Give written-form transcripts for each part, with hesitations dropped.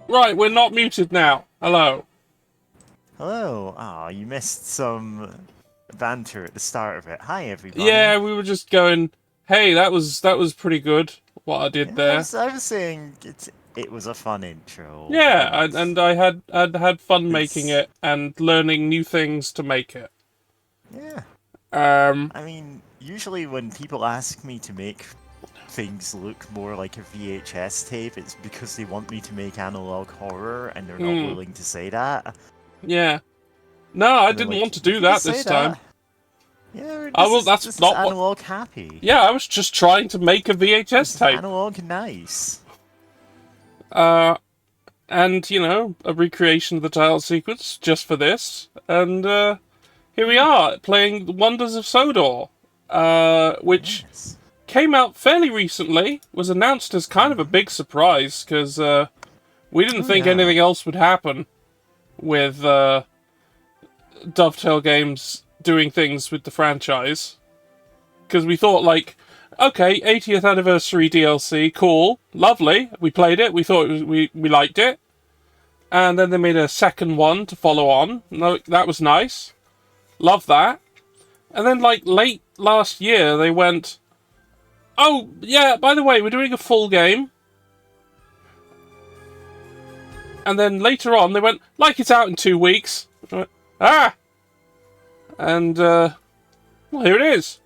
Right, we're not muted now. Hello. Hello. Ah, you missed some banter at the start of it. Hi, everybody. Yeah, we were just going, hey, that was pretty good, what I did Yeah, I there. was, I was saying it was a fun intro, Yeah, and and I had fun making it's it and learning new things to make it. yeah. Um, I mean, usually when people ask me to make things look more like a VHS tape, it's because they want me to make analog horror, and they're not hmm, willing to say that. yeah. No, I And they're didn't like, want to you do can just that say this time. that. Yeah, I this will. is That's this is not what. analog happy. Yeah, I was just trying to make a VHS This is tape. analog nice. Uh, and a recreation of the title sequence just for this, and here we are playing the Wonders of Sodor, which Yes. came out fairly recently. Was announced as kind of a big surprise because we didn't Oh think yeah. anything else would happen with Dovetail Games doing things with the franchise. Because we thought, like, okay, 80th anniversary DLC, cool, lovely. We played it. We thought we liked it, and then they made a second one to follow on. No, that was nice. Love that. And then, like, late last year, they went, oh, yeah, by the way, we're doing a full game. And then later on, they went, like, it's out in 2 weeks. I went, ah! And, well, here it is.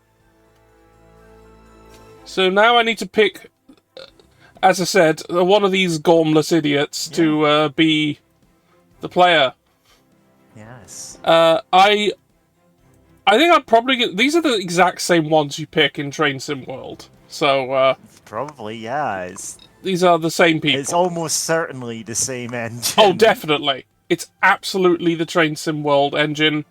So now I need to pick, as I said, one of these gormless idiots Yeah. to be the player. Yes. I think I'd probably get... These are the exact same ones you pick in Train Sim World. So, Probably, yeah. these are the same It's people. almost certainly the same Oh, engine. definitely. It's absolutely the Train Sim World engine.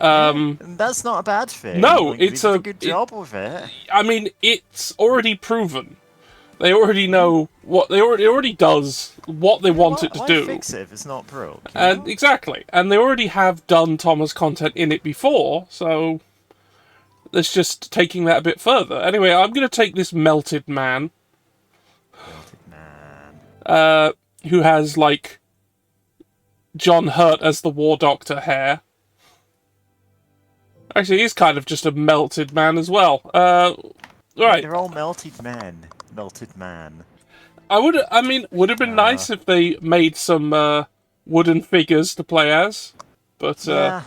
Yeah, and that's not a bad thing. No, Like, they it's did a a... good job with it. I mean, it's already proven. They already Yeah. know what... It already does what they Yeah, want why, it to why do. fix it if it's not broke, you And know? exactly. And they already have done Thomas content in it before, so... It's just taking that a bit further. Anyway, I'm going to take this melted man, Melted man. who has, like, John Hurt as the War Doctor hair. Actually, he's kind of just a melted man as well. Right. They're all melted men. Melted man. Would have been Uh, nice if they made some wooden figures to play as, but yeah,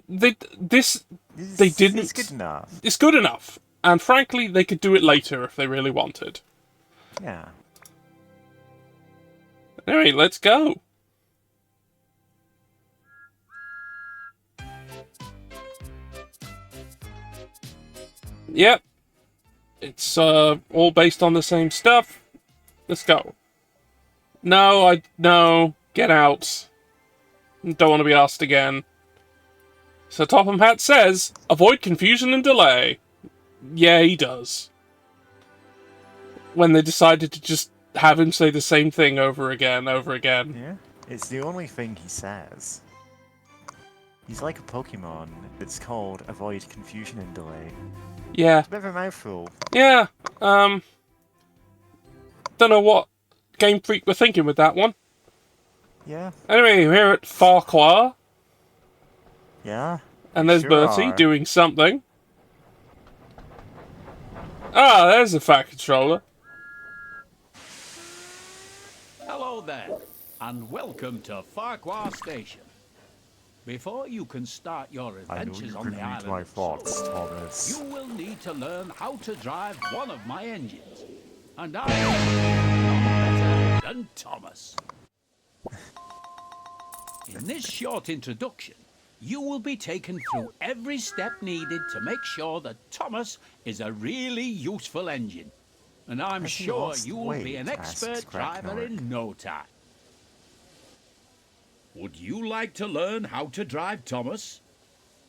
they it's good didn't. enough. It's good enough, and frankly, they could do it later if they really wanted. Yeah. Anyway, let's go. Yep, it's all based on the same stuff. Let's go. No, get out. Don't want to be asked again. So Topham Hat says, avoid confusion and delay. Yeah, he does. When they decided to just have him say the same thing over again. Yeah. It's the only thing he says. He's like a Pokemon. It's called Avoid Confusion and Delay. Yeah. It's a bit of a mouthful. Yeah, don't know what Game Freak were thinking with that one. Yeah. Anyway, we're here at Farquhar, Yeah. and there's Sure Bertie are. doing something. Ah, there's the Fat Controller. Hello there, and welcome to Farquhar Station. Before you can start your I know adventures you on can the read island my of thoughts, Sodor, Thomas. you will need to learn how to drive one of my engines. And I am none better than Thomas. In this short introduction, you will be taken through every step needed to make sure that Thomas is a really useful engine. And I'm Has he sure lost you will be weight? an Asks expert driver Cracknard. in no time. Would you like to learn how to drive, Thomas?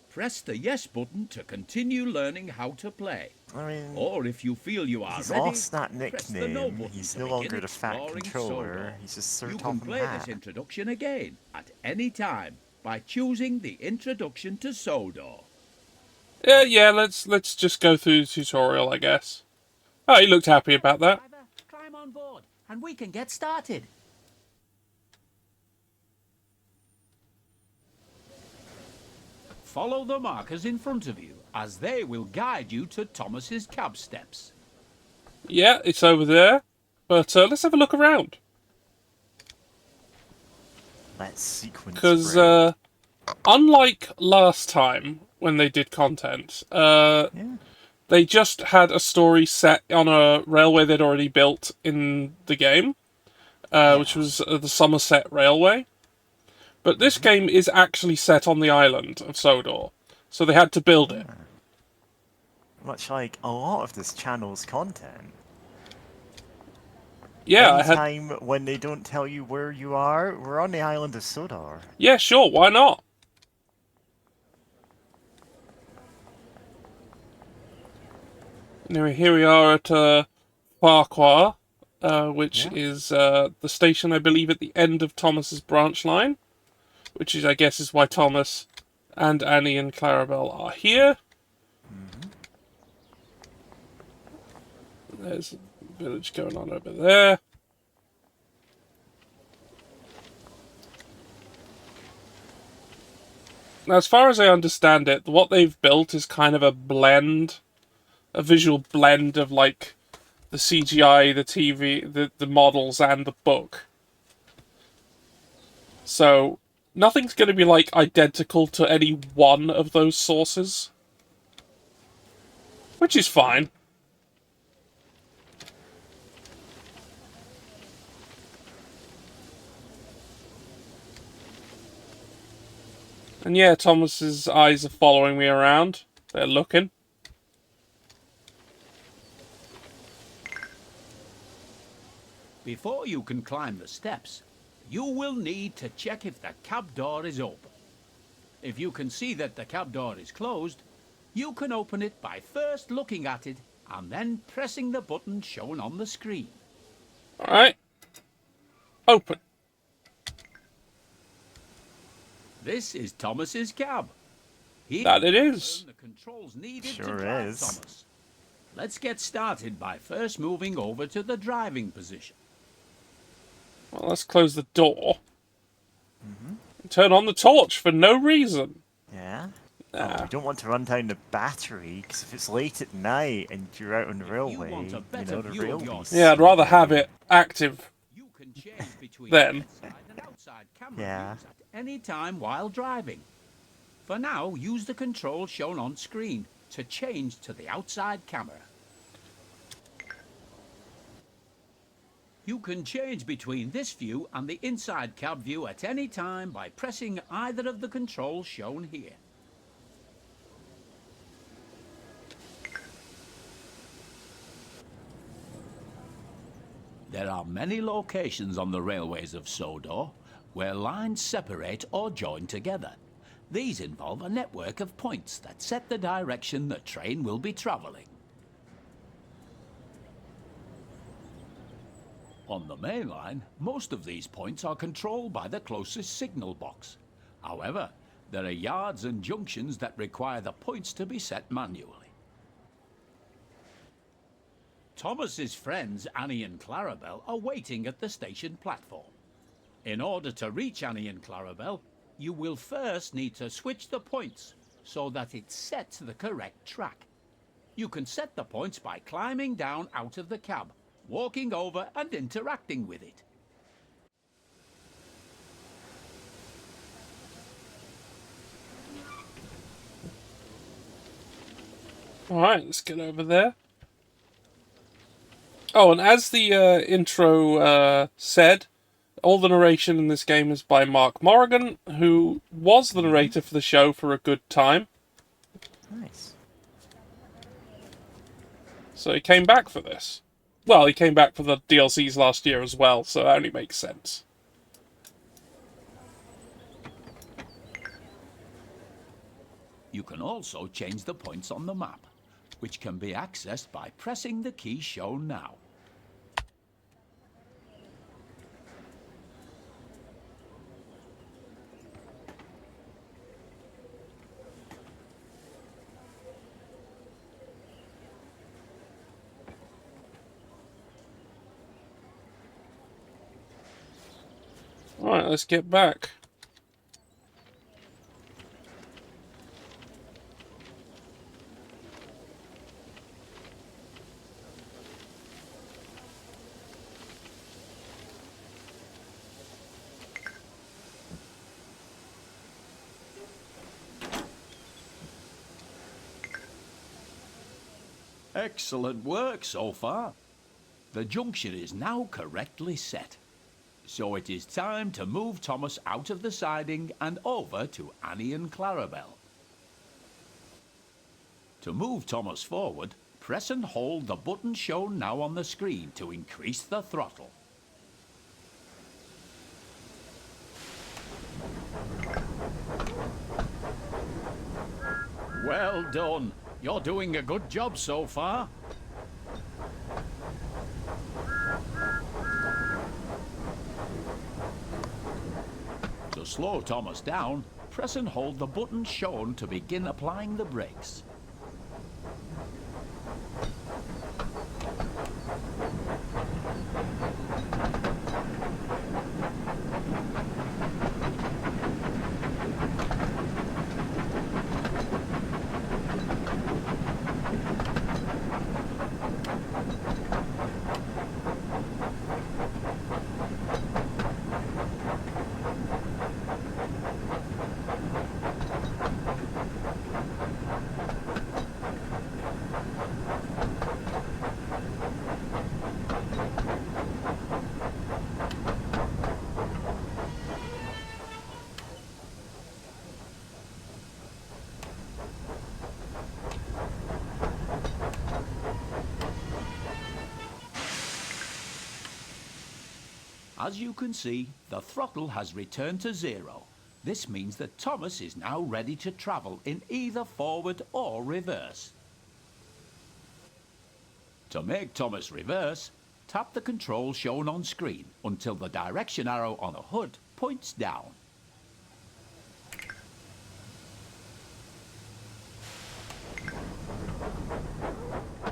Press the yes button to continue learning how to play. I mean, Or if you feel you are he's ready, lost that press the no nickname. button He's to no begin longer the Fat exploring Controller. Sodor. He's just Sir You can Topham play Hat. this introduction again at any time by choosing the introduction to Sodor. Yeah, let's just go through the tutorial, I guess. Oh, he looked happy about that. Driver, climb on board and we can get started. Follow the markers in front of you, as they will guide you to Thomas's cab steps. Yeah, it's over there. But let's have a look around. Let's sequence Because break. unlike last time when they did content, Yeah. they just had a story set on a railway they'd already built in the game, which was the Somerset Railway. But this game is actually set on the island of Sodor, so they had to build it. Much like a lot of this channel's content. Yeah, Anytime when they don't tell you where you are, we're on the island of Sodor. Yeah, sure, why not? Anyway, here we are at Farquhar, which is the station, I believe, at the end of Thomas's branch line, which is, I guess, is why Thomas and Annie and Clarabelle are here. There's a village going on over there. Now, as far as I understand it, what they've built is kind of a visual blend of, like, the CGI, the TV, the models, and the book. So, nothing's going to be, like, identical to any one of those sources. Which is fine. And yeah, Thomas's eyes are following me around. They're looking. Before you can climb the steps, you will need to check if the cab door is open. If you can see that the cab door is closed, you can open it by first looking at it and then pressing the button shown on the screen. Alright. Open. This is Thomas's cab. Here That it is. the controls needed Sure to drive is. Thomas. Let's get started by first moving over to the driving position. Well, let's close the door. Turn on the torch for no reason. Yeah? Nah. Oh, we don't want to run down the battery, because if it's late at night and you're out on the railway, want a you better know, the view of railway's... your Yeah, I'd rather have it active. You can change between Then. inside and outside camera Yeah. views at any time while driving. For now, use the controls shown on screen to change to the outside camera. You can change between this view and the inside cab view at any time by pressing either of the controls shown here. There are many locations on the railways of Sodor where lines separate or join together. These involve a network of points that set the direction the train will be travelling. On the main line, most of these points are controlled by the closest signal box. However, there are yards and junctions that require the points to be set manually. Thomas's friends Annie and Clarabelle are waiting at the station platform. In order to reach Annie and Clarabelle, you will first need to switch the points so that it sets the correct track. You can set the points by climbing down out of the cab, walking over and interacting with it. Alright, let's get over there. Oh, and as the intro said, all the narration in this game is by Mark Morrigan, who was the narrator for the show for a good time. Nice. So he came back for this. Well, he came back for the DLCs last year as well, so that only makes sense. You can also change the points on the map, which can be accessed by pressing the key shown now. Alright, let's get back. Excellent work so far. The junction is now correctly set. So it is time to move Thomas out of the siding and over to Annie and Clarabelle. To move Thomas forward, press and hold the button shown now on the screen to increase the throttle. Well done. You're doing a good job so far. To slow Thomas down, press and hold the button shown to begin applying the brakes. As you can see, the throttle has returned to 0. This means that Thomas is now ready to travel in either forward or reverse. To make Thomas reverse, tap the control shown on screen until the direction arrow on the HUD points down.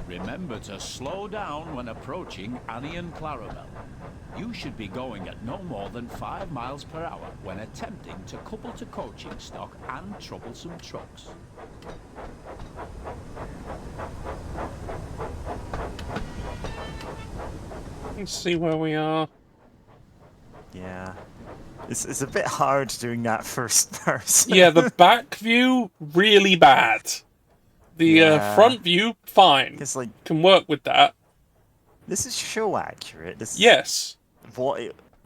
Remember to slow down when approaching Annie and Clarabelle. You should be going at no more than 5 miles per hour when attempting to couple to coaching stock and troublesome trucks. Let's see where we are. Yeah. It's a bit hard doing that first person. Yeah, the back view, really bad. The front view, fine. It's like, Can work with that. this is show accurate. This is Yes.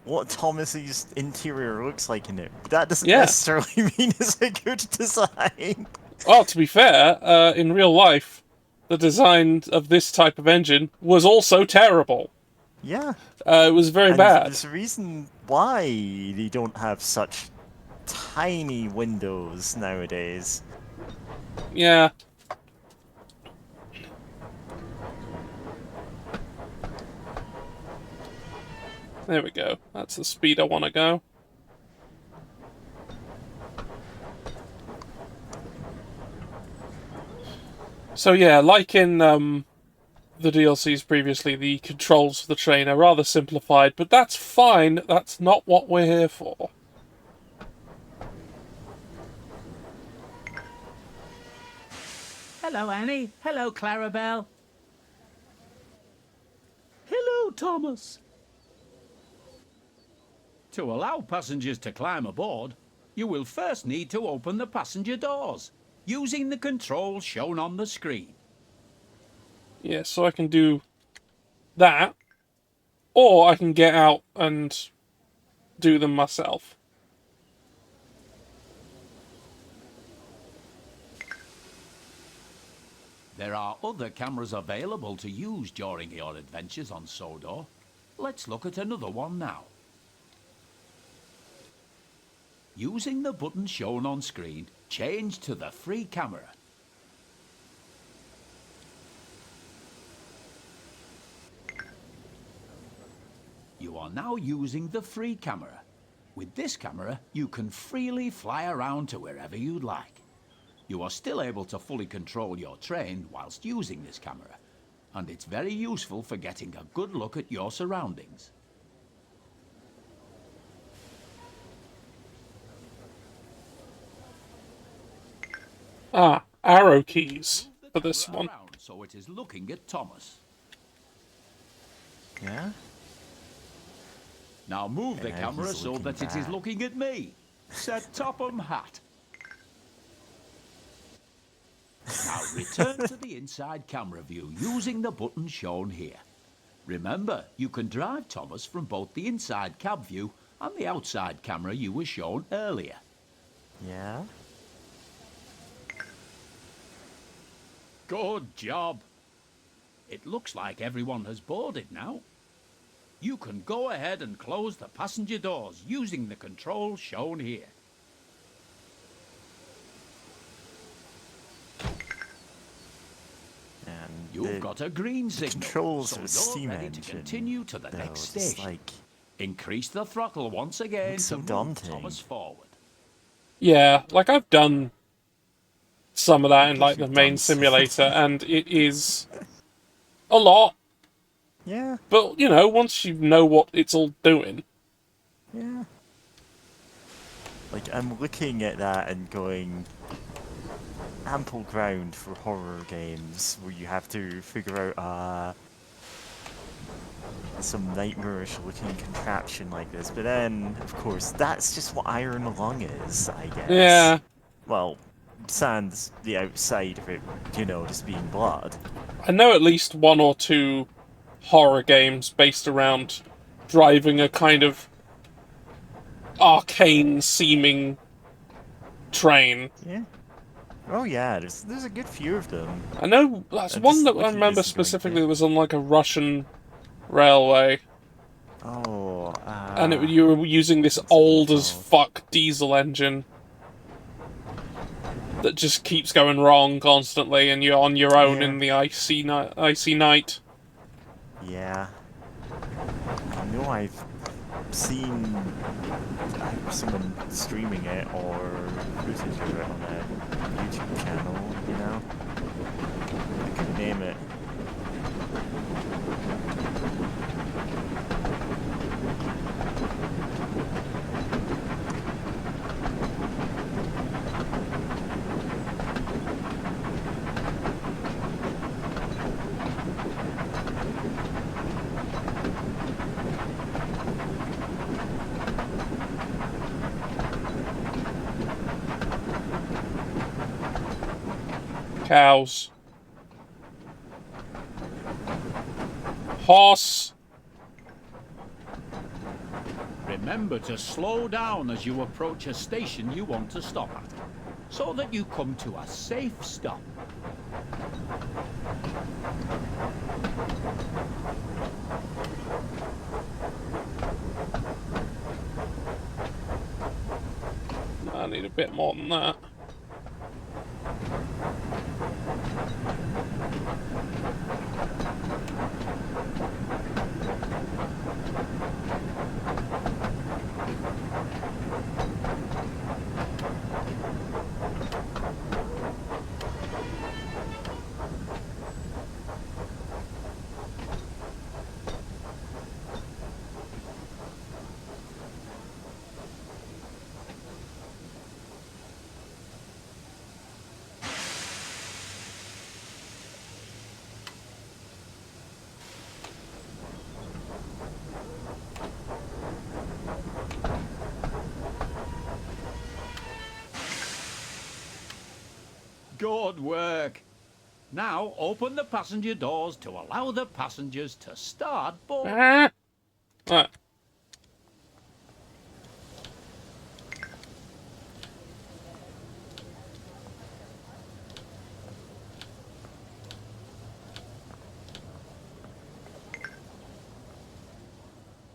what Thomas's interior looks like in it. But that doesn't Yeah. necessarily mean it's a good design. Well, to be fair, in real life, the design of this type of engine was also terrible. Yeah. It was very And bad. there's a reason why they don't have such tiny windows nowadays. Yeah. There we go. That's the speed I want to go. So yeah, like in the DLCs previously, the controls for the train are rather simplified, but that's fine. That's not what we're here for. Hello, Annie. Hello, Clarabelle. Hello, Thomas. To allow passengers to climb aboard, you will first need to open the passenger doors, using the controls shown on the screen. Yeah, so I can do that, or I can get out and do them myself. There are other cameras available to use during your adventures on Sodor. Let's look at another one now. Using the button shown on screen, change to the free camera. You are now using the free camera. With this camera, you can freely fly around to wherever you'd like. You are still able to fully control your train whilst using this camera, and it's very useful for getting a good look at your surroundings. Ah, arrow keys Move for the this camera one. around so it is looking at Thomas. Yeah? Now move the Yeah, camera he's so looking that it is back. looking at me. Set Topham hat. Now Turn to the inside camera view using the button shown here. Remember, you can drive Thomas from both the inside cab view and the outside camera you were shown earlier. Yeah? Good job. It looks like everyone has boarded now. You can go ahead and close the passenger doors using the controls shown here. And You've got a green signal, controls so of a you're steam ready engine, to continue to the though, next it's station. like, Increase the throttle once again looks so to move daunting. Thomas forward. Yeah, like I've done some of that in Because like the you've main done so simulator, many. and it is a lot. Yeah, But you know, once you know what it's all doing, yeah. Like, I'm looking at that and going, ample ground for horror games where you have to figure out some nightmarish looking contraption like this. But then, of course, that's just what Iron Lung is, I guess. yeah. Well, sans the outside of it, you know, just being blood. I know at least one or two horror games based around driving a kind of arcane-seeming train. Yeah. Oh yeah, there's a good few of them. I know that's I'm one just that I looking at remember this and going, specifically yeah. that was on like a Russian railway, Oh, and you were using this what's it old as called? fuck diesel engine that just keeps going wrong constantly, and you're on your own Yeah. in the icy night. Yeah. I know I've seen someone streaming it or footage of it on a YouTube channel, you know? I couldn't name it. Cows. Horse. Remember to slow down as you approach a station you want to stop at, so that you come to a safe stop. I need a bit more than that. Good work. Now open the passenger doors to allow the passengers to start boarding. Ah.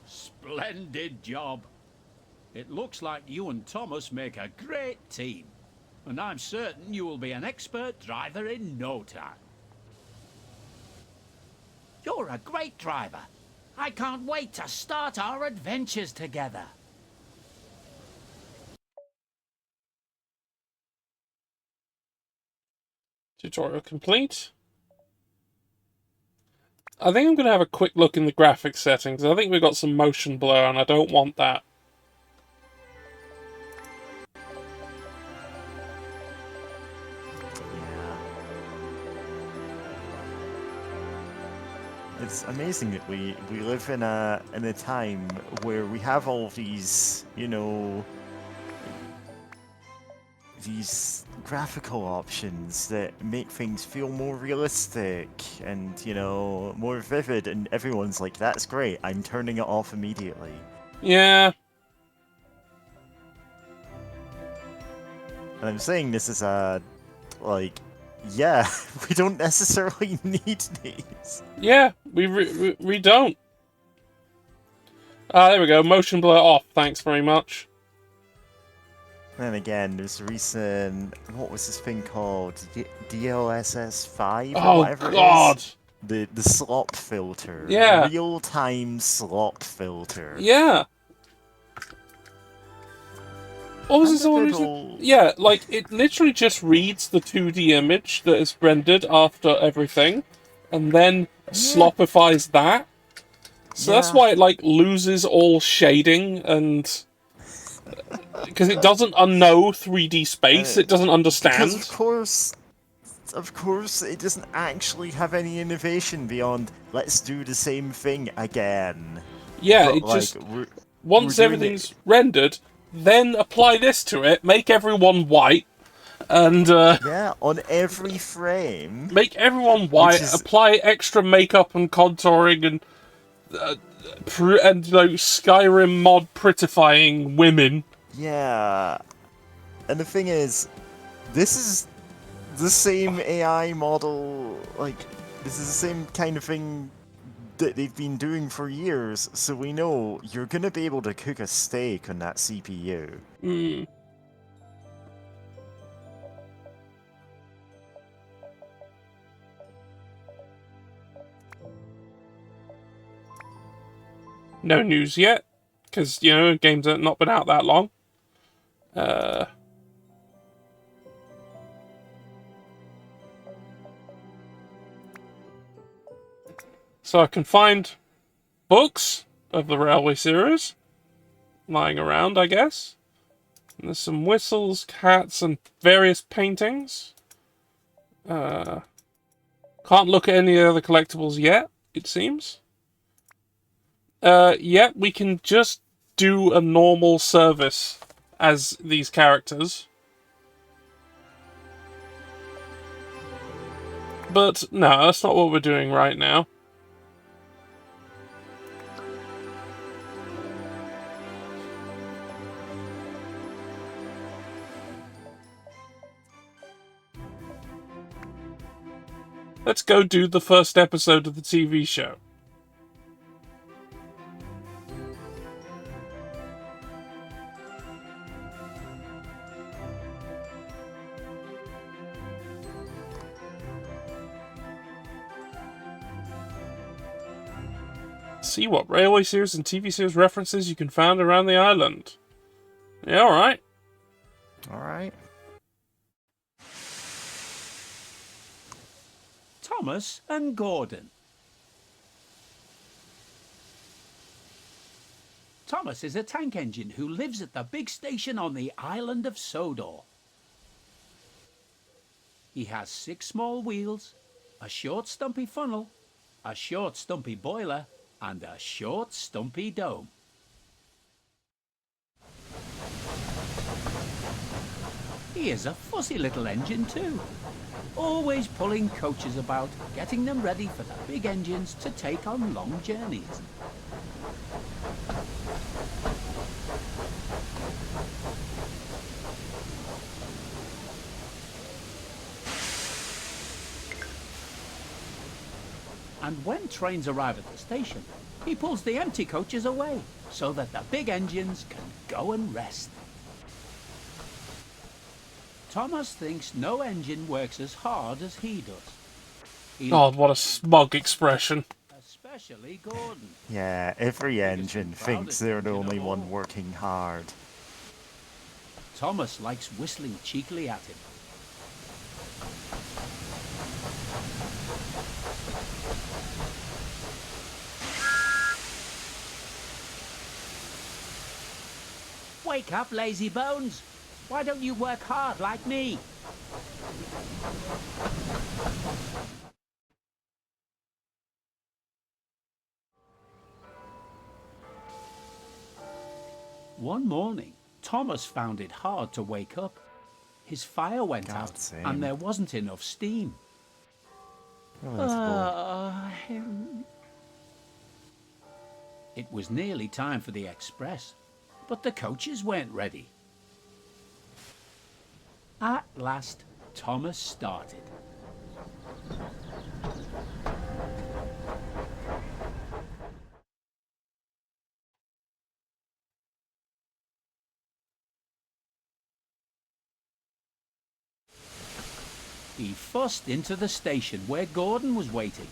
Splendid job. It looks like you and Thomas make a great team, and I'm certain you will be an expert driver in no time. You're a great driver. I can't wait to start our adventures together. Tutorial complete. I think I'm going to have a quick look in the graphics settings. I think we've got some motion blur, and I don't want that. Yeah. It's amazing that we live in a time where we have all of these, you know, these graphical options that make things feel more realistic and, you know, more vivid, and everyone's like, that's great, I'm turning it off immediately. Yeah. And I'm saying this as a, like, yeah, we don't necessarily need these. Yeah, we don't. There we go. Motion blur off. Thanks very much. Then again, there's recent, what was this thing called? DLSS 5 or Oh, whatever God. it is? The slop filter. Yeah. Real-time slop filter. Yeah. What was And this a one? little... Yeah, like, it literally just reads the 2D image that is rendered after everything, and then slopifies that. So that's why it, like, loses all shading, and... Because it doesn't know 3D space, it doesn't understand. Because of course, it doesn't actually have any innovation beyond, let's do the same thing again. Yeah, But, it like, just... we're Once doing everything's rendered, then apply this to it, make everyone white, and yeah, on every frame. make everyone white, is... apply extra makeup and contouring and Skyrim mod prettifying women. Yeah. And the thing is, this is the same AI model, like, this is the same kind of thing that they've been doing for years, so we know you're gonna be able to cook a steak on that CPU. No news yet, because, you know, games have not been out that long. So I can find books of the Railway series lying around, I guess. And there's some whistles, cats, and various paintings. Can't look at any other collectibles yet, it seems. Yeah, we can just do a normal service as these characters. But no, that's not what we're doing right now. Let's go do the first episode of the TV show. See what railway series and TV series references you can find around the island. Yeah, alright. Alright. Thomas and Gordon. Thomas is a tank engine who lives at the big station on the island of Sodor. He has 6 small wheels, a short stumpy funnel, a short stumpy boiler, and a short stumpy dome. He is a fussy little engine too, always pulling coaches about, getting them ready for the big engines to take on long journeys. And when trains arrive at the station, he pulls the empty coaches away so that the big engines can go and rest. Thomas thinks no engine works as hard as he does. God, what a smug expression. Especially Gordon. Yeah, every engine thinks they're the only one working hard. Thomas likes whistling cheekily at him. Wake up, lazy bones. Why don't you work hard like me? One morning, Thomas found it hard to wake up. his fire went out God same. and there wasn't enough steam. Relatable. It was nearly time for the express, but the coaches weren't ready. At last, Thomas started. He fussed into the station where Gordon was waiting.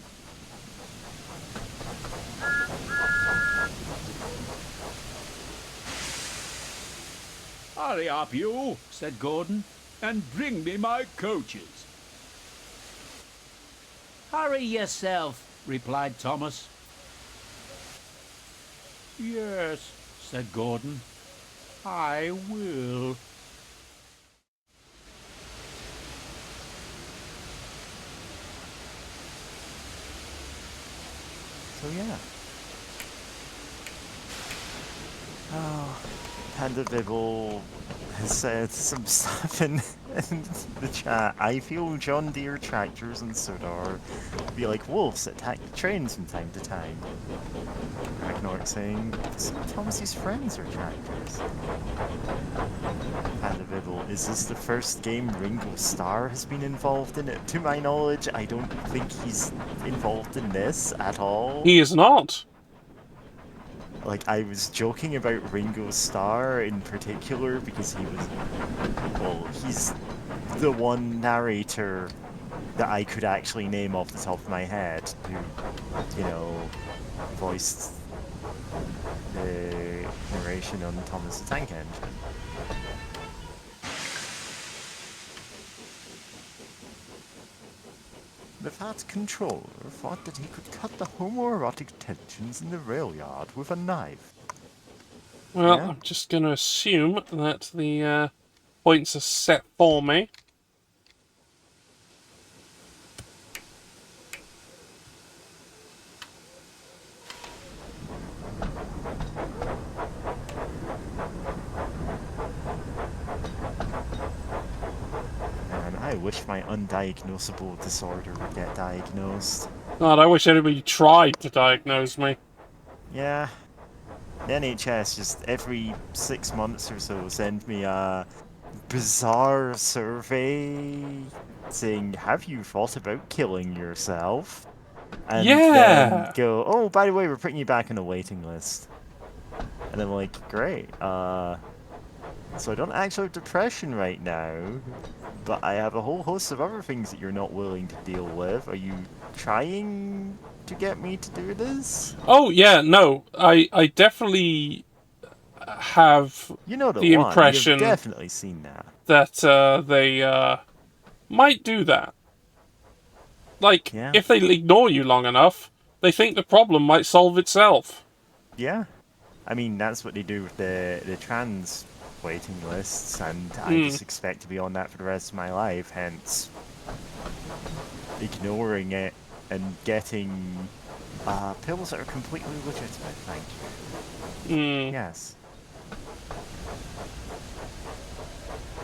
"Hurry up, you," said Gordon, "and bring me my coaches." "Hurry yourself," replied Thomas. "Yes," said Gordon, "I will." So yeah. Oh, Panda Bibble has said some stuff in the chat. I feel John Deere tractors and Sodar be like wolves that attack trains from time to time. Ragnar saying, some of Thomas's friends are tractors. Panda Bibble, is this the first game Ringo Starr has been involved in? To my knowledge, I don't think he's involved in this at all. He is not. Like, I was joking about Ringo Starr in particular because he was, well, he's the one narrator that I could actually name off the top of my head who, you know, voiced the narration on Thomas the Tank Engine. The Fat Controller thought that he could cut the homoerotic tensions in the rail yard with a knife. Well, Yeah. I'm just going to assume that the points are set for me. Man, I wish my undiagnosable disorder would get diagnosed. God, I wish anybody tried to diagnose me. Yeah. The NHS just every 6 months or so send me a bizarre survey saying, have you thought about killing yourself? And then Yeah! go, oh, by the way, we're putting you back on a waiting list. And I'm like, great, so I don't actually have depression right now, but I have a whole host of other things that you're not willing to deal with. Are you trying to get me to do this? Oh, yeah, no. I definitely have You know the the one. You've impression definitely seen that. that they might do that. Like, Yeah. if they ignore you long enough, they think the problem might solve itself. Yeah. I mean, that's what they do with the trans waiting lists, and I just expect to be on that for the rest of my life, hence ignoring it and getting pills that are completely legitimate, thank you. Yes.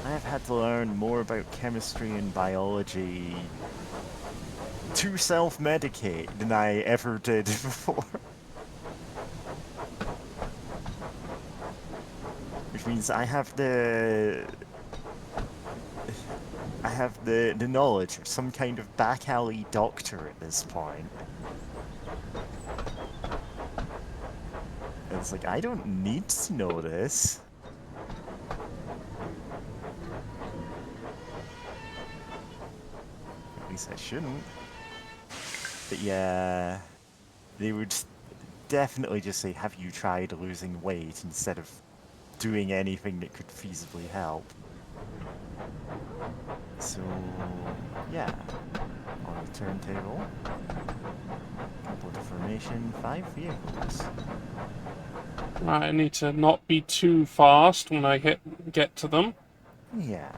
I have had to learn more about chemistry and biology to self-medicate than I ever did before. Which means I have the knowledge of some kind of back alley doctor at this point. And it's like, I don't need to know this. At least I shouldn't. But yeah, they would definitely just say, have you tried losing weight, instead of doing anything that could feasibly help. So, yeah, on the turntable, couple of formation, 5 vehicles. Right, I need to not be too fast when I get to them. Yeah,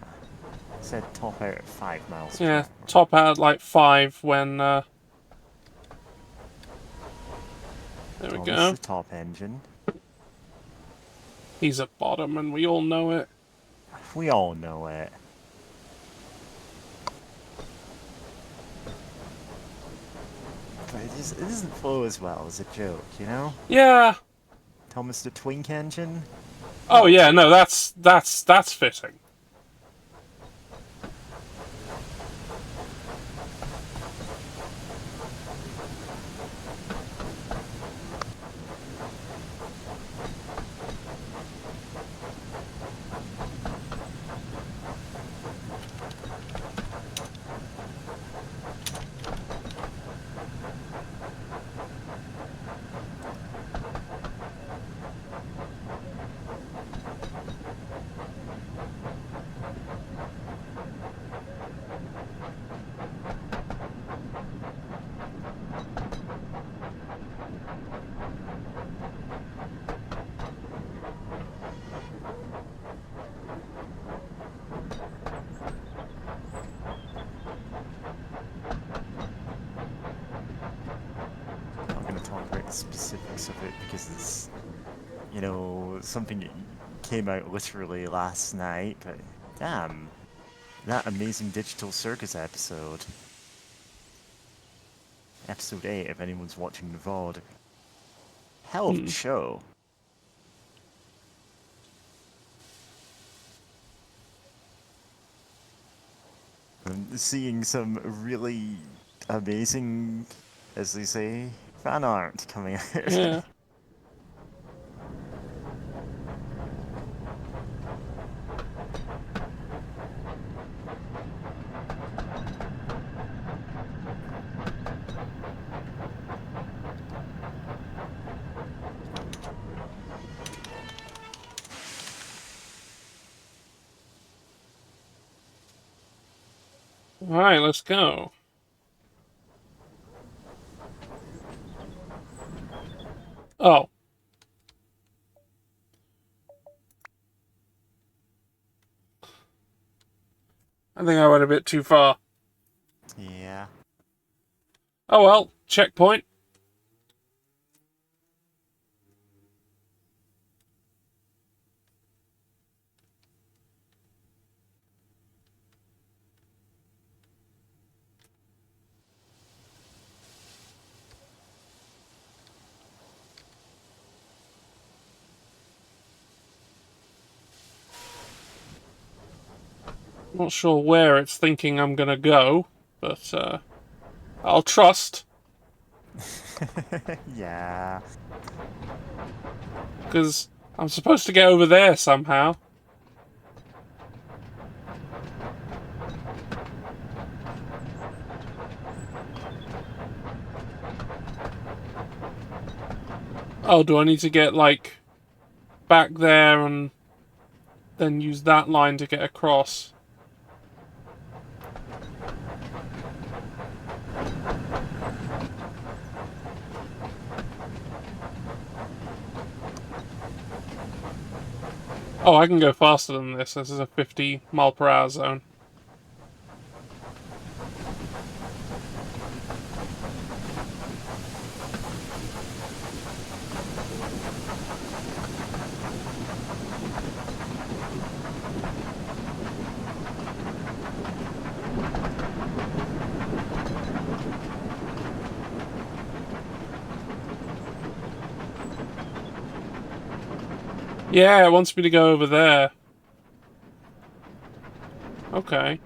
said top out at 5 miles per Yeah, hour. top out like 5 when... there we Thomas go. the top engine. He's at bottom and we all know it. We all know it. but it doesn't flow as well as a joke, you know? Yeah. Thomas the Twink Engine? Oh yeah, no, that's fitting. I'm not going to talk about the specifics of it because it's, you know, something that came out literally last night, but damn, that amazing Digital Circus episode. Episode 8, if anyone's watching the VOD. Hell of a show. I'm seeing some really amazing, as they say, fan art coming out. Yeah. All right, let's go. Oh. I think I went a bit too far. Yeah. Oh well, checkpoint. Not sure where it's thinking I'm gonna go, but I'll trust, Yeah. because I'm supposed to get over there somehow. Oh, do I need to get, like, back there and then use that line to get across? Oh, I can go faster than this. This is a 50-mile-per-hour zone. Yeah, it wants me to go over there. Okay.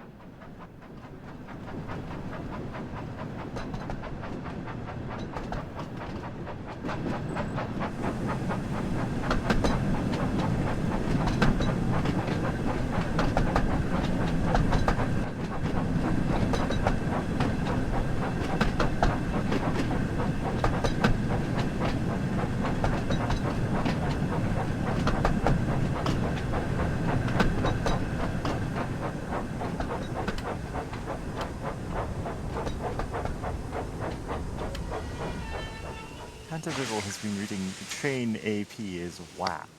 Canterville has been reading Train AP as WAP.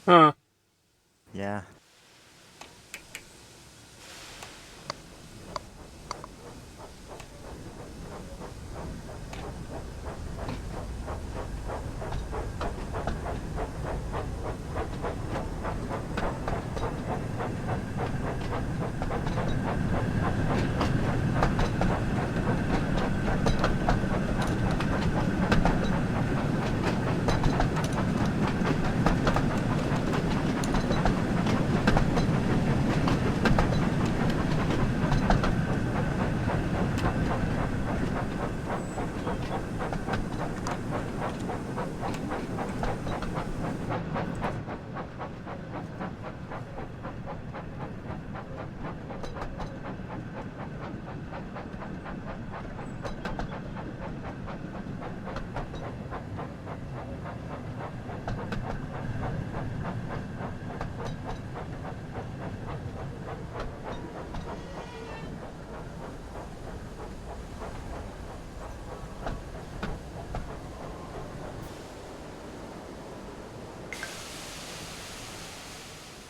Huh. Yeah.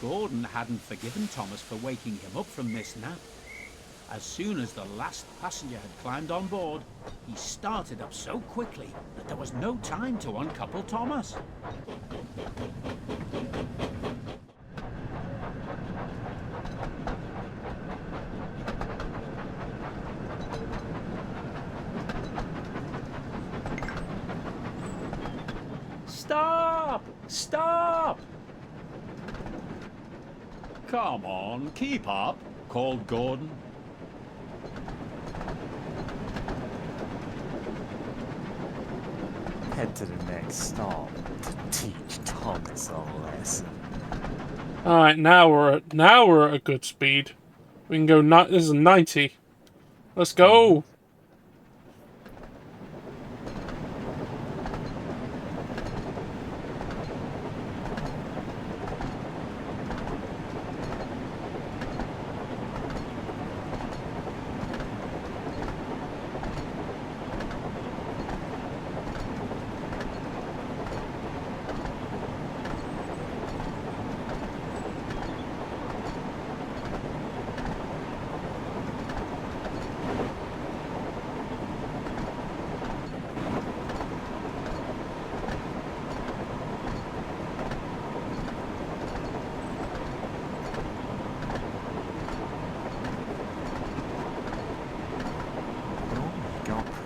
Gordon hadn't forgiven Thomas for waking him up from this nap. As soon as the last passenger had climbed on board, he started up so quickly that there was no time to uncouple Thomas. Stop! Stop! Come on, keep up, called Gordon. Head to the next stop to teach Thomas a lesson. All right, now we're at a good speed. We can go. This is 90. Let's go.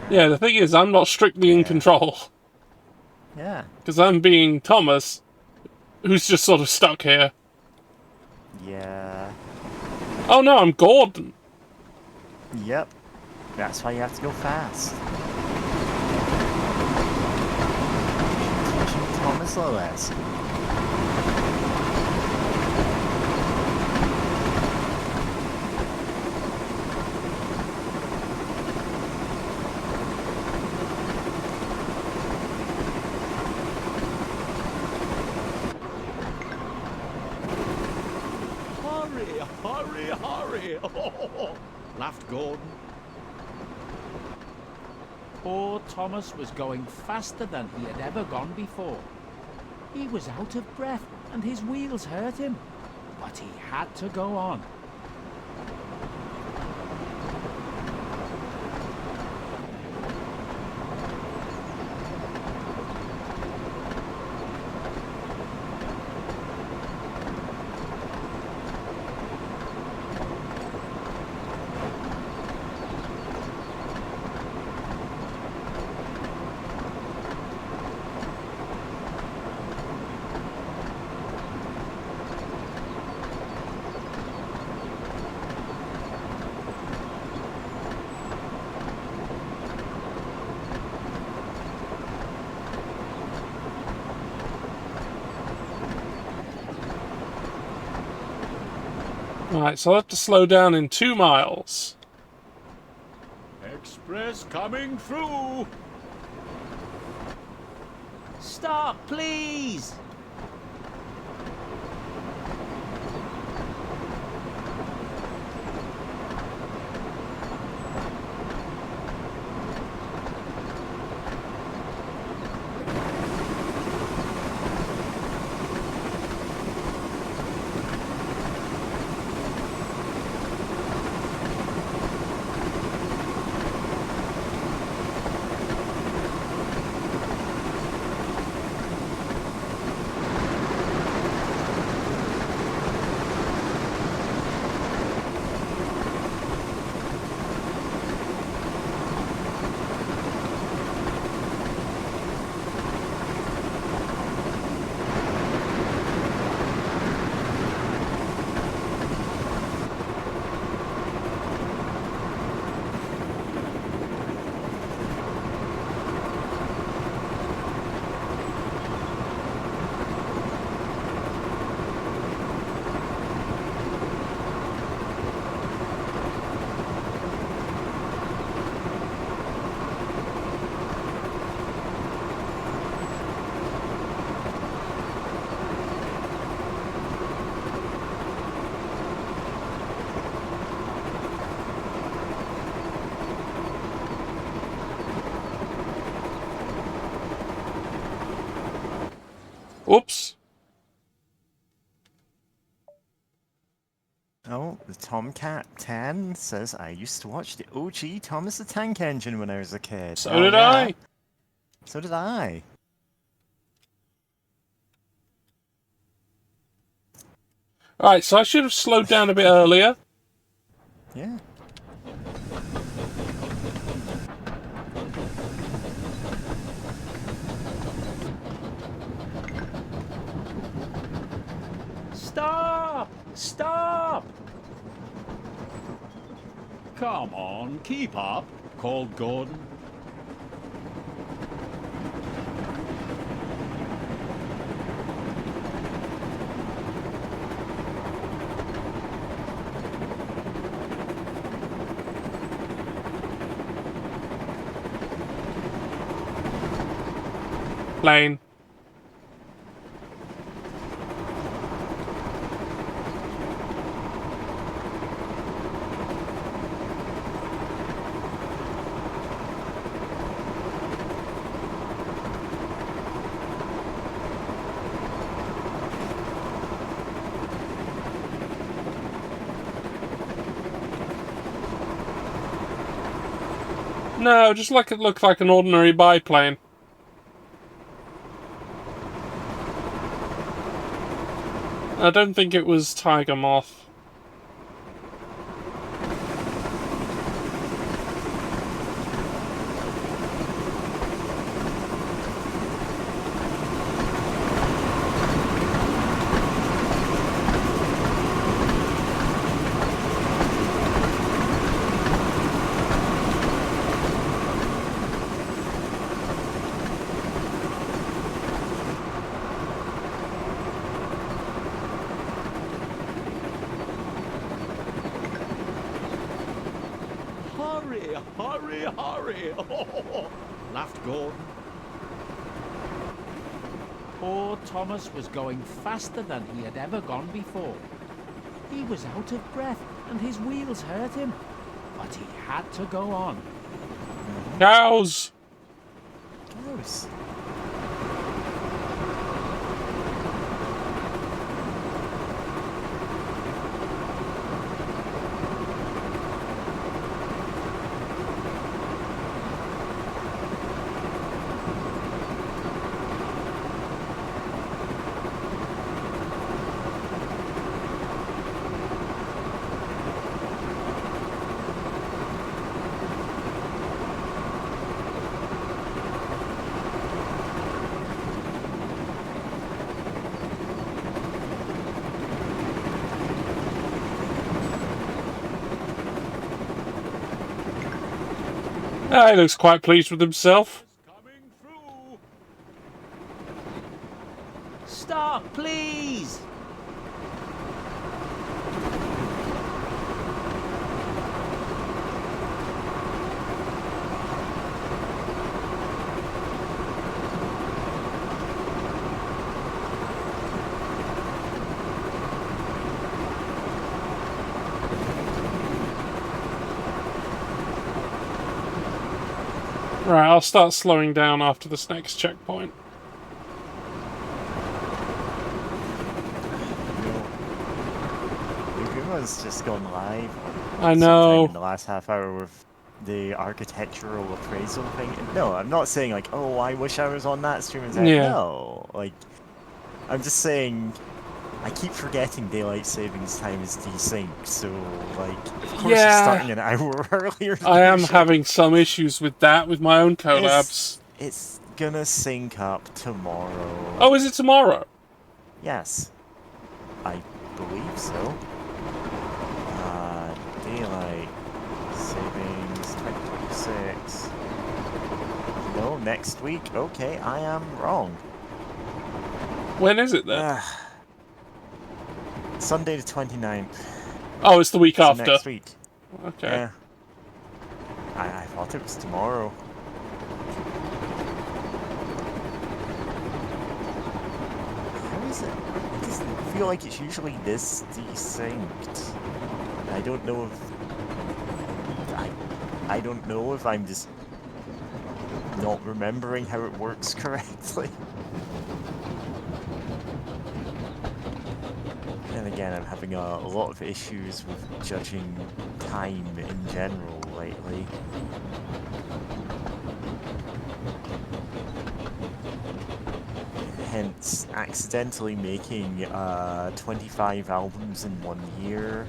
Yeah, the thing is, I'm not strictly in control. Yeah. Because I'm being Thomas, who's just sort of stuck here. Yeah. Oh no, I'm Gordon. Yep. That's why you have to go fast. Teaching Thomas a lesson. Hurry, hurry! Laughed Gordon. Poor Thomas was going faster than he had ever gone before. He was out of breath and his wheels hurt him, but he had to go on. Alright, so I'll have to slow down in 2 miles. Express coming through! Stop, please! Oops. Oh, the Tomcat 10 says, I used to watch the OG Thomas the Tank Engine when I was a kid. So Oh, did yeah. I. So did I. Alright, so I should have slowed down a bit earlier. Yeah. Stop! Stop! Come on, keep up, called Gordon. Plane. No, just like it looked like an ordinary biplane. I don't think it was Tiger Moth. Hurry, hurry, hurry! Laughed Gordon. Poor Thomas was going faster than he had ever gone before. He was out of breath and his wheels hurt him, but he had to go on. Cows! Gross. Ah, he looks quite pleased with himself. Coming through. Stop, please! Right, I'll start slowing down after this next checkpoint. Luguma's just gone live. I Sometime know. in the last half hour with the architectural appraisal thing. No, I'm not saying like, oh, I wish I was on that stream and saying, Yeah. no. Like, I'm just saying, I keep forgetting daylight savings time is desynced, so like, of course Yeah. you're starting an hour earlier. I am usually. having some issues with that with my own collabs. It's gonna sync up tomorrow. Oh, is it tomorrow? Yes, I believe so. Daylight savings 2026. No, next week. Okay, I am wrong. When is it then? Sunday the 29th. Oh, it's the week So after. next week. Okay. Yeah. I thought it was tomorrow. How is it? It doesn't feel like it's usually this desynced. I don't know if... I don't know if I'm just not remembering how it works correctly. And again, I'm having a lot of issues with judging time in general lately. Hence, accidentally making 25 albums in 1 year.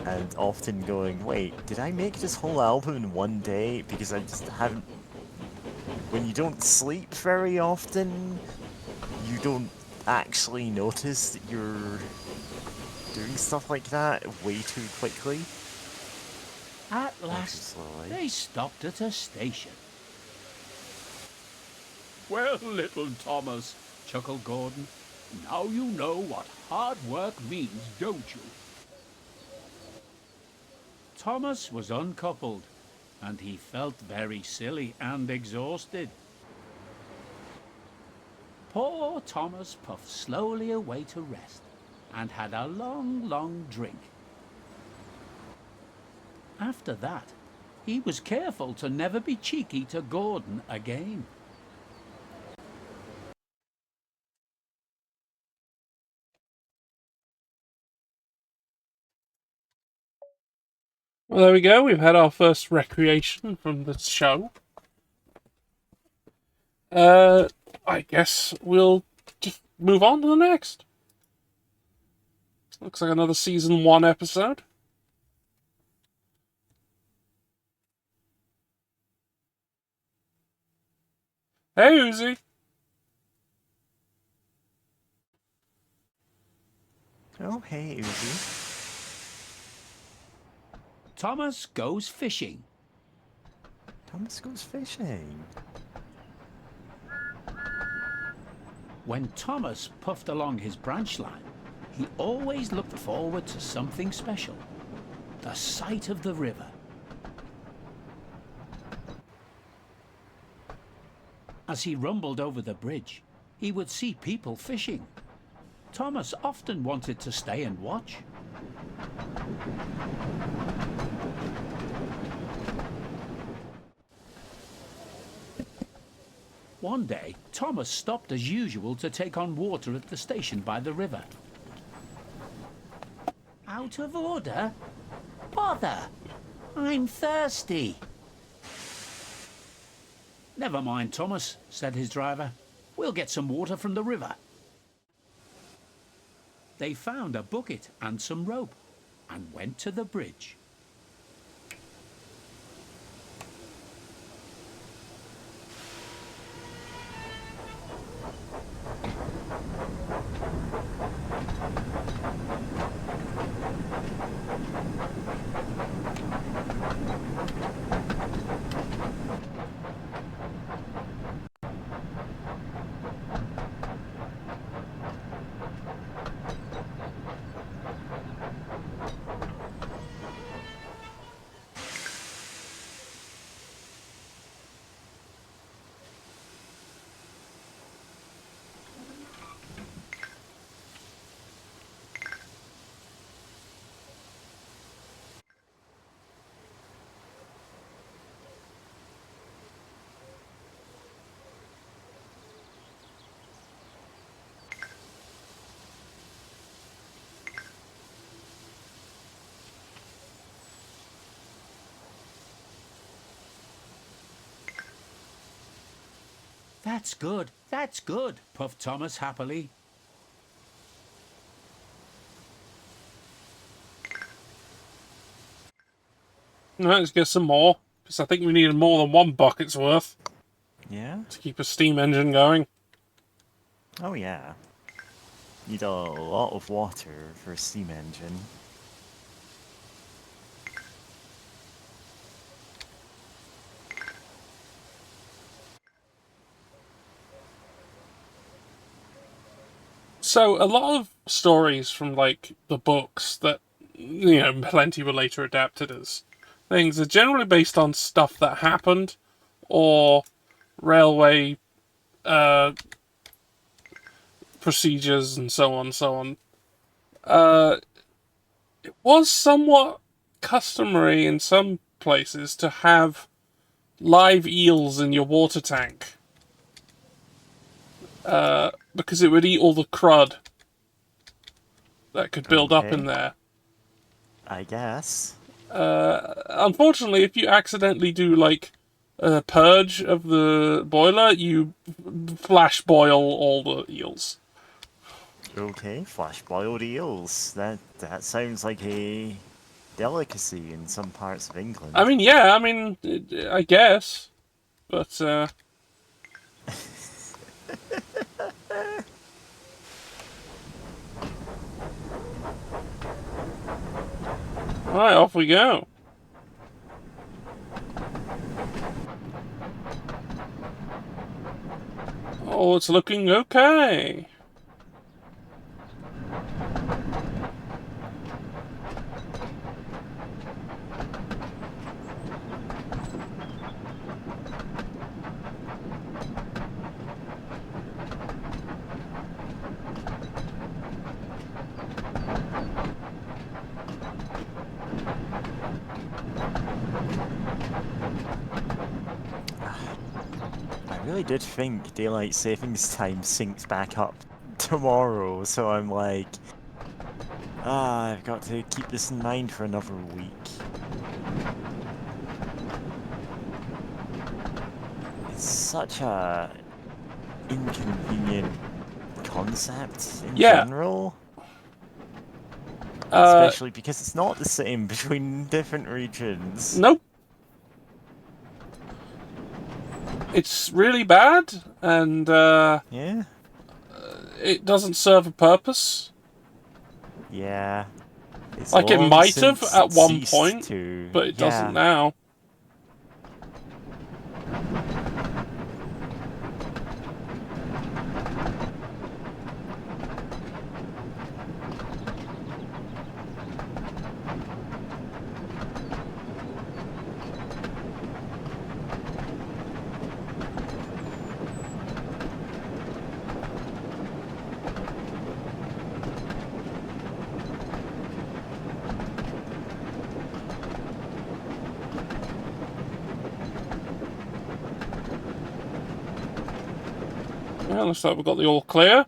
And often going, wait, did I make this whole album in 1 day? Because I just haven't... When you don't sleep very often, you don't actually notice that you're doing stuff like that way too quickly. At Way too last, slowly. they stopped at a station. Well, little Thomas, chuckled Gordon, now you know what hard work means, don't you? Thomas was uncoupled, and he felt very silly and exhausted. Poor Thomas puffed slowly away to rest, and had a long, long drink. After that, he was careful to never be cheeky to Gordon again. Well, there we go. We've had our first recreation from the show. I guess we'll just move on to the next. Looks like another season 1 episode. Hey, Uzi. Oh, hey, Uzi. Thomas goes fishing. Thomas goes fishing. When Thomas puffed along his branch line, he always looked forward to something special. The sight of the river. As he rumbled over the bridge, he would see people fishing. Thomas often wanted to stay and watch. One day, Thomas stopped as usual to take on water at the station by the river. Out of order? Bother! I'm thirsty. Never mind, Thomas, said his driver. We'll get some water from the river. They found a bucket and some rope and went to the bridge. That's good, puffed Thomas happily. Let's get some more, because I think we needed more than one bucket's worth Yeah? to keep a steam engine going. Oh, yeah. Need a lot of water for a steam engine. So, a lot of stories from, like, the books that, you know, plenty were later adapted as things are generally based on stuff that happened, or railway procedures and so on, so on. It was somewhat customary in some places to have live eels in your water tank. Because it would eat all the crud that could build up in Okay. there. I guess. Unfortunately, if you accidentally do like a purge of the boiler, you flash boil all the eels. Okay, flash boiled eels. That sounds like a delicacy in some parts of England. I mean, yeah, I guess, but right, off we go. Oh, it's looking okay. I really did think daylight savings time syncs back up tomorrow, so I'm like, I've got to keep this in mind for another week. It's such a inconvenient concept in Yeah. general. Uh, Especially because it's not the same between different regions. nope. It's really bad, and Yeah? it doesn't serve a purpose. Yeah. It's Like, it long might have since at one ceased point, to... but it doesn't yeah. now. Yeah, looks like we've got the all clear.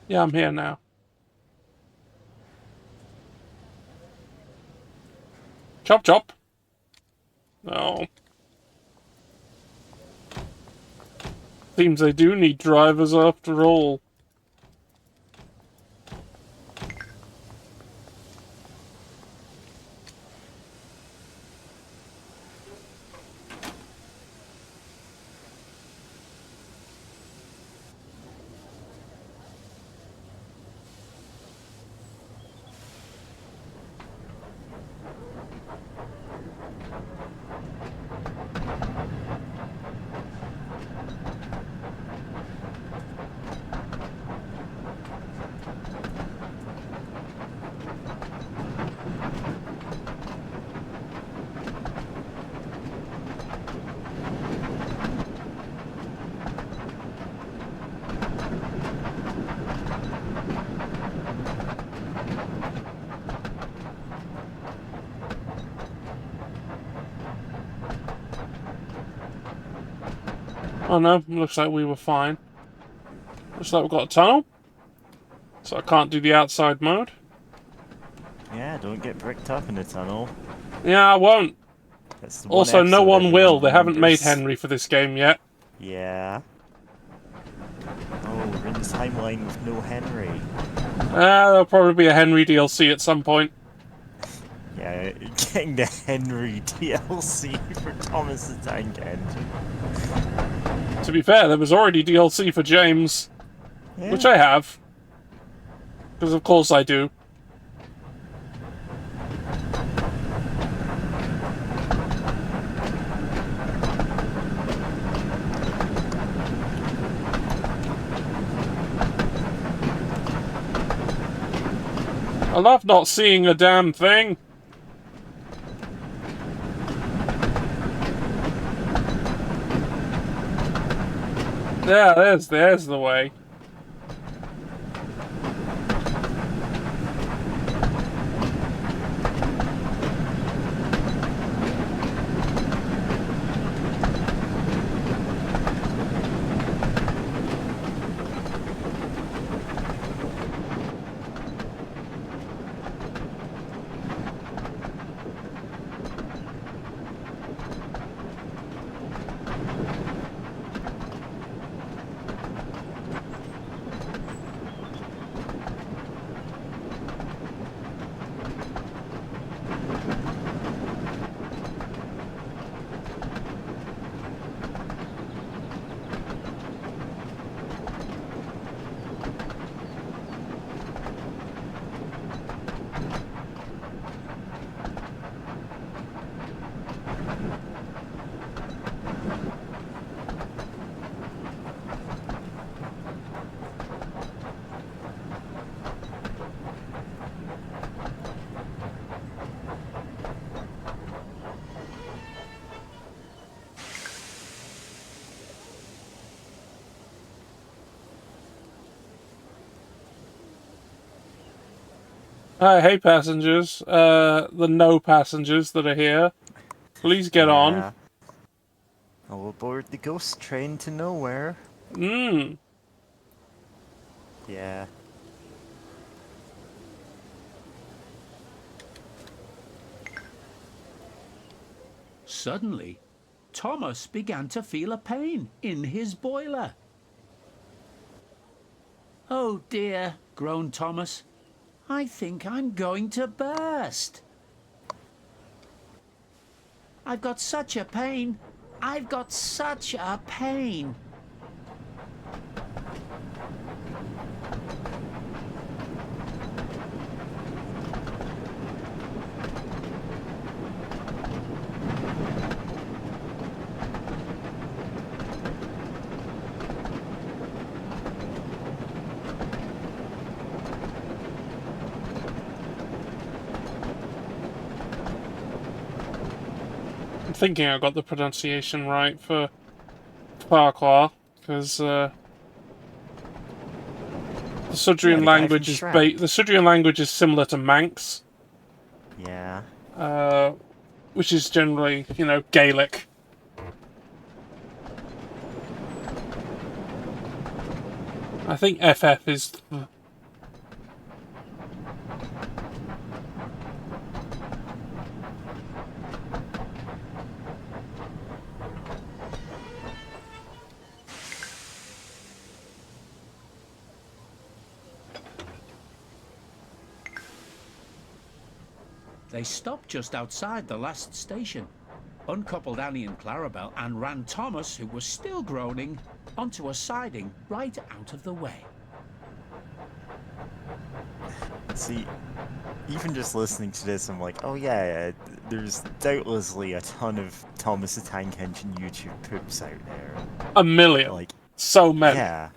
Yeah, I'm here now. Chop chop. No. Seems they do need drivers after all. Oh no, looks like we were fine. Looks like we've got a tunnel. So I can't do the outside mode. Yeah, don't get bricked up in the tunnel. Yeah, I won't. That's the one Also, no episode one will. everyone They haven't made remembers. Henry for this game yet. Yeah. Oh, we're in the timeline with no Henry. There'll probably be a Henry DLC at some point. Yeah, getting the Henry DLC for Thomas the Tank Engine. To be fair, there was already DLC for James, Yeah. which I have. Because of course I do. I love not seeing a damn thing. Yeah, there's the way. Hey passengers, the no passengers that are here, please get on. Yeah. All aboard the ghost train to nowhere. Yeah. Suddenly, Thomas began to feel a pain in his boiler. "Oh dear," groaned Thomas. "I think I'm going to burst. I've got such a pain. I've got such a pain." I'm thinking I got the pronunciation right for Farquhar, because the Sudrian the guy language from is Shrek. the Sudrian language is similar to Manx, Yeah. which is generally, Gaelic. I think FF is. They stopped just outside the last station, uncoupled Annie and Clarabelle, and ran Thomas, who was still groaning, onto a siding right out of the way. See, even just listening to this, I'm like, oh yeah, there's doubtlessly a ton of Thomas the Tank Engine YouTube poops out there. A million. Like, So many. yeah.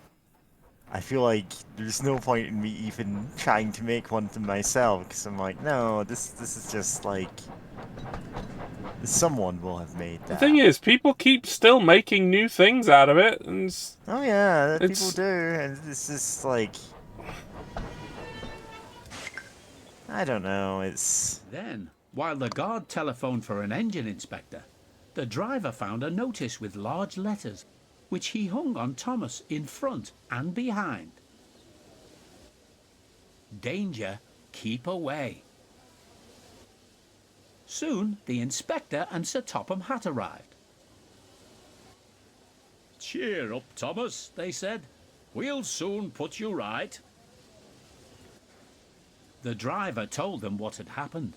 I feel like there's no point in me even trying to make one to myself, because I'm like, no, this is just like... Someone will have made that. The thing is, people keep still making new things out of it, and Oh yeah, people it's- do, and it's just like... I don't know, it's... Then, while the guard telephoned for an engine inspector, the driver found a notice with large letters. which he hung on Thomas in front and behind. Danger, keep away. Soon the inspector and Sir Topham Hatt arrived. "Cheer up, Thomas," they said. "We'll soon put you right." The driver told them what had happened.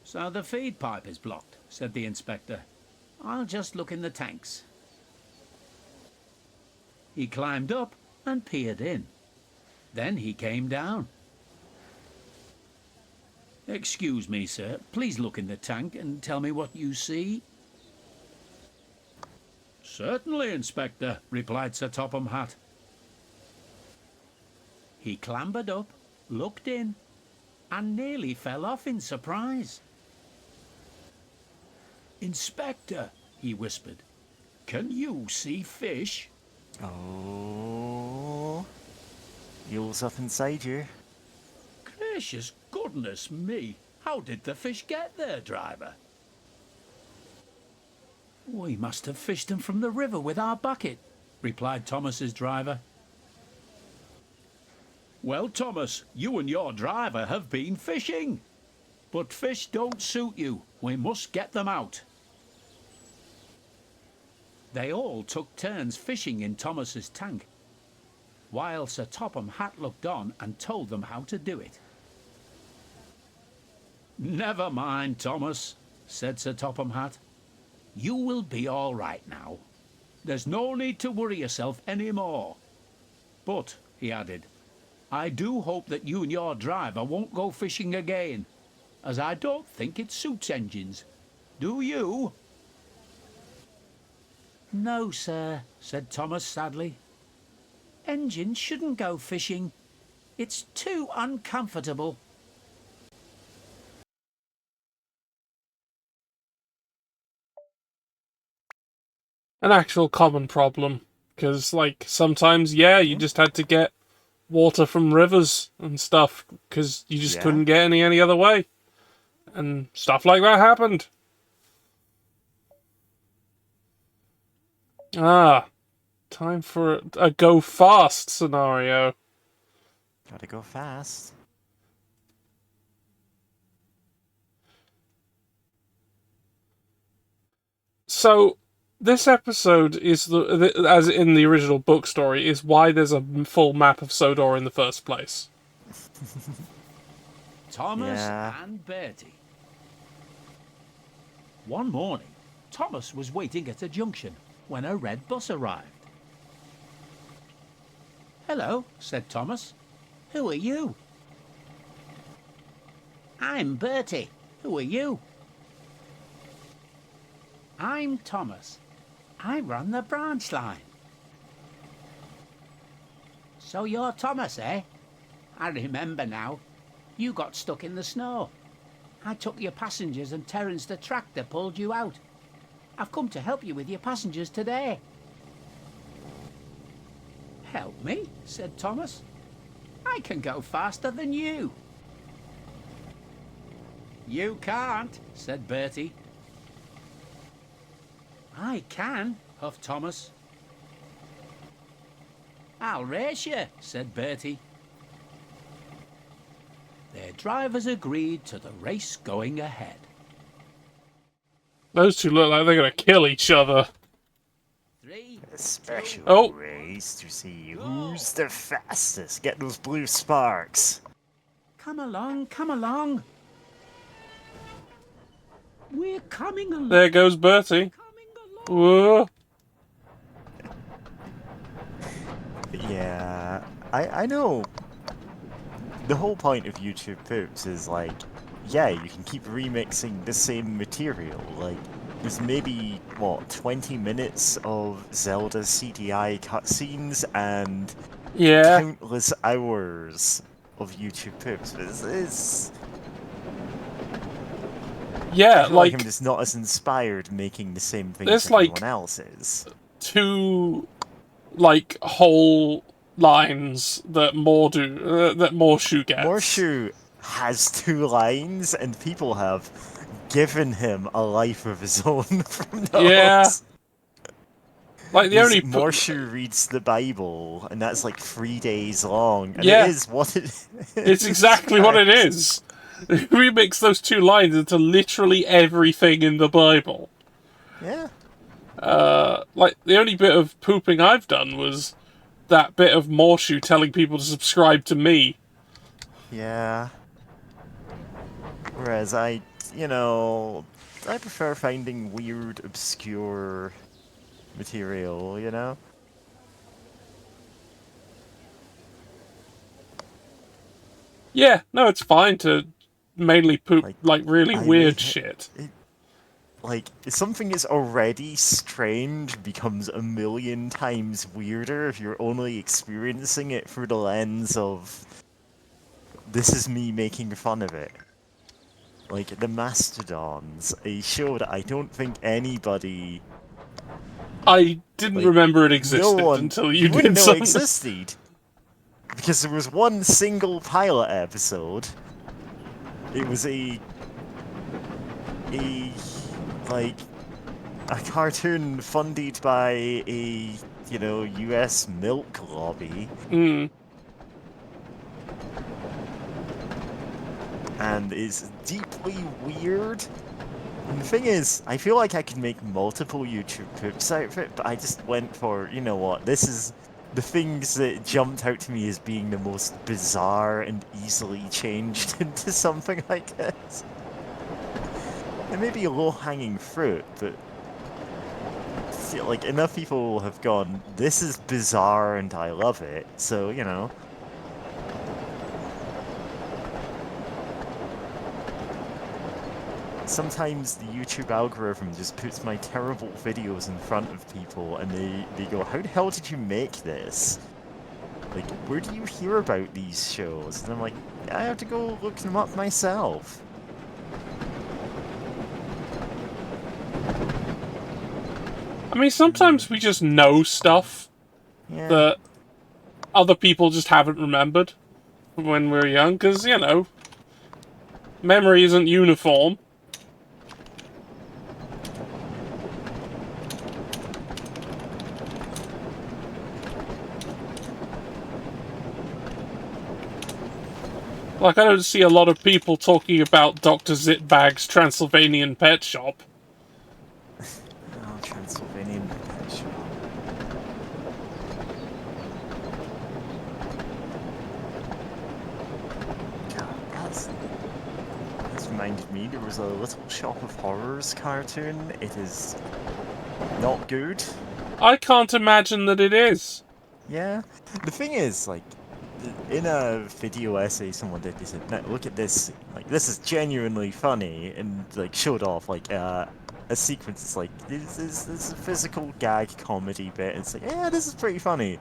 "So the feed pipe is blocked," said the inspector. "I'll just look in the tanks." He climbed up and peered in. Then he came down. "Excuse me, sir. Please look in the tank and tell me what you see." "Certainly, Inspector," replied Sir Topham Hatt. He clambered up, looked in, and nearly fell off in surprise. "Inspector," he whispered, "can you see fish?" Oh, Yule's up inside you. "Gracious goodness me! How did the fish get there, driver?" "We must have fished them from the river with our bucket," replied Thomas's driver. "Well, Thomas, you and your driver have been fishing. But fish don't suit you. We must get them out." They all took turns fishing in Thomas's tank, while Sir Topham Hatt looked on and told them how to do it. "Never mind, Thomas," said Sir Topham Hatt. "You will be all right now. There's no need to worry yourself any more. But," he added, "I do hope that you and your driver won't go fishing again, as I don't think it suits engines. Do you?" "No, sir," said Thomas sadly. "Engines shouldn't go fishing. It's too uncomfortable." An actual common problem. Because, like, sometimes, yeah, you just had to get water from rivers and stuff, because you just couldn't get any other way. And stuff like that happened. Time for a go fast scenario. Gotta go fast. So, this episode is as in the original book story, is why there's a full map of Sodor in the first place. Thomas and Bertie. One morning, Thomas was waiting at a junction when a red bus arrived. "Hello," said Thomas. "Who are you?" "I'm Bertie. Who are you?" "I'm Thomas. I run the branch line." "So you're Thomas, eh? I remember now. You got stuck in the snow. I took your passengers and Terence the tractor pulled you out. I've come to help you with your passengers today." "Help me?" said Thomas. "I can go faster than you." "You can't," said Bertie. "I can," huffed Thomas. "I'll race you," said Bertie. Their drivers agreed to the race going ahead. Those two look like they're going to kill each other. A special race to see who's the fastest. Get those blue sparks. Come along, come along. We're coming along. There goes Bertie. Whoa. Yeah, I know. The whole point of YouTube Poops is like, yeah, you can keep remixing the same material. Like, there's maybe, 20 minutes of Zelda CDI cutscenes and countless hours of YouTube Poops. It's yeah, I feel like I'm just not as inspired making the same things as everyone else is. Two, whole lines that that Morshu gets. Morshu has 2 lines, and people have given him a life of his own from those. Yeah. Like the only Morshu reads the Bible, and that's like 3 days long, and Yeah. it is what it is. It's exactly what it is. Remix those two lines into literally everything in the Bible. Yeah. Like the only bit of pooping I've done was that bit of Morshu telling people to subscribe to me. Yeah. Whereas I prefer finding weird, obscure material, you know? Yeah, no, it's fine to mainly poop like really I weird rate shit. Like, something is already strange becomes a million times weirder if you're only experiencing it through the lens of, this is me making fun of it. Like, the Mastodons, a show that I don't think anybody... I didn't remember it existed until you wouldn't did know it something. existed! Because there was one single pilot episode. It was a cartoon funded by a, US milk lobby. Mm. And is deeply weird. And the thing is, I feel like I could make multiple YouTube clips out of it, but I just went for, you know what, this is the things that jumped out to me as being the most bizarre and easily changed into something like this. It may be a low-hanging fruit, but like, enough people have gone, this is bizarre and I love it, so, you know. Sometimes the YouTube algorithm just puts my terrible videos in front of people and they go, how the hell did you make this? Like, where do you hear about these shows? And I'm like, I have to go look them up myself. I mean, sometimes we just know stuff that other people just haven't remembered when we're young, because, you know, memory isn't uniform. Like, I don't see a lot of people talking about Dr. Zitbag's Transylvanian Pet Shop. Oh, Transylvanian Pet Shop. God, that's reminded me, there was a Little Shop of Horrors cartoon. It is not good. I can't imagine that it is. Yeah. The thing is, like, in a video essay someone did, they said, "Now, look at this, like, this is genuinely funny," and, like, showed off, like, a sequence. It's like, this is a physical gag comedy bit, it's like, yeah, this is pretty funny.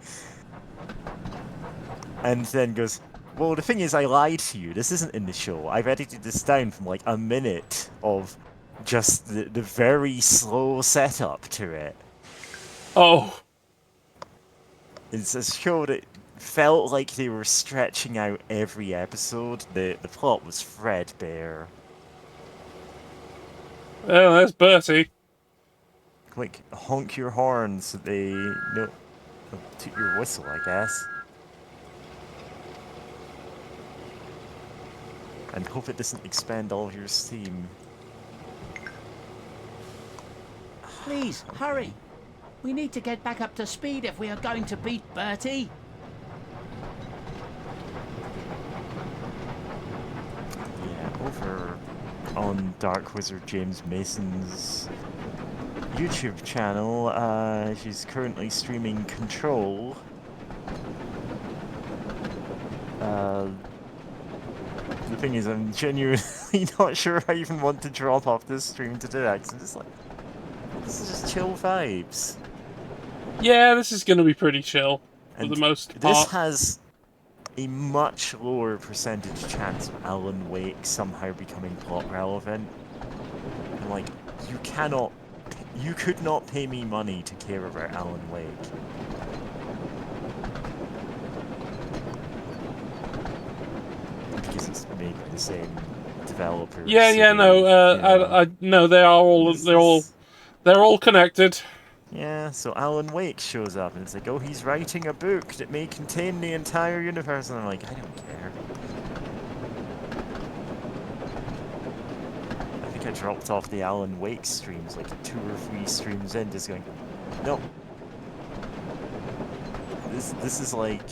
And then goes, well, the thing is, I lied to you, this isn't in the show. I've edited this down from, like, a minute of just the very slow setup to it. Oh. It's a show that felt like they were stretching out every episode. The plot was threadbare. Oh, there's Bertie. Like, honk your horn so they know. Toot your whistle, I guess. And hope it doesn't expend all of your steam. Please, hurry. We need to get back up to speed if we are going to beat Bertie. Yeah, over on Dark Wizard James Mason's YouTube channel, she's currently streaming Control. The thing is, I'm genuinely not sure I even want to drop off this stream to do that, 'cause I'm just like, this is just chill vibes. Yeah, this is going to be pretty chill, for And the most part. this has a much lower percentage chance of Alan Wake somehow becoming plot relevant. And, like, you could not pay me money to care about Alan Wake. Because it's made by the same developer. Yeah, so yeah, they, no, no, they're all connected. Yeah, so Alan Wake shows up, and it's like, oh, he's writing a book that may contain the entire universe, and I'm like, I don't care. I think I dropped off the Alan Wake streams, like 2 or 3 streams in, just going, no. This is like...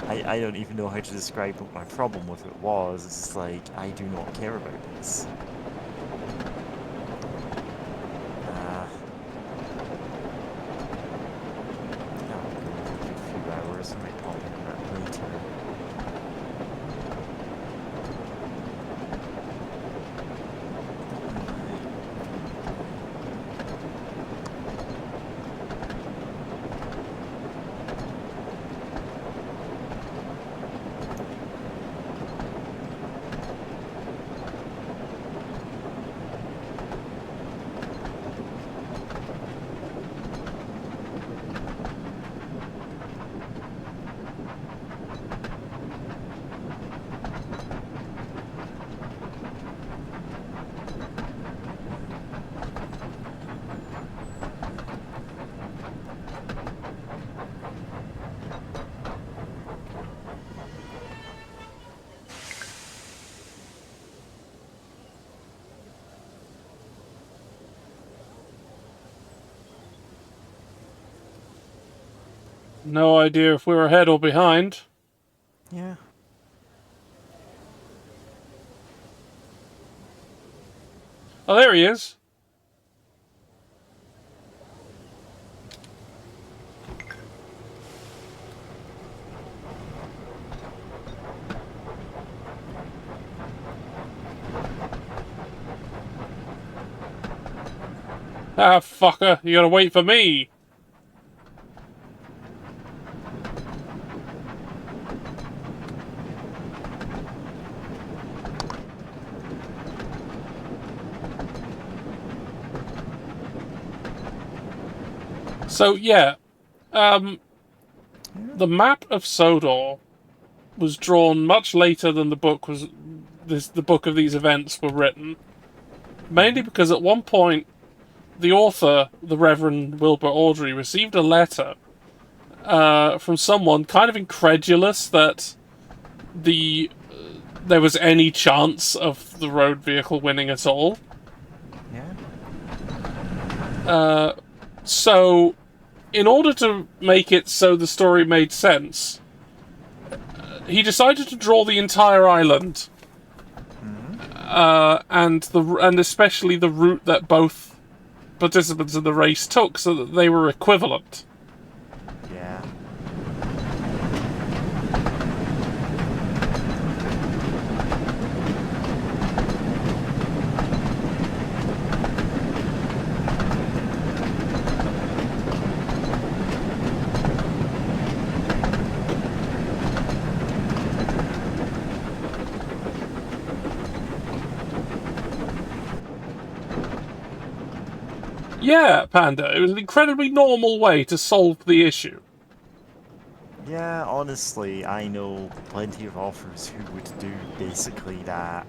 I don't even know how to describe what my problem with it was. It's just like, I do not care about this. A few hours, I might pop in that later. No idea if we're ahead or behind. Yeah. Oh, there he is. Ah, fucker, you gotta wait for me. So, yeah, the map of Sodor was drawn much later than the book was. The book of these events were written, mainly because at one point the author, the Reverend Wilbur Awdry, received a letter from someone kind of incredulous that there was any chance of the road vehicle winning at all. Yeah. So, in order to make it so the story made sense, he decided to draw the entire island, and especially the route that both participants in the race took, so that they were equivalent. Yeah. Yeah, Panda, it was an incredibly normal way to solve the issue. Yeah, honestly, I know plenty of authors who would do basically that.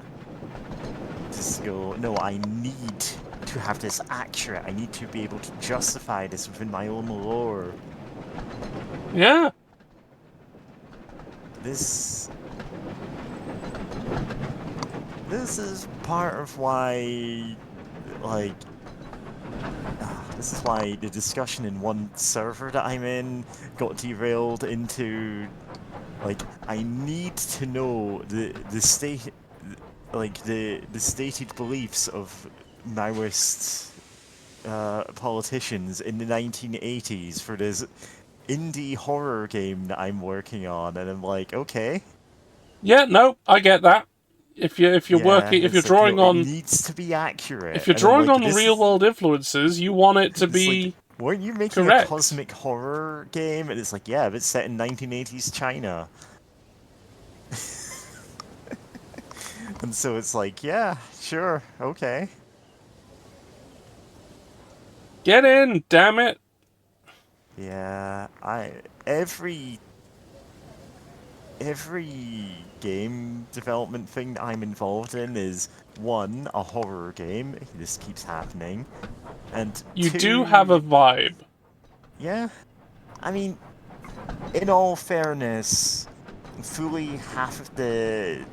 Just go, no, I need to have this accurate. I need to be able to justify this within my own lore. Yeah. This is part of why, like, this is why the discussion in one server that I'm in got derailed into, like, I need to know the state, like, the stated beliefs of Maoist politicians in the 1980s for this indie horror game that I'm working on, and I'm like, okay. Yeah, no, I get that. If you're Yeah, working, if you're it's like, drawing no, it on, needs to be accurate. if you're And I'm drawing like, on real world influences, you want it to it's like, be weren't you making correct. a cosmic horror game? And it's like, yeah, but it's set in 1980s China. And so it's like, yeah, sure, okay. Get in, damn it. Yeah, every game development thing that I'm involved in is, one, a horror game. This keeps happening. And You two, do have a vibe. yeah. I mean, in all fairness, fully half of the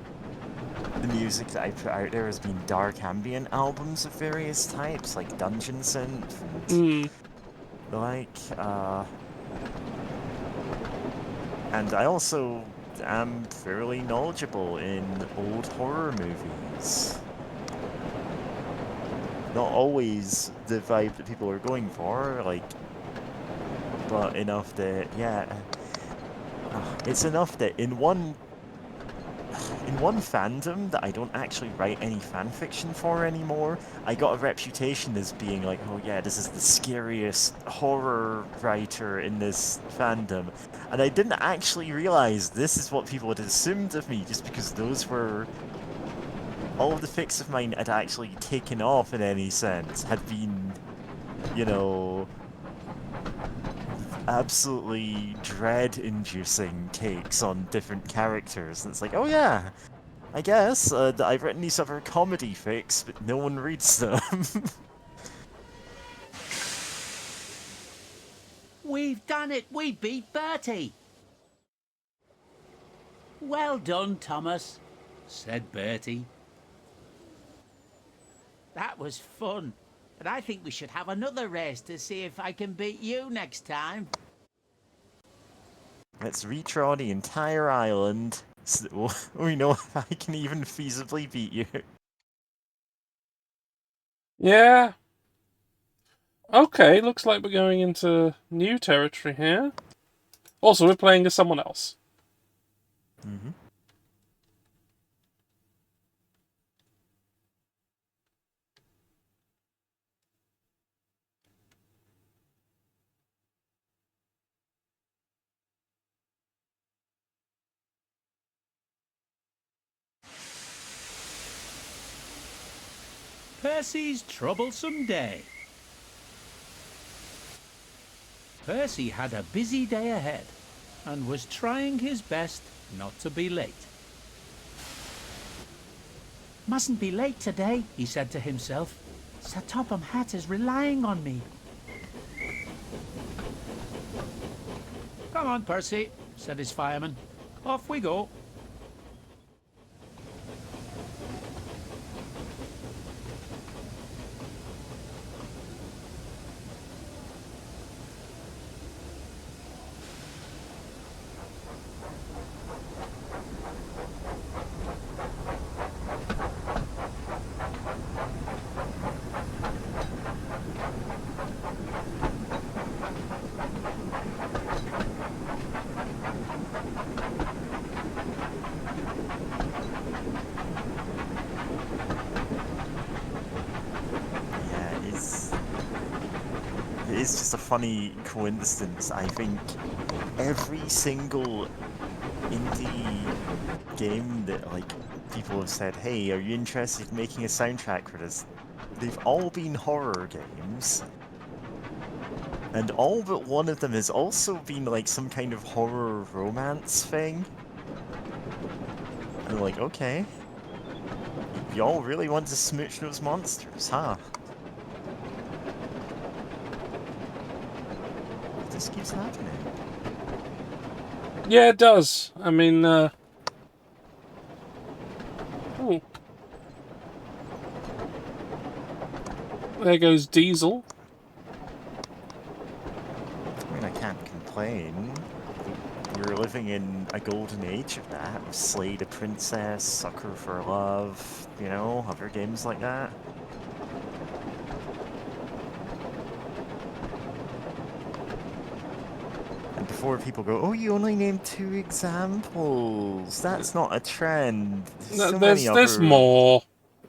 music that I put out there has been dark ambient albums of various types, like Dungeon Synth and the like. And I also am fairly knowledgeable in old horror movies. Not always the vibe that people are going for, like, but enough that, yeah, it's enough that in one fandom that I don't actually write any fanfiction for anymore, I got a reputation as being like, oh yeah, this is the scariest horror writer in this fandom. And I didn't actually realize this is what people had assumed of me, just because those were... all of the fics of mine had actually taken off in any sense, had been, you know, absolutely dread-inducing takes on different characters. And it's like, oh yeah, I guess that I've written these other comedy fics, but no one reads them. We've done it! We beat Bertie! Well done, Thomas, said Bertie. That was fun, but I think we should have another race to see if I can beat you next time. Let's redraw the entire island so that we know if I can even feasibly beat you. Yeah. Okay, looks like we're going into new territory here. Also, we're playing as someone else. Mm-hmm. Percy's troublesome day. Percy had a busy day ahead and was trying his best not to be late. Mustn't be late today, he said to himself. Sir Topham Hatt is relying on me. Come on, Percy, said his fireman. Off we go. It's just a funny coincidence. I think every single indie game that, like, people have said, hey, are you interested in making a soundtrack for this? They've all been horror games. And all but one of them has also been, like, some kind of horror romance thing. And I'm like, okay. Y'all really want to smooch those monsters, huh? This keeps happening. Yeah, it does. I mean, ooh. There goes Diesel. I mean, I can't complain. We're living in a golden age of that. Slay the Princess, Sucker for Love, you know, other games like that. And before people go, oh, you only named 2 examples. That's not a trend. There's so many There's other more.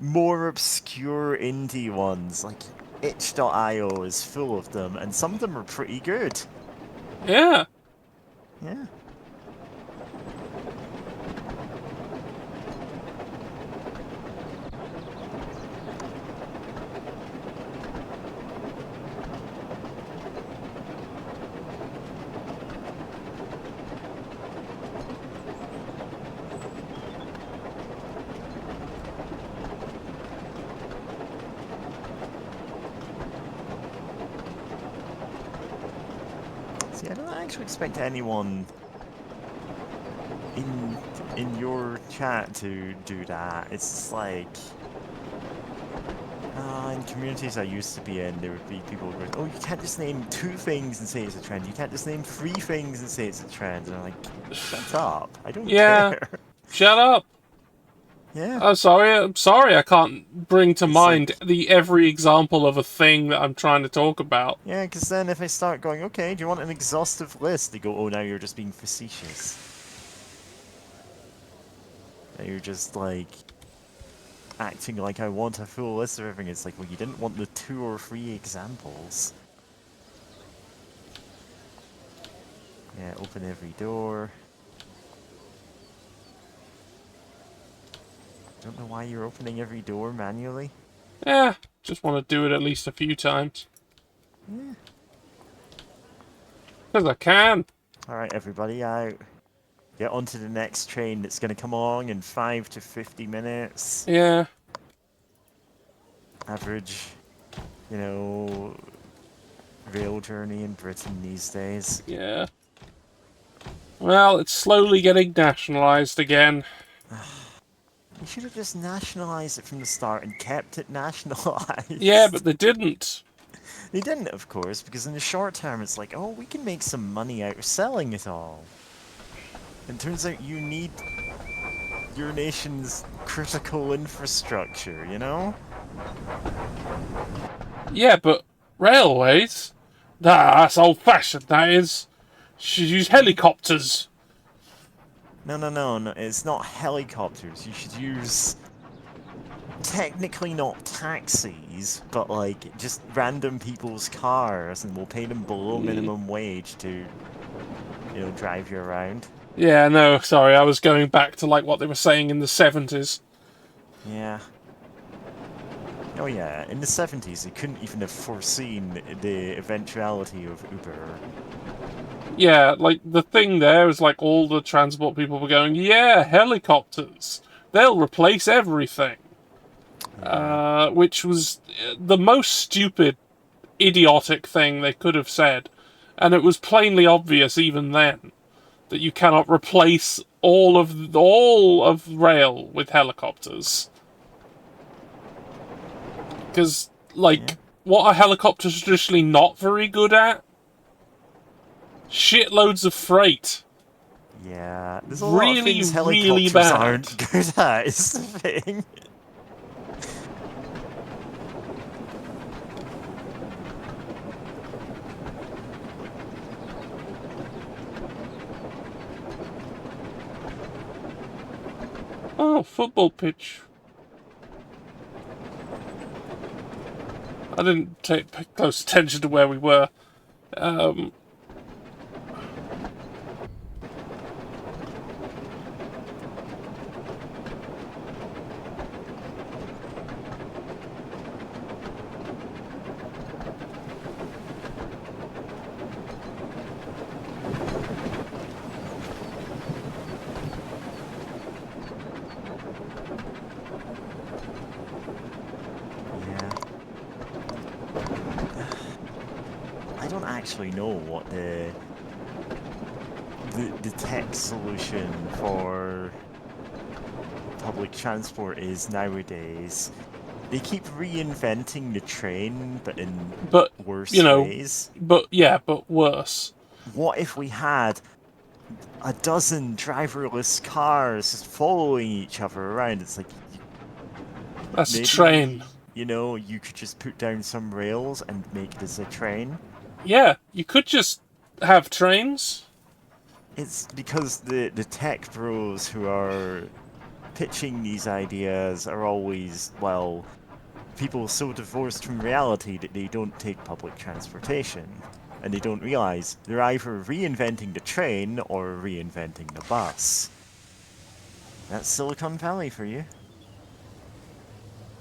more obscure indie ones, like itch.io is full of them, and some of them are pretty good. Yeah. Yeah. See, I don't actually expect anyone in your chat to do that. It's just like in communities I used to be in, there would be people who go, "Oh, you can't just name 2 things and say it's a trend. You can't just name 3 things and say it's a trend." And I'm like, shut up! I don't Yeah, care. shut up. Yeah. I'm sorry, I can't bring to It's mind like, the every example of a thing that I'm trying to talk about. yeah, because then if I start going, okay, do you want an exhaustive list? They go, oh, now you're just being facetious. Now you're just like acting like I want a full list of everything. It's like, well, you didn't want the 2 or 3 examples. Yeah, open every door. Don't know why you're opening every door manually. Yeah, just want to do it at least a few times. Yeah. Because I can. Alright, everybody, out. Get onto the next train that's going to come along in 5 to 50 minutes. Yeah. Average, you know, rail journey in Britain these days. Yeah. Well, it's slowly getting nationalised again. You should have just nationalised it from the start and kept it nationalised. Yeah, but they didn't. They didn't, of course, because in the short term it's like, oh, we can make some money out of selling it all. And turns out you need your nation's critical infrastructure, you know? Yeah, but railways? That's old-fashioned, that is. Should use helicopters. No, it's not helicopters. You should use technically not taxis, but like just random people's cars, and we'll pay them below minimum wage to, you know, drive you around. Yeah, no, sorry, I was going back to like what they were saying in the 70s. Yeah. Oh yeah, in the 70s they couldn't even have foreseen the eventuality of Uber. Yeah, like the thing there is like all the transport people were going, yeah, helicopters. They'll replace everything. Yeah. Which was the most stupid, idiotic thing they could have said. And it was plainly obvious even then that you cannot replace all of rail with helicopters. Because, like, Yeah. what are helicopters traditionally not very good at? Shitloads of freight. Yeah, there's a lot of things Really helicopters bad. aren't good at, is the thing. Oh, football pitch. I didn't pay close attention to where we were. I don't actually know what the tech solution for public transport is nowadays. They keep reinventing the train, but in worse ways. But worse. What if we had a dozen driverless cars just following each other around? It's like, That's maybe, a train. you know, you could just put down some rails and make it as a train. Yeah, you could just have trains. It's because the tech bros who are pitching these ideas are always, well, people so divorced from reality that they don't take public transportation. And they don't realize they're either reinventing the train or reinventing the bus. That's Silicon Valley for you.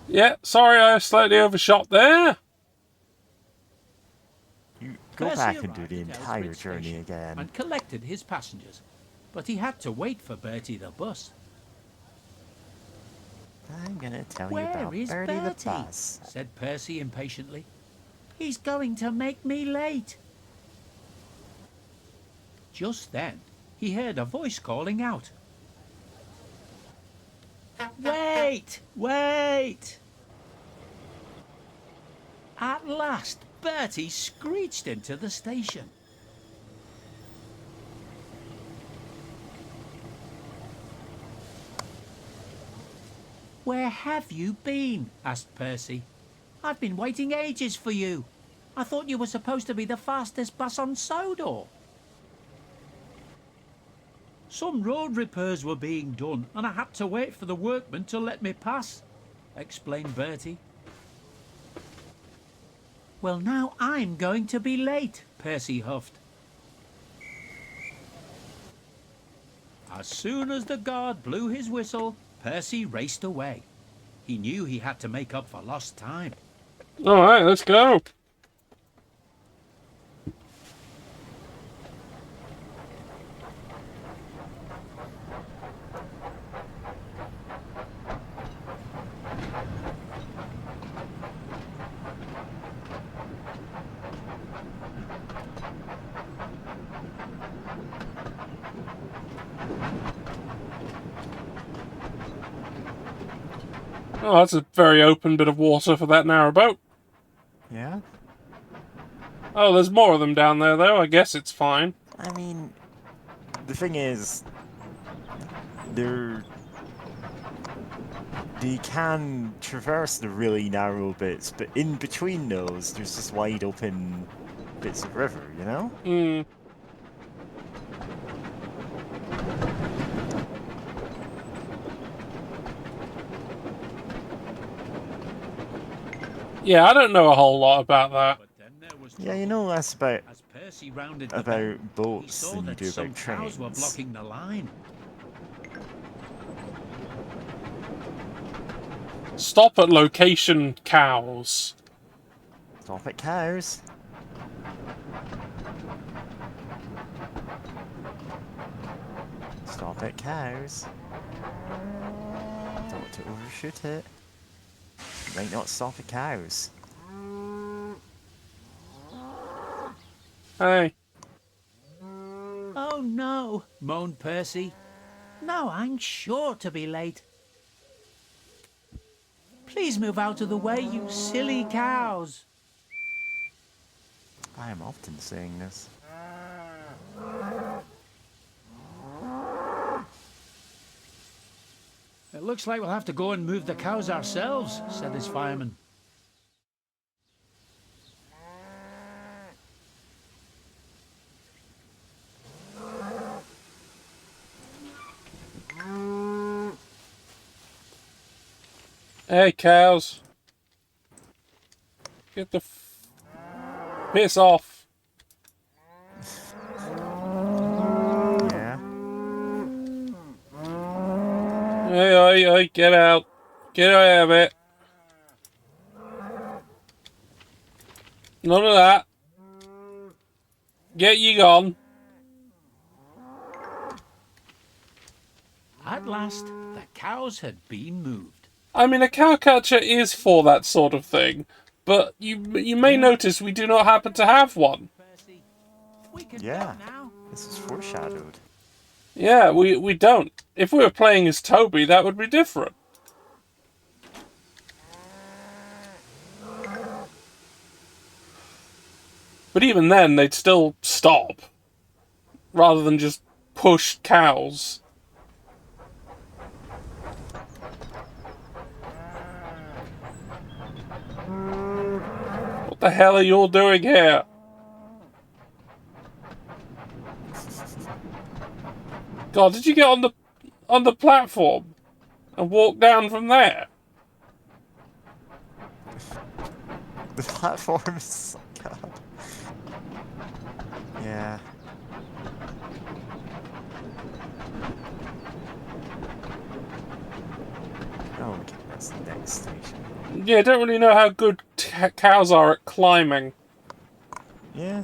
Yeah, sorry I slightly overshot there. You go Percy back and do arrived the at entire Ellsworth journey Station again. and collected his passengers, but he had to wait for Bertie the bus. I'm gonna tell you Where about is Bertie the Bertie? bus. Said Percy impatiently. He's going to make me late. Just then, he heard a voice calling out. Wait! Wait! At last, Bertie screeched into the station. Where have you been? Asked Percy. I've been waiting ages for you. I thought you were supposed to be the fastest bus on Sodor. Some road repairs were being done and I had to wait for the workmen to let me pass, explained Bertie. Well, now I'm going to be late, Percy huffed. As soon as the guard blew his whistle, Percy raced away. He knew he had to make up for lost time. All right, let's go. Oh, that's a very open bit of water for that narrowboat. Yeah? Oh, there's more of them down there, though. I guess it's fine. I mean, the thing is, they can traverse the really narrow bits, but in between those, there's just wide open bits of river, you know? Hmm. Yeah, I don't know a whole lot about that. Yeah, you know less about As Percy rounded the bend, he boats saw than you that do some about cows were trains. blocking the line. Stop at location, cows. Stop at cows. Stop at cows. Don't want to overshoot it. Might not stop at cows. Hey. Oh no, moaned Percy. Now I'm sure to be late. Please move out of the way, you silly cows. I am often saying this. It looks like we'll have to go and move the cows ourselves, said his fireman. Hey, cows. Get the piss off. Yeah? Hey, get out. Get out of it. None of that. Get you gone. At last, the cows had been moved. I mean, a cow catcher is for that sort of thing, but you may notice we do not happen to have one. Percy, we can Yeah. go now. This is foreshadowed. Yeah, we don't. If we were playing as Toby, that would be different. But even then, they'd still stop, rather than just push cows. What the hell are you all doing here? God, did you get on the platform and walk down from there? The platforms. God. Yeah. Oh, okay, that's the next station. Yeah, I don't really know how good cows are at climbing. Yeah.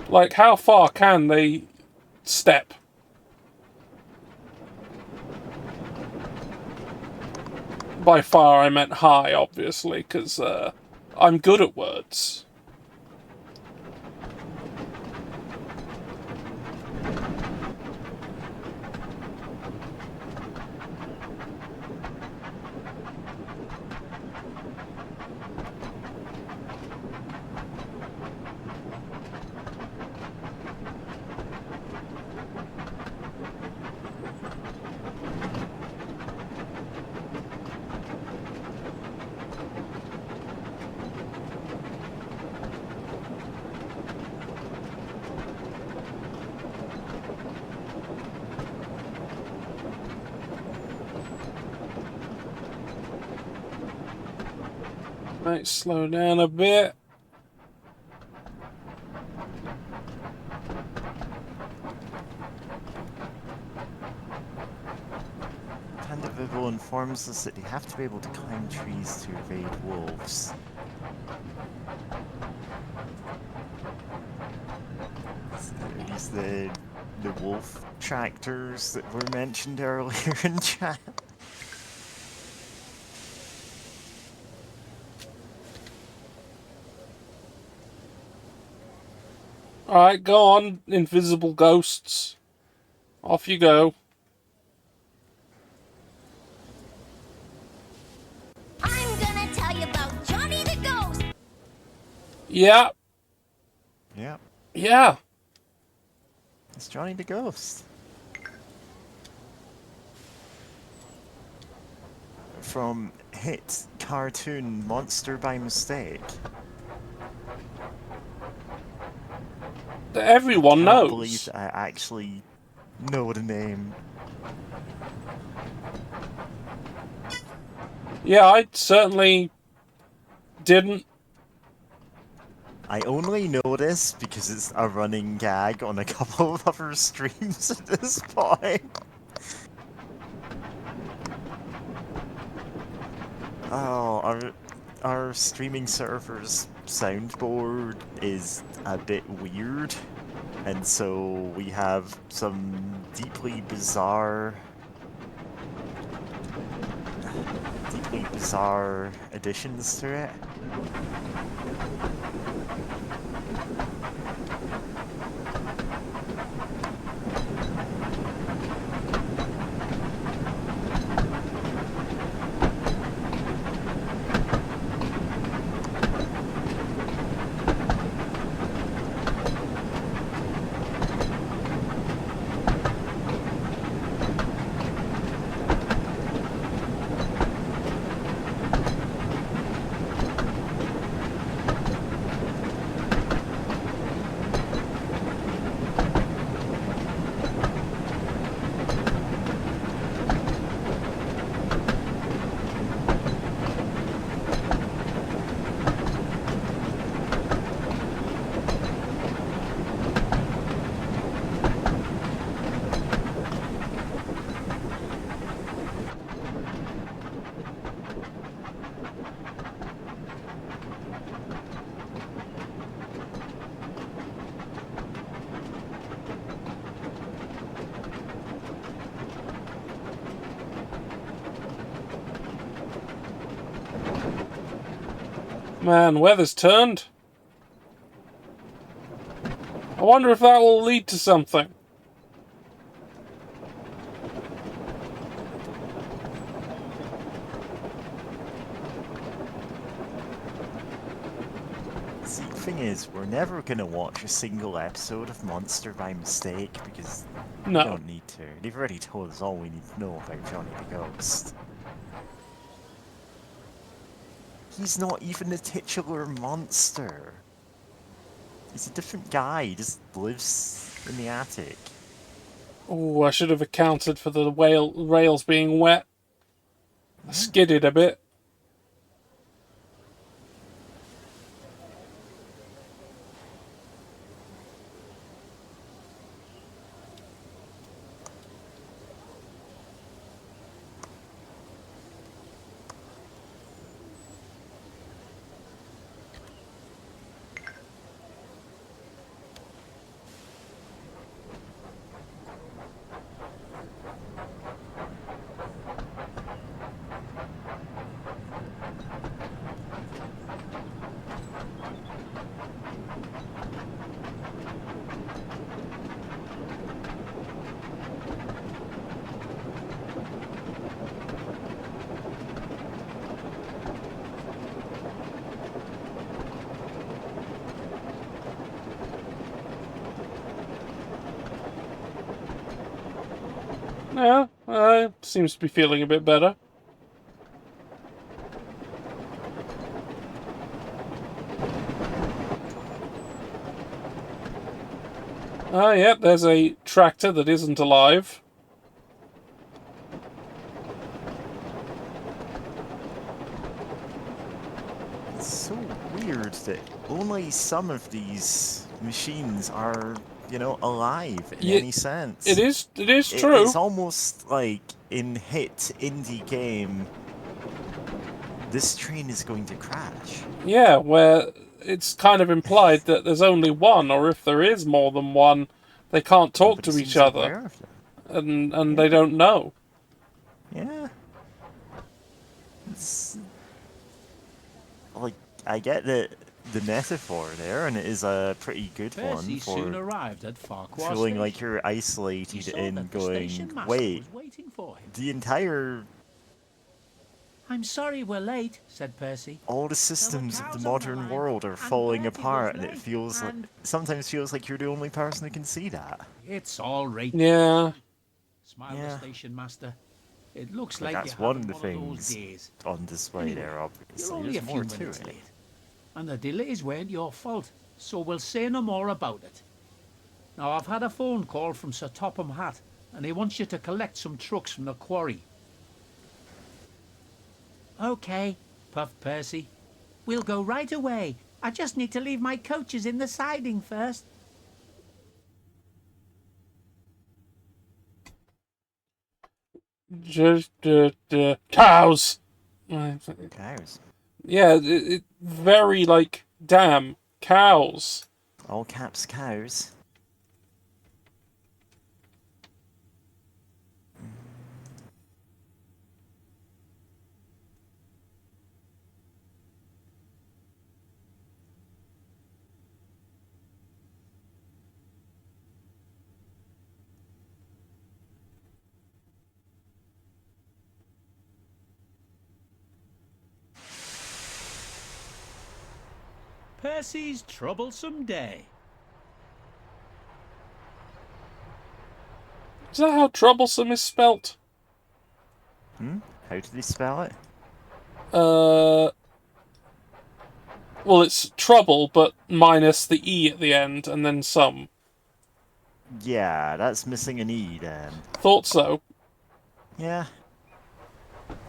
Like, how far can they step? By far, I meant high, obviously, because I'm good at words. Right, slow down a bit. Pandavivo informs us that you have to be able to climb trees to evade wolves. Are these the wolf tractors that were mentioned earlier in chat? Alright, go on, invisible ghosts. Off you go. I'm gonna tell you about Johnny the Ghost. Yeah. Yeah, Yeah. it's Johnny the Ghost. From hit cartoon Monster by Mistake. Everyone Can't believe knows. that I actually know the name. Yeah, I certainly didn't. I only know this because it's a running gag on a couple of other streams at this point. Oh, our streaming server's soundboard is a bit weird, and so we have some deeply bizarre additions to it. Man, weather's turned. I wonder if that will lead to something. See, the thing is, we're never gonna watch a single episode of Monster by Mistake because we No. don't need to. They've already told us all we need to know about Johnny the Ghost. He's not even a titular monster. He's a different guy. He just lives in the attic. Oh, I should have accounted for the rails being wet. I skidded a bit. Yeah, seems to be feeling a bit better. Ah, yep, there's a tractor that isn't alive. so weird that only some of these machines are, alive in Yeah, any sense. It is true. It's almost like in hit indie game, this train is going to crash. Yeah, where it's kind of implied that there's only one, or if there is more than one, they can't talk Nobody to each seems other, aware of that. and Yeah. they don't know. Yeah. It's like, I get the metaphor there, and it is a pretty good Percy one soon for arrived at Farquhar feeling Station. like you're He isolated saw and that the going, station master wait, was waiting for him. the entire, I'm sorry we're late, said Percy. all the systems of cows the on the modern line, world are and falling Bertie was apart, and it late, feels like, and- sometimes feels like you're the only person who can see that. It's all right, Yeah, smiled Yeah. the station master. It looks But like that's you're one having of the one of those things days. on display Anyway, there, You're obviously. only a There's few more to minutes it. late, and the delays weren't your fault, so we'll say no more about it. Now, I've had a phone call from Sir Topham Hatt, and he wants you to collect some trucks from the quarry. OK, puffed Percy. We'll go right away. I just need to leave my coaches in the siding first. just cows. Cows. Yeah, it very like damn cows. All caps cows. Percy's troublesome day. Is that how troublesome is spelt? How did they spell it? Well, it's trouble, but minus the E at the end, and then some. Yeah, that's missing an E then. Thought so. Yeah.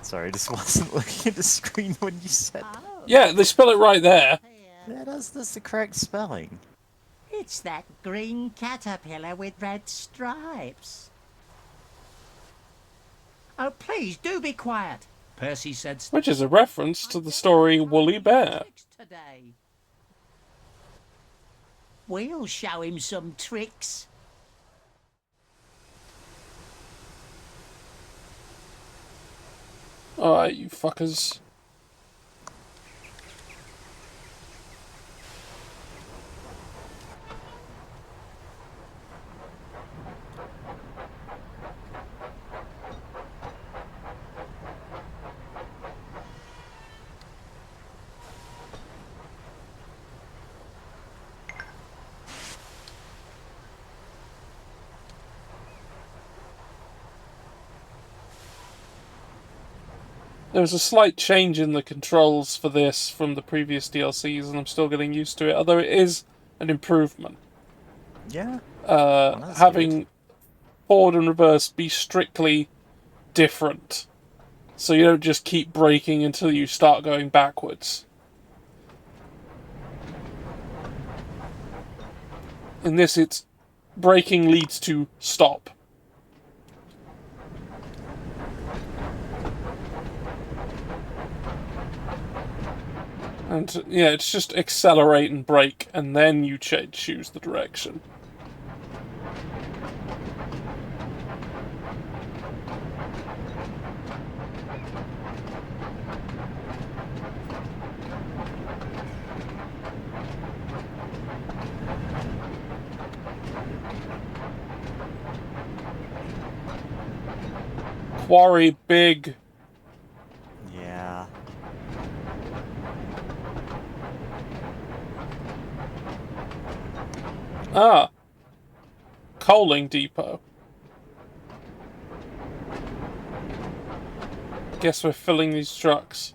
Sorry, I just wasn't looking at the screen when you said that. Yeah, they spell it right there. Yeah, that's the correct spelling. It's that green caterpillar with red stripes. Oh, please do be quiet. Percy said. Which is a reference to the story Woolly Bear. Today. We'll show him some tricks. Alright, you fuckers. There was a slight change in the controls for this from the previous DLCs, and I'm still getting used to it, although it is an improvement. Yeah. That's Having good. forward and reverse be strictly different. So you don't just keep braking until you start going backwards. In this, it's braking leads to stop. And yeah, it's just accelerate and brake, and then you choose the direction. Quarry big. Yeah. Ah. Coaling depot. Guess we're filling these trucks.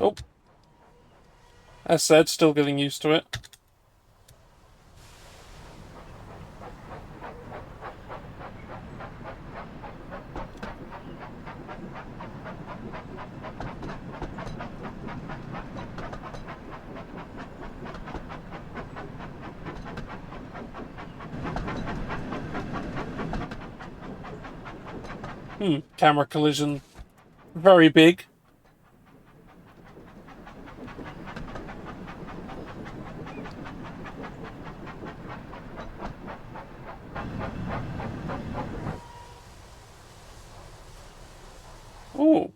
Oh. As said, still getting used to it. Camera collision. Very big. Oh.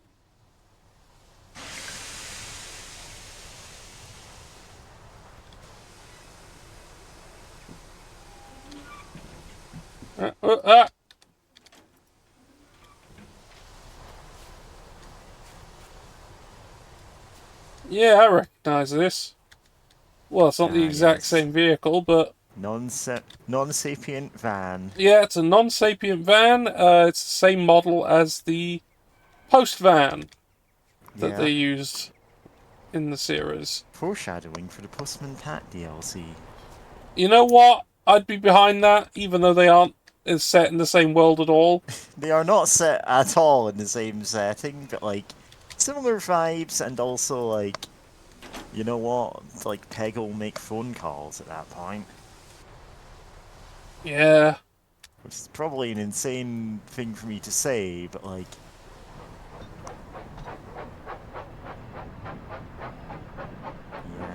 Uh, uh, uh. Yeah, I recognise this. Well, it's not the exact Yes. same vehicle, but Non-sapient van. yeah, it's a non-sapient van. It's the same model as the post van that Yeah. they used in the series. Foreshadowing for the Postman Pat DLC. You know what? I'd be behind that, even though they aren't set in the same world at all. They are not set at all in the same setting, but like similar vibes, and also like, you know what? Like Peg will make phone calls at that point, Yeah. which is probably an insane thing for me to say, but like, yeah.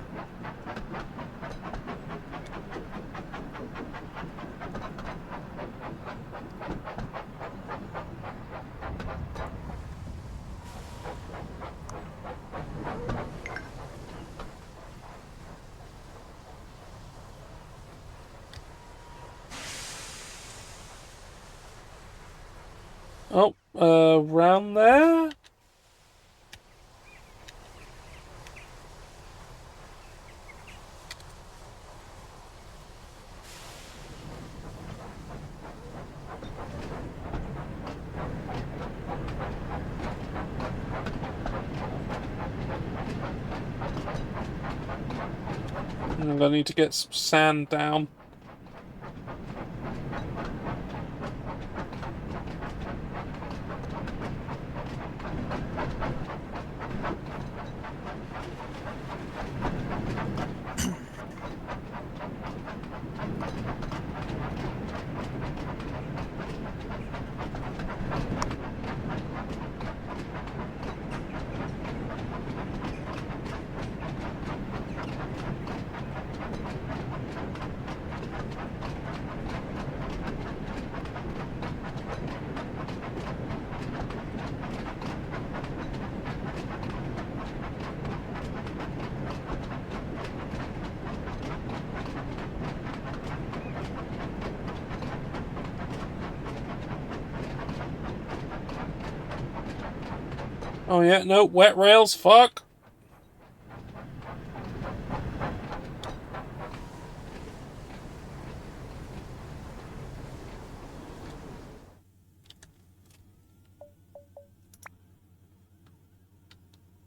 Oh, around there? I'm gonna need to get some sand down. Oh yeah, no, wet rails, fuck.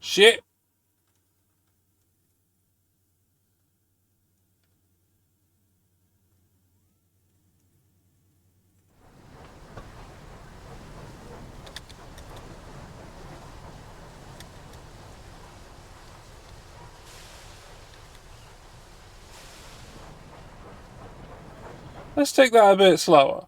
Shit. Let's take that a bit slower.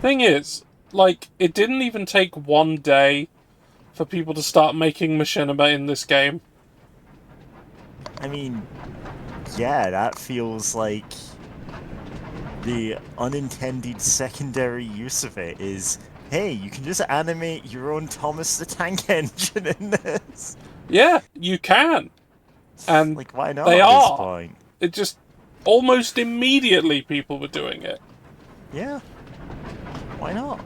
Thing is, like, it didn't even take one day for people to start making machinima in this game. I mean, yeah, that feels like the unintended secondary use of it is, hey, you can just animate your own Thomas the Tank Engine in this. Yeah, you can. And Like, why not they at this are. point? It just almost immediately people were doing it. Yeah. Why not?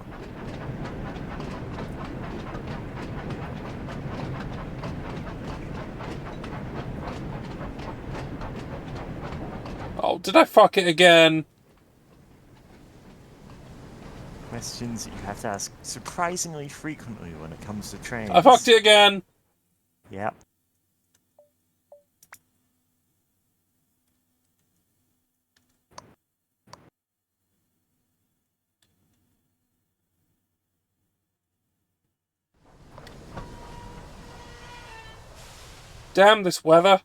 Oh, did I fuck it again? Questions that you have to ask surprisingly frequently when it comes to trains. I fucked it again! Yep. Damn this weather.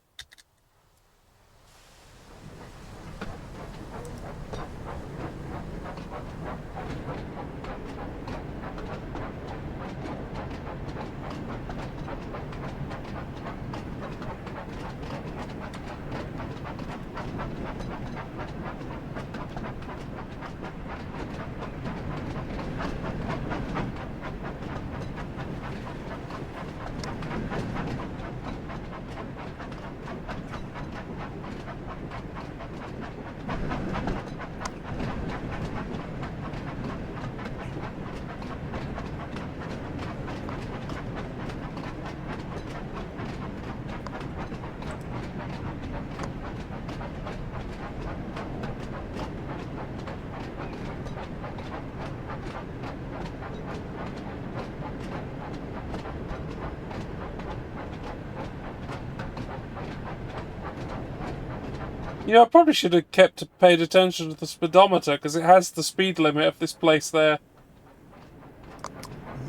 You know, I probably should have paid attention to the speedometer, because it has the speed limit of this place there.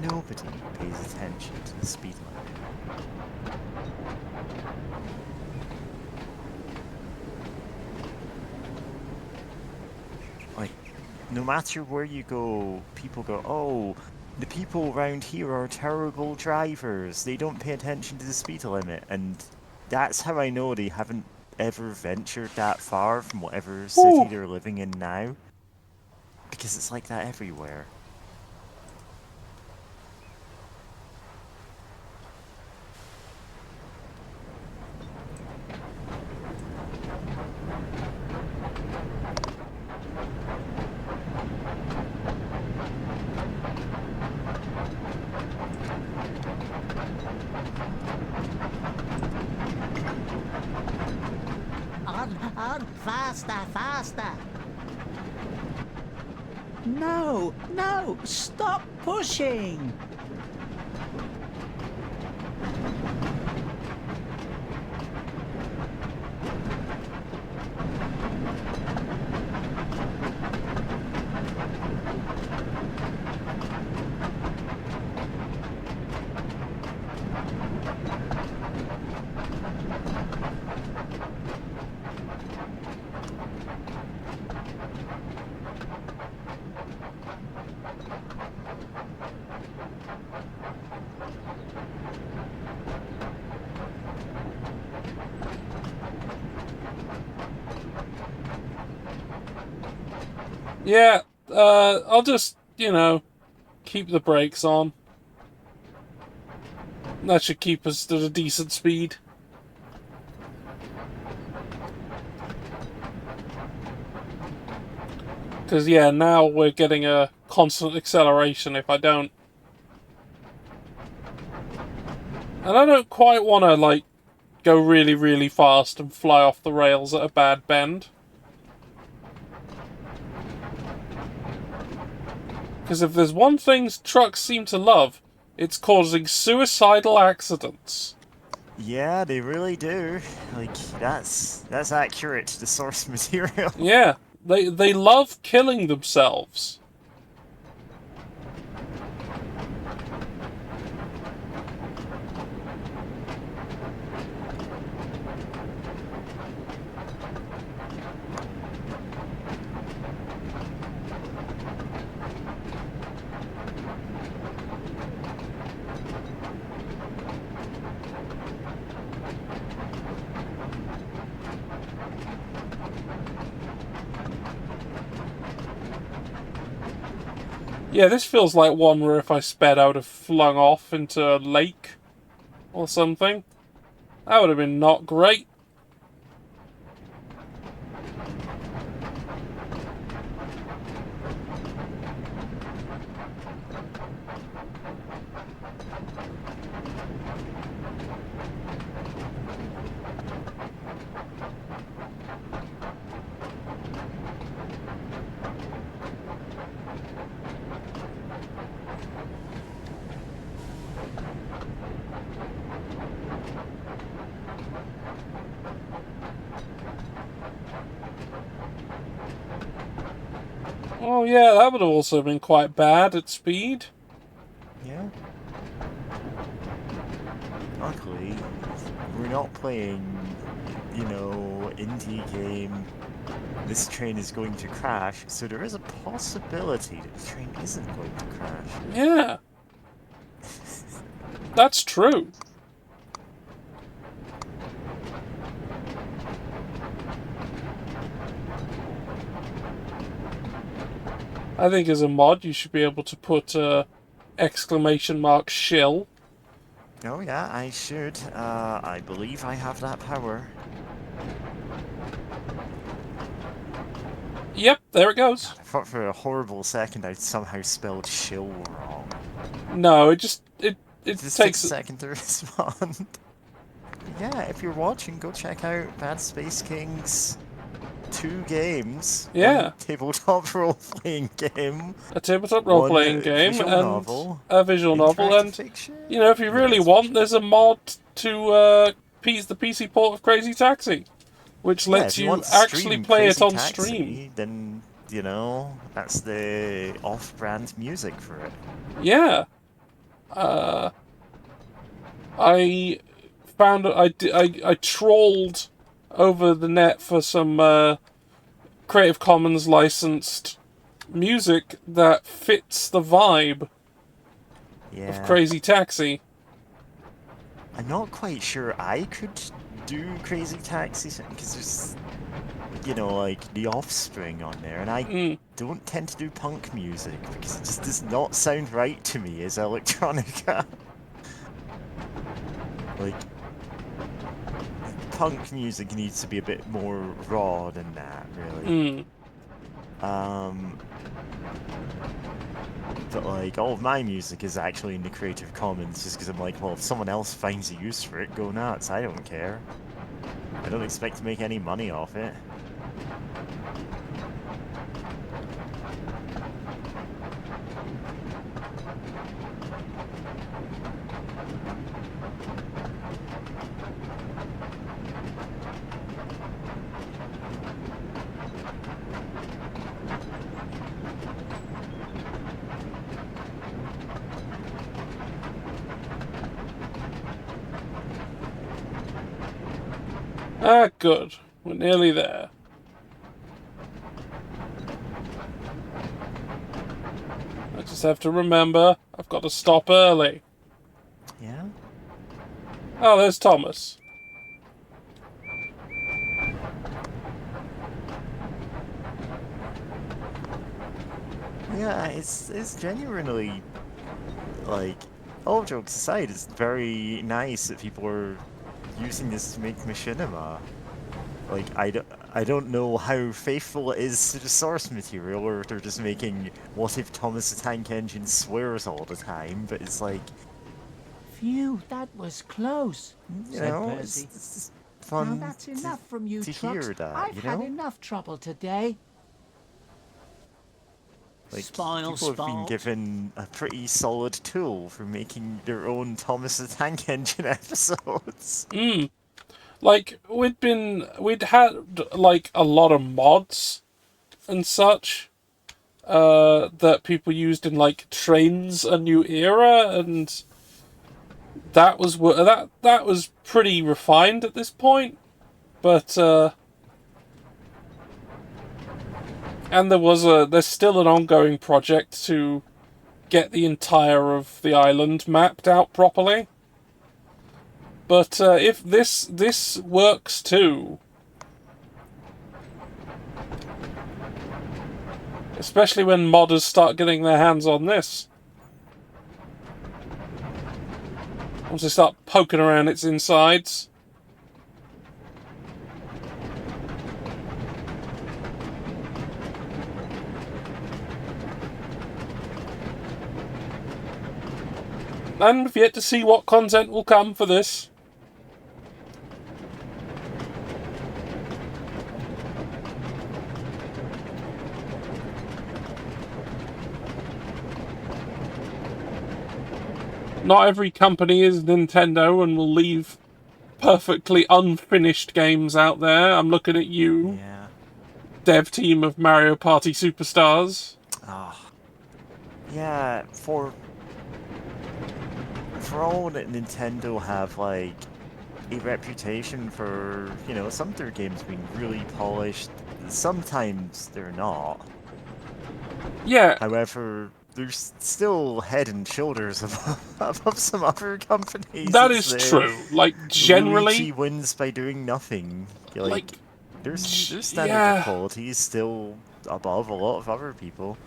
Nobody pays attention to the speed limit. Like, no matter where you go, people go, oh, the people around here are terrible drivers. They don't pay attention to the speed limit. And that's how I know they haven't ever ventured that far from whatever city Ooh. they're living in now. Because it's like that everywhere. On, faster, faster. No, no, stop pushing. Yeah, I'll just, you know, keep the brakes on. That should keep us at a decent speed. Because, yeah, now we're getting a constant acceleration if I don't. And I don't quite want to, like, go really, really fast and fly off the rails at a bad bend. Because if there's one thing trucks seem to love, it's causing suicidal accidents. Yeah, they really do. Like, that's accurate to the source material. Yeah, they love killing themselves. Yeah, this feels like one where if I sped, I would have flung off into a lake or something. That would have been not great. Oh yeah, that would have also been quite bad at speed. Yeah. Luckily, we're not playing, you know, indie game. This train is going to crash, so there is a possibility that the train isn't going to crash. Yeah. That's true. I think as a mod, you should be able to put exclamation mark shill. Oh yeah, I should. I believe I have that power. Yep, there it goes. I thought for a horrible second I'd somehow spelled shill wrong. No, it This takes takes a second to respond. Yeah, if you're watching, go check out BadSpaceKing's 2 games. Yeah. One tabletop role-playing game. a tabletop role-playing one game visual and novel, a visual novel, and interactive fiction. you know, if you really Yes. want, there's a mod to the PC port of Crazy Taxi, which Yeah, lets if you you want to actually stream play it Crazy on Taxi, stream. then, you know, that's the off-brand music for it. Yeah. I found I trawled over the net for some Creative Commons licensed music that fits the vibe Yeah. of Crazy Taxi. I'm not quite sure I could do Crazy Taxi because there's, you know, like The Offspring on there, and I don't tend to do punk music because it just does not sound right to me as electronica. Like, punk music needs to be a bit more raw than that, really. But like, all of my music is actually in the Creative Commons just because I'm like, well, if someone else finds a use for it, go nuts, I don't care. I don't expect to make any money off it. Ah, good. We're nearly there. I just have to remember, I've got to stop early. Yeah? Oh, there's Thomas. Yeah, it's genuinely, like, all jokes aside, it's very nice that people are using this to make machinima. Like, I don't know how faithful it is to the source material, or if they're just making What If Thomas the Tank Engine swears all the time, but it's like, Phew, that was close, you said know, Percy. it's just fun Now that's enough from you to trucks. hear that, I've you had know? enough trouble today. Like, Spoil people have been sport. given a pretty solid tool for making their own Thomas the Tank Engine episodes. Like, we'd had, like, a lot of mods and such, that people used in, like, Trains A New Era, and that was, that was pretty refined at this point, but, and there's still an ongoing project to get the entire of the island mapped out properly. But if this works too, especially when modders start getting their hands on this, once they start poking around its insides. And we've yet to see what content will come for this. Not every company is Nintendo and will leave perfectly unfinished games out there. I'm looking at you. Yeah. dev team of Mario Party Superstars. Yeah, for all that Nintendo have, like, a reputation for, you know, some of their games being really polished, sometimes they're not. Yeah, However, they're still head and shoulders above some other companies. that It's is true. Like, Luigi generally, wins by doing nothing. Like, their standard of yeah. quality is still above a lot of other people.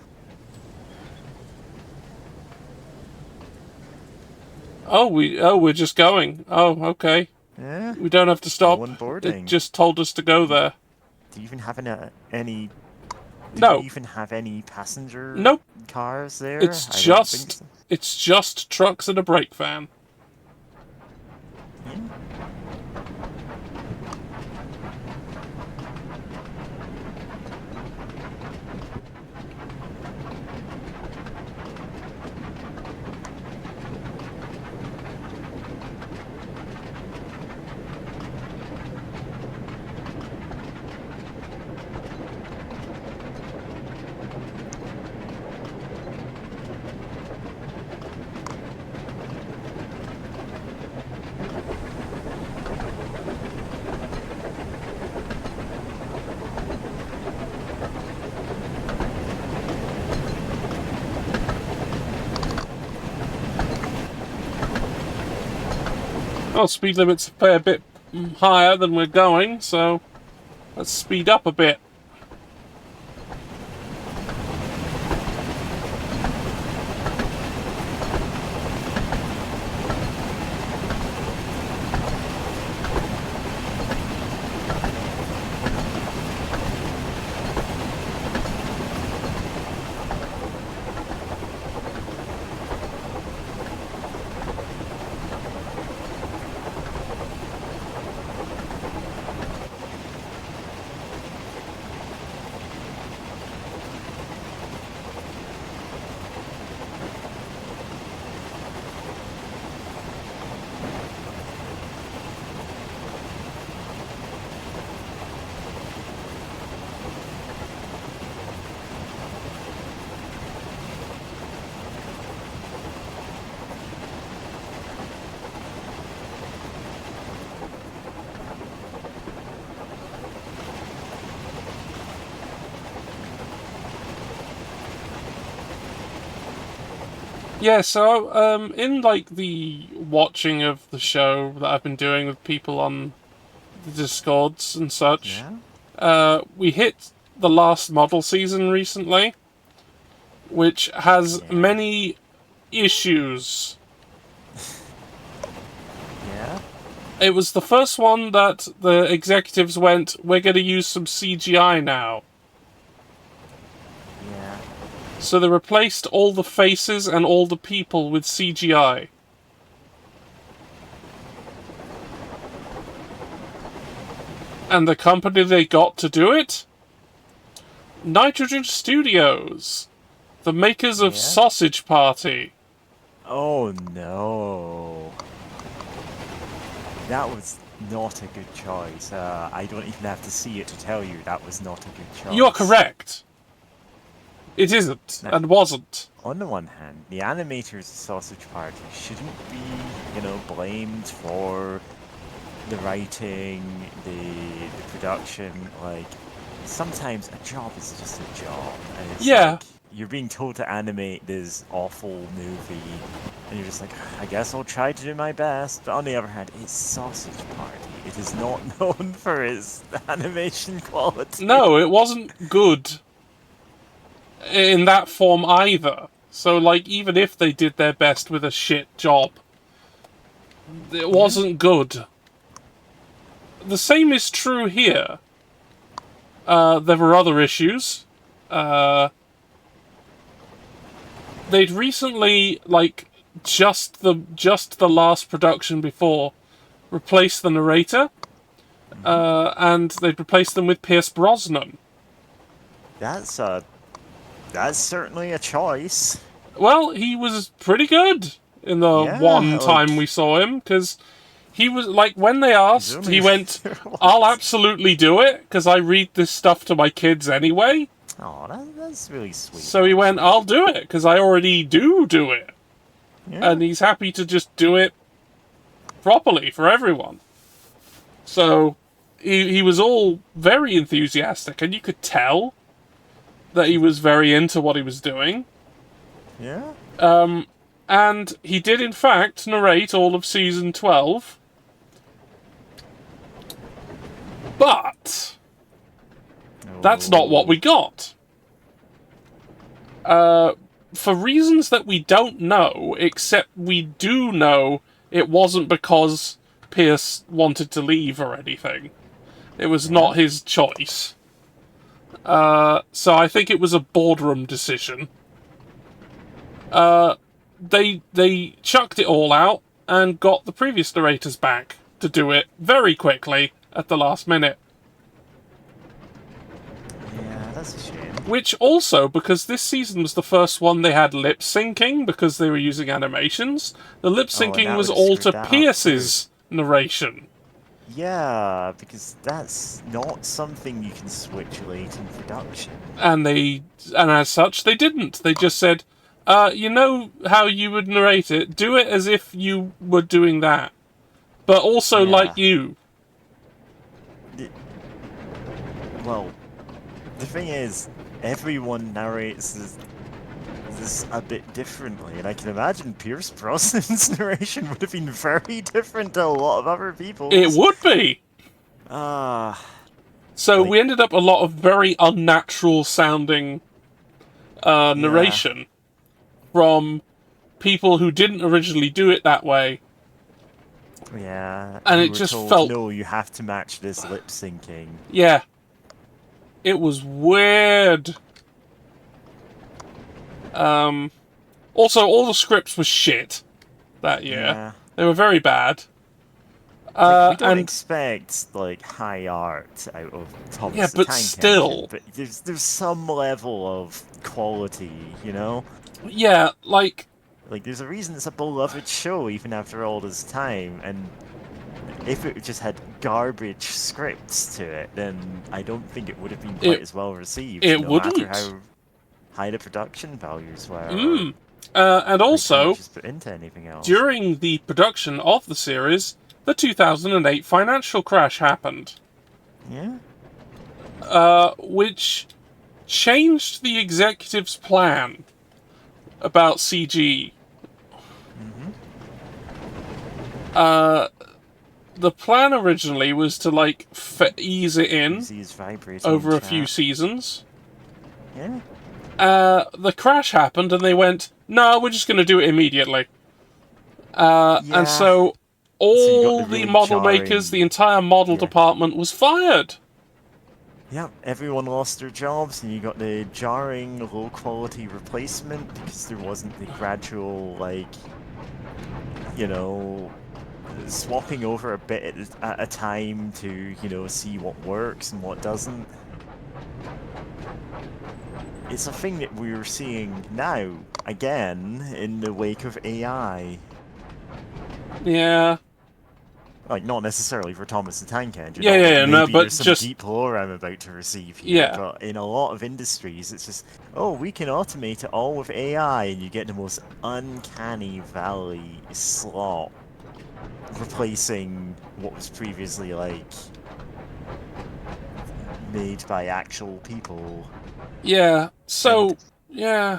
Oh, we're just going. Oh, okay. Yeah. We don't have to stop. No one It boarding. just told us to go there. Do you even have any? Do No. you even have any passenger Nope. cars there? It's I don't think just so. it's just trucks and a brake van. Yeah. Well, speed limit's a fair bit higher than we're going, so let's speed up a bit. Yeah, so in like the watching of the show that I've been doing with people on the Discords and such, Yeah. we hit the last model season recently, which has Yeah. many issues. Yeah. It was the first one that the executives went, we're going to use some CGI now. Yeah. So they replaced all the faces and all the people with CGI. And the company they got to do it? Nitrogen Studios, the makers of Yeah? Sausage Party. Oh no. That was not a good choice. I don't even have to see it to tell you that was not a good choice. You're correct. It isn't, No. and wasn't. On the one hand, the animators of Sausage Party shouldn't be, you know, blamed for the writing, the production. Like, sometimes a job is just a job. And it's Yeah. like, you're being told to animate this awful movie, and you're just like, I guess I'll try to do my best. But on the other hand, it's Sausage Party. It is not known for its animation quality. No, it wasn't good in that form either. So, like, even if they did their best with a shit job, it wasn't good. The same is true here. There were other issues. They'd recently, like, just the last production before, replaced the narrator, and they'd replaced them with Pierce Brosnan. That's certainly a choice. Well, he was pretty good in the Yeah, one like- time we saw him, because He was like, when they asked, only he went, what? I'll absolutely do it, because I read this stuff to my kids anyway. Oh, that's really sweet. So he went, actually. I'll do it, because I already do it. Yeah. And he's happy to just do it properly for everyone. So he was all very enthusiastic, and you could tell that he was very into what he was doing. Yeah. And he did, in fact, narrate all of season 12. But that's not what we got. For reasons that we don't know, except we do know it wasn't because Pierce wanted to leave or anything. It was not his choice. So I think it was a boardroom decision. They chucked it all out and got the previous narrators back to do it very quickly at the last minute. Yeah, that's a shame. Which also, because this season was the first one they had lip syncing because they were using animations, the lip syncing that was would've all screwed to that up Pierce's narration. Yeah, because that's not something you can switch late in production. And as such, they didn't. They just said, you know how you would narrate it? Do it as if you were doing that. But also Yeah. like you. Well, the thing is, everyone narrates this a bit differently, and I can imagine Pierce Brosnan's narration would have been very different to a lot of other people's. It would be. So Like- we ended up a lot of very unnatural sounding narration from people who didn't originally do it that way. Yeah, And you it were just told, felt- no, you have to match this lip syncing. Yeah. It was weird. Also, all the scripts were shit that year. Yeah. They were very bad. Like, we don't and expect like high art out of Thomas Yeah, the but Tank still. Engine, but there's some level of quality, you know? yeah, like, Like, there's a reason it's a beloved show even after all this time, and if it just had garbage scripts to it, then I don't think it would have been quite as well received. it no matter wouldn't. how high the production values were. and Or how also, much is put into anything else. during the production of the series, the 2008 financial crash happened, Yeah. which changed the executive's plan about CG. The plan originally was to, like, ease it in Easy's vibrating over in a few chat. seasons. Yeah. The crash happened, and they went, "No, we're just going to do it immediately." And so you got all the the really model jarring- makers, the entire model Yeah. department was fired. Yep, everyone lost their jobs, and you got the jarring, low-quality replacement because there wasn't the gradual, like, you know, swapping over a bit at a time to, you know, see what works and what doesn't. It's a thing that we're seeing now, again, in the wake of AI. Yeah. Like, not necessarily for Thomas the Tank Engine. Yeah, although yeah, no, maybe but there's some just- deep lore I'm about to receive here. Yeah. But in a lot of industries, it's just, oh, we can automate it all with AI, and you get the most uncanny valley slot, replacing what was previously, like, made by actual people. Yeah. So, And- yeah.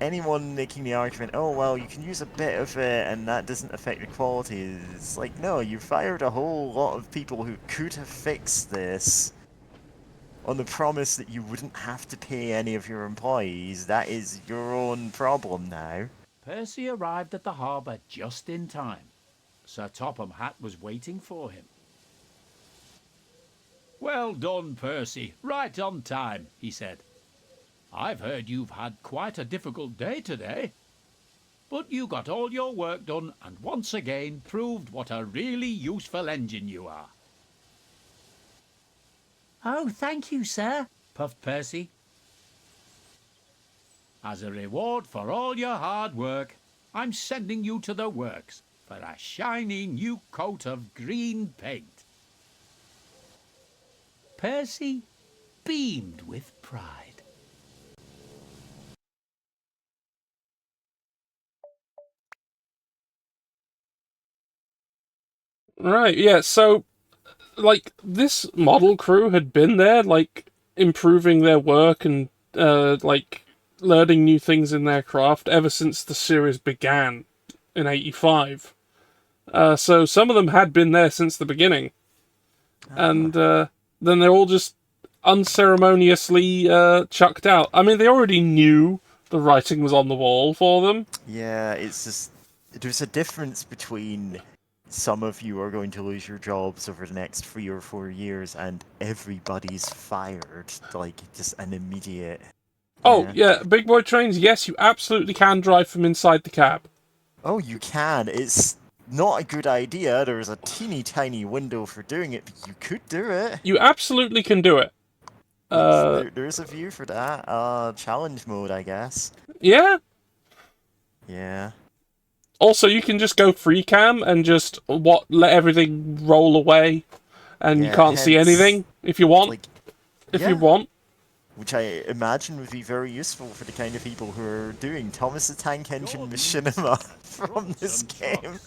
Anyone making the argument, oh, well, you can use a bit of it and that doesn't affect the quality, is like, no, you fired a whole lot of people who could have fixed this on the promise that you wouldn't have to pay any of your employees. That is your own problem now. Percy arrived at the harbour just in time. Sir Topham Hatt was waiting for him. Well done, Percy. Right on time, he said. I've heard you've had quite a difficult day today. But you got all your work done and once again proved what a really useful engine you are. Oh, thank you, sir. Puffed Percy. As a reward for all your hard work, I'm sending you to the works for a shiny new coat of green paint. Percy beamed with pride. Right, yeah, so, like, this model crew had been there, like, improving their work and, like, learning new things in their craft ever since the series began in 85. So some of them had been there since the beginning. And then they're all just unceremoniously chucked out. I mean, they already knew the writing was on the wall for them. Yeah, it's just there's a difference between some of you are going to lose your jobs over the next 3 or 4 years, and everybody's fired, like just an immediate. Oh, Yeah. yeah, big boy trains, yes, you absolutely can drive from inside the cab. Oh, you can. It's not a good idea. There's a teeny tiny window for doing it, but you could do it. You absolutely can do it. There's a view for that. Challenge mode, I guess. Yeah. Yeah. Also, you can just go free cam and just let everything roll away, and you Yeah, can't see hence, anything if you want. Like, If yeah, you want. which I imagine would be very useful for the kind of people who are doing Thomas the Tank Engine machinima from this game.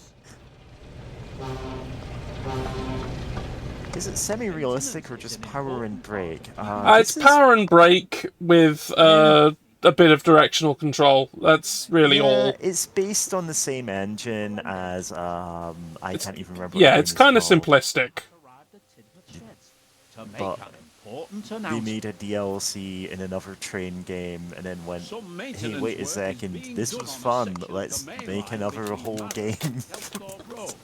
Is it semi-realistic or just power and brake? It's power and brake with a bit of directional control. That's really all. It's based on the same engine as I can't even remember. Yeah, what it's the game kind of is called. simplistic. To make But an important They announcement. made a DLC in another train game and then went, Some hey, maintenance wait a work is second, being this done was on a fun, section of let's the main make line another between whole Barnet game. and Kelthorpe Road.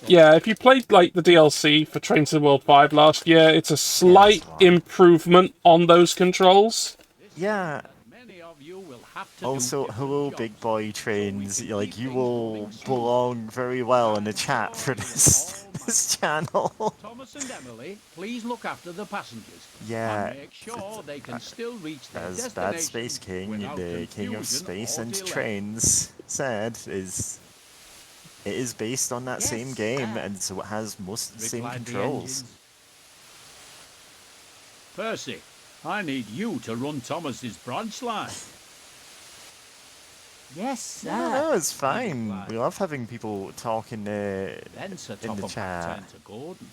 Yeah, if you played like the DLC for Trains to the World 5 last year, it's a slight one. improvement on those controls. Yeah, Many of you will have to also, do hello different big jobs, boy so we trains, can like, keep you things will moving smoothly. belong very well in the chat for this channel. Thomas and Emily, please look after the passengers. Yeah, And make sure they can still reach their as destination BadSpaceKing, without the king of confusion space or and delay. trains, said, it is based on that same Yes, game, sir. and so it has most of the same Replied the controls. engines. Percy, I need you to run Thomas's branch line. Yes, sir. No, it's fine. replied. We love having people talk in the Then Sir in the Topham chat. turned to Gordon.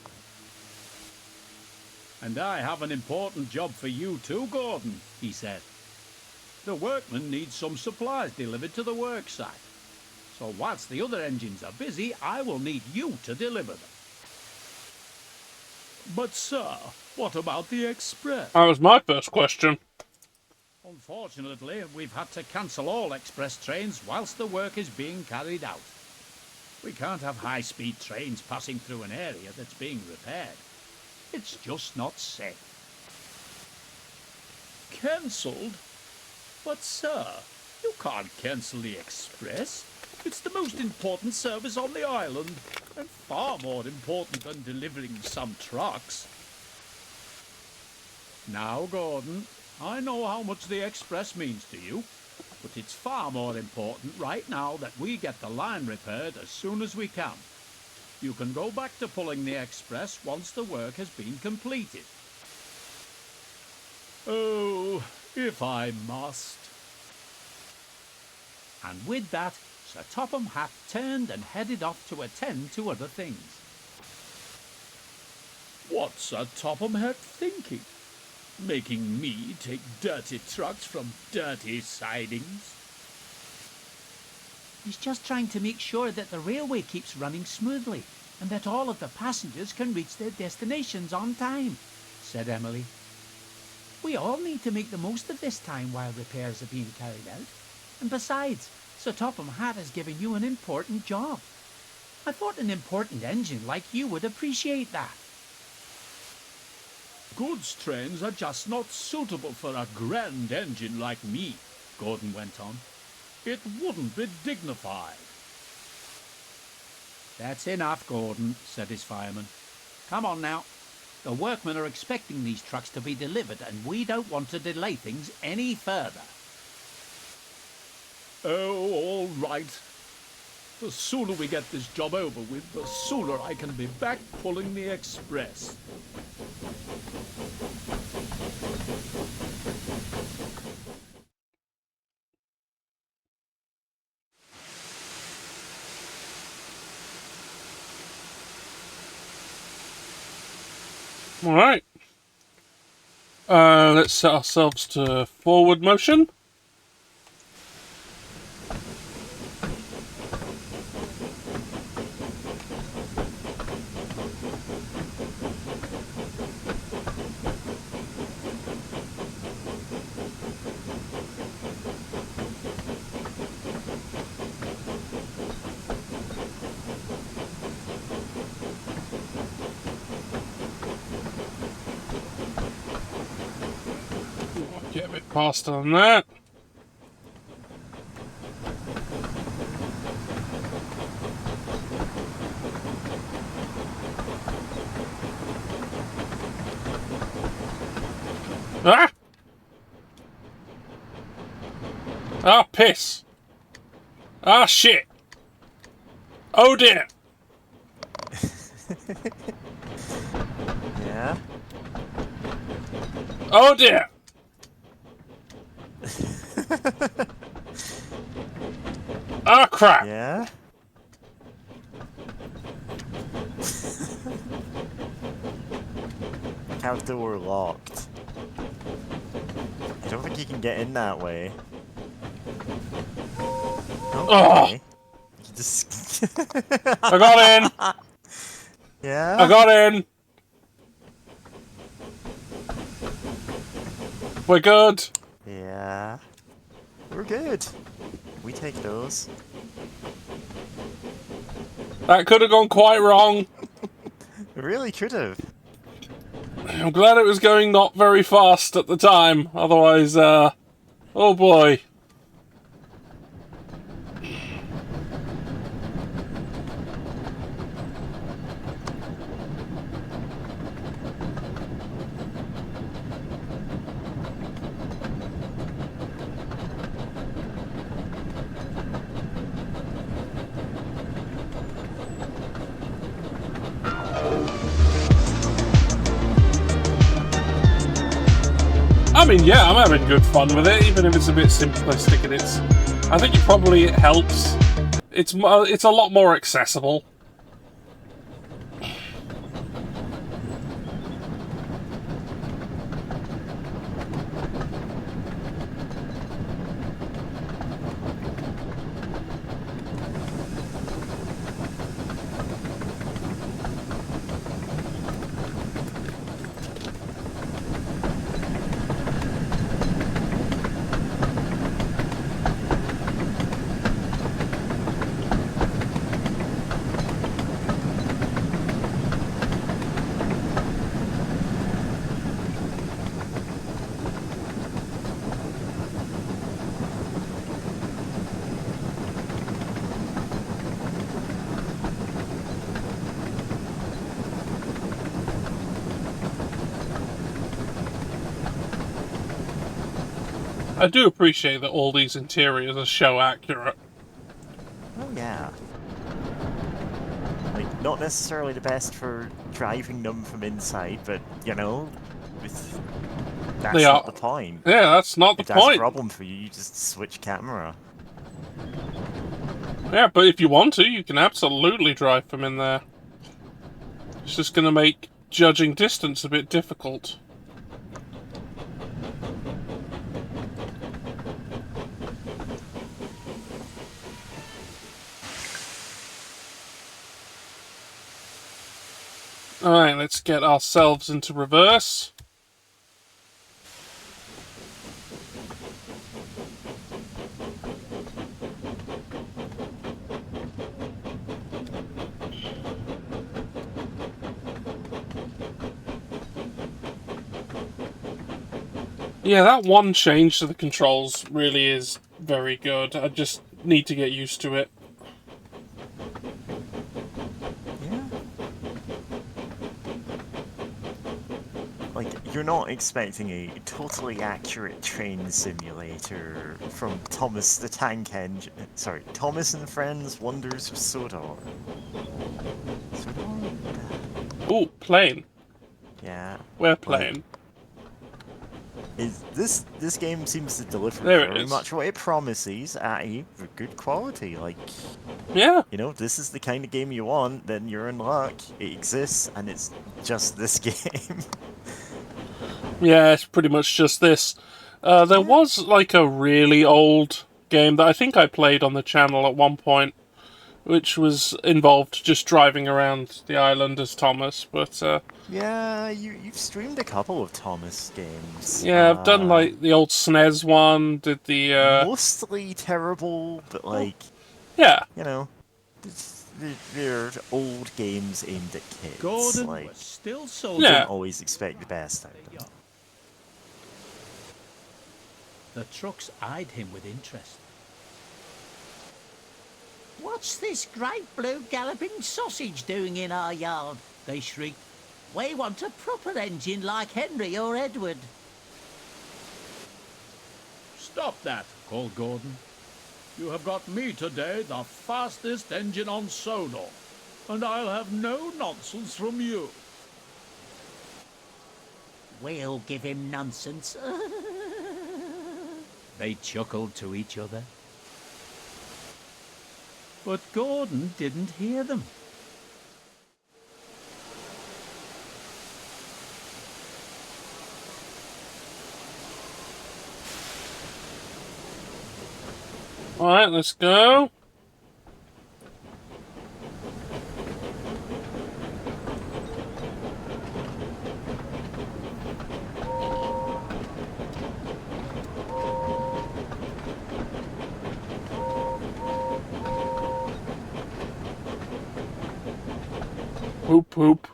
And I have an important job for you too, Gordon, he said. The workmen need some supplies delivered to the work site. So whilst the other engines are busy, I will need you to deliver them. But sir, what about the express? That was my first question. Unfortunately, we've had to cancel all express trains whilst the work is being carried out. We can't have high-speed trains passing through an area that's being repaired. It's just not safe. Cancelled? But sir, you can't cancel the express. It's the most important service on the island, and far more important than delivering some trucks. Now, Gordon, I know how much the express means to you, but it's far more important right now that we get the line repaired as soon as we can. You can go back to pulling the express once the work has been completed. Oh, if I must. And with that, Sir Topham Hatt turned and headed off to attend to other things. What's Sir Topham Hatt thinking? Making me take dirty trucks from dirty sidings? He's just trying to make sure that the railway keeps running smoothly and that all of the passengers can reach their destinations on time, said Emily. We all need to make the most of this time while repairs are being carried out. And besides, Sir Topham Hatt has given you an important job. I thought an important engine like you would appreciate that. Goods trains are just not suitable for a grand engine like me, Gordon went on. It wouldn't be dignified. That's enough, Gordon, said his fireman. Come on now. The workmen are expecting these trucks to be delivered, and we don't want to delay things any further. Oh, all right. The sooner we get this job over with, the sooner I can be back pulling the express. Alright. Let's set ourselves to forward motion. Get a bit faster than that. Ah! Ah, piss. Ah, shit. Oh, dear. Yeah? Oh, dear. Ah, crap. Yeah? How door locked? I don't think you can get in that way. Oh. Okay. You just... I got in. Yeah? I got in. We're good. Yeah. We're good. We take those. That could have gone quite wrong. We really could have. I'm glad it was going not very fast at the time. Otherwise, oh boy. I mean, yeah, I'm having good fun with it, even if it's a bit simplistic. And I think it helps. It's a lot more accessible. I do appreciate that all these interiors are show accurate. Oh yeah. Like, not necessarily the best for driving them from inside, but, you know, that's not the point. Yeah, that's not the If that's a point. problem for you, you just switch camera. Yeah, but if you want to, you can absolutely drive from in there. It's just going to make judging distance a bit difficult. Alright, let's get ourselves into reverse. Yeah, that one change to the controls really is very good. I just need to get used to it. Yeah. Like, you're not expecting a totally accurate train simulator from Thomas the Tank Engine. Sorry, Thomas and Friends Wonders of Sodor. Sodor? Ooh, plane. Yeah. We're playing. This game seems to deliver There it very is. much what it promises at a good quality. Like, Yeah. you know, this is the kind of game you want, then you're in luck. It exists, and it's just this game. Yeah, it's pretty much just this. There was like a really old game that I think I played on the channel at one point, which was involved just driving around the island as Thomas, but Yeah, you've streamed a couple of Thomas games. yeah, I've done like the old SNES one, did the Mostly terrible, but like, yeah. you know, they're old games aimed at kids. Gordon like, was still you soldiering. Yeah. don't always expect the best out of them. The trucks eyed him with interest. What's this great blue galloping sausage doing in our yard? They shrieked. We want a proper engine like Henry or Edward. Stop that, called Gordon. You have got me today the fastest engine on Sodor, and I'll have no nonsense from you. We'll give him nonsense. They chuckled to each other. But Gordon didn't hear them. Alright, let's go. Poop, poop.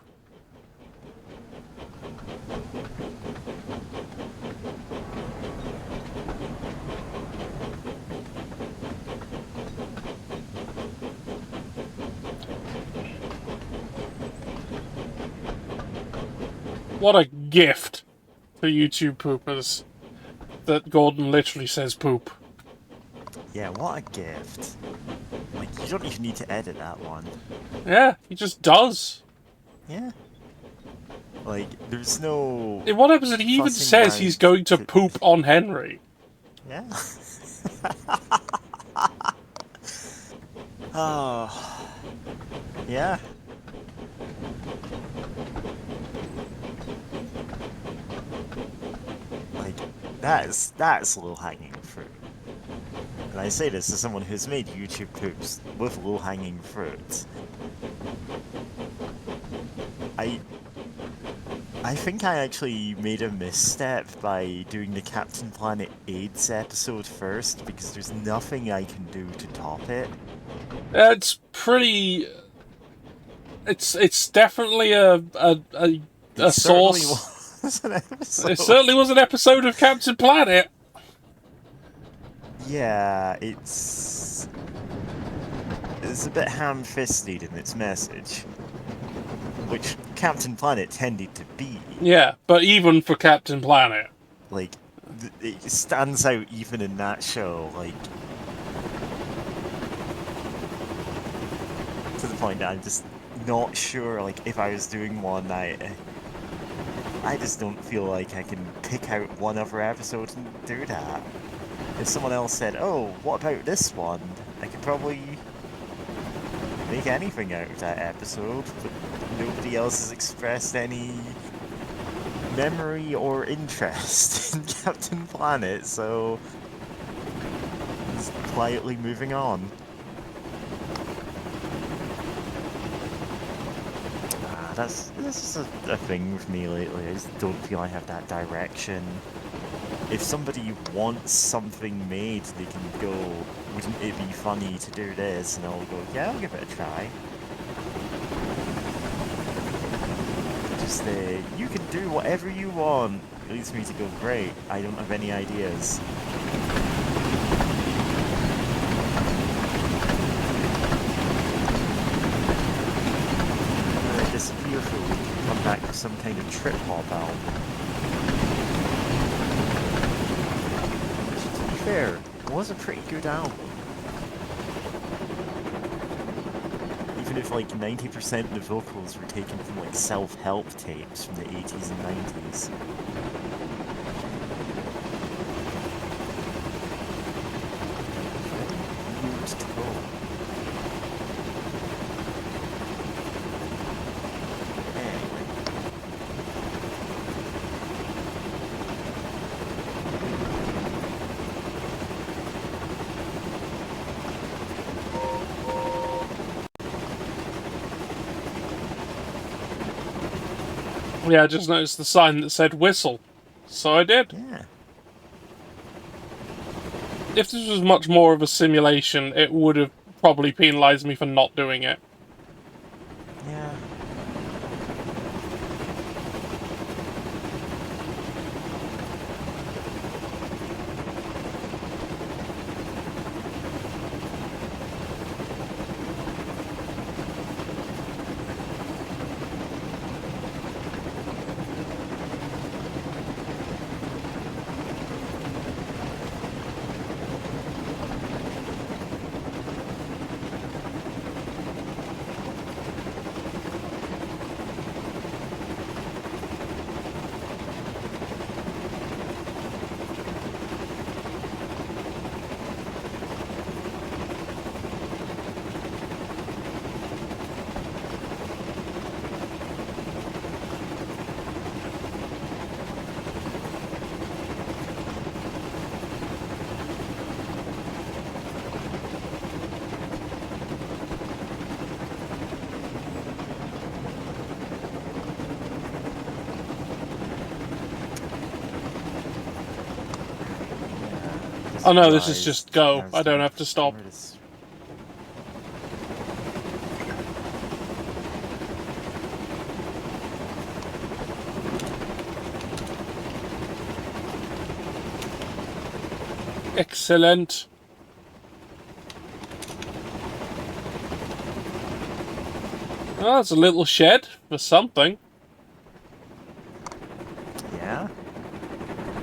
What a gift for YouTube poopers that Gordon literally says poop. Yeah, what a gift. Like, you don't even need to edit that one. Yeah, he just does. Yeah. Like, there's no... In one episode, he even fussing says around he's going to poop on Henry. Yeah. Oh. Yeah. Like, that's low-hanging fruit. And I say this as someone who's made YouTube poops with low-hanging fruit. I think I actually made a misstep by doing the Captain Planet AIDS episode first, because there's nothing I can do to top it. It's pretty. It's definitely a It certainly source. was an episode. It certainly was an episode of Captain Planet. Yeah, it's a bit ham-fisted in its message, which Captain Planet tended to be. Yeah, but even for Captain Planet. Like, it stands out even in that show, like, to the point that I'm just not sure, like, if I was doing one, I just don't feel like I can pick out one other episode and do that. If someone else said, oh, what about this one? I could probably make anything out of that episode, but nobody else has expressed any memory or interest in Captain Planet, so just quietly moving on. This is a thing with me lately. I just don't feel I have that direction. If somebody wants something made, they can go, wouldn't it be funny to do this? And I'll go, yeah, I'll give it a try. Just, you can do whatever you want. It leads me to go, great, I don't have any ideas. And I disappear for a week and come back with some kind of trip-hop album. fair, it was a pretty good album. Even if like 90% of the vocals were taken from like self-help tapes from the 80s and 90s. Years to go. Anyway. Yeah, I just noticed the sign that said whistle. So I did. Yeah. If this was much more of a simulation, it would have probably penalised me for not doing it. Yeah. Oh no, this is just go. I don't have to stop. Excellent. Oh, that's a little shed for something. Yeah?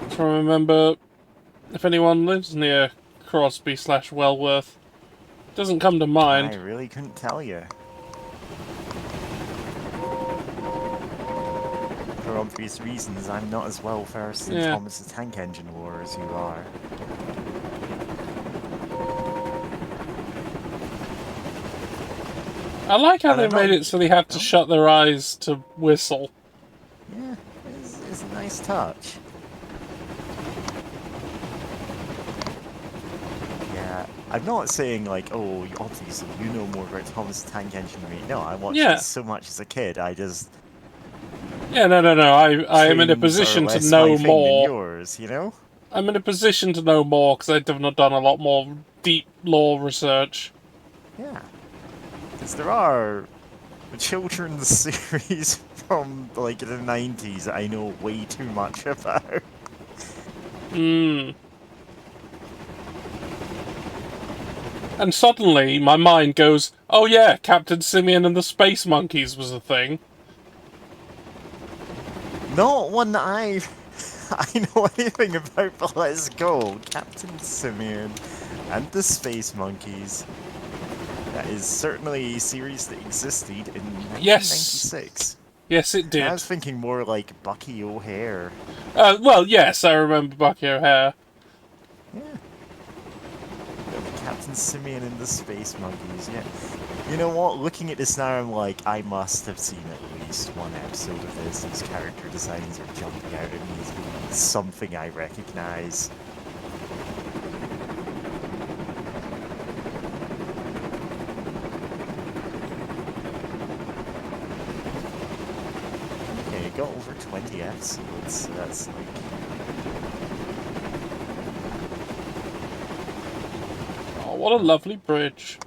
Trying to remember if anyone lives near Crosby/Wellworth. Doesn't come to mind. I really couldn't tell you. For obvious reasons, I'm not as well versed in Thomas the Tank Engine lore as you are. I like how they made it so they had to shut their eyes to whistle. Yeah, it's a nice touch. Yeah, I'm not saying like, oh, obviously you know more about Thomas the Tank Engine than me. No, I watched it so much as a kid. I just no. I am in a position to know more. Than yours, you know? I'm in a position to know more because I've done a lot more deep lore research. Yeah. Because there are children's series from, like, the 90s I know way too much about. And suddenly, my mind goes, oh yeah, Captain Simeon and the Space Monkeys was a thing. Not one that I know anything about, but let's go. Captain Simeon and the Space Monkeys. That is certainly a series that existed in 1996. Yes, it did. I was thinking more like Bucky O'Hare. Well, yes, I remember Bucky O'Hare. Yeah. Captain Simeon and the Space Monkeys, yeah. You know what? Looking at this now, I'm like, I must have seen at least one episode of this. These character designs are jumping out at me as being something I recognize. Got over 20 episodes, so that's like... Oh, what a lovely bridge.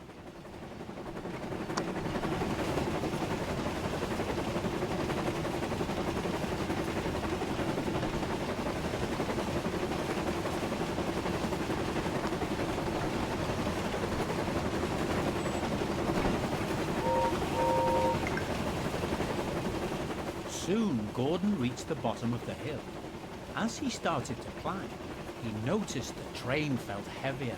Soon Gordon reached the bottom of the hill. As he started to climb, He noticed the train felt heavier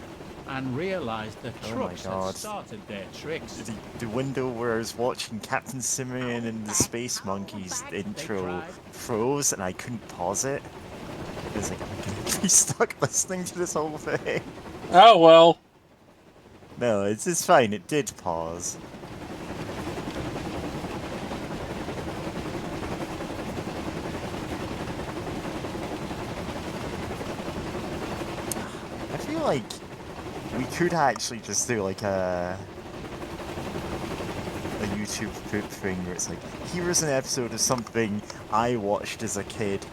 and realized the Oh my trucks had God. started their tricks. The window where I was watching Captain Simeon and the back, Space out Monkeys back, they intro cried. froze and I couldn't pause it. I was like, I'm gonna be stuck listening to this whole thing. Oh well. No, it's fine, it did pause. I feel like we could actually just do like a YouTube poop thing where it's like, here's an episode of something I watched as a kid.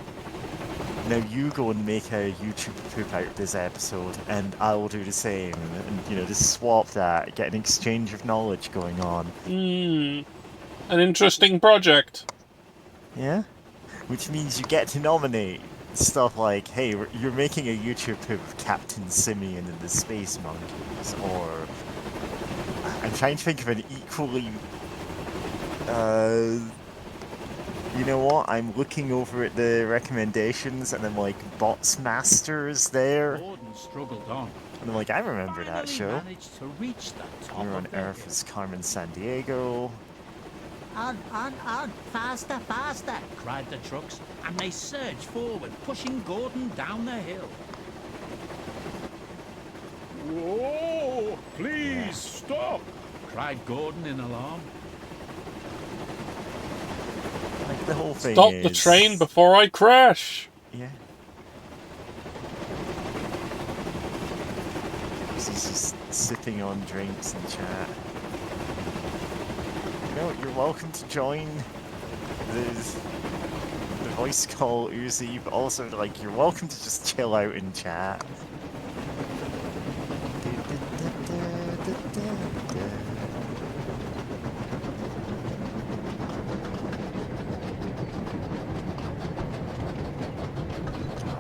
Now you go and make a YouTube poop out of this episode, and I'll do the same. And, you know, just swap that, get an exchange of knowledge going on. An interesting project. Yeah? Which means you get to nominate stuff like, hey, you're making a YouTube poop of Captain Simeon and the Space Monkeys, or... I'm trying to think of an equally... You know what? I'm looking over at the recommendations, and I'm like, Bots Masters there. Gordon struggled on. And I'm like, I remember that Finally show. managed to reach the top We're on of the Earth hill. as Carmen Sandiego. On, faster, faster. Cried the trucks, and they surged forward, pushing Gordon down the hill. Whoa! Please stop! Cried Gordon in alarm. Like, the whole thing Stop is... the train before I crash. Yeah. He's just sipping on drinks and chat. You know, you're welcome to join the voice call Uzi, but also, like, you're welcome to just chill out and chat.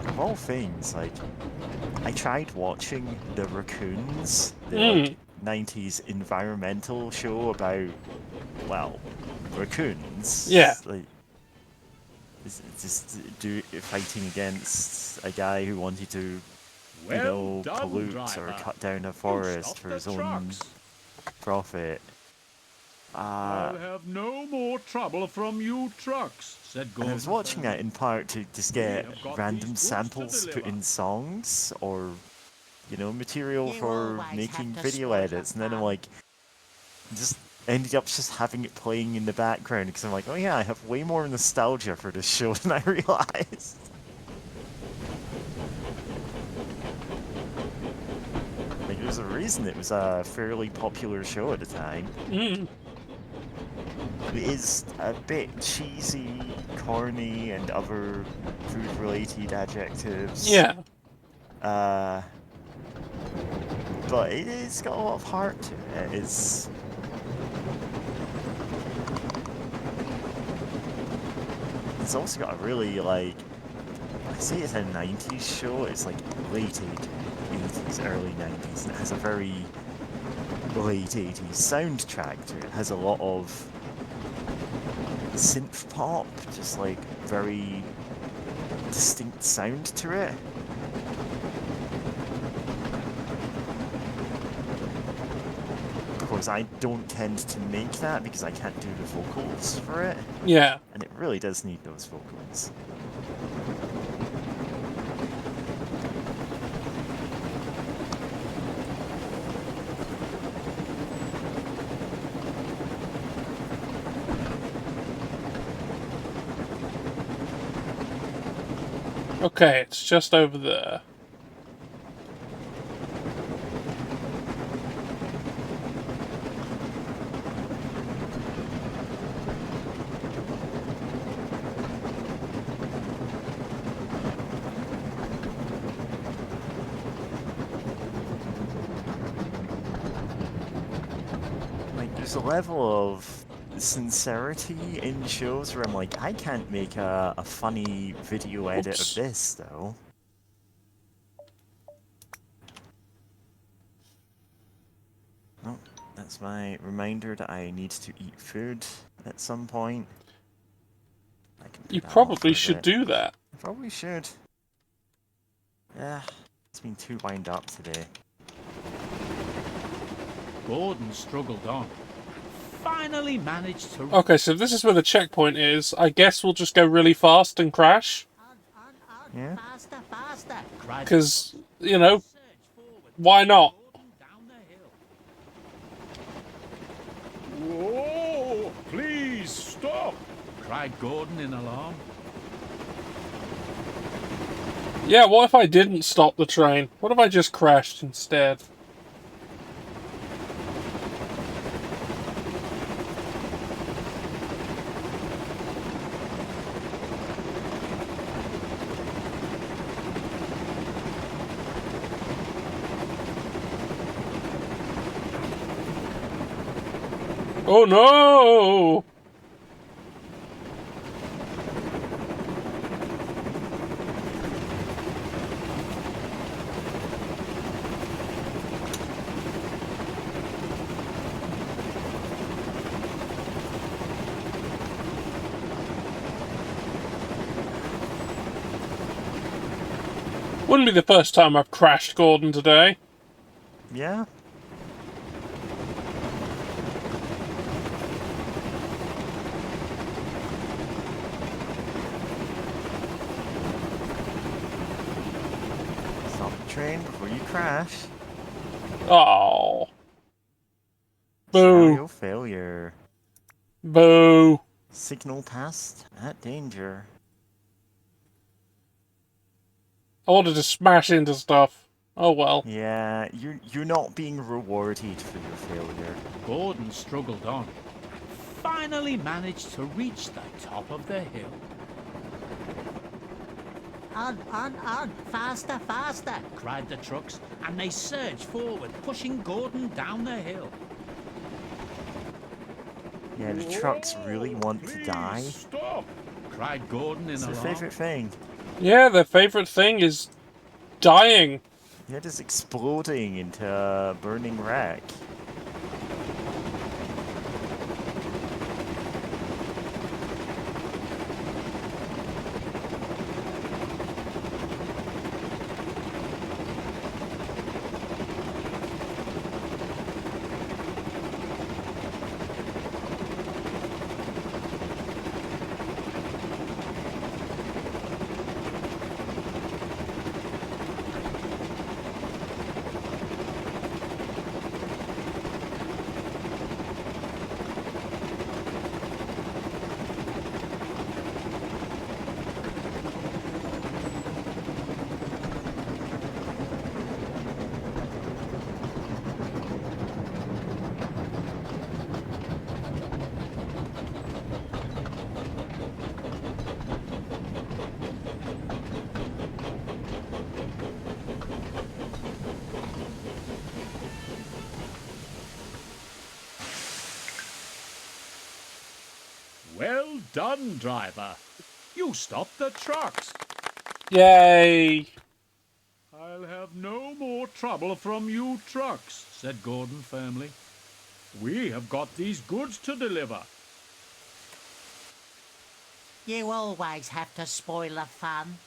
Of all things, like, I tried watching The Raccoons, the like, 90s environmental show about, well, raccoons. Yeah. Like, just fighting against a guy who wanted to, you know, pollute or cut down a forest for his own profit. I'll have no more trouble from you trucks, said And Gordon. I was watching that in part to just get have got random these goods to samples put deliver. in songs or, you know, material You for always making have to video spoil edits. the And then I'm fun. like, just ended up just having it playing in the background because I'm like, oh yeah, I have way more nostalgia for this show than I realized. Like, there's a reason it was a fairly popular show at the time. It is a bit cheesy, corny, and other food-related adjectives. Yeah. But it's got a lot of heart to it. It's also got a really, like, I say it's a 90s show, it's like late 80s, early 90s, and it has a very late 80s soundtrack to it. It has a lot of synth pop, just like very distinct sound to it. Of course, I don't tend to make that because I can't do the vocals for it, Yeah. and it really does need those vocals. Okay, it's just over there. Like, there's a level of sincerity in shows where I'm like, I can't make a funny video edit Oops. of this, though. Oh, that's my reminder that I need to eat food at some point. I can put You that off probably for a should bit. do that. I probably should. It's been too wind up today. Gordon struggled on. Finally managed to... Okay, so this is where the checkpoint is. I guess we'll just go really fast and crash. Yeah? Faster, faster, cried the Because, trucks. you know, Surged forward, why not? Gordon down the hill. Whoa! Please stop! Cried Gordon in alarm. Yeah, what if I didn't stop the train? What if I just crashed instead? Oh no! Wouldn't be the first time I've crashed Gordon today. Yeah? Stop the train before you crash. Oh. Scenario Boo. failure. Boo. Signal passed at danger. I wanted to smash into stuff. Oh well. Yeah, you're not being rewarded for your failure. Gordon struggled on. Finally managed to reach the top of the hill. On, faster, faster, cried the trucks, and they surged forward, pushing Gordon down the hill. Yeah, the trucks really want to die. Stop! Cried Gordon in It's their alarm. favorite thing. Yeah, their favorite thing is dying. Yeah, just exploding into a burning wreck. Well done, driver. You stopped the trucks. Yay. I'll have no more trouble from you trucks, said Gordon firmly. We have got these goods to deliver. You always have to spoil the fun.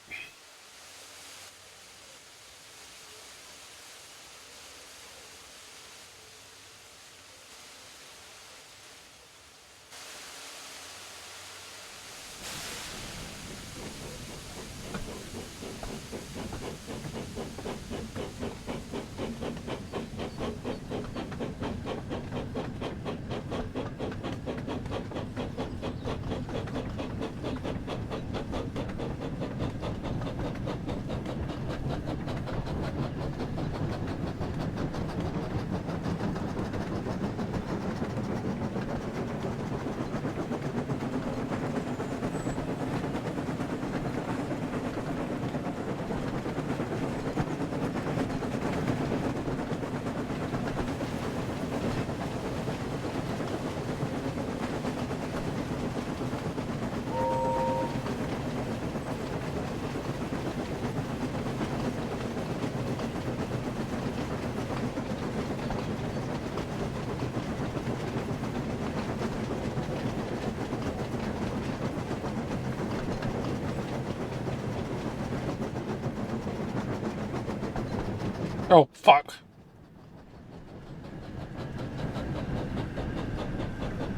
Oh, fuck.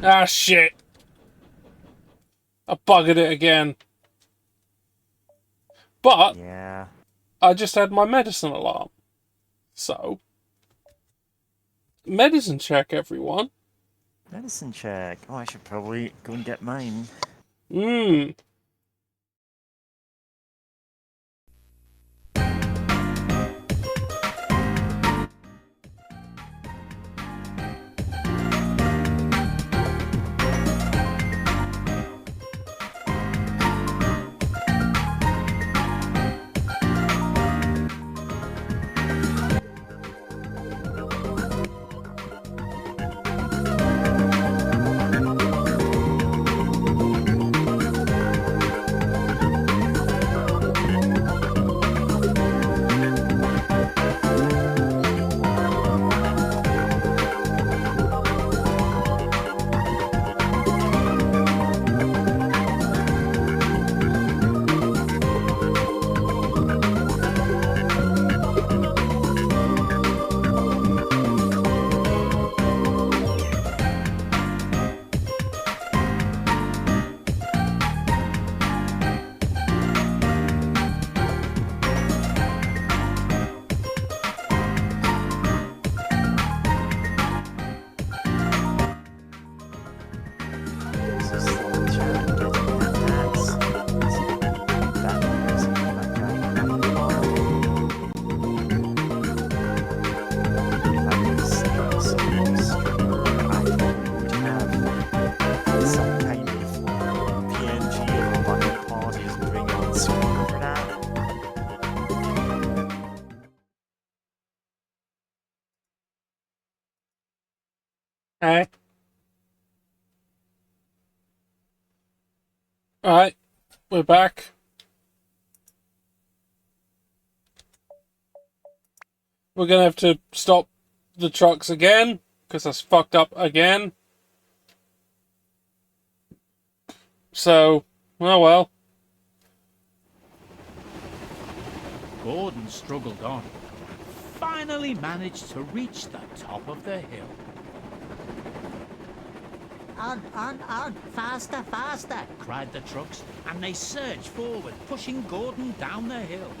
Ah, shit. I buggered it again. But Yeah. I just had my medicine alarm. So, medicine check, everyone. Medicine check. Oh, I should probably go and get mine. Mmm. So slow chat, getting attacks. That music that guy If I was a solo streamer, I would have some kind of PNG of a bunny parties moving on screen for that. Hey. Alright. We're back. We're gonna have to stop the trucks again, because that's fucked up again. So, oh well. Gordon struggled on, finally managed to reach the top of the hill. On, faster, faster, Cried the trucks, and they surged forward, pushing Gordon down the hill.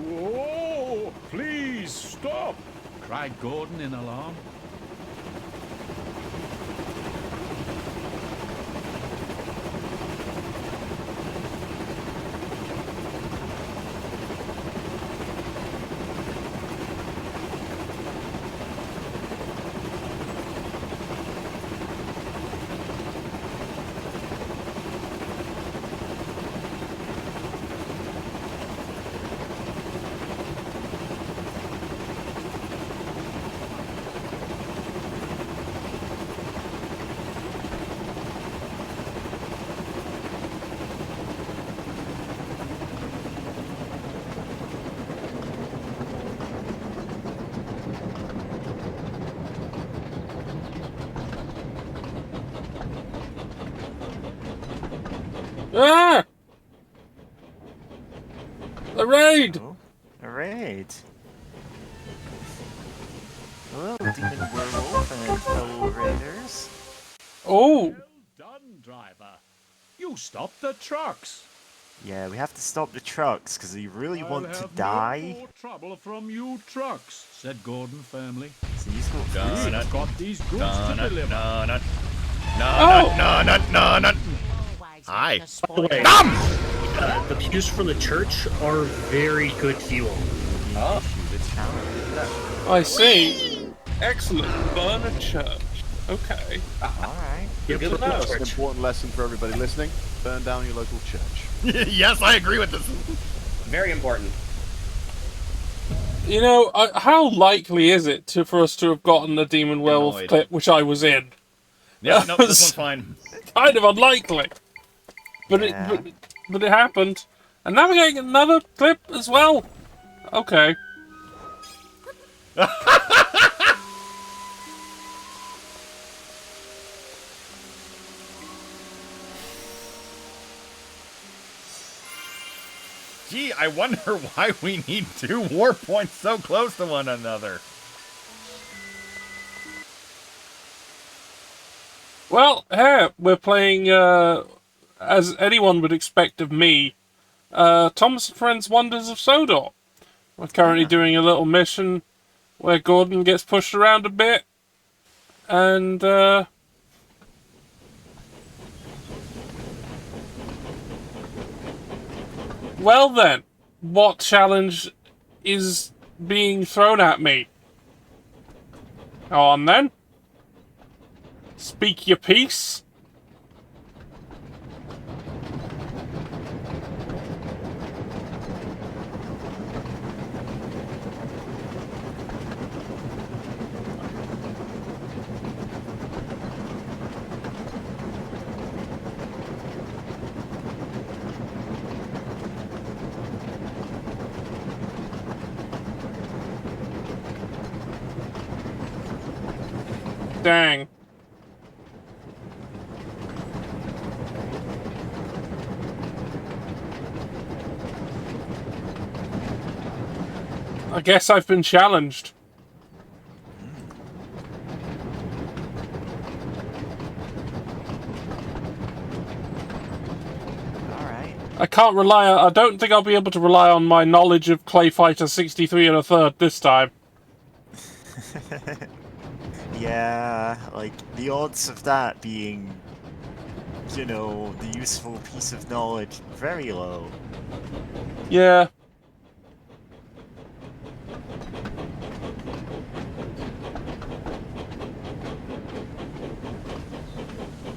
Whoa! Please stop! Cried Gordon in alarm. Ah! The raid! Oh, a raid. Hello, Demon Werewolf and fellow raiders. Oh! Well done, driver. You stopped the trucks. Yeah, we have to stop the trucks because we really I'll want to have die. no more trouble from you trucks, said Gordon firmly. So he's got We've got these goods to deliver. Oh! Hi. By the way, the pews for the church are very good fuel. I see. Excellent. Burn a church. Okay. Alright. Good for the That's an church. important lesson for everybody listening. Burn down your local church. Yes, I agree with this. Very important. You know, how likely is it for us to have gotten the Demon Werewolf Annoyed. clip, which I was in? Yeah, no, this one's fine. Kind of unlikely. But Yeah. but it happened. And now we're getting another clip as well. Okay. Gee, I wonder why we need 2 warp points so close to one another. Well, here, we're playing, as anyone would expect of me, Thomas and Friends Wonders of Sodor. We're currently doing a little mission where Gordon gets pushed around a bit, and, well then, what challenge is being thrown at me? Go on then. Speak your piece. Dang. I guess I've been challenged. Alright. I can't rely on... I don't think I'll be able to rely on my knowledge of Clay Fighter 63 1/3 this time. Yeah, like, the odds of that being, you know, the useful piece of knowledge, very low. Yeah.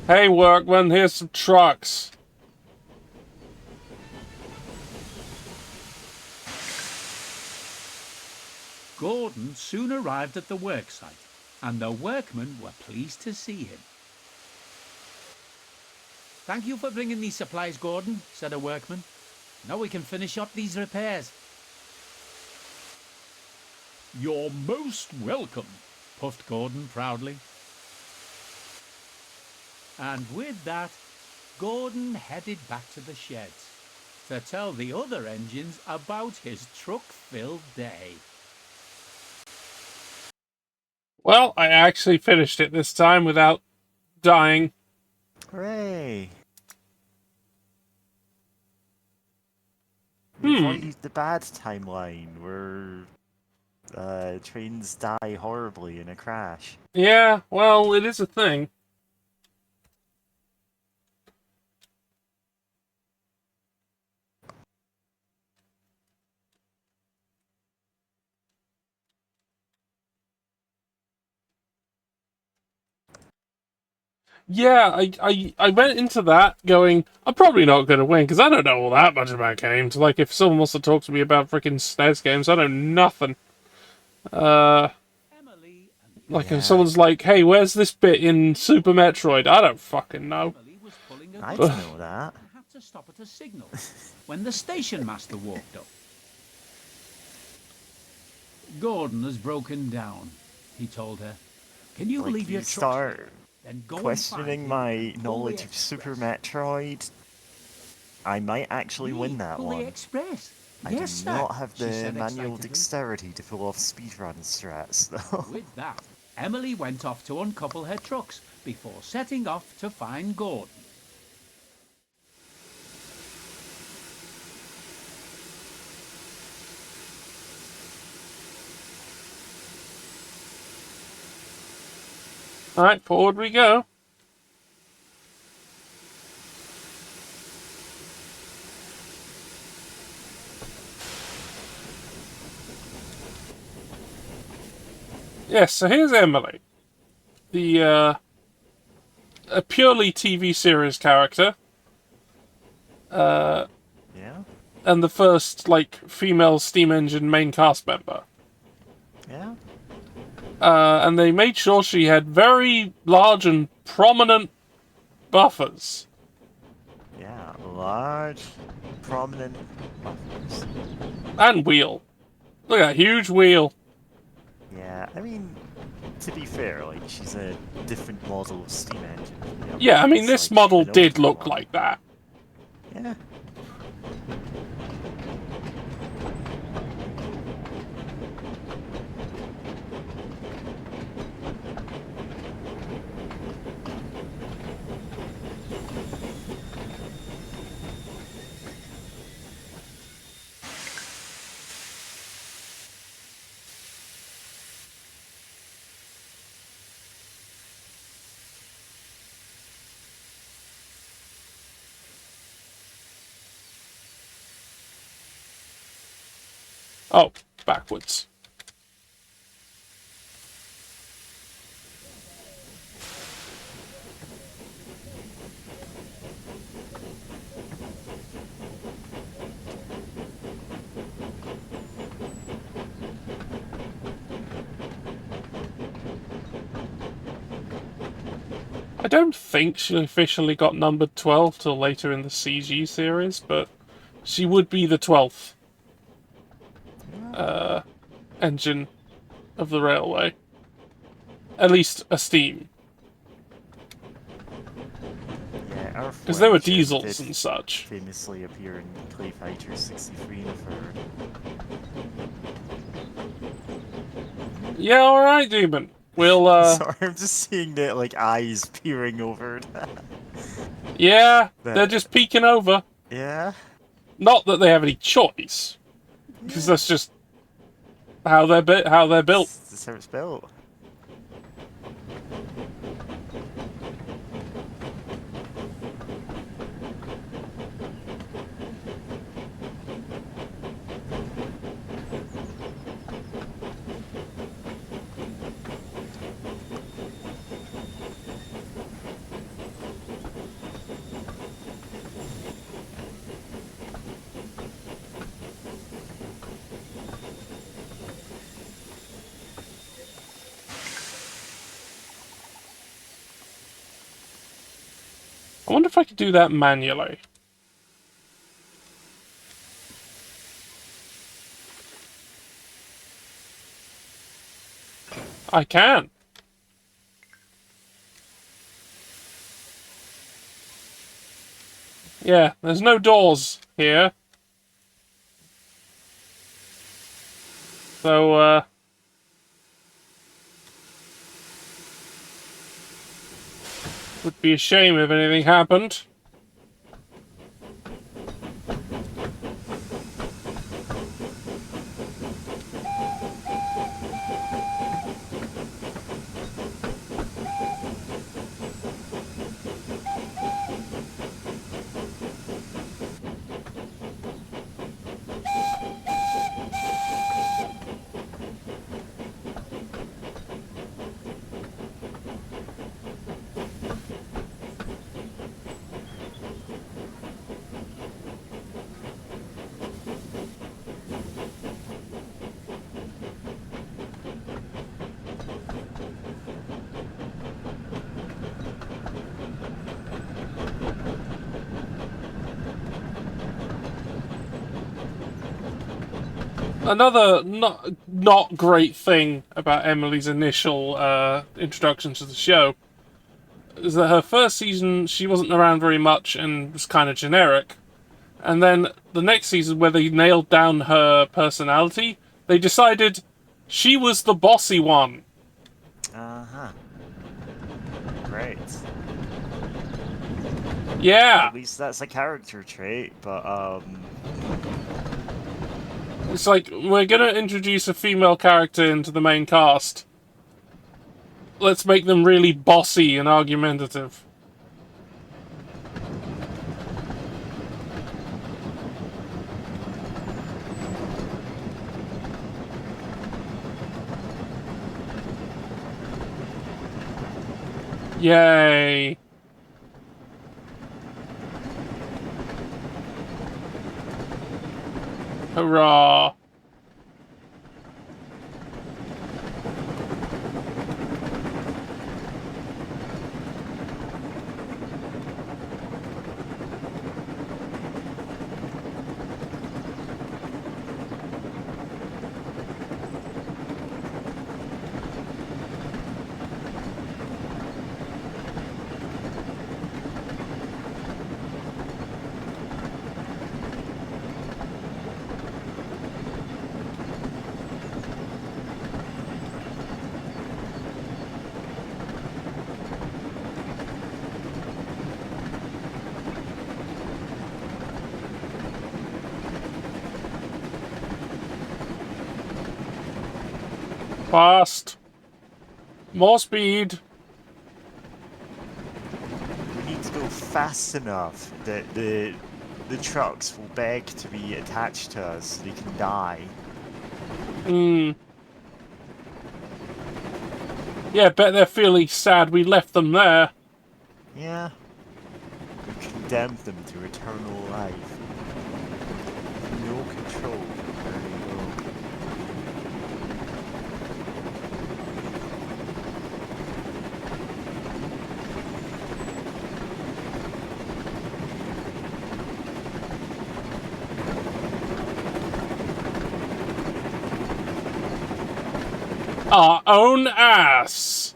Hey, workman, here's some trucks. Gordon soon arrived at the worksite, and the workmen were pleased to see him. "Thank you for bringing these supplies, Gordon," said a workman. "Now we can finish up these repairs." "You're most welcome," puffed Gordon proudly. And with that, Gordon headed back to the sheds to tell the other engines about his truck-filled day. Well, I actually finished it this time without dying. Hooray! We avoided the bad timeline where trains die horribly in a crash. Yeah, well, it is a thing. Yeah, I went into that going, I'm probably not going to win, because I don't know all that much about games. Like, if someone wants to talk to me about freaking SNES games, I know nothing. Like, if someone's like, hey, where's this bit in Super Metroid? I don't fucking know. I didn't know that. Had to stop at a signal when the station master walked up. "Gordon has broken down," he told her. "Can you Like, leave your you truck start here? Then go and questioning find my him. Pull knowledge the of Super express." Metroid, I might actually win that Pull the one. express. I Yes, do sir, not have she the said manual excitedly. dexterity to pull off speedrun strats, though. With that, Emily went off to uncouple her trucks before setting off to find Gordon. Alright, forward we go. Yes, so here's Emily. A purely TV series character. Yeah? And the first, like, female steam engine main cast member. Yeah? And they made sure she had very large and prominent buffers. Yeah, large, prominent buffers. And wheel. Look at that huge wheel. Yeah, I mean, to be fair, like, she's a different model of steam engine. You know, Yeah, I mean, it's this like model an did older look one. like that. Yeah. Oh, backwards. I don't think she officially got numbered 12 till later in the CG series, but she would be the 12th engine of the railway. At least a steam. Yeah, our Because there were engine diesels did and such. famously appear in Clay Fighter 63 and 3rd. Yeah, alright, Demon. We'll, Sorry, I'm just seeing the, like, eyes peering over that. yeah, they're just peeking over. Yeah? Not that they have any choice. Because that's just how they're built. That's how it's built. I wonder if I could do that manually. I can. Yeah, there's no doors here. So, would be a shame if anything happened. Another not great thing about Emily's initial introduction to the show is that her first season she wasn't around very much and was kind of generic. And then the next season, where they nailed down her personality, they decided she was the bossy one. Uh-huh. Great. Yeah. At least that's a character trait, but, It's like, we're gonna introduce a female character into the main cast. Let's make them really bossy and argumentative. Yay. Hurrah. Fast. More speed. we need to go fast enough that the trucks will beg to be attached to us so they can die. Hmm. Yeah, bet they're feeling sad we left them there. Yeah. We condemned them to eternal life. No control. There you go. Our own ass.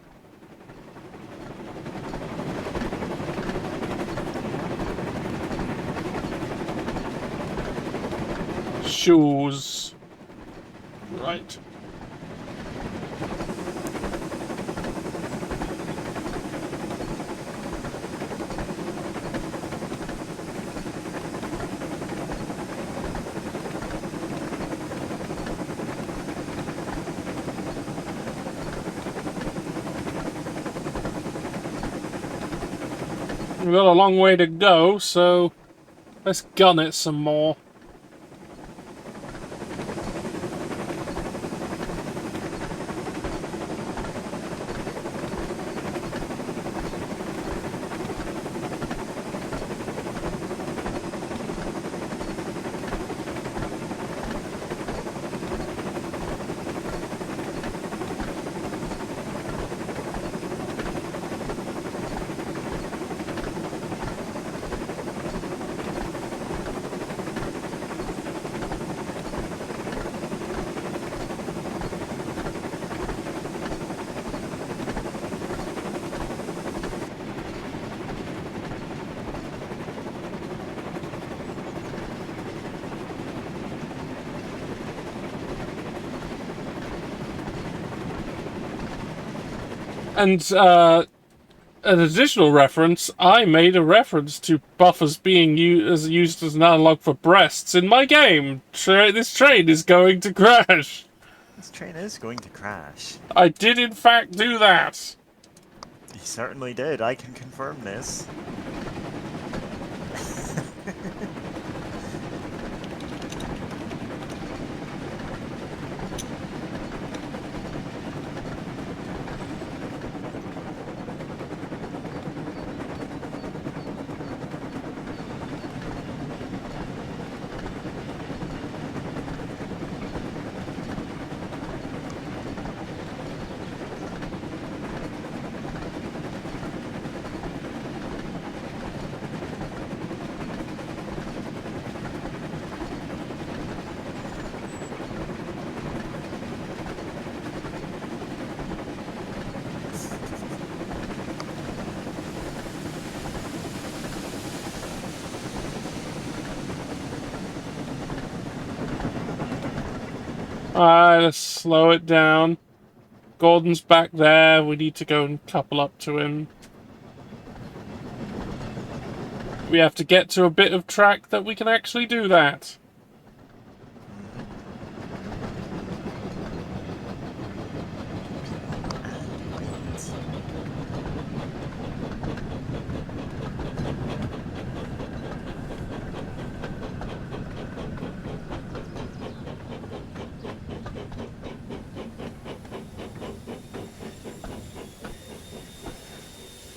Shoes. Right. We've got a long way to go, so let's gun it some more. And, an additional reference, I made a reference to buffers being used as an analog for breasts in my game. This train is going to crash. This train is going to crash. I did in fact do that. You certainly did. I can confirm this. Alright, let's slow it down. Gordon's back there. We need to go and couple up to him. We have to get to a bit of track that we can actually do that.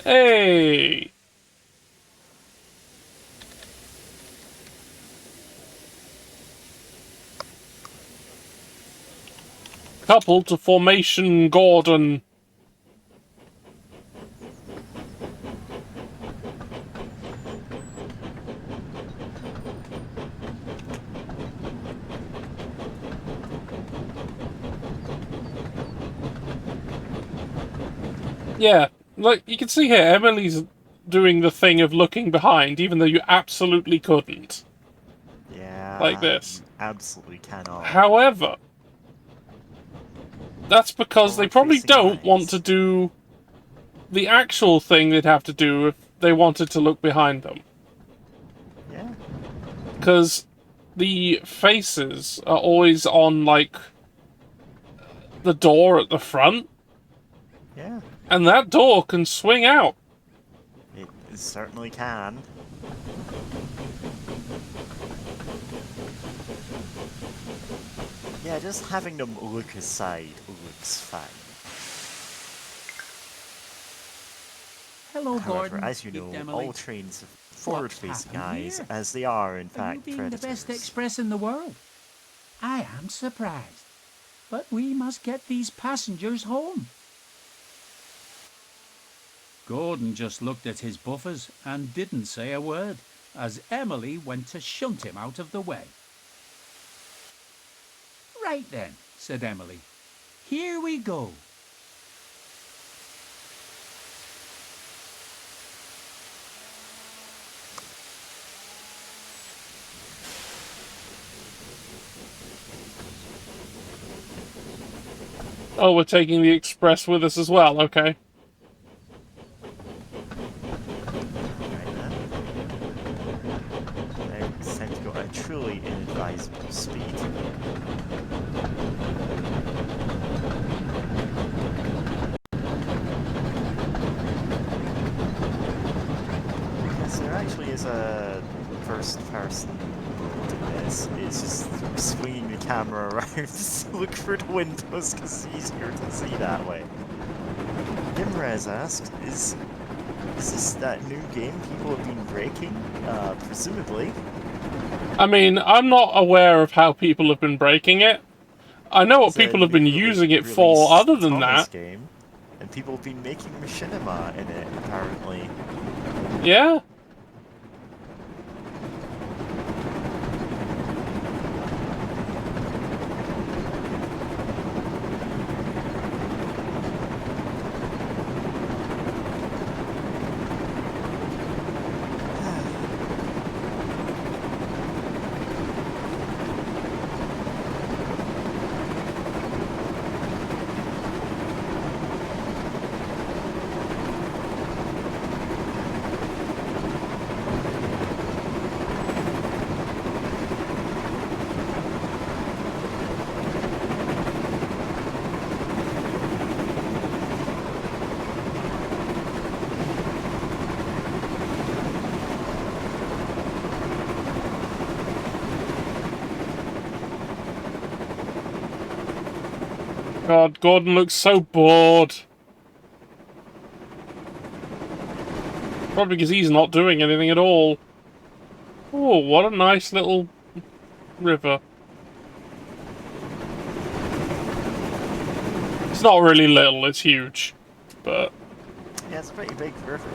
Hey! Couple to formation, Gordon. Yeah, look, you can see here, Emily's doing the thing of looking behind, even though you absolutely couldn't. Yeah. Like this. You absolutely cannot. However, that's because they probably Forward-facing don't eyes. want to do the actual thing they'd have to do if they wanted to look behind them. Yeah. Because the faces are always on, like, the door at the front, Yeah. and that door can swing out. It certainly can. Yeah, just having them look aside looks fine. Hello, However, Gordon. as you peeped know, Emily. all trains have forward-facing happened eyes, here? as they are, in Are you fact, being predators. the best express in the world? I am surprised. But we must get these passengers home. Gordon just looked at his buffers and didn't say a word, as Emily went to shunt him out of the way. Right then, said Emily. Here we go. Oh, we're taking the express with us as well, okay. Now it's time to go at a truly inadvisable speed. Yes, there actually is a first-person mode in this. It's just swinging the camera around to look through the windows because it's easier to see that way. Nimrez asked, is this that new game people have been breaking? Presumably. I mean, I'm not aware of how people have been breaking it. I know what It's a people have been newly using it for released other than Thomas that. game, and people have been making machinima in it, apparently. Yeah? God, Gordon looks so bored. Probably because he's not doing anything at all. Oh, what a nice little river. It's not really little, it's huge. But Yeah, it's a pretty big river.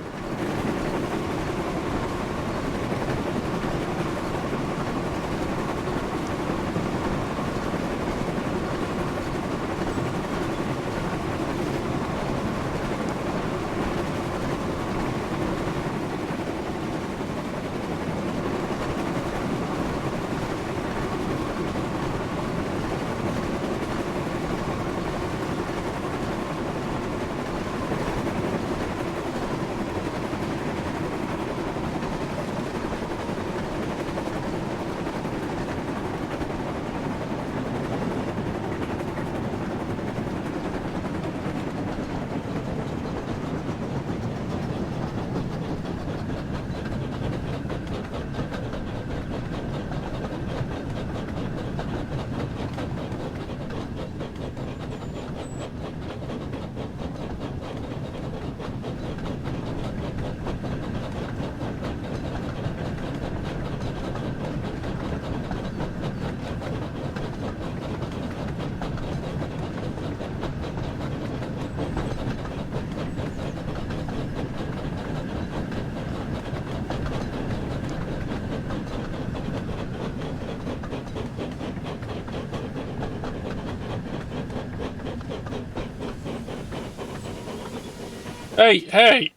hey, hey!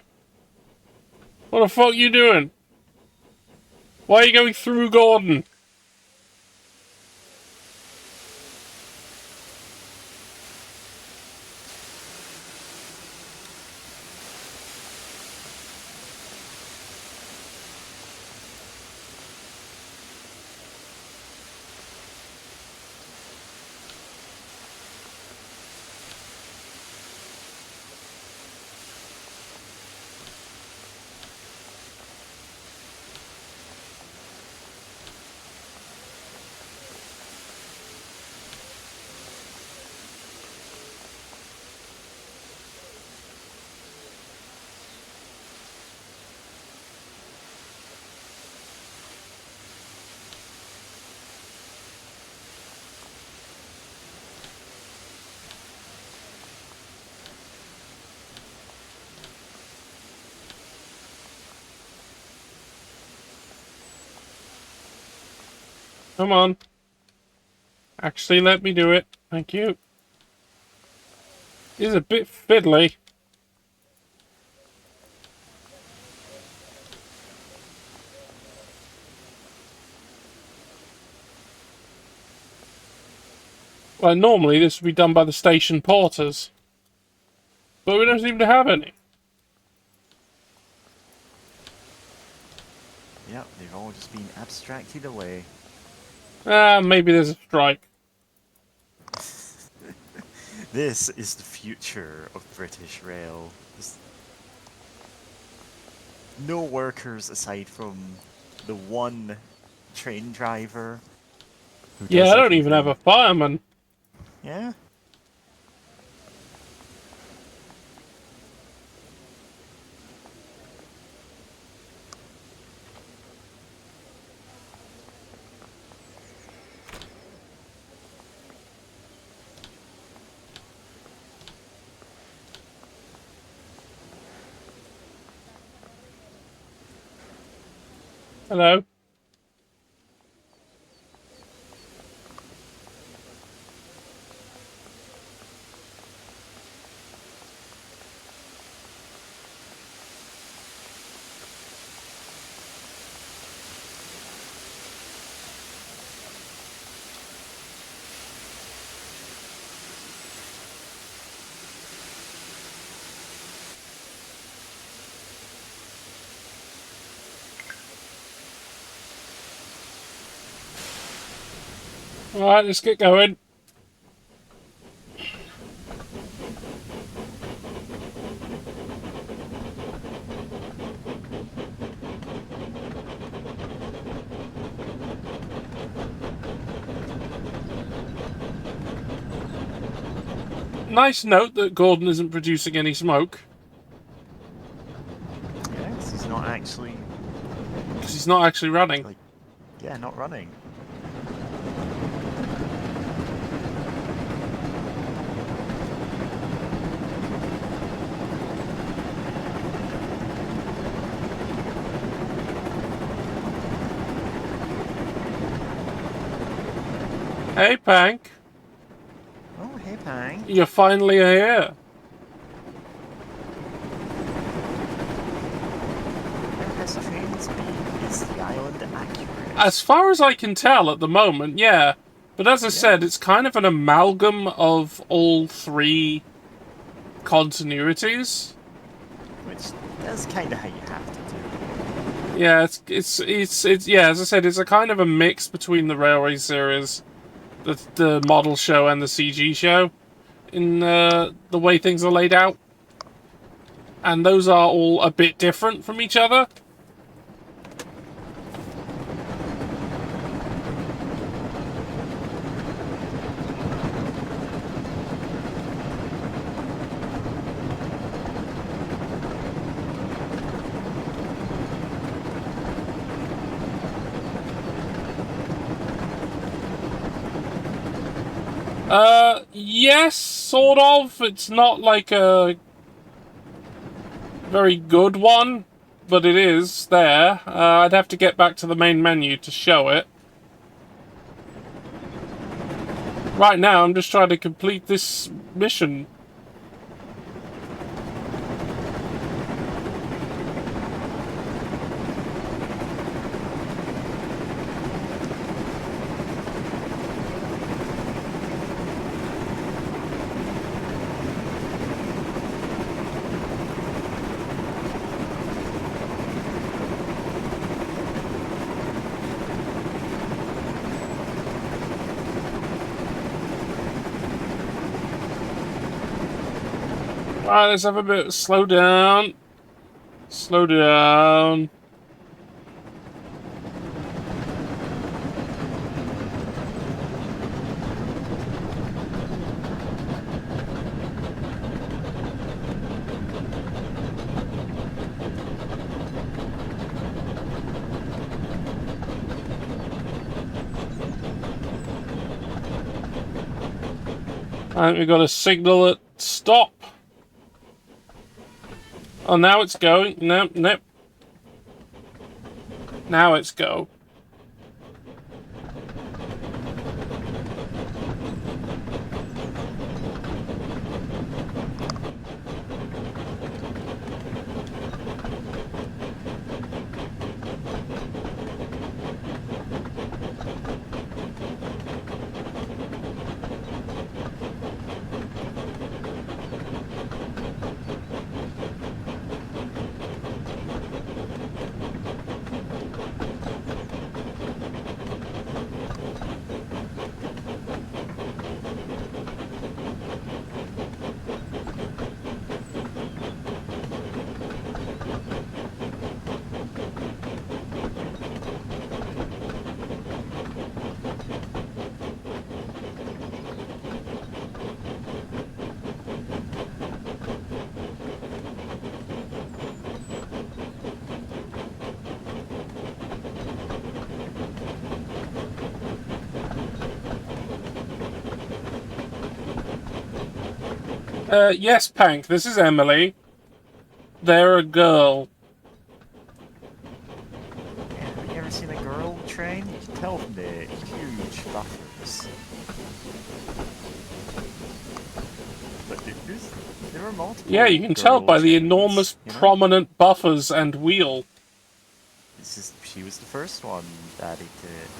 What the fuck you doing? Why are you going through Gordon? Come on. Actually, let me do it. Thank you. It's a bit fiddly. Well, normally this would be done by the station porters. But we don't seem to have any. Yep, they've all just been abstracted away. Maybe there's a strike. This is the future of British Rail. There's no workers aside from the one train driver. Who Yeah, does I don't even have everything. a fireman. Yeah. Hello. Alright, let's get going. Nice note that Gordon isn't producing any smoke. Yeah, 'cause he's not actually, Because he's not actually running. like, yeah, not running. Hey, Pank. Oh, hey, Pang. You're finally here. Has train speed? Is the island accurate? As far as I can tell at the moment, yeah. But as I said, it's kind of an amalgam of all three continuities. Which, that's kind of how you have to do it. Yeah, it's yeah, as I said, it's a kind of a mix between the Railway series, the model show, and the CG show in the way things are laid out. And those are all a bit different from each other. Yes, sort of. It's not like a very good one, but it is there. I'd have to get back to the main menu to show it. Right now, I'm just trying to complete this mission. Alright, let's have a bit. Slow down. Slow down. Alright, we've got to signal it. Stop. Oh, now it's going. Nope, nope. Now it's go. Yes, Pank, this is Emily. They're a girl. Yeah, have you ever seen a girl train? You can tell from the huge buffers. But there were multiple. Yeah, you can tell girl by the trains, enormous you know? prominent buffers and wheel. She was the first one added to it.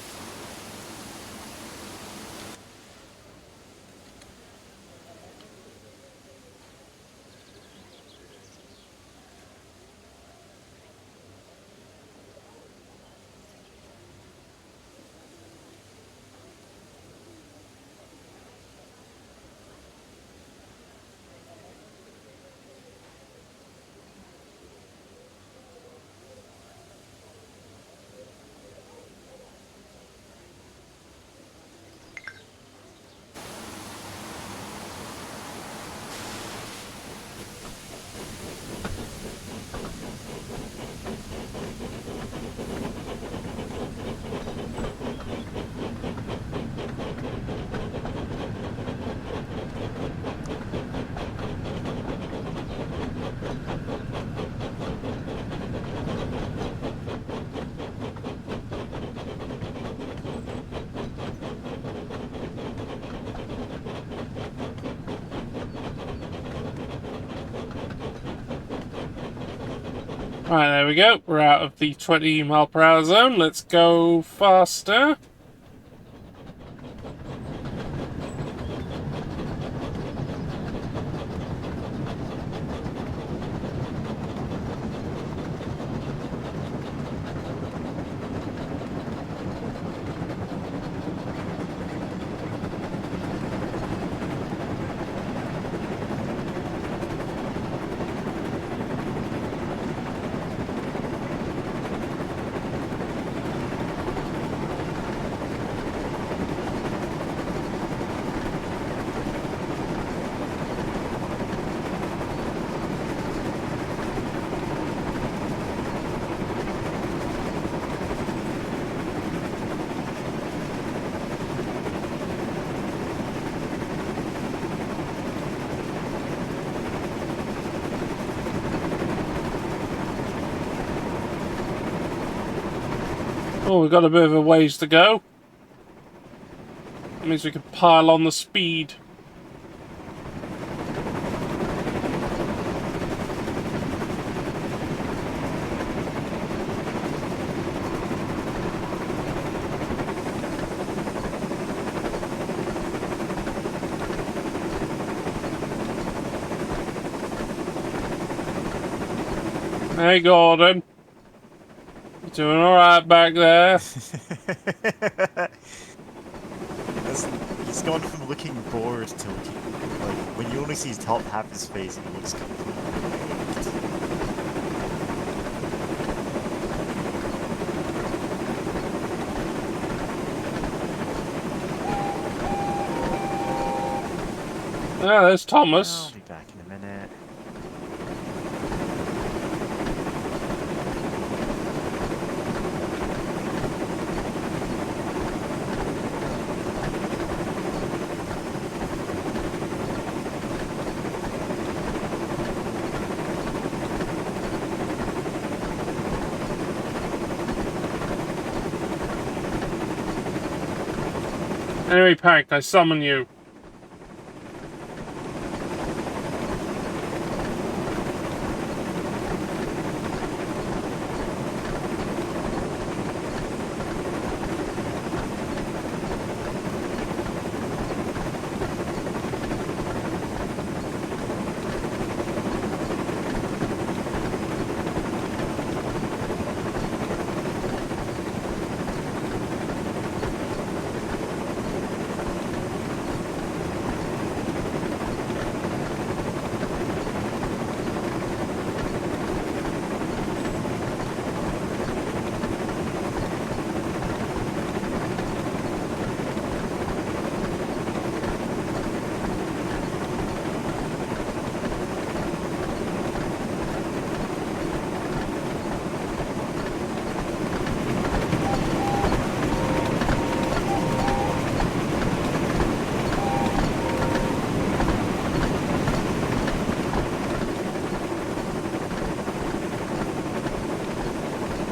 Right, there we go. We're out of the 20 mph zone. Let's go faster. Oh, we've got a bit of a ways to go. That means we can pile on the speed. Hey, Gordon. You doing alright back there? He's gone from looking bored to looking like when you only see his top half of his face, he looks completely baked. Ah, there's Thomas. I'll be back in a minute. Anyway, Pank, I summon you.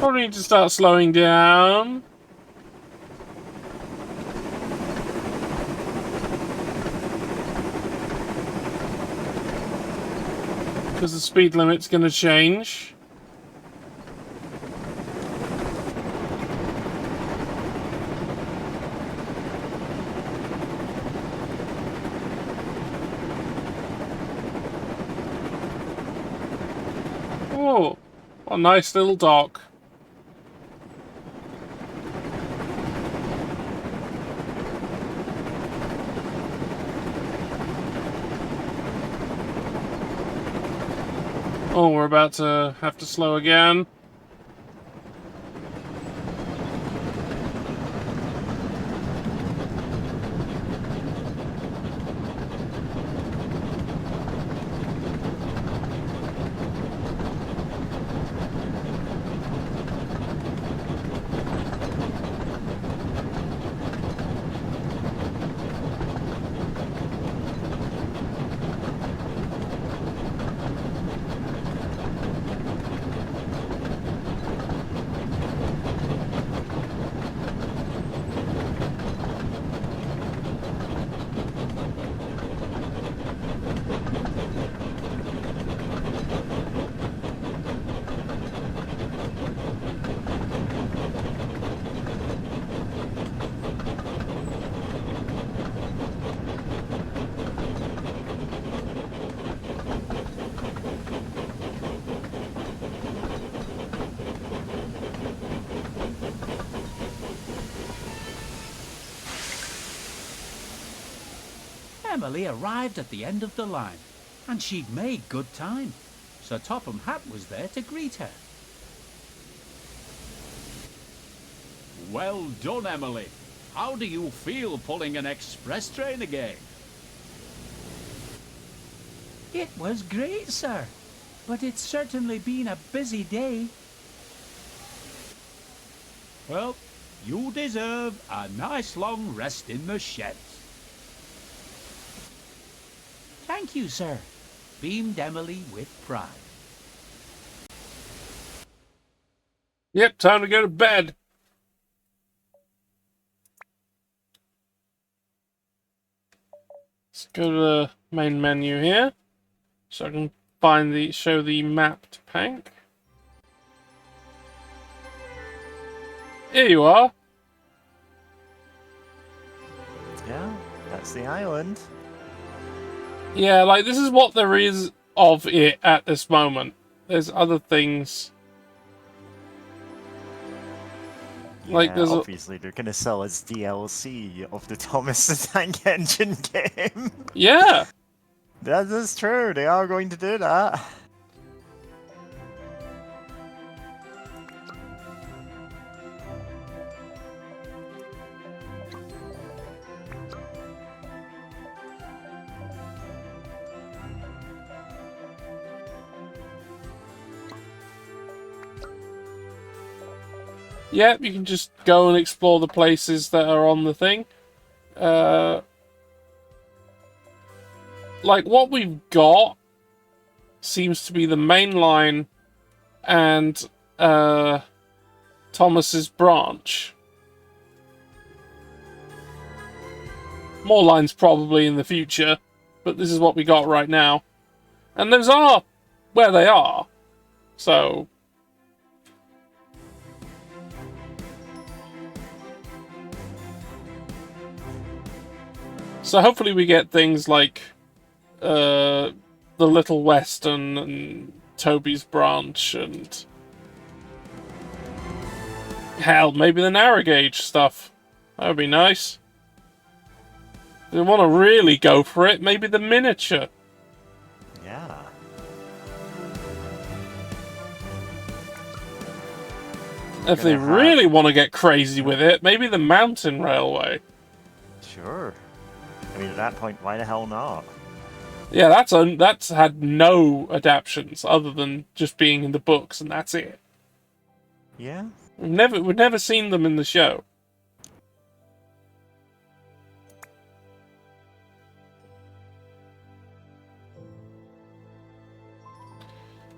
Probably need to start slowing down. Because the speed limit's going to change. Oh, what a nice little dock. Oh, we're about to have to slow again. Emily arrived at the end of the line, and she'd made good time. Sir Topham Hatt was there to greet her. Well done, Emily. How do you feel pulling an express train again? It was great, sir, but it's certainly been a busy day. Well, you deserve a nice long rest in the sheds. Thank you, sir, beamed Emily with pride. Yep, time to go to bed. Let's go to the main menu here, so I can show the map to Pank. Here you are. Yeah, that's the island. Yeah, like, this is what there is of it at this moment. There's other things. Like, Yeah, there's obviously they're gonna sell us DLC of the Thomas the Tank Engine game. Yeah! That is true, they are going to do that. Yep, you can just go and explore the places that are on the thing. Like, what we've got seems to be the main line and Thomas's branch. More lines probably in the future, but this is what we got right now. And those are where they are. So... So hopefully we get things like the Little Western and Toby's Branch and hell, maybe the narrow gauge stuff. That would be nice. If they want to really go for it, maybe the miniature. Yeah. If they really want to get crazy with it, maybe the mountain railway. Sure. I mean, at that point, why the hell not? Yeah, that's had no adaptations other than just being in the books, and that's it. Yeah. We've never seen them in the show.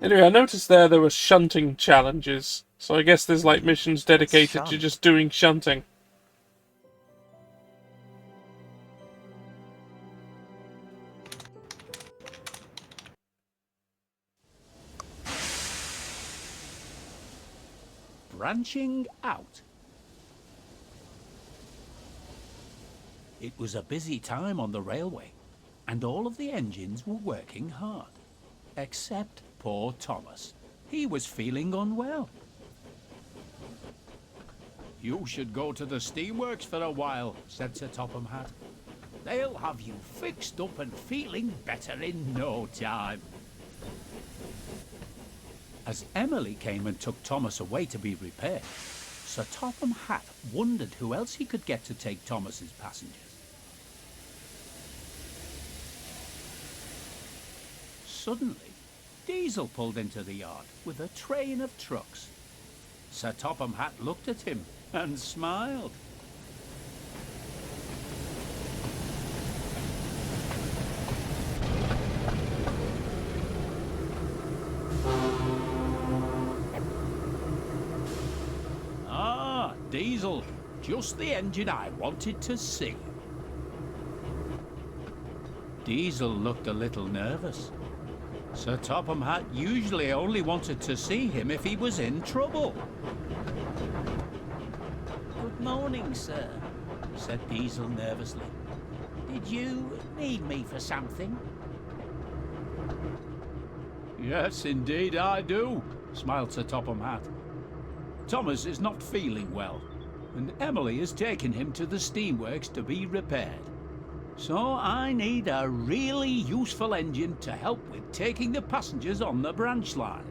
Anyway, I noticed there were shunting challenges So I guess there's like missions dedicated to Shunt. just doing shunting. Branching out. It was a busy time on the railway, and all of the engines were working hard. Except poor Thomas. He was feeling unwell. You should go to the steamworks for a while, said Sir Topham Hatt. They'll have you fixed up and feeling better in no time. As Emily came and took Thomas away to be repaired, Sir Topham Hatt wondered who else he could get to take Thomas's passengers. Suddenly, Diesel pulled into the yard with a train of trucks. Sir Topham Hatt looked at him and smiled. Ah, Diesel, just the engine I wanted to see. Diesel looked a little nervous. Sir Topham Hatt usually only wanted to see him if he was in trouble. Good morning, sir, Said Diesel nervously. did you need me for something? Yes, indeed I do, smiled Sir Topham Hatt. Thomas is not feeling well, and Emily has taken him to the steamworks to be repaired. So I need a really useful engine to help with taking the passengers on the branch line.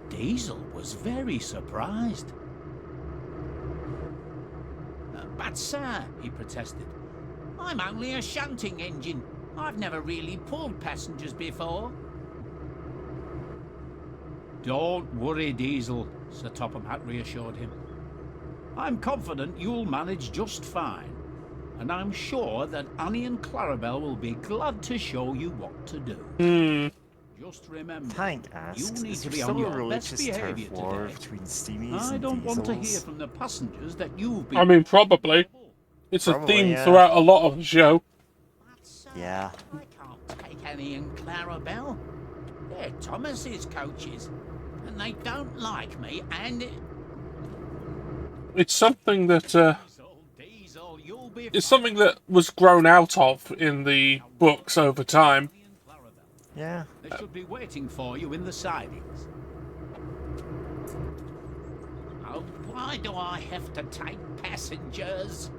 Diesel was very surprised. But sir, He protested. I'm only a shunting engine. I've never really pulled passengers before. Don't worry, Diesel, Sir Topham Hatt reassured him. I'm confident you'll manage just fine, and I'm sure that Annie and Clarabelle will be glad to show you what to do. Just remember, Tank asks, you need is to there be still on a your best religious behaviour turf war today. between steamies I and don't want to hear diesels? from the passengers that you've been... I mean, probably. It's a Probably, theme yeah. throughout a lot of the show. But sir, Yeah. I can't take Annie and Clarabelle. They're Thomas's coaches, and they don't like me, and... It's something that Diesel, you'll be it's something that was grown out of in the books over time. Yeah. They should be waiting for you in the sidings. Oh, why do I have to take passengers?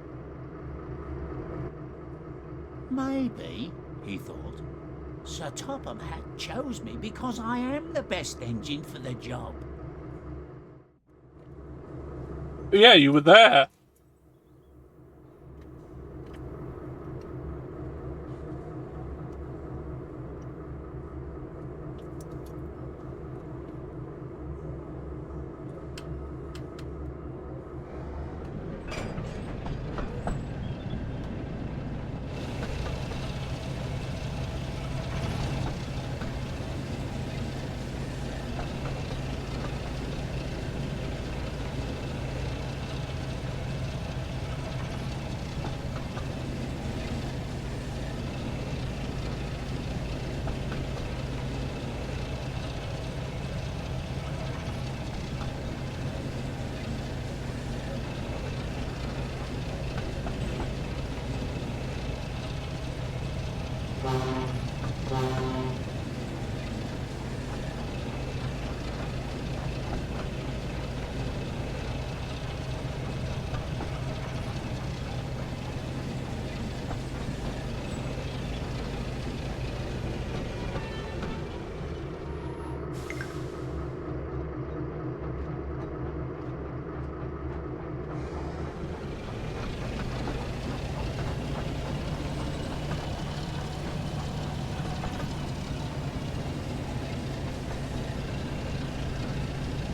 Maybe, he thought, Sir Topham Hatt chose me because I am the best engine for the job. Yeah, you were there.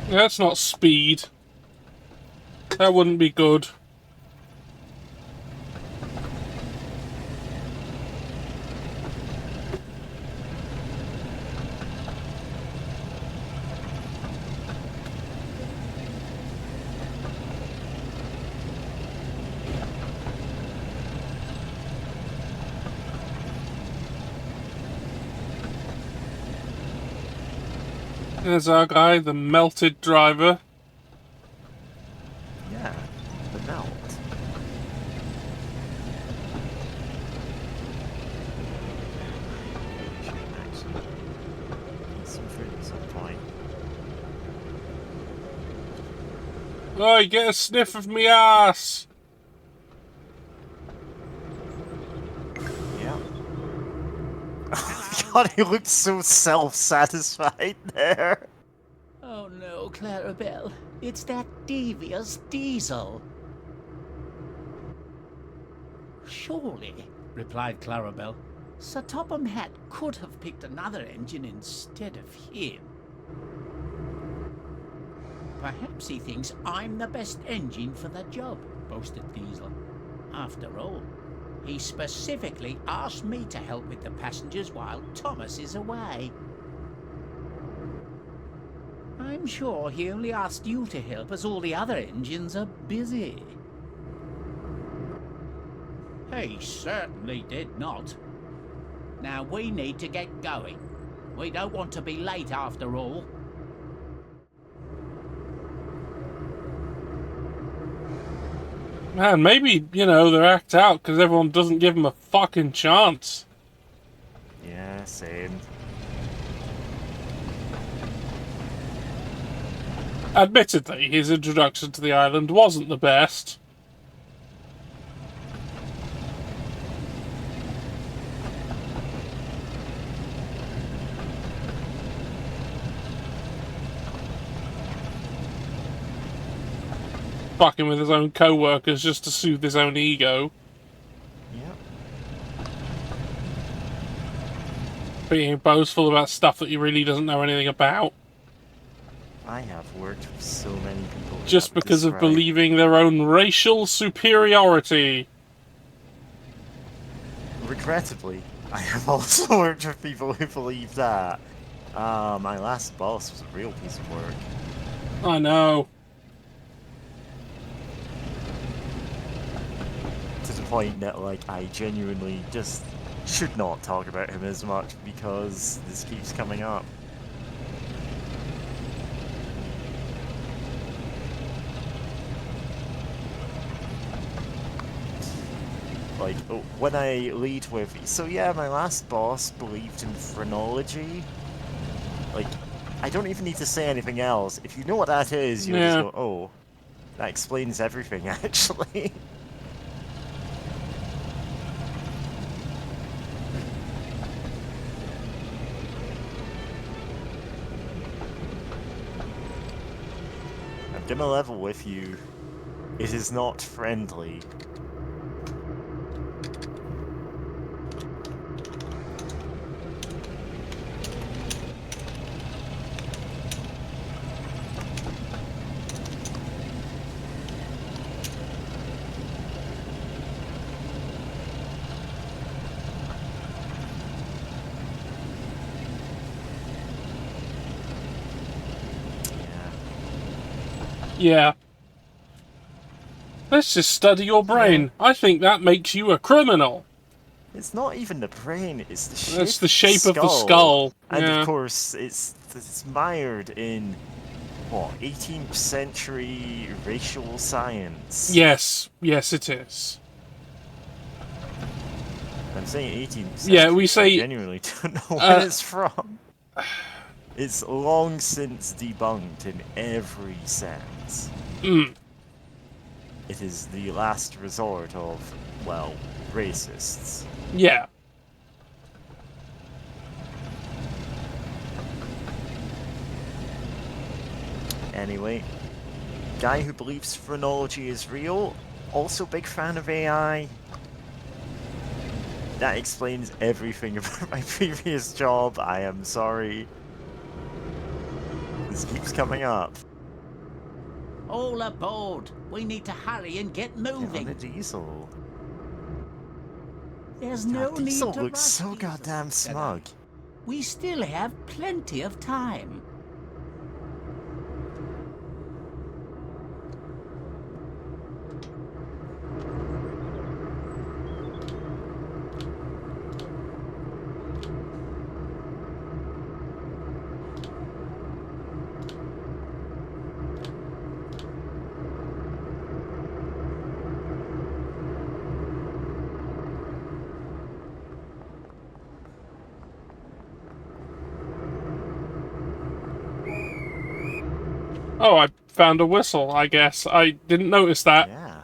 That's not speed. That wouldn't be good. There's our guy, the melted driver. Yeah, the melt. Some food at some point. Oi, get a sniff of me ass! Yeah. God, he looked so self-satisfied there. Oh no, Clarabelle. It's that devious Diesel. Surely, replied Clarabelle, Sir Topham Hatt could have picked another engine instead of him. Perhaps he thinks I'm the best engine for the job, boasted Diesel. After all, he specifically asked me to help with the passengers while Thomas is away. I'm sure he only asked you to help as all the other engines are busy. He certainly did not. Now we need to get going. We don't want to be late after all. Man, maybe, you know, they're act out because everyone doesn't give them a fucking chance. Yeah, same. Admittedly, his introduction to the island wasn't the best. Fucking with his own co-workers just to soothe his own ego. Yep. Being boastful about stuff that he really doesn't know anything about. I have worked with so many people. Just because of believing their own racial superiority. Regrettably, I have also worked with people who believe that. My last boss was a real piece of work. I know. To the point that, like, I genuinely just should not talk about him as much because this keeps coming up. Like, when I lead with, so yeah, my last boss believed in phrenology. Like, I don't even need to say anything else. If you know what that is, you'll just go, oh, that explains everything, actually. I'm gonna level with you. It is not friendly. Yeah. Let's just study your brain. I think that makes you a criminal. It's not even the brain, it's the shape, It's the shape of the skull. And Yeah. of course, it's mired in, what, 18th century racial science? Yes. Yes, it is. I'm saying 18th century. Yeah, we say... I genuinely don't know where it's from. It's long since debunked in every sense. Mm. It is the last resort of, well, racists. Yeah. Anyway, guy who believes phrenology is real, also big fan of AI. That explains everything about my previous job, I am sorry. This keeps coming up. All aboard! We need to hurry and get Get on moving. the diesel. There's no God, need diesel to looks rush, so Diesel, goddamn said I. smug. We still have plenty of time. Oh, I found a whistle, I guess. I didn't notice that. Yeah.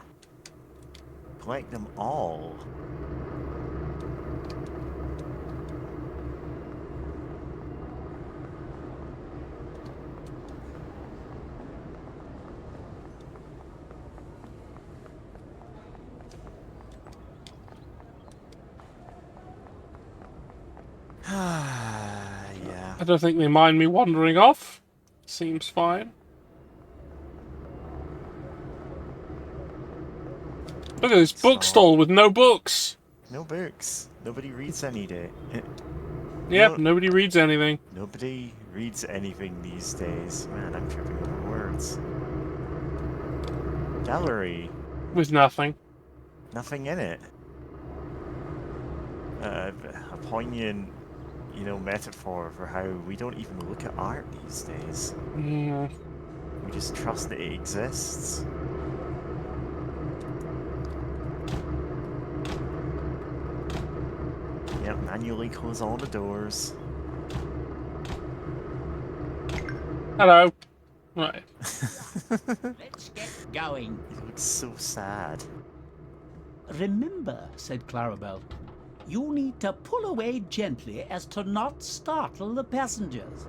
Collect them all. Yeah. I don't think they mind me wandering off. Seems fine. Look at this bookstall with no books. No books. Nobody reads any day. Yep, No- nobody reads anything. Nobody reads anything these days. Man, I'm tripping over words. Gallery. With nothing. Nothing in it. A poignant, metaphor for how we don't even look at art these days. Mm. We just trust that it exists. Yep, manually close all the doors. Hello. Right. Let's get going. He looks so sad. Remember, said Clarabelle, you need to pull away gently as to not startle the passengers.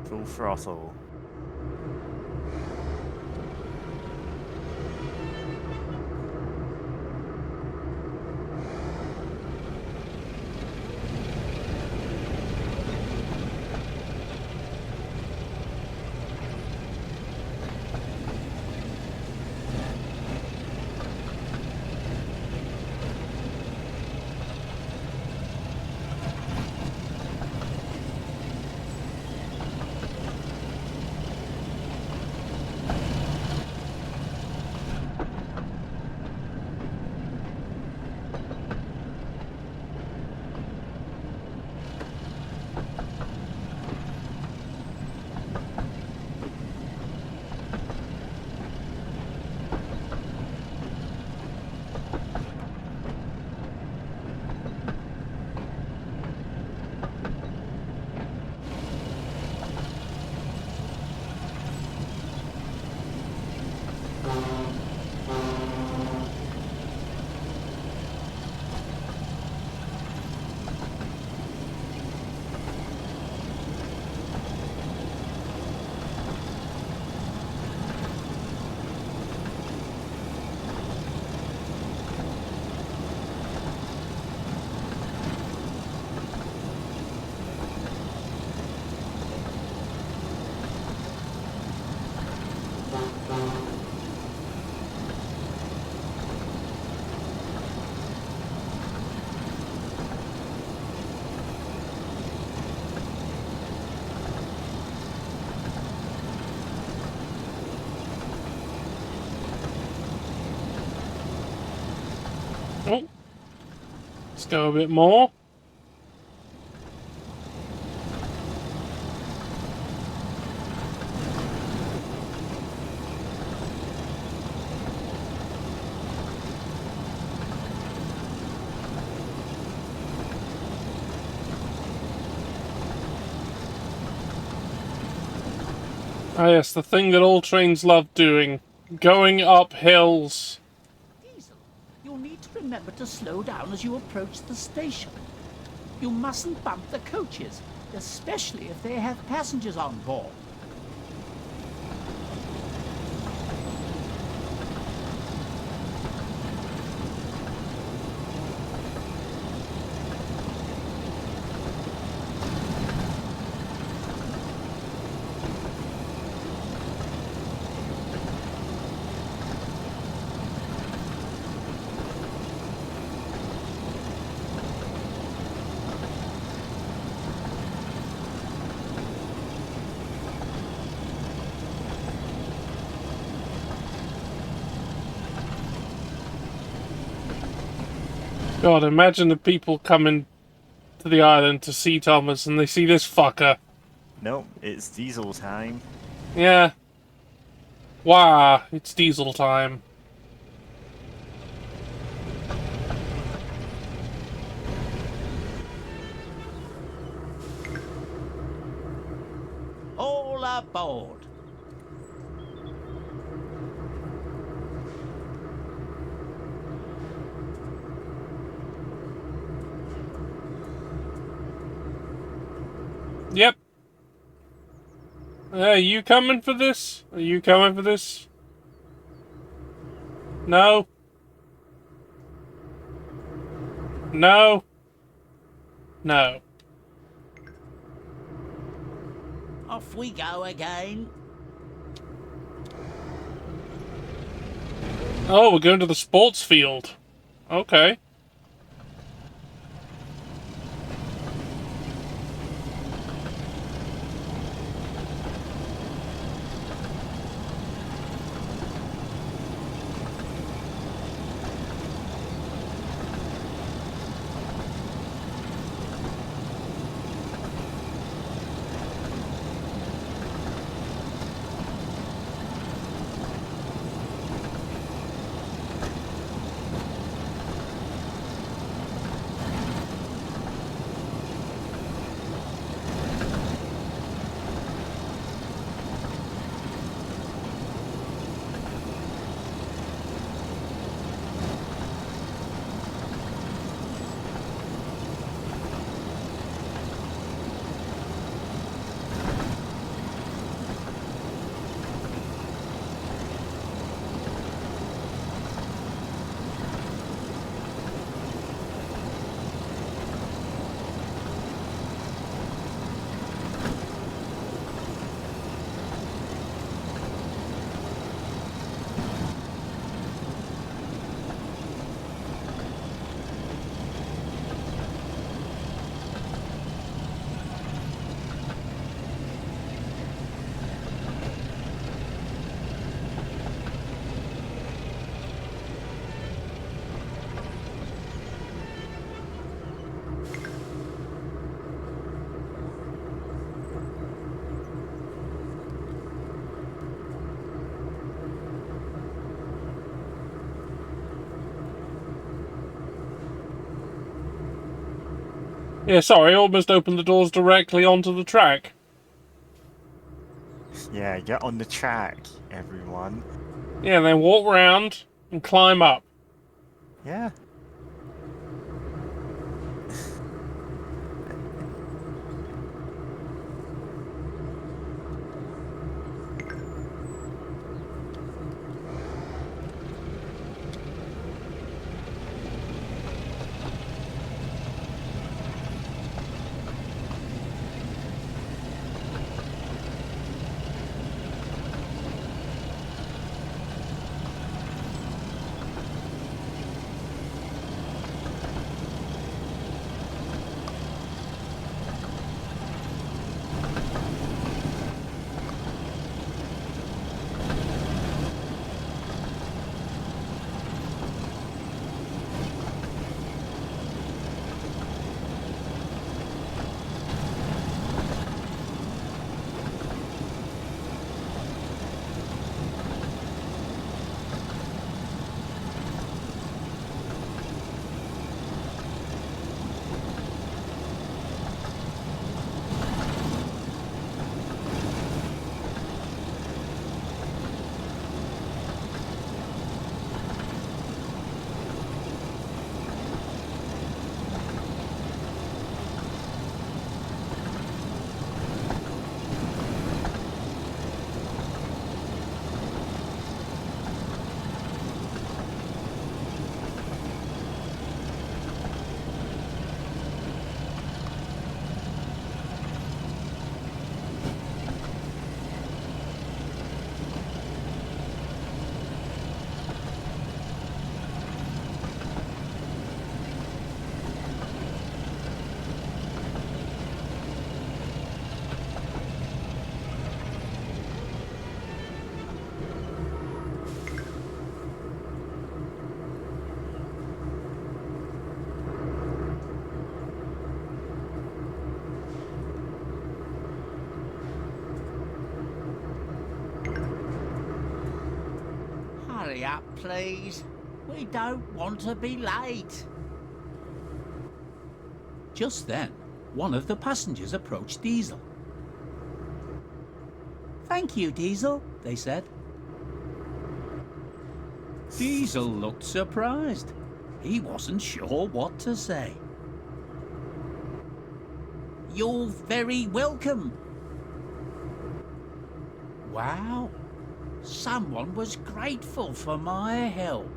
Full throttle. Oh. Let's go a bit more. Ah yes, the thing that all trains love doing. Going up hills. Diesel, you'll need to remember to slow down as you approach the station. You mustn't bump the coaches, especially if they have passengers on board. God, imagine the people coming to the island to see Thomas and they see this fucker. Nope, it's diesel time. Yeah. Wow, it's diesel time. All aboard. Are you coming for this? Are you coming for this? No? No? No. Off we go again. Oh, we're going to the sports field. Okay. Yeah, sorry, I almost opened the doors directly onto the track. Yeah, get on the track, everyone. Yeah, then walk round and climb up. Yeah. Hurry up, please. We don't want to be late. Just then, one of the passengers approached Diesel. Thank you, Diesel, they said. Diesel looked surprised. He wasn't sure what to say. You're very welcome. wow. Someone was grateful for my help.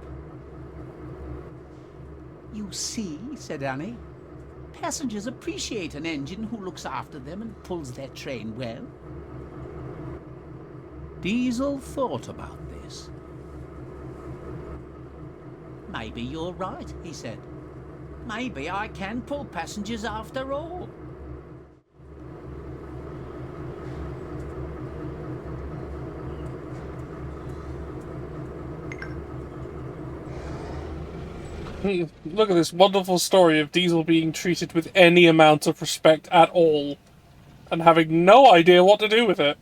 You see, said Annie, passengers appreciate an engine who looks after them and pulls their train well. Diesel thought about this. Maybe you're right, he said. Maybe I can pull passengers after all. Look at this wonderful story of Diesel being treated with any amount of respect at all, and having no idea what to do with it.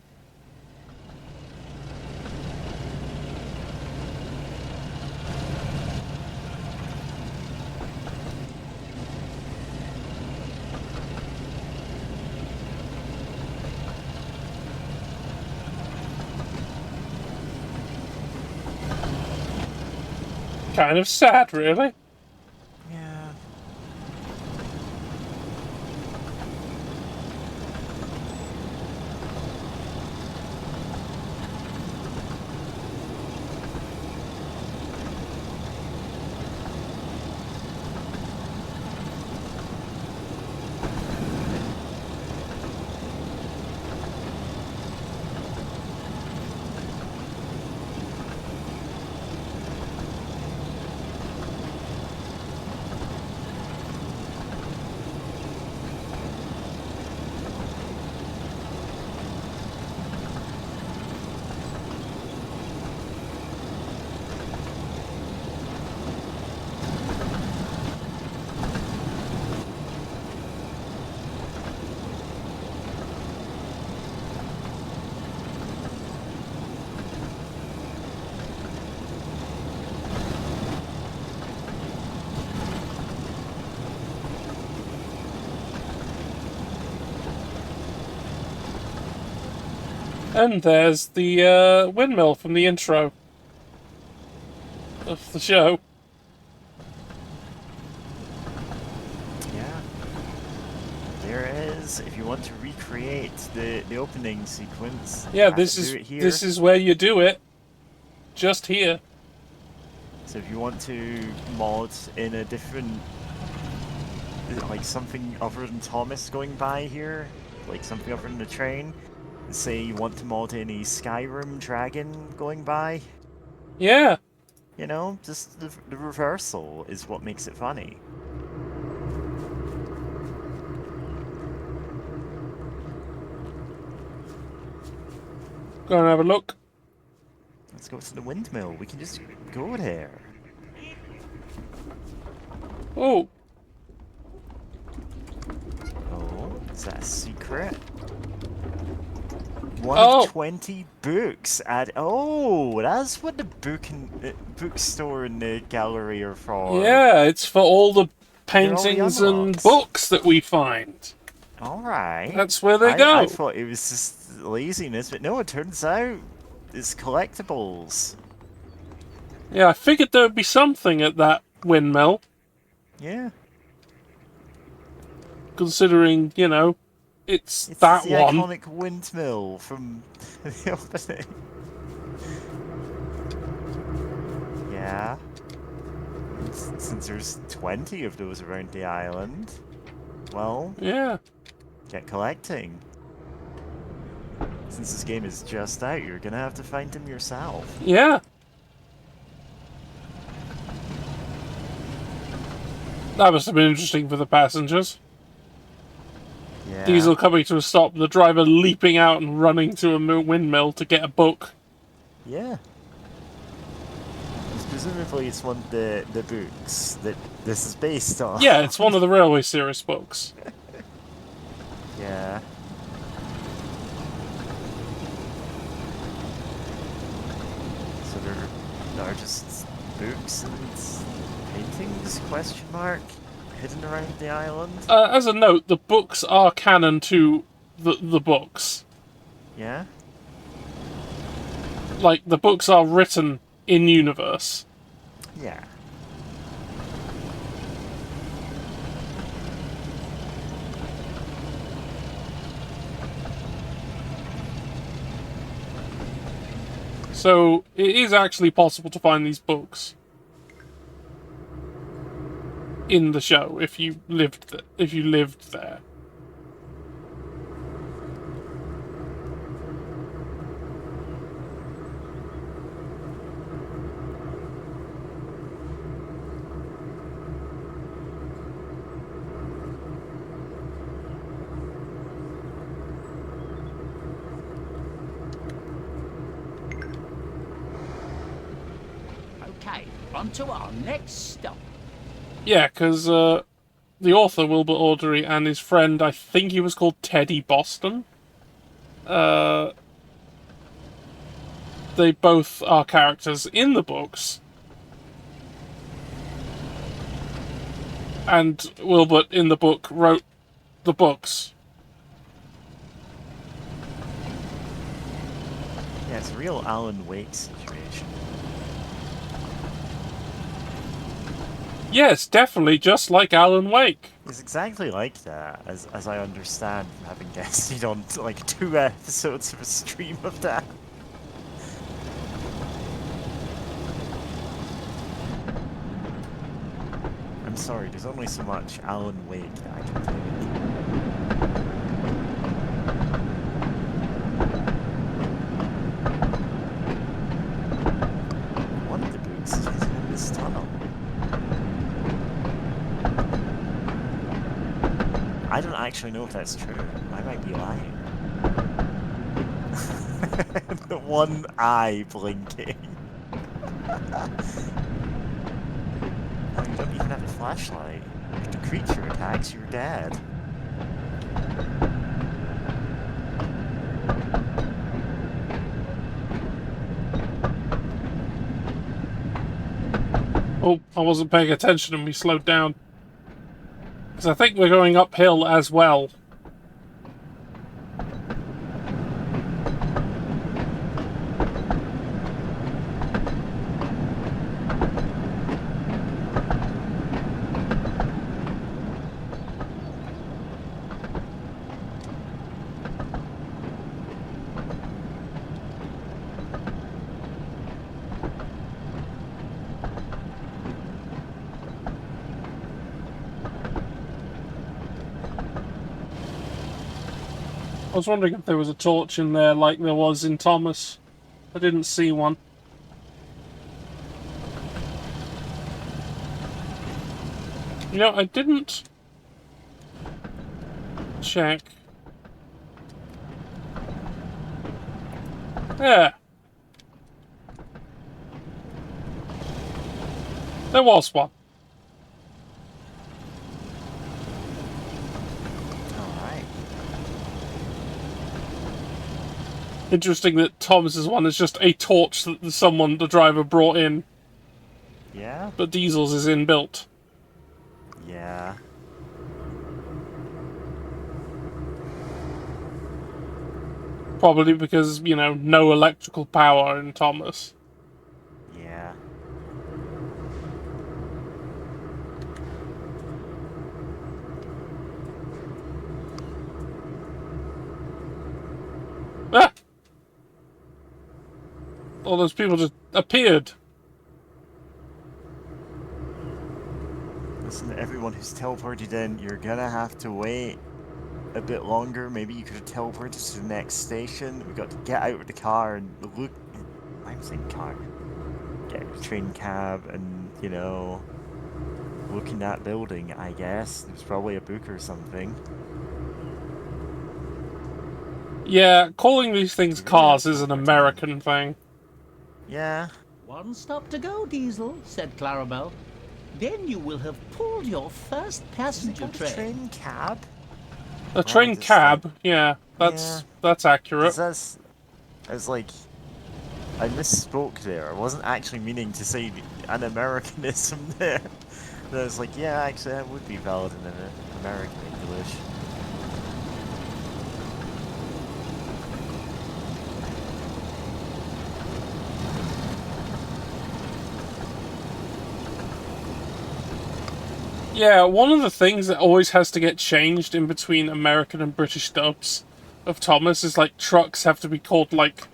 Kind of sad, really. Yeah. And there's the windmill from the intro of the show. Yeah. There it is. If you want to recreate the opening sequence, you Yeah, have this to is do it here. this is where you do it. Just here. So if you want to mod in a different, like something other than Thomas going by here, like something other than the train, say you want to mod in a Skyrim dragon going by, Yeah. you know, just the reversal is what makes it funny. Go and have a look. Let's go to the windmill. We can just go there. Oh. Oh, is that a secret? One Oh. of 20 books at. Oh, that's what the bookstore and the gallery are for. Yeah, it's for all the all the paintings and unlocks. books that we find. Alright. That's where they go. I thought it was just laziness, but no, it turns out it's collectibles. Yeah, I figured there would be something at that windmill, Yeah. considering, you know, it's It's that the one. iconic windmill from the opening. Yeah. Since there's 20 of those around the island, well, Yeah. get collecting. Since this game is just out, you're gonna have to find them yourself. Yeah. That must have been interesting for the passengers. Yeah. Diesel coming to a stop, the driver leaping out and running to a windmill to get a book. Yeah. Presumably it's one of the books that this is based on. Yeah, it's one of the Railway Series books. Yeah. So there are just books and paintings, question mark, hidden around the island? As a note, the books are canon to the books. Yeah? Like, the books are written in universe. Yeah. So it is actually possible to find these books in the show if you lived there. Okay, on to our next stop. Yeah, because the author, Wilbur Awdry, and his friend, I think he was called Teddy Boston, they both are characters in the books. And Wilbur, in the book, wrote the books. Yeah, it's a real Alan Wake situation. Yes, definitely, just like Alan Wake. It's exactly like that, as I understand from having guested on like 2 episodes of a stream of that. I'm sorry, there's only so much Alan Wake that I can take. One of the books is in this tunnel. I don't actually know if that's true. I might be lying. The one eye blinking. Oh, you don't even have a flashlight. If the creature attacks, you're dead. Oh, I wasn't paying attention and we slowed down. Because I think we're going uphill as well. I was wondering if there was a torch in there like there was in Thomas. I didn't see one. You know, I didn't check. Yeah. There was one. Alright. Interesting that Thomas's one is just a torch that the driver brought in, Yeah? but Diesel's is inbuilt. Yeah. Probably because, you know, no electrical power in Thomas. Yeah. Ah! All those people just appeared. Listen, to everyone who's teleported in, you're gonna have to wait a bit longer. Maybe you could have teleported to the next station. We got to get out of the car and look. I'm saying car. Get out of the train cab and, you know, look in that building, I guess. There's probably a book or something. Yeah, calling these things cars is an American thing. Yeah. One stop to go, Diesel, said Clarabelle. Then you will have pulled your first passenger train. Train cab? A train just cab, like- yeah, that's Yeah. accurate. That's, I was like, I misspoke there. I wasn't actually meaning to say an Americanism there. But I was like, yeah, actually, that would be valid in American English. Yeah, one of the things that always has to get changed in between American and British dubs of Thomas is, like, trucks have to be called, like,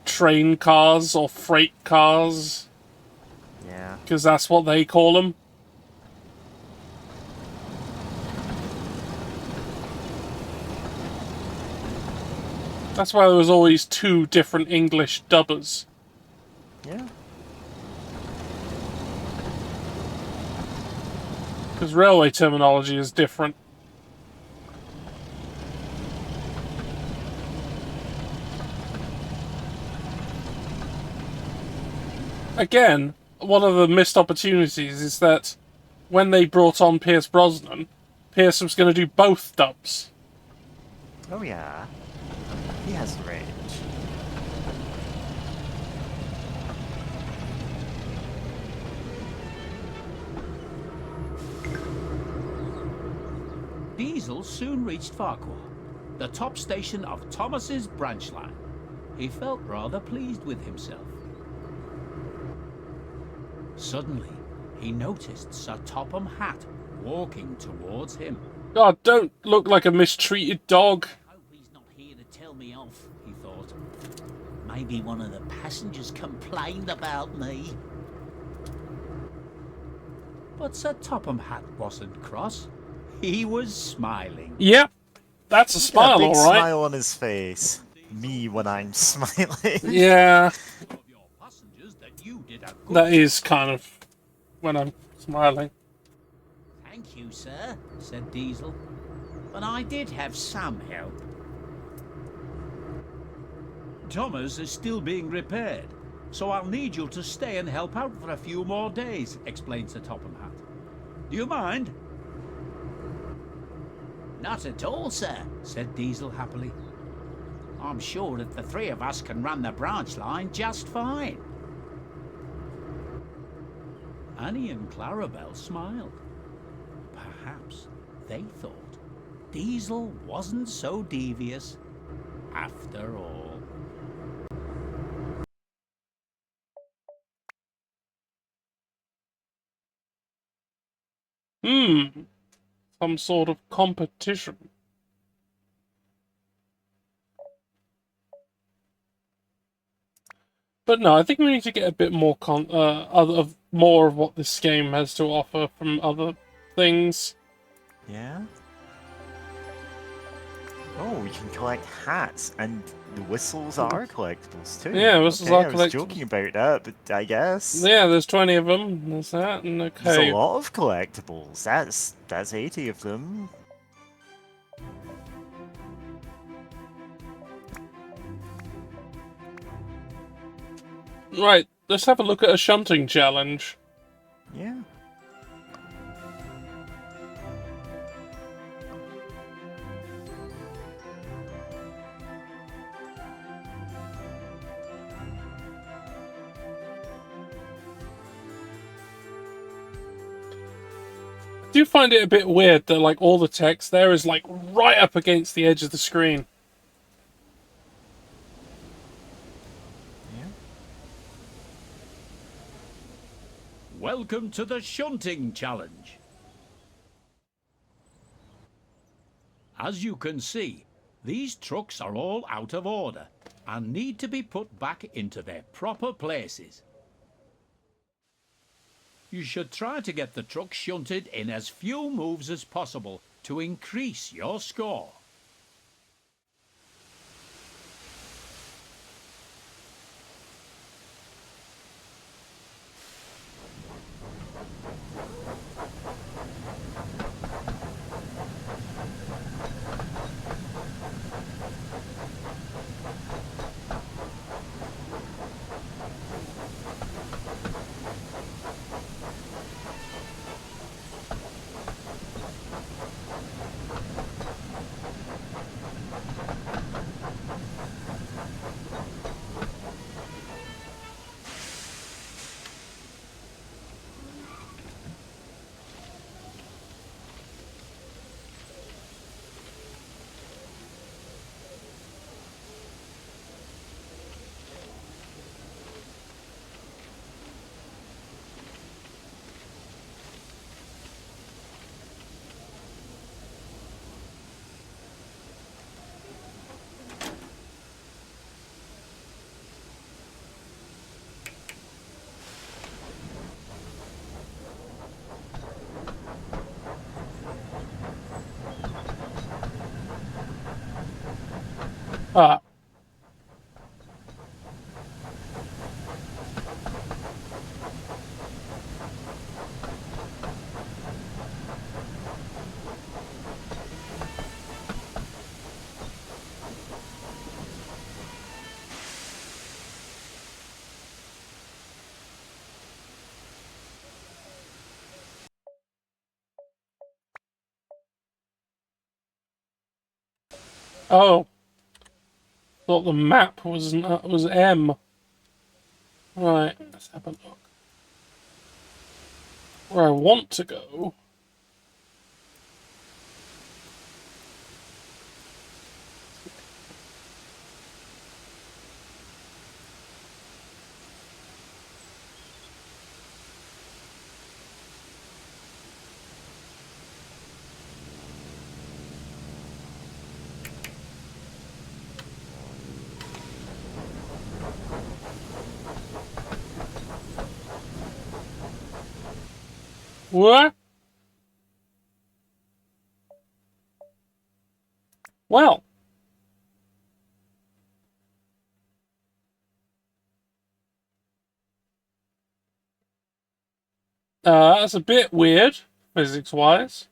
train cars or freight cars, Yeah. because that's what they call them. That's why there was always 2 different English dubbers. Yeah. Because railway terminology is different. Again, one of the missed opportunities is that when they brought on Pierce Brosnan, Pierce was going to do both dubs. Oh yeah. He has range. Diesel soon reached Farquhar, the top station of Thomas's branch line. He felt rather pleased with himself. Suddenly, he noticed Sir Topham Hatt walking towards him. God, don't look like a mistreated dog. Hope he's not here to tell me off, he thought. Maybe one of the passengers complained about me. But Sir Topham Hatt wasn't cross. He was smiling. Yep, that's a smile, Big all right. smile on his face. Me when I'm smiling. Yeah, Of your passengers that you did a good that is kind of when I'm smiling. Thank you, sir, said Diesel. But I did have some help. Thomas is still being repaired, so I'll need you to stay and help out for a few more days, explained Sir Topham Hatt. Do you mind? Not at all, sir, said Diesel happily. I'm sure that the 3 of us can run the branch line just fine. Annie and Clarabelle smiled. Perhaps they thought Diesel wasn't so devious after all. Some sort of competition. But no, I think we need to get a bit more more of what this game has to offer from other things. Yeah. Oh, we can collect hats, and the whistles are collectibles too. Yeah, whistles okay, are I was collectibles. joking about that, but I guess Yeah, there's 20 of them. There's that, and there's okay. a lot of collectibles. That's 80 of them. Right, let's have a look at a shunting challenge. Yeah. I do find it a bit weird that like all the text there is like right up against the edge of the screen. Welcome to the shunting challenge. As you can see, these trucks are all out of order and need to be put back into their proper places. You should try to get the truck shunted in as few moves as possible to increase your score. Ah. Oh. Thought the map was M. Right, let's have a look. Where I want to go. What? Well. That's a bit weird, physics-wise.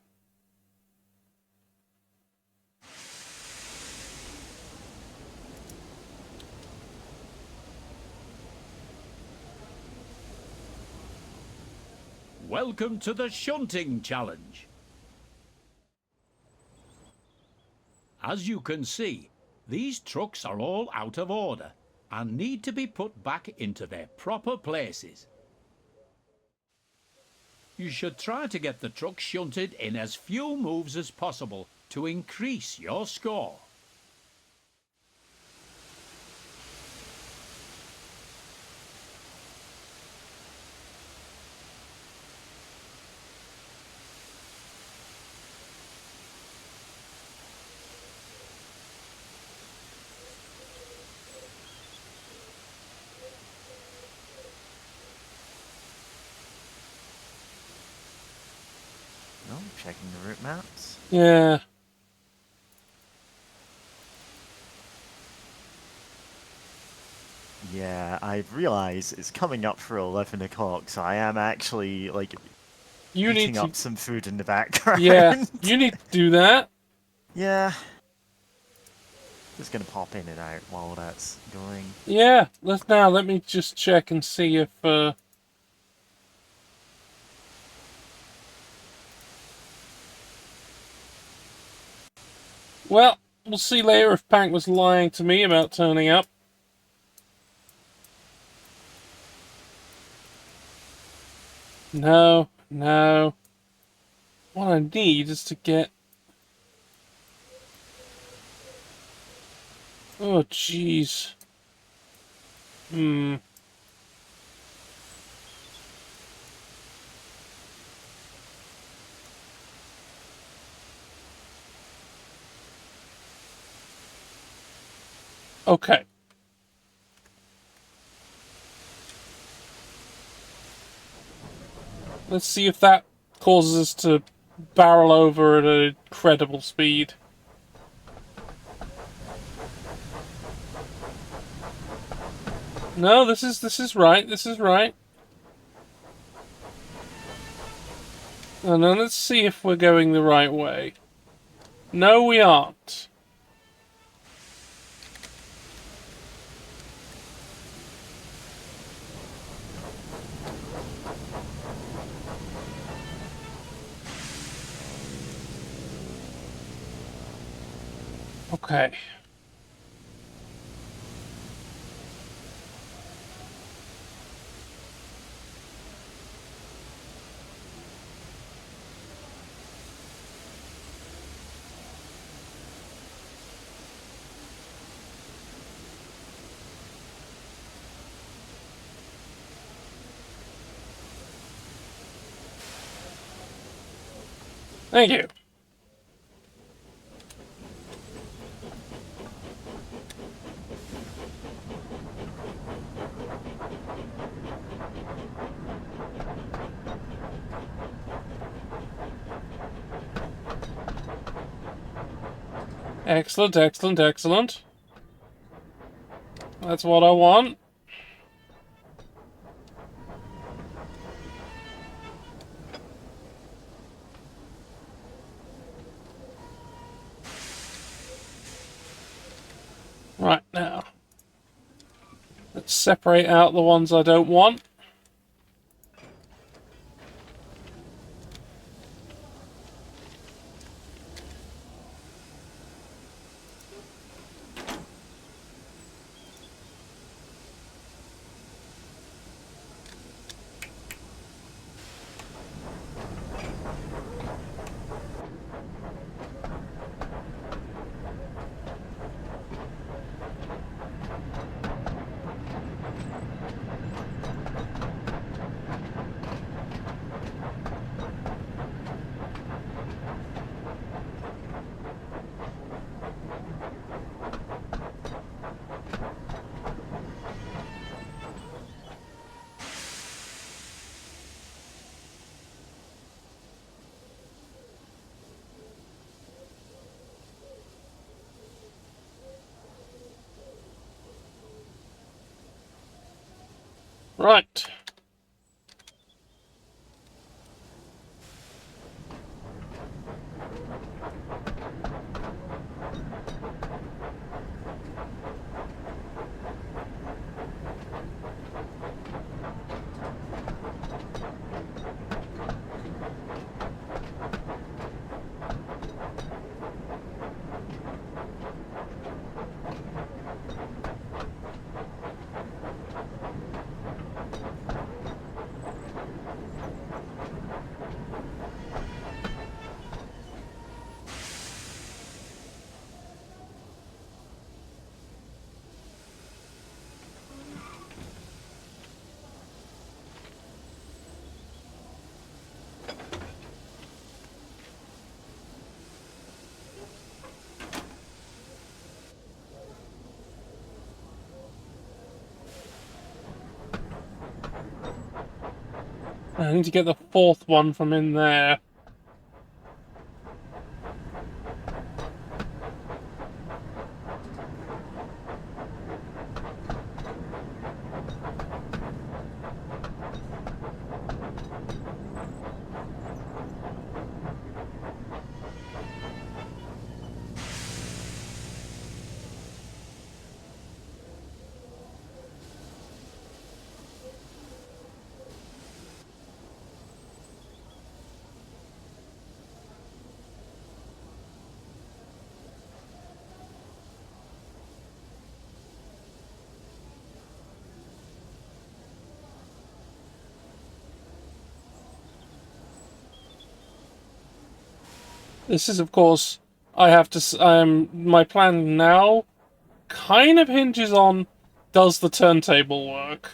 Welcome to the shunting challenge. As you can see, these trucks are all out of order and need to be put back into their proper places. You should try to get the truck shunted in as few moves as possible to increase your score. Oh, checking the route maps. Yeah. Yeah, I've realised it's coming up for 11 o'clock, so I am actually, like, You need eating to... up some food in the background. Yeah, you need to do that. Yeah. Just gonna pop in and out while that's going. Yeah, let me just check and see if, Well, we'll see later if Pank was lying to me about turning up. No, no. What I need is to get... Oh, jeez. Okay. Let's see if that causes us to barrel over at an incredible speed. No, this is right. This is right. And then let's see if we're going the right way. No, we aren't. Okay. Thank you. Excellent, excellent, excellent. That's what I want. Right, now. Let's separate out the ones I don't want. Right. I need to get the fourth one from in there. This is, of course, I have to. My plan now kind of hinges on, does the turntable work?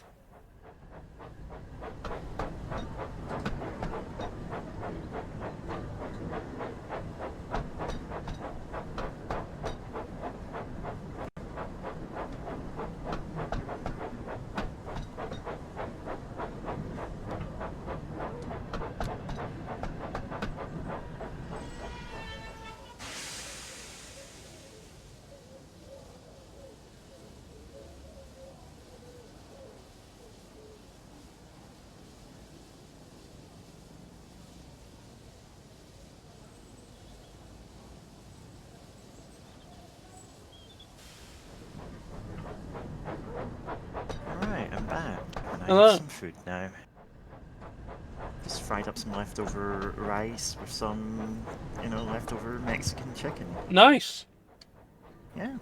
Alright, I'm back. And I Hello. have some food now. Just fried up some leftover rice with some, leftover Mexican chicken. Nice. Yeah.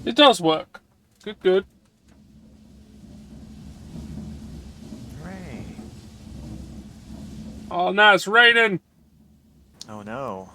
It does work. Good, good. Hooray. Oh, now it's raining. Oh no.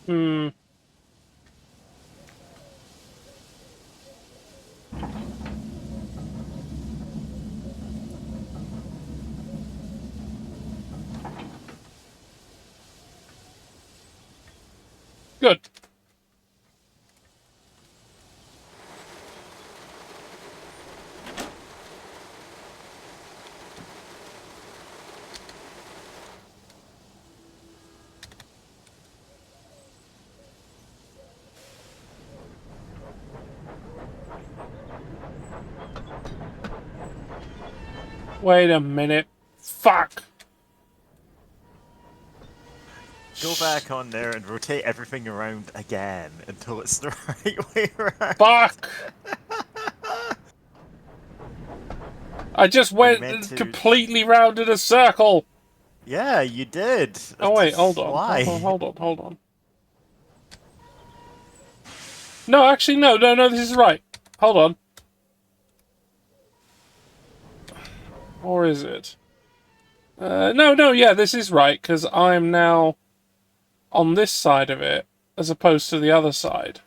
Hmm. Good. Wait a minute. Fuck. Go back on there and rotate everything around again until it's the right way around. Fuck. I just meant went to- completely round in a circle. Yeah, you did. Oh wait, hold on. Why? Hold on. No, actually, no, this is right. Hold on. Or is it? No, yeah, this is right, because I'm now on this side of it, as opposed to the other side.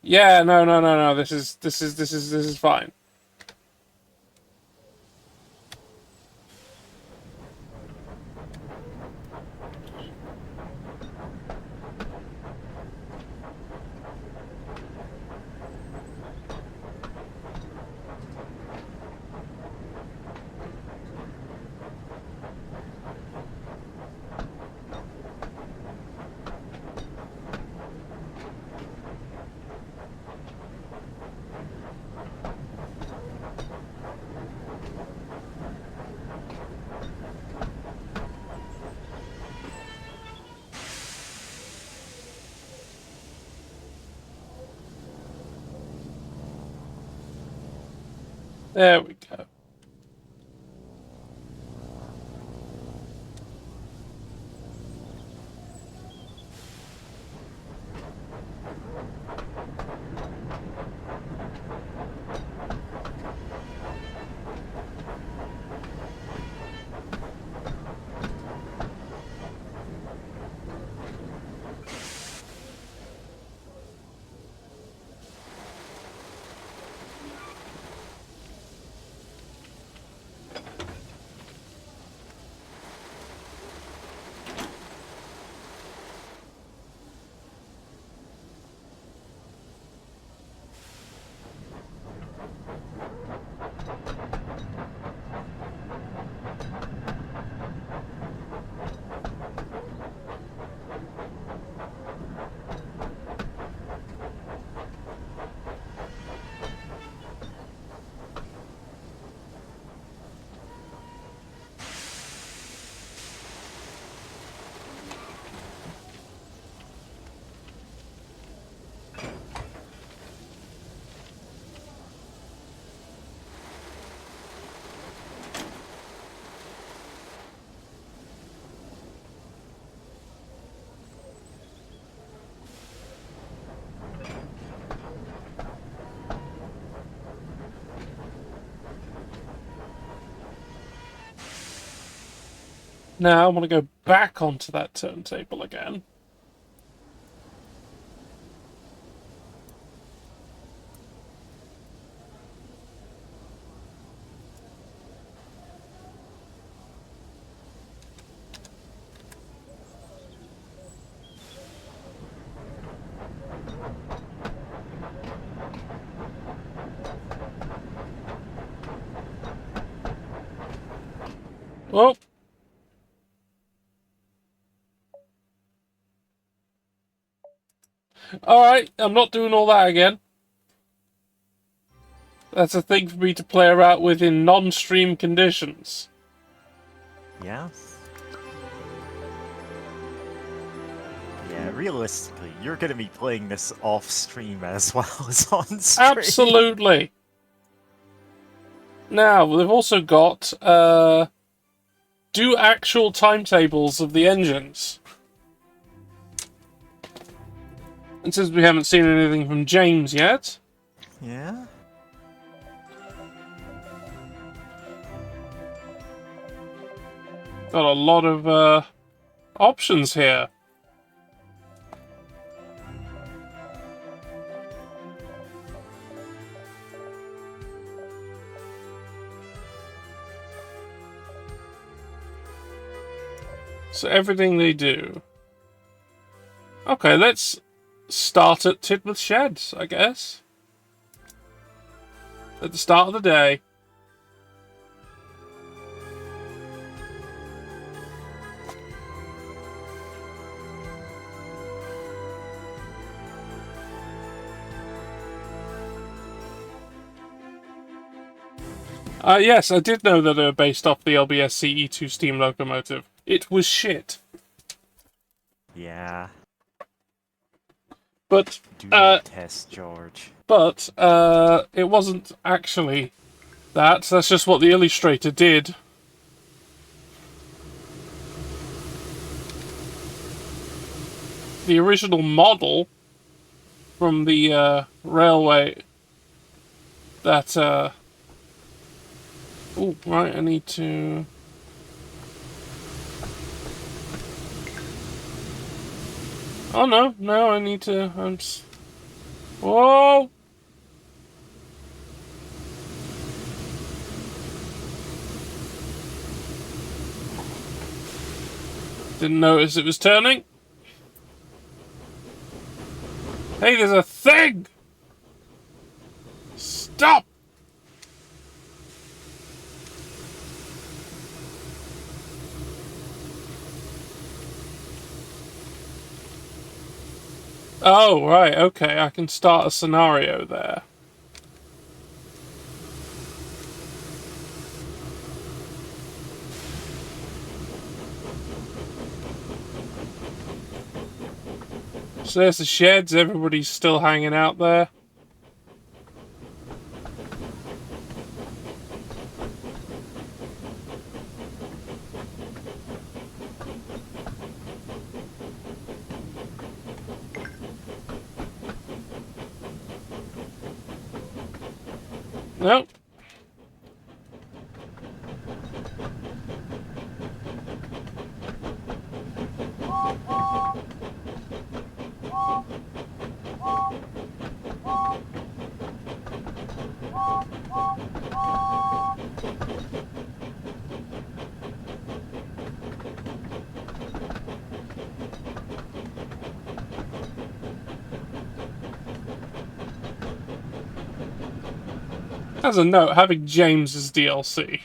Yeah, no, this is fine. There we go. Now I want to go back onto that turntable again. Oh. Alright, I'm not doing all that again. That's a thing for me to play around with in non-stream conditions. Yes. Yeah, realistically, you're gonna be playing this off stream as well as on stream. Absolutely. Now, they've also got, do actual timetables of the engines. And since we haven't seen anything from James yet... Yeah? Got a lot of, options here. So everything they do. Okay, let's start at Tidmouth Sheds, I guess. At the start of the day. Yes, I did know that they were based off the LBS CE2 steam locomotive. It was shit. Yeah. But, Do not test, George. But, it wasn't actually that. That's just what the illustrator did. The original model from the, railway that, oh, right, I need to... Oh, no, I need to... Whoa! Didn't notice it was turning. Hey, there's a thing! Stop! Oh, right, okay, I can start a scenario there. So there's the sheds, everybody's still hanging out there. Nope. As a note, having James as DLC.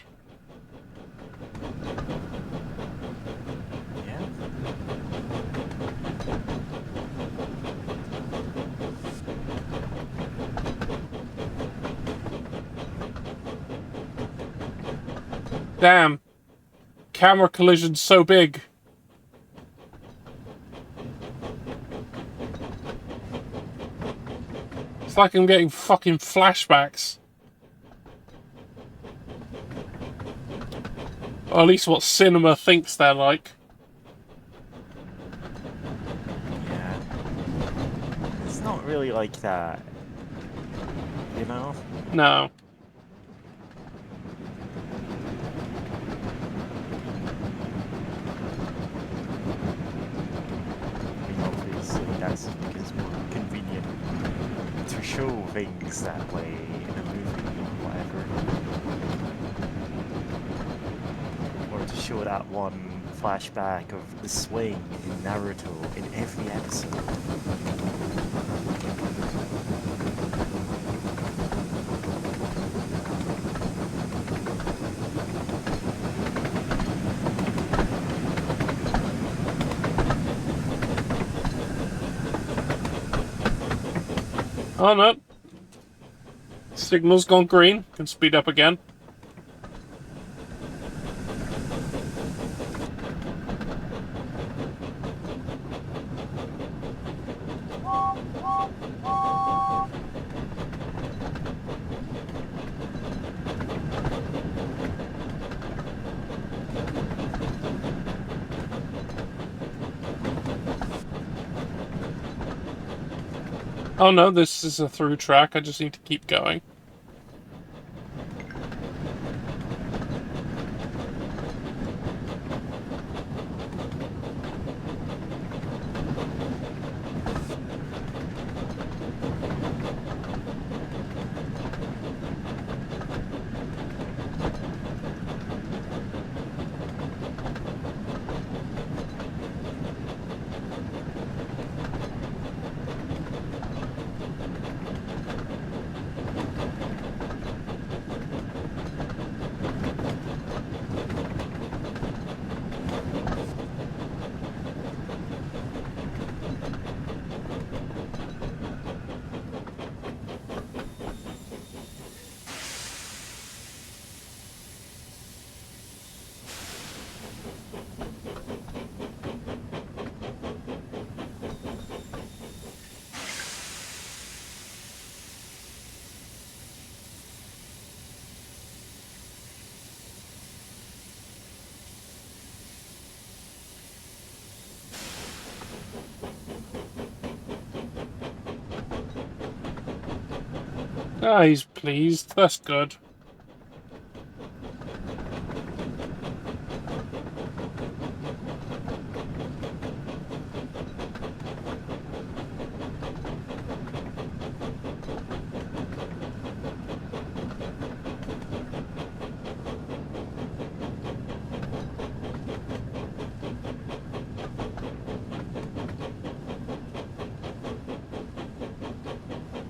Yeah. Damn. Camera collision's so big. It's like I'm getting fucking flashbacks. Or at least what cinema thinks they're like. Yeah. It's not really like that. You know? No. things that way in a movie or whatever. Or to show that one flashback of the swing in Naruto in every episode. Oh no. Signal's gone green. Can speed up again. Oh no, this is a through track. I just need to keep going. Ah, he's pleased. That's good.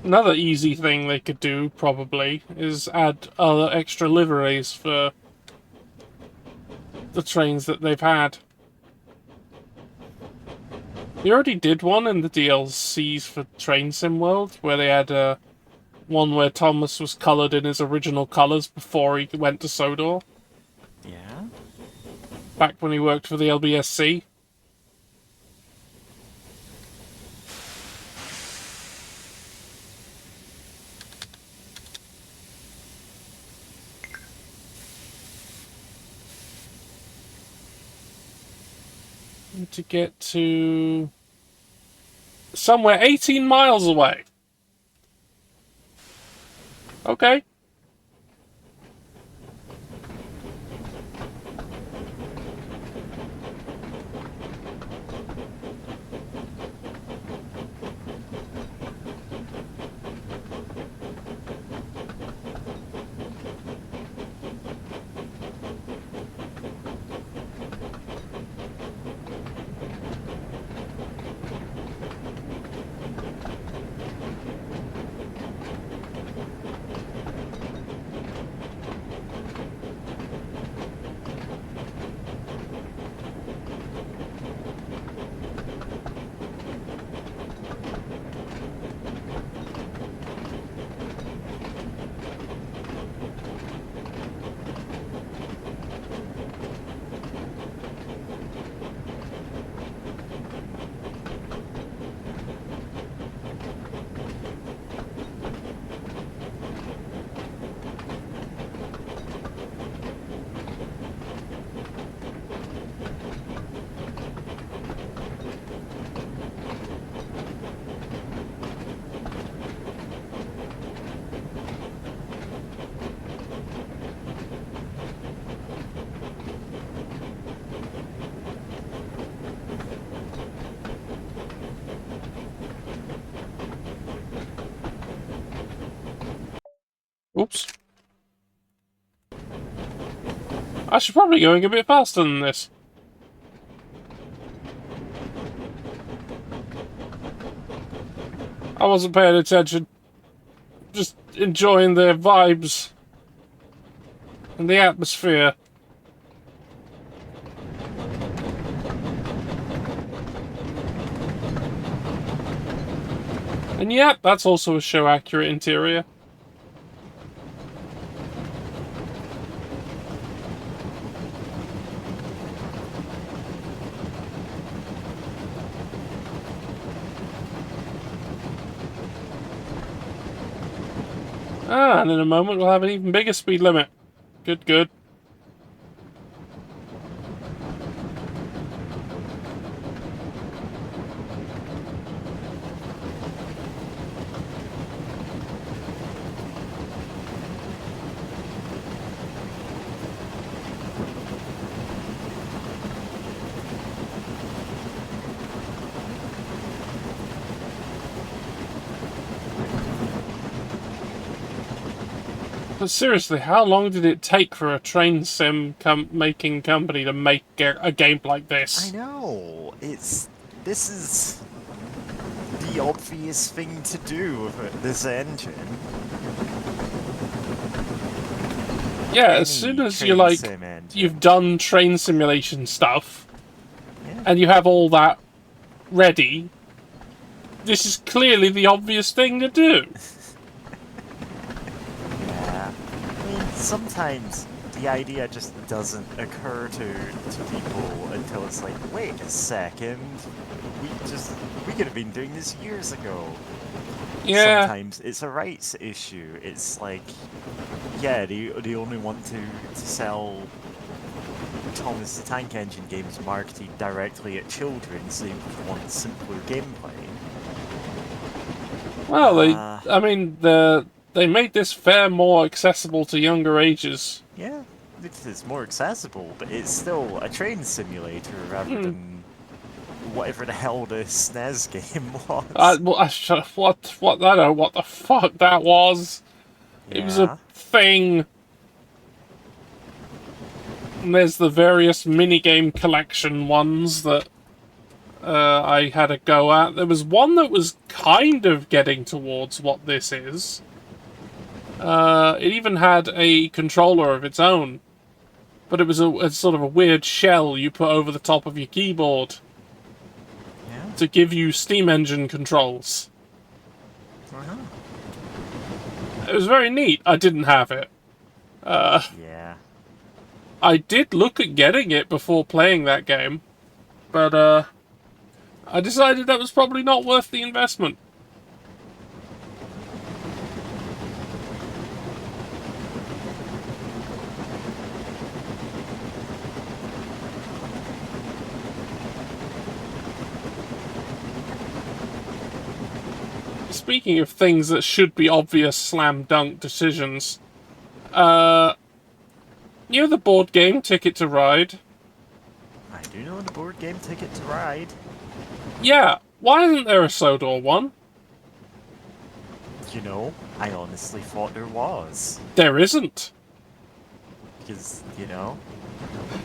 Another easy thing they could do, probably, is add other extra liveries for the trains that they've had. They already did one in the DLCs for Train Sim World, where they had one where Thomas was coloured in his original colours before he went to Sodor. Yeah? Back when he worked for the LBSC. To get to somewhere 18 miles away. Okay. Oops. I should probably be going a bit faster than this. I wasn't paying attention. Just enjoying the vibes and the atmosphere. And yep, that's also a show-accurate interior. Ah, and in a moment we'll have an even bigger speed limit. Good, good. But seriously, how long did it take for a train sim making company to make a game like this? I know. This is the obvious thing to do with this engine. Yeah, as soon as you're like, you've done train simulation stuff, and you have all that ready, this is clearly the obvious thing to do. Sometimes the idea just doesn't occur to people until it's like, wait a second, we could have been doing this years ago. Yeah. Sometimes it's a rights issue. It's like, yeah, they only want to sell Thomas the Tank Engine games marketed directly at children, so they want simpler gameplay. Well, I mean, they made this fair more accessible to younger ages. Yeah, it's more accessible, but it's still a train simulator rather than whatever the hell the SNES game was. I don't know what the fuck that was. Yeah. It was a thing. And there's the various minigame collection ones that I had a go at. There was one that was kind of getting towards what this is. It even had a controller of its own, but it was a sort of a weird shell you put over the top of your keyboard to give you steam engine controls. It was very neat. I didn't have it. Yeah. I did look at getting it before playing that game, but I decided that was probably not worth the investment. Speaking of things that should be obvious slam dunk decisions, you know the board game Ticket to Ride? I do know the board game Ticket to Ride. Yeah, why isn't there a Sodor one? You know, I honestly thought there was. There isn't. Because, you know...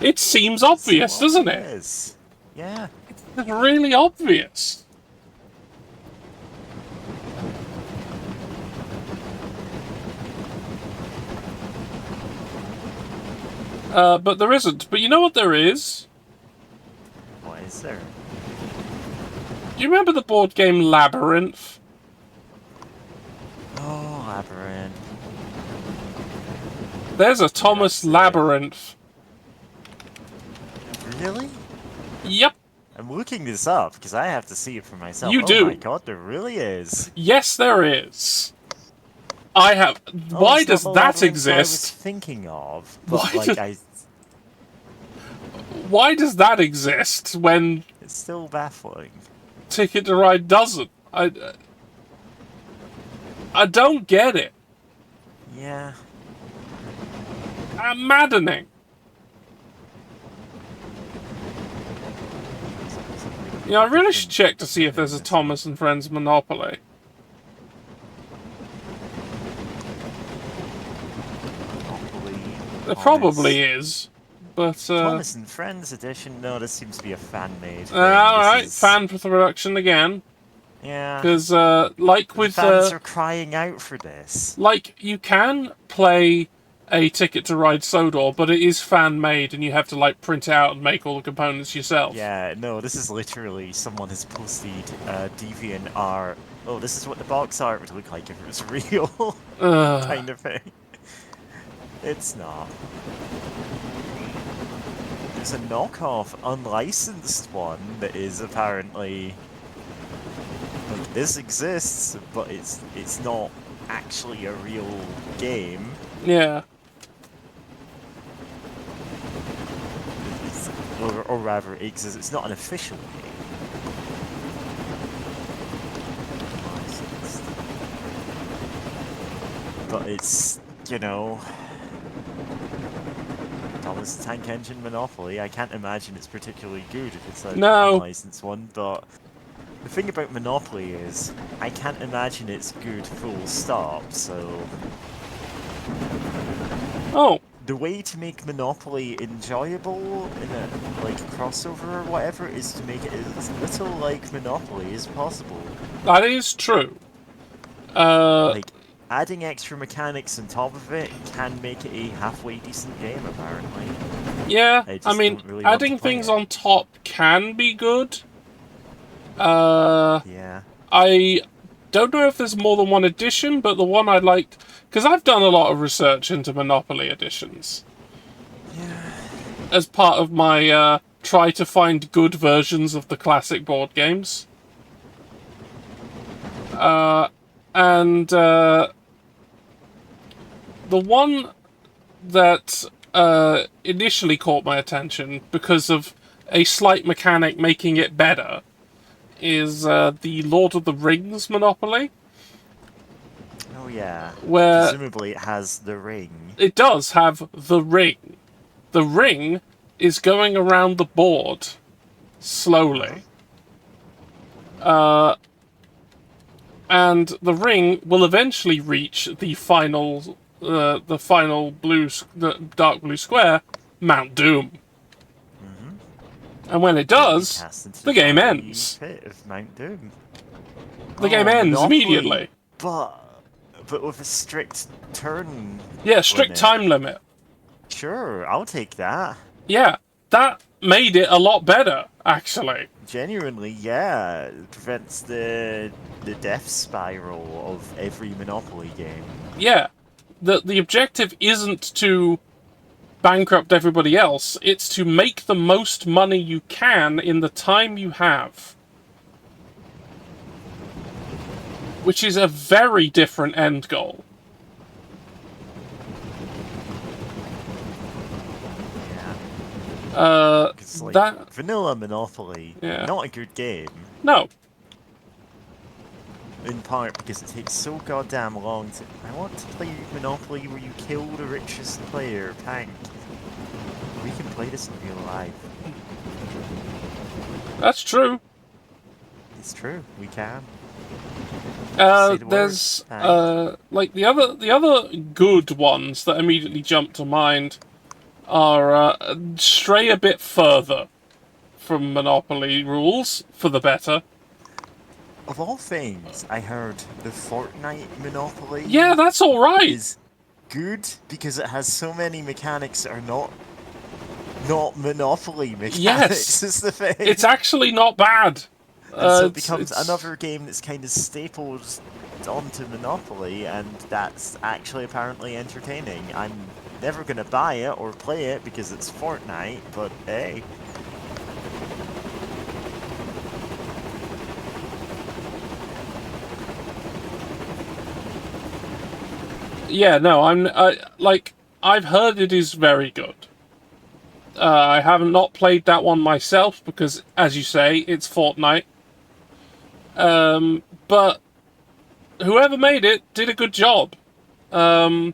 It seems obvious, doesn't it? It is. Yeah. It's really obvious. But there isn't. But you know what there is? What is there? Do you remember the board game Labyrinth? Oh, Labyrinth. There's a Thomas Labyrinth. Really? Yep. I'm looking this up because I have to see it for myself. You do. Oh my god, there really is. Yes, there is. I have. Why does that exist? I was thinking of, but why does that exist when it's still baffling? Ticket to Ride doesn't? I don't get it. Yeah. Maddening. Yeah, I really should check to see if there's a Thomas and Friends Monopoly. There probably is, but Thomas and Friends edition. No, this seems to be a fan-made thing. all This right, is- fan production again. Yeah. Because like The with fans are crying out for this. like you can play a Ticket to Ride Sodor, but it is fan made, and you have to like print it out and make all the components yourself. Yeah, no, this is literally someone has posted deviant art. Oh, this is what the box art would look like if it was real, kind of thing. It's not. There's a knockoff, unlicensed one that is apparently like this exists, but it's not actually a real game. Yeah. Or rather, it exists. It's not an official game. Licensed. But it's, you know, Thomas the Tank Engine Monopoly. I can't imagine it's particularly good if it's an unlicensed one, but the thing about Monopoly is, I can't imagine it's good full stop, so... Oh. The way to make Monopoly enjoyable in a, like, crossover or whatever is to make it as little like Monopoly as possible. That is true. Like, adding extra mechanics on top of it can make it a halfway decent game, apparently. Yeah, I mean, don't really want adding to play things it. on top can be good. Yeah. I don't know if there's more than one edition, but the one I liked... Because I've done a lot of research into Monopoly editions. Yeah. As part of my try to find good versions of the classic board games. The one that initially caught my attention because of a slight mechanic making it better is the Lord of the Rings Monopoly. Oh yeah. Where presumably it has the ring. it does have the ring. The ring is going around the board slowly. And the ring will eventually reach the final the dark blue square, Mount Doom. And when it does, Cast into the game fiery ends. pit of Mount Doom. The game ends Monopoly, immediately. But with a strict turn. Yeah, strict limit. time limit. Sure, I'll take that. Yeah, that made it a lot better, actually. Genuinely, yeah. It prevents the death spiral of every Monopoly game. Yeah, the objective isn't to bankrupt everybody else, it's to make the most money you can in the time you have. Which is a very different end goal. Yeah. It's like That... vanilla Monopoly, Yeah. not a good game. No. In part because it takes so goddamn long to... I want to play Monopoly where you kill the richest player, Tank. We can play this in real life. That's true. It's true, we can. Say the There's word, like the other good ones that immediately jump to mind are stray a bit further from Monopoly rules for the better. Of all things, I heard the Fortnite Monopoly Yeah, that's all right. is good because it has so many mechanics that are not Monopoly mechanics. Yes. Is the thing. It's actually not bad. And so it It's- becomes it's- another game that's kind of stapled onto Monopoly, and that's actually apparently entertaining. I'm never gonna buy it or play it because it's Fortnite, but hey. Yeah, no, I've heard it is very good. I haven't not played that one myself because, as you say, it's Fortnite. But whoever made it did a good job. There's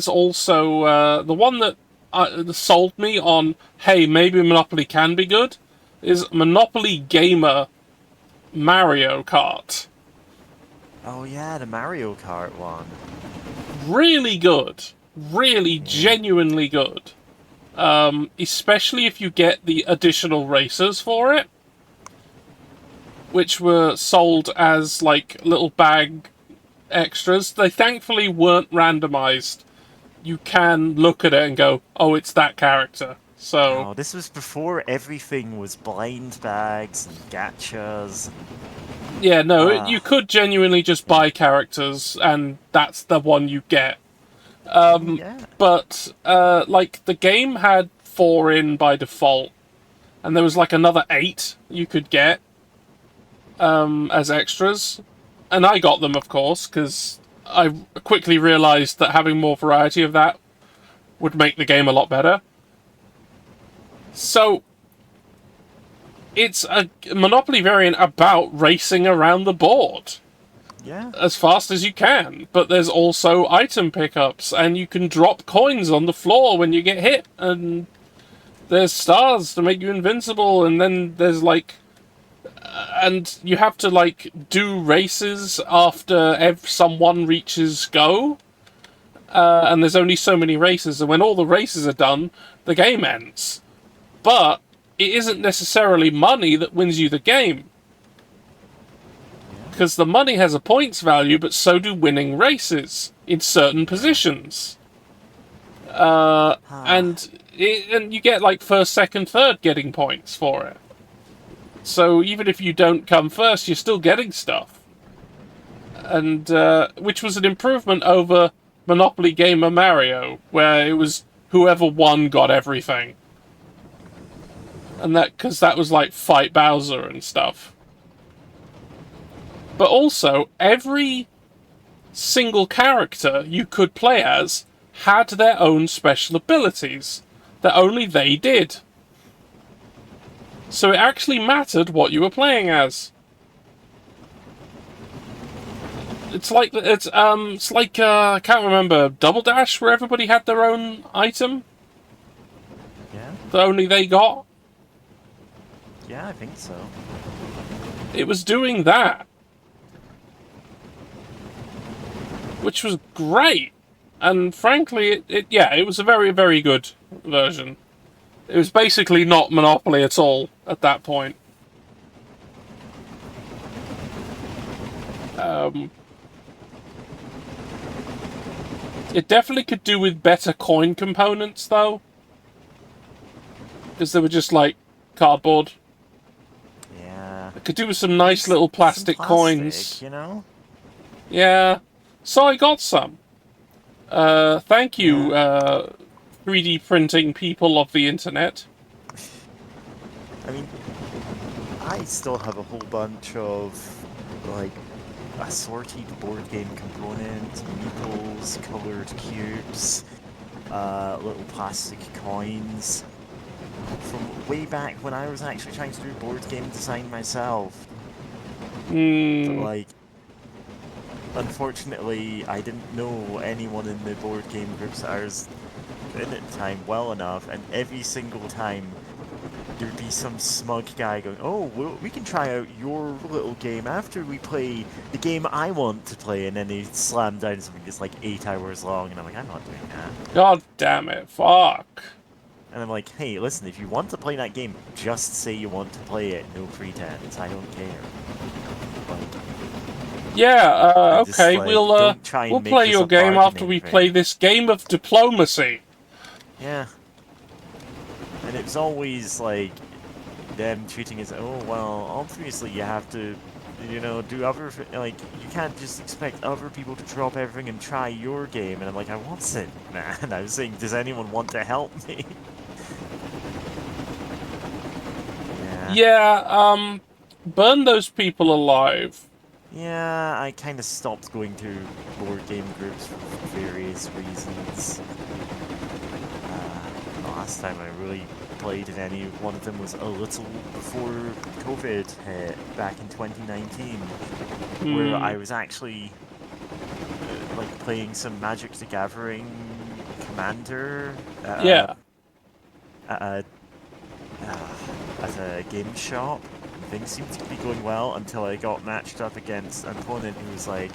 also the one that sold me on, hey, maybe Monopoly can be good, is Monopoly Gamer Mario Kart. Oh yeah, the Mario Kart one. Really good. really genuinely good. Especially if you get the additional racers for it, which were sold as like little bag extras. They thankfully weren't randomized. You can look at it and go, oh, it's that character. So Oh, this was before everything was blind bags and gachas. yeah, no, Ah. you could genuinely just buy characters, and that's the one you get. Yeah. But like the game had 4 in by default, and there was like another 8 you could get as extras, and I got them, of course, because I quickly realized that having more variety of that would make the game a lot better. So it's a Monopoly variant about racing around the board Yeah. as fast as you can, but there's also item pickups, and you can drop coins on the floor when you get hit, and there's stars to make you invincible, and then there's like and you have to like do races after someone reaches go, and there's only so many races, and when all the races are done, the game ends. But it isn't necessarily money that wins you the game, because the money has a points value, but so do winning races in certain positions. And you get like first, second, third getting points for it. So even if you don't come first, you're still getting stuff. And which was an improvement over Monopoly Gamer Mario, where it was whoever won got everything. And because that was like Fight Bowser and stuff. But also, every single character you could play as had their own special abilities that only they did. So it actually mattered what you were playing as. It's like I can't remember, Double Dash, where everybody had their own item Yeah. that only they got. Yeah, I think so. It was doing that, which was great. And frankly, it was a very, very good version. It was basically not Monopoly at all at that point. It definitely could do with better coin components, though. Because they were just like cardboard. Yeah. It could do with some nice little plastic Some coins. you know? Yeah. So I got some. Thank you, 3D printing people of the internet. I mean, I still have a whole bunch of, like, assorted board game components, meeples, coloured cubes, little plastic coins, from way back when I was actually trying to do board game design myself. But, like, unfortunately, I didn't know anyone in the board game groups that I was in at the time well enough, and every single time there'd be some smug guy going, oh, well, we can try out your little game after we play the game I want to play, and then they slam down something that's like 8 hours long, and I'm like, I'm not doing that. God damn it, fuck. And I'm like, hey, listen, if you want to play that game, just say you want to play it, no pretense, I don't care. Yeah, just, okay, like, we'll don't try and make play this your a game after bargaining we thing. play this game of diplomacy. Yeah. And it was always like them treating it as, oh, well, obviously you have to, you know, do other, like, you can't just expect other people to drop everything and try your game. And I'm like, I want it, man. I was saying, does anyone want to help me? Yeah, burn those people alive. Yeah, I kind of stopped going to board game groups for various reasons. The last time I really played in any one of them was a little before COVID hit, back in 2019, where I was actually like playing some Magic the Gathering Commander at a game shop. Things seemed to be going well until I got matched up against an opponent who was like,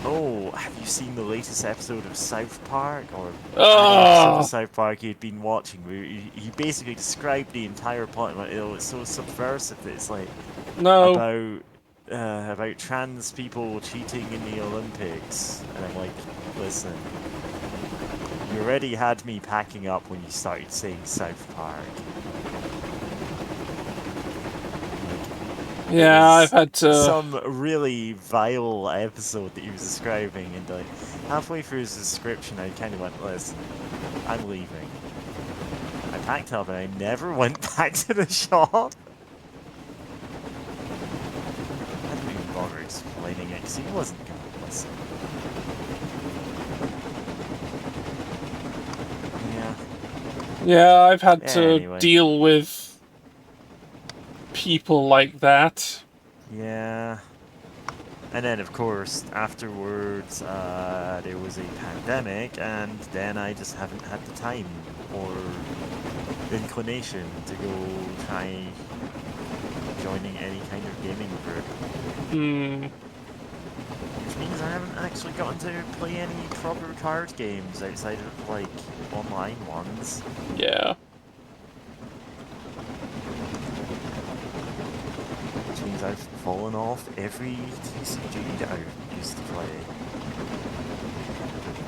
Oh, have you seen the latest episode of South Park? Or any episode Oh, of South Park you'd been watching where he basically described the entire plot, like, it's so subversive that it's like no. about trans people cheating in the Olympics. And I'm like, listen, you already had me packing up when you started saying South Park. Yeah, I've had to... Some really vile episode that he was describing, and like halfway through his description, I kind of went, "Listen, I'm leaving." I packed up and I never went back to the shop. I didn't even bother explaining it because he wasn't going to listen. Yeah. Yeah, I've had to Anyway. deal with people like that. Yeah. And then, of course, afterwards, there was a pandemic, and then I just haven't had the time or inclination to go try joining any kind of gaming group. Hmm. Which means I haven't actually gotten to play any proper card games outside of, like, online ones. Yeah. Which means I've fallen off every TCG that I used to play.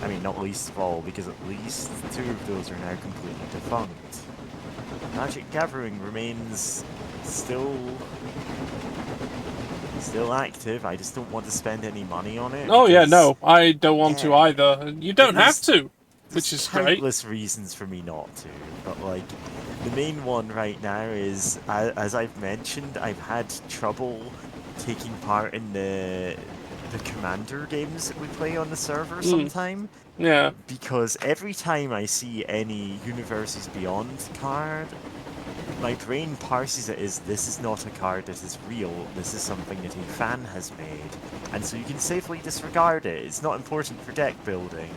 I mean, not least of all, because at least 2 of those are now completely defunct. Magic Gathering remains still active. I just don't want to spend any money on it. Oh, yeah, because no. I don't want to either. You don't have to, which there's is great. countless reasons for me not to, but like the main one right now is, as I've mentioned, I've had trouble taking part in the commander games that we play on the server sometime. Yeah. Because every time I see any Universes Beyond card, my brain parses it as, this is not a card that is real, this is something that a fan has made. And so you can safely disregard it, it's not important for deck building.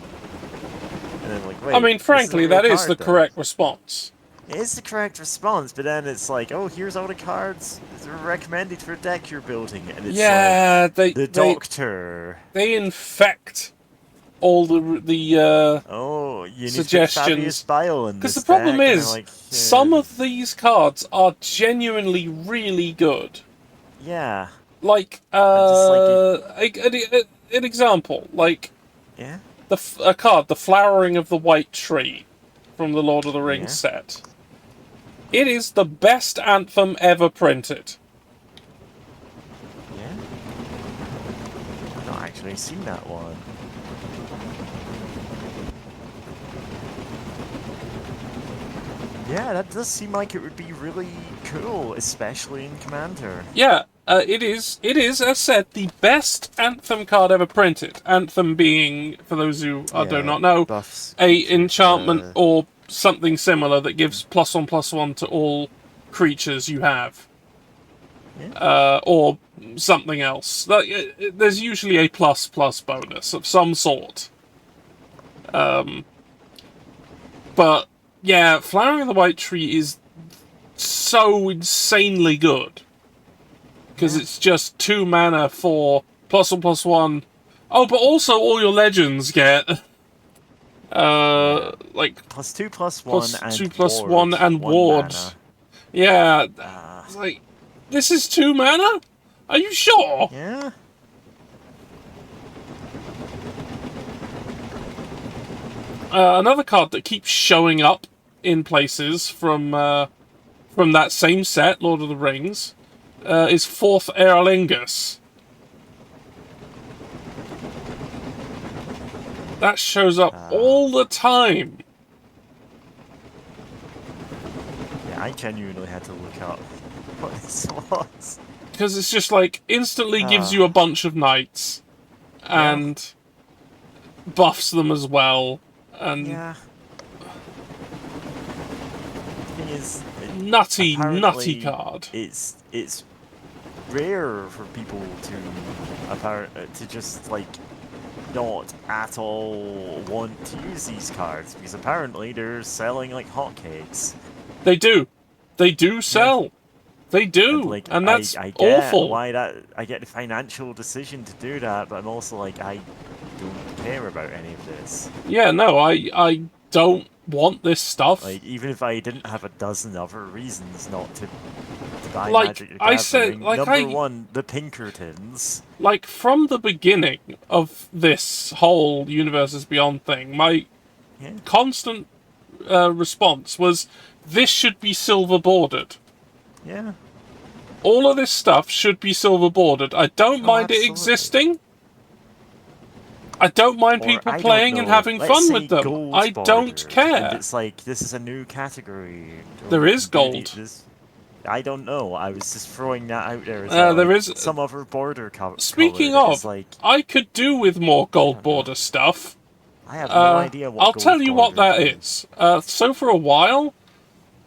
And then like, wait, I mean, frankly, that is the card, correct response. It is the correct response, but then it's like, oh, here's all the cards that are recommended for a deck you're building, and it's Yeah, like, the Doctor. They infect all the Oh, you need suggestions. to put Fabius Bile in Because this the problem deck, and is, I'm like, some of these cards are genuinely really good. yeah. Like, just an example, like, Yeah? a card, The Flowering of the White Tree, from the Lord of the Rings set. It is the best anthem ever printed. Yeah? I've not actually seen that one. Yeah, that does seem like it would be really cool, especially in Commander. Yeah, it is, as said, the best Anthem card ever printed. Anthem being, for those who do not know, buffs, a enchantment or something similar that gives +1/+1 to all creatures you have. Yeah. Or something else. There's usually a ++ bonus of some sort. But, yeah, Flowering of the White Tree is so insanely good. Because it's just 2 mana for +1/+1. Oh, but also all your legends get... like... +2/+1 and +2/+1 and ward. Mana. Yeah, it's like... This is 2 mana? Are you sure? Yeah? Another card that keeps showing up in places from that same set, Lord of the Rings, is 4th Aerlingus. That shows up all the time. Yeah, I genuinely had to look up what this was. Because it's just like, instantly gives you a bunch of knights. And buffs them as well. And yeah. The thing is, nutty apparently card. It's rare for people to just like not at all want to use these cards, because apparently they're selling like hotcakes. They do. They do sell. They do, Like, and that's I get awful. why I get the financial decision to do that, but I'm also like, I don't care about any of this. Yeah, no, I don't want this stuff. Like, even if I didn't have a dozen other reasons not to buy Like, Magic the I said, Gathering, like, number one, the Pinkertons. Like, from the beginning of this whole Universes Beyond thing, my Yeah. constant response was, this should be silver bordered. Yeah. All of this stuff should be silver bordered. I don't mind it absolutely. existing. I don't mind Or, people I don't playing and know, having let's fun say with them. gold I don't bordered, care. And it's like, this is a new category. There is Really, gold. I don't know. I was just throwing that out there as there like, is some other border Speaking color of, is like, I could do with more gold border stuff. I have no idea what I'll gold tell you what bordered that is. So for a while,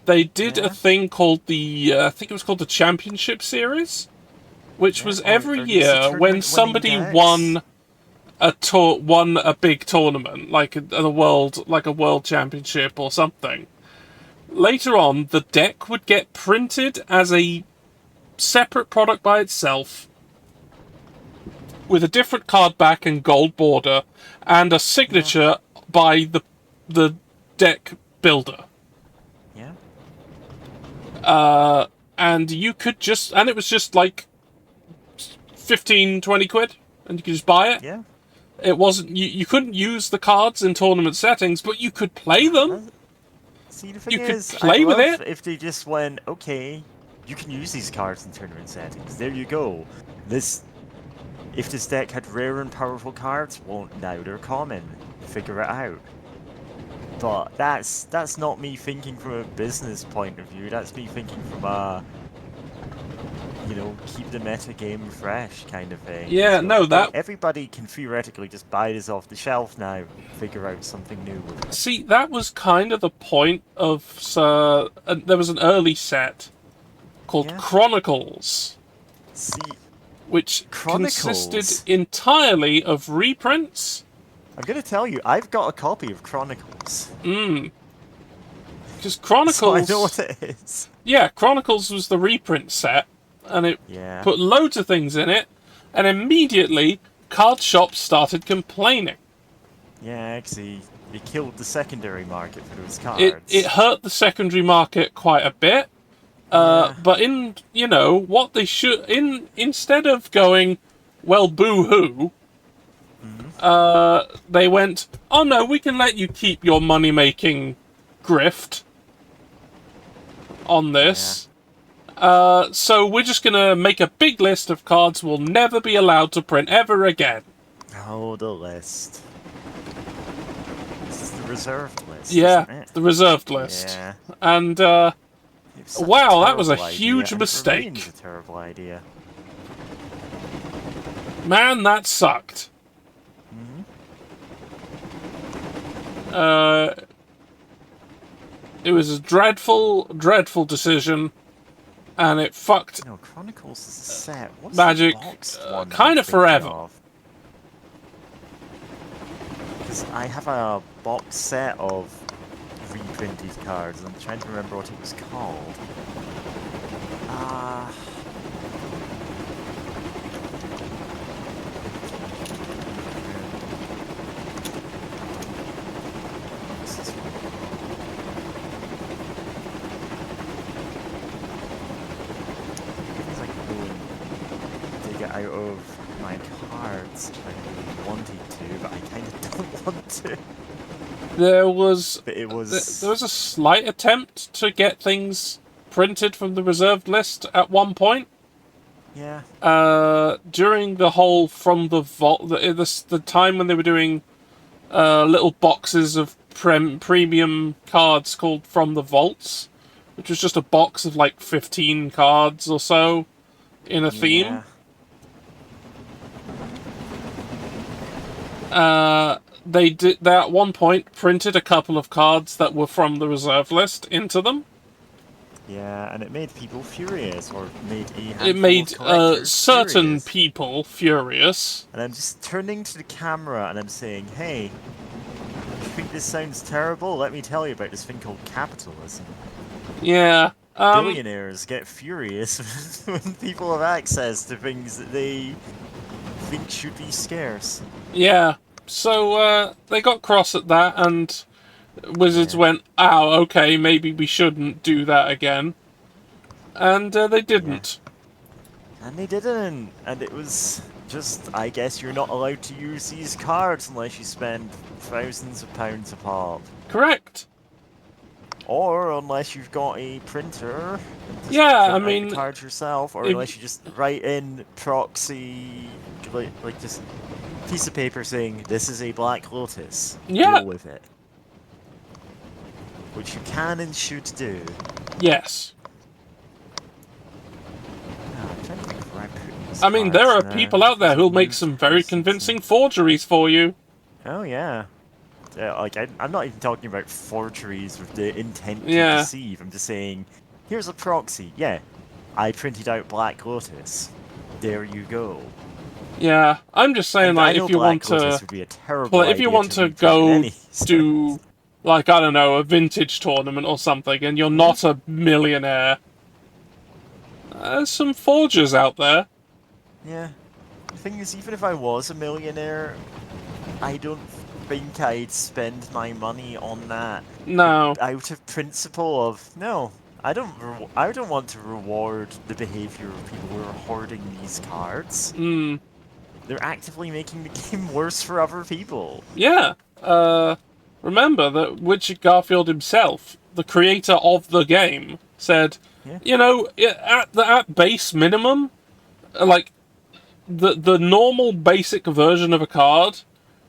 they did Yeah? a thing called the, I think it was called the Championship Series, which Yeah, was or- every or just a year when tournament-winning somebody decks. won a big tournament, like a world championship or something. Later on, the deck would get printed as a separate product by itself, with a different card back and gold border, and a signature by the deck builder. Yeah. And you could just, and it was just like 15, 20 quid, and you could just buy it. Yeah. It wasn't, you couldn't use the cards in tournament settings, but you could play them. See, the thing You could is, play I'd with love it. if they just went, okay, you can use these cards in tournament settings. There you go. If this deck had rare and powerful cards, well, now they're common. Figure it out. But that's not me thinking from a business point of view. That's me thinking from a, keep the meta game fresh kind of thing. Yeah, So, no, that... everybody can theoretically just buy this off the shelf now, figure out something new with it. See, that was kind of the point of... there was an early set called Yeah. Chronicles, See, which Chronicles? consisted entirely of reprints. I'm gonna tell you, I've got a copy of Chronicles. Because Chronicles... So I know what it is. Yeah, Chronicles was the reprint set, and it Yeah. put loads of things in it, and immediately card shops started complaining. Yeah, actually, it killed the secondary market for those cards. It hurt the secondary market quite a bit. But what they should... Instead of going, well, boo-hoo, they went, oh no, we can let you keep your money-making grift on this. So we're just going to make a big list of cards we'll never be allowed to print ever again. Oh, the list. This is the reserved list, Yeah, isn't it? the reserved list. Yeah. And, It was such wow, that was a terrible huge idea, and mistake. It remains a terrible idea. man, that sucked. It was a dreadful, dreadful decision, and it fucked No, Chronicles is a set. What's Magic, the boxed one I'm kinda thinking forever. of? Because I have a box set of reprinted cards, and I'm trying to remember what it was called. Out of my cards if I really wanted to, but I kind of don't want to. There was But it was... there was a slight attempt to get things printed from the reserved list at one point. Yeah. During the whole from the vault, the time when they were doing little boxes of premium cards called From the Vaults, which was just a box of like 15 cards or so in a theme. They at one point printed a couple of cards that were from the reserve list into them. Yeah, and it made people furious, or made a handful It made of collectors certain furious. people furious. And I'm just turning to the camera and I'm saying, hey, you think this sounds terrible? Let me tell you about this thing called capitalism. Yeah, Billionaires get furious when people have access to things that they think should be scarce. Yeah. So they got cross at that, and Wizards Yeah. went, "Oh, okay, maybe we shouldn't do that again," and they didn't. And they didn't. And it was just, I guess you're not allowed to use these cards unless you spend thousands of pounds a pop. Correct. Or unless you've got a printer. And just Yeah, print I out mean, the cards yourself, or if- unless you just write in proxy, like just piece of paper saying this is a Black Lotus. Yeah. Deal with it. Which you can and should do. Yes. I'm trying to think of where I put these I mean, there are cards now. people out there who'll make some very convincing forgeries for you. Oh yeah. Yeah, like I'm not even talking about forgeries with the intent to Yeah. deceive. I'm just saying, here's a proxy. Yeah, I printed out Black Lotus. There you go. Yeah, I'm just saying, And I like, know if you Black want Lotus to, would be a terrible well, if you idea want to reprint go in any do, sense. like, I don't know, a vintage tournament or something, and you're not a millionaire, there's some forgers out there. Yeah. The thing is, even if I was a millionaire, I don't think I'd spend my money on that. No. Out of principle of no, I don't want to reward the behavior of people who are hoarding these cards. Mm. They're actively making the game worse for other people. Yeah. Remember that Richard Garfield himself, the creator of the game, said, Yeah. you know, at base minimum, like, the normal basic version of a card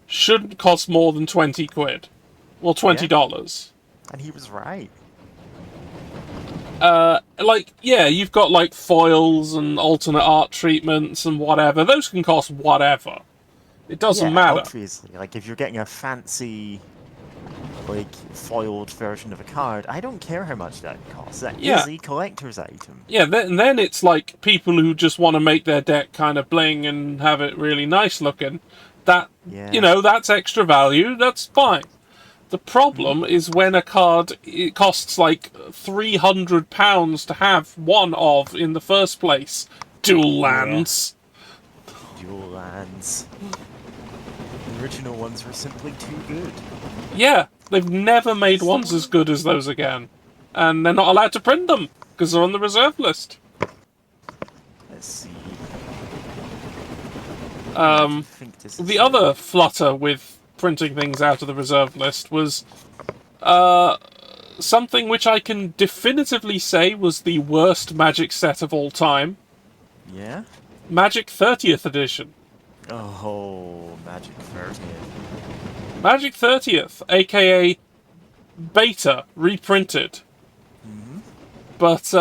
shouldn't cost more than 20 quid. Well, $20. And he was right. Like, yeah, you've got, like, foils and alternate art treatments and whatever. Those can cost whatever. It doesn't Yeah, matter. obviously. Like, if you're getting a fancy, like, foiled version of a card, I don't care how much that costs. That Yeah. is a collector's item. Yeah, then it's like people who just want to make their deck kind of bling and have it really nice looking. That, Yeah. you know, that's extra value, that's fine. The problem is when a card, it costs like £300 to have one of in the first place. Dual lands. Dual lands. The original ones were simply too good. Yeah, they've never made ones as good as those again. And they're not allowed to print them, because they're on the reserve list. Let's see. Um, think this is The other flutter with printing things out of the reserve list was something which I can definitively say was the worst Magic set of all time. Yeah? Magic 30th edition. Oh, Magic 30th. Magic 30th, aka Beta, reprinted. But,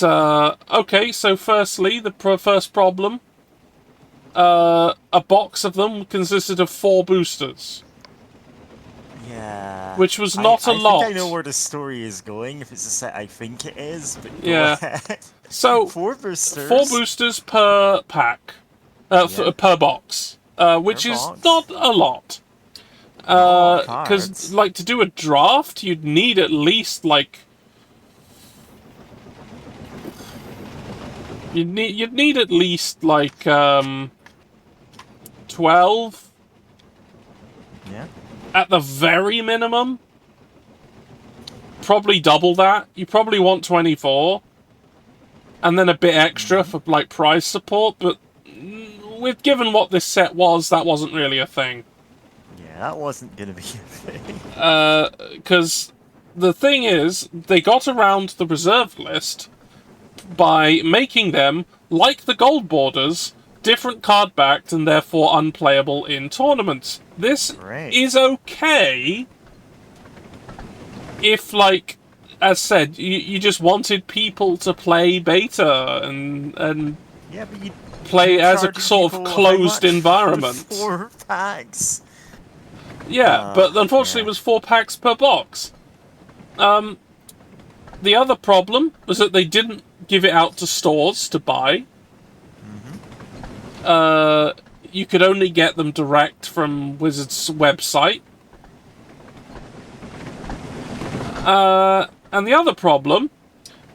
okay, so firstly, the first problem. A box of them consisted of 4 boosters. Yeah. Which was not a lot. I think I know where the story is going, if it's a set I think it is, but go Yeah. ahead. So, 4 boosters. 4 boosters per pack. Per box. Which Per is box. not a lot. Because, cards. like, to do a draft, you'd need at least, like... You'd need at least, like, 12 Yeah. at the very minimum. Probably double that. You probably want 24. And then a bit extra for, like, prize support, but with given what this set was, that wasn't really a thing. Yeah, that wasn't gonna be a thing. Because the thing is, they got around the reserve list by making them, like the gold borders, different card backed and therefore unplayable in tournaments. This Great. is okay if, like, as said, you just wanted people to play beta and Yeah, but you play as a charging sort of people how closed much for environment. 4 packs. Yeah, but unfortunately yeah. it was 4 packs per box. The other problem was that they didn't give it out to stores to buy. You could only get them direct from Wizards' website. And the other problem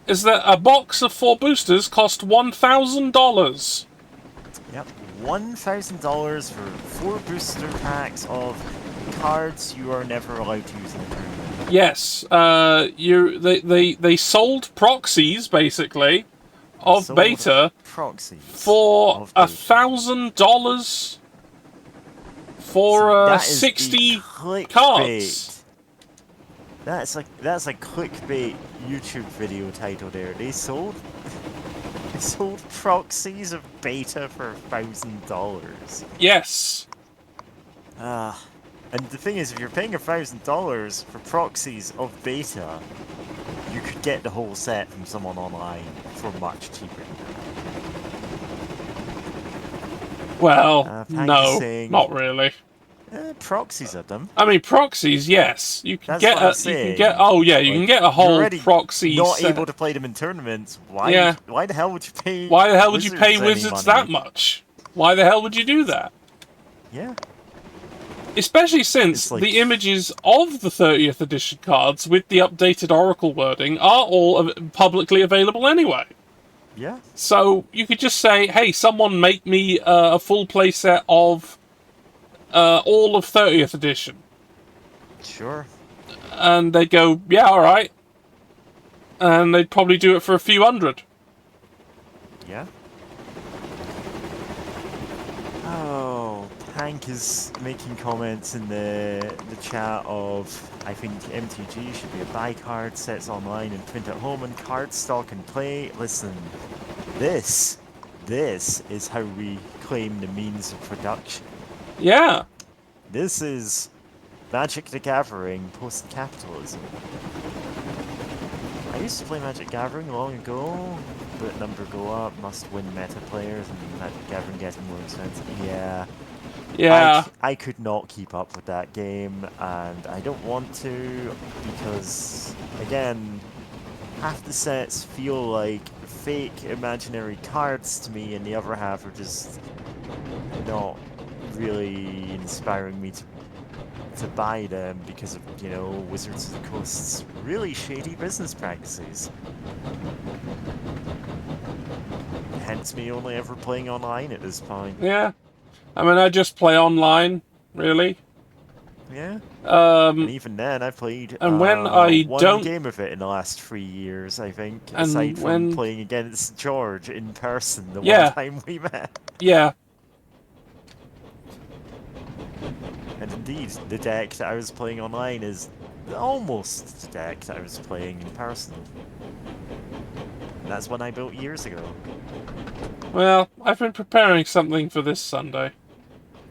is that a box of 4 boosters cost $1,000. Yep, $1,000 for 4 booster packs of cards you are never allowed to use in the tournament. Yes, they sold proxies basically of Sold beta proxies for of beta. $1,000 for That is 60 a clickbait. cards. That's a clickbait YouTube video title there. They sold proxies of beta for $1,000. Yes. And the thing is, if you're paying $1,000 for proxies of beta, you could get the whole set from someone online for much cheaper. Well, Thank no, you saying, not really. proxies of them. I mean, proxies, yes. You can That's get what I'm you can saying. get. Oh yeah, you Like, can get a you're whole already proxy. Not set. able to play them in tournaments. Why? Yeah. Why the hell would you pay? Why the hell would you pay any Wizards money? that much? Why the hell would you do that? Yeah. Especially since It's like- the images of the 30th edition cards with the updated Oracle wording are all publicly available anyway. Yeah. So you could just say, hey, someone make me a full playset of all of 30th edition. Sure. And they'd go, yeah, alright. And they'd probably do it for a few hundred. Yeah. Oh, Hank is making comments in the chat of, I think MTG should be a buy card, sets online and print at home and card stock and play. Listen, this is how we claim the means of production. Yeah. This is Magic the Gathering post-capitalism. I used to play Magic Gathering long ago. Bullet number go up, must win meta players, and Magic Gathering getting more expensive. Yeah. Yeah. I could not keep up with that game, and I don't want to, because, again, half the sets feel like fake imaginary cards to me, and the other half are just not really inspiring me to buy them because of, you know, Wizards of the Coast's really shady business practices. Hence me only ever playing online at this point. Yeah. I mean, I just play online, really. Yeah. And even then, I've played and when I one don't... game of it in the last 3 years, I think, And aside from when... playing against George in person the Yeah. one time we met. Yeah. And indeed, the deck that I was playing online is almost the deck that I was playing in person. And that's one I built years ago. Well, I've been preparing something for this Sunday.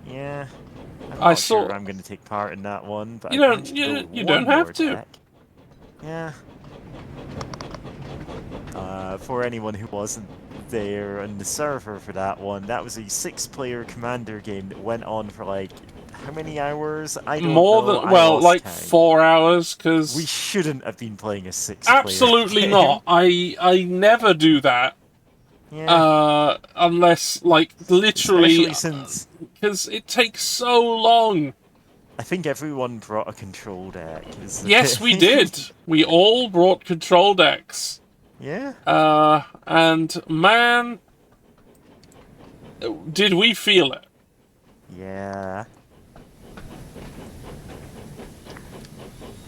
Yeah. I'm I not saw... sure I'm going to take part in that one, but You I don't- managed to you- build you one don't have more to. deck. Yeah. For anyone who wasn't there on the server for that one, that was a 6-player Commander game that went on for like how many hours? I don't More know. than... I Well, lost like count. 4 hours, because... We shouldn't have been playing a 6-player Absolutely game. not. I never do that. Yeah. Unless, like, literally... Especially since... Because it takes so long. I think everyone brought a control deck. Is the Yes, we thing. did. We all brought control decks. Yeah. And man, did we feel it. Yeah.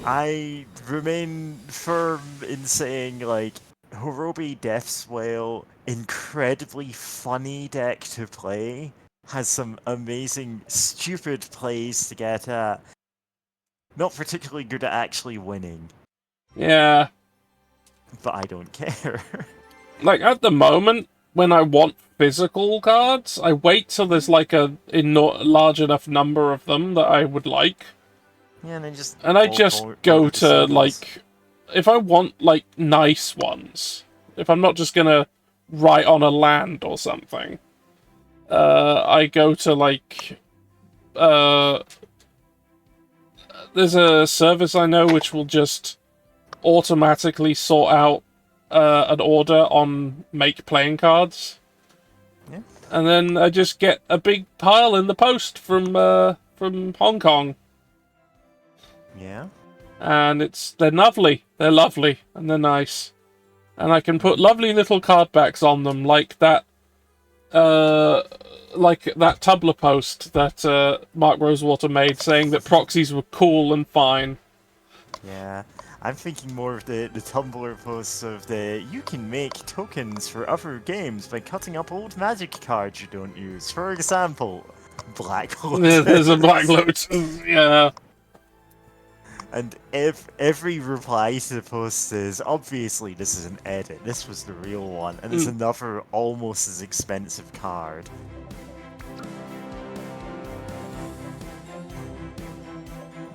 I remain firm in saying, like, Horobi Deathswale, incredibly funny deck to play, has some amazing, stupid plays to get at. Not particularly good at actually winning, Yeah. but I don't care. Like, at the moment, when I want physical cards, I wait till there's, like, a large enough number of them that I would like. Yeah, and then just... And I just go to, like... If I want, like, nice ones, if I'm not just gonna write on a land or something, I go to, like... There's a service I know which will just automatically sort out an order on make playing cards. Yeah. And then I just get a big pile in the post from Hong Kong. Yeah. And they're lovely. They're lovely, and they're nice. And I can put lovely little card backs on them, like that Tumblr post that Mark Rosewater made saying that proxies were cool and fine. Yeah, I'm thinking more of the Tumblr posts of you can make tokens for other games by cutting up old Magic cards you don't use. For example, Black Lotus. There's a Black Lotus, yeah. And every reply to the post is, obviously this is an edit, this was the real one, and it's another almost as expensive card.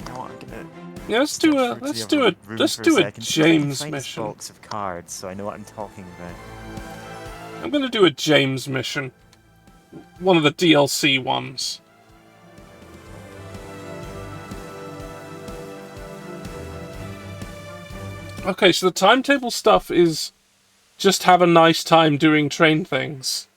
You know what, I'm gonna... Yeah, let's do a James mission. Box of cards, so I know what I'm talking about. I'm gonna do a James mission. One of the DLC ones. Okay, so the timetable stuff is just have a nice time doing train things.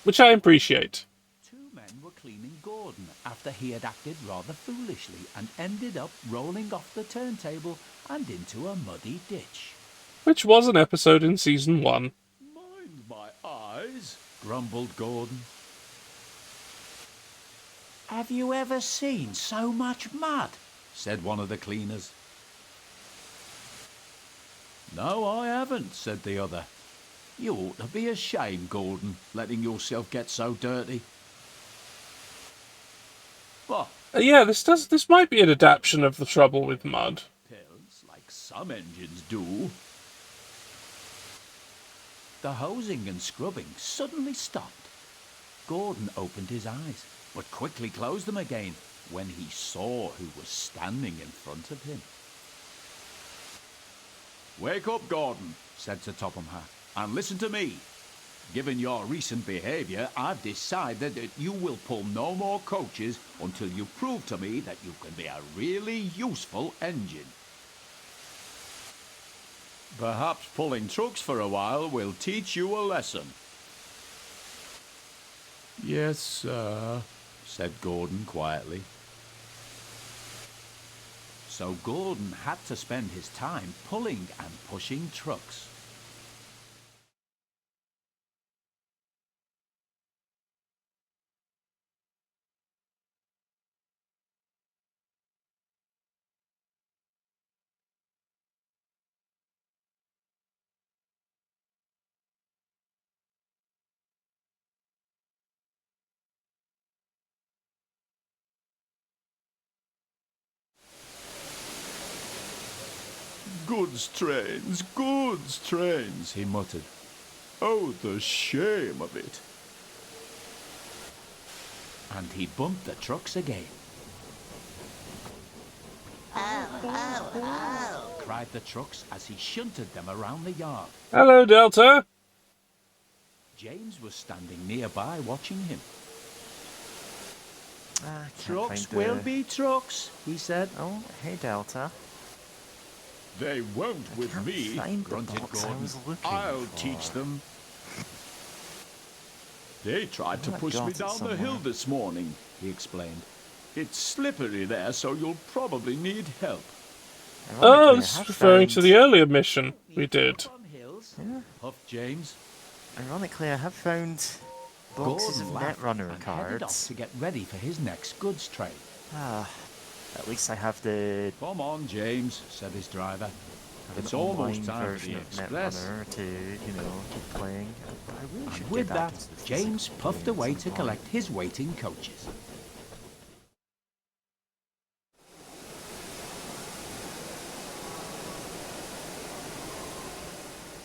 Which I appreciate. Two men were cleaning Gordon after he had acted rather foolishly and ended up rolling off the turntable and into a muddy ditch. Which was an episode in Season 1. Mind my eyes, grumbled Gordon. Have you ever seen so much mud? Said one of the cleaners. No, I haven't, said the other. You ought to be ashamed, Gordon, letting yourself get so dirty. What? Yeah, this might be an adaptation of The Trouble with Mud. Pills, like some engines do. The hosing and scrubbing suddenly stopped. Gordon opened his eyes, but quickly closed them again when he saw who was standing in front of him. Wake up, Gordon, said Sir Topham Hatt, and listen to me. Given your recent behaviour, I've decided that you will pull no more coaches until you prove to me that you can be a really useful engine. Perhaps pulling trucks for a while will teach you a lesson. Yes, sir, said Gordon quietly. So Gordon had to spend his time pulling and pushing trucks. Goods trains, he muttered. Oh, the shame of it. And he bumped the trucks again. Oh, cried the trucks as he shunted them around the yard. Hello, Delta. James was standing nearby watching him. Trucks will be trucks, he said. Oh, hey, Delta. They won't with me, grunted Gordon. I'll teach them. They tried to push me down the hill this morning, he explained. It's slippery there, so you'll probably need help. Oh, this is referring to the earlier mission we did. Yeah. Huffed James. Ironically, I have found boxes of Netrunner cards. Headed off to get ready for his next goods train. At least I have the... Come on, James, said his driver. It's an almost online time for version the of express. Netrunner to, keep playing. I really should And with get back that, into the James physical puffed games away at to some point. collect his waiting coaches.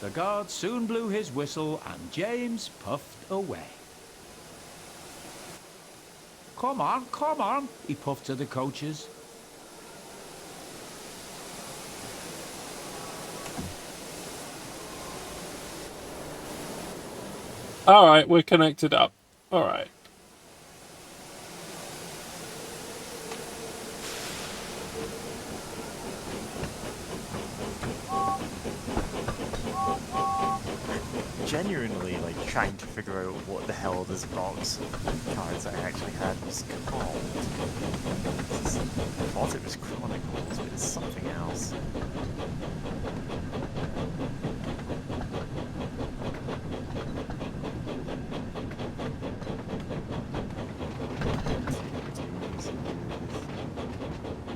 The guard soon blew his whistle and James puffed away. Come on, he puffed to the coaches. Alright, we're connected up. Alright. genuinely like trying to figure out what the hell this box of cards I actually had was called. I thought it was Chronicles, but it's something else.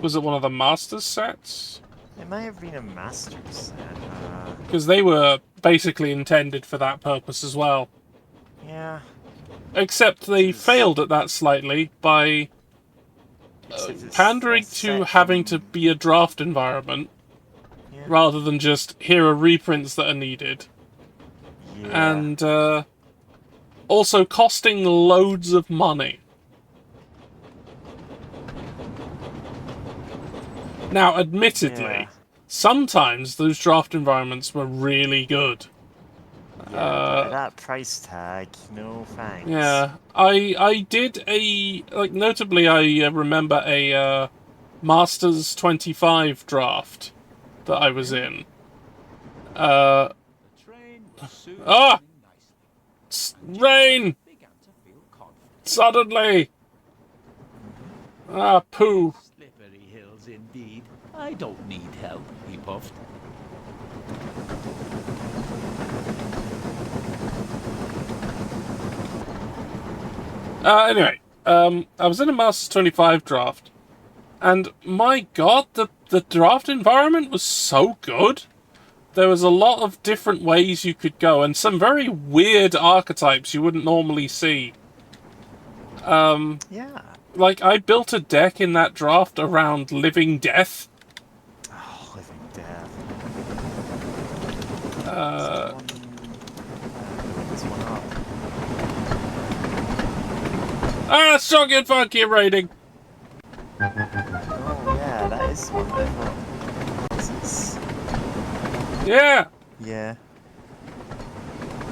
Was it one of the Masters sets? It might have been a Master set. Because they were basically intended for that purpose as well. Yeah. Except they failed at that slightly by pandering to having to be a draft environment rather than just here are reprints that are needed. Yeah. And also costing loads of money. Now, admittedly, sometimes those draft environments were really good. But at that price tag, no thanks. Yeah, I did notably I remember a Masters 25 draft that I was in. Rain! Suddenly! Poo. Slippery hills indeed. I don't need help, he puffed. Anyway, I was in a Masters 25 draft, and my god, the draft environment was so good. There was a lot of different ways you could go, and some very weird archetypes you wouldn't normally see. Yeah. Like, I built a deck in that draft around Living Death. Oh, Living Death. This one up. Strong and funky rating. Oh yeah, that is one that I thought. This is... Yeah. Yeah.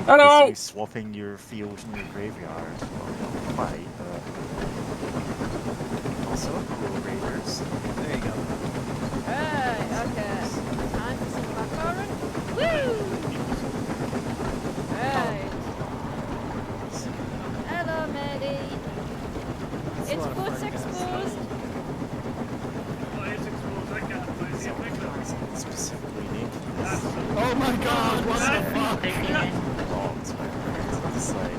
Hello. Basically swapping your field and your graveyard. Well, not quite, but also cool raiders. There you go. Hey, okay. Time for some popcorn. Woo! Hey. Hello, Maddie. It's foot's exposed. Specifically named this. Oh my god, what the fuck? It's like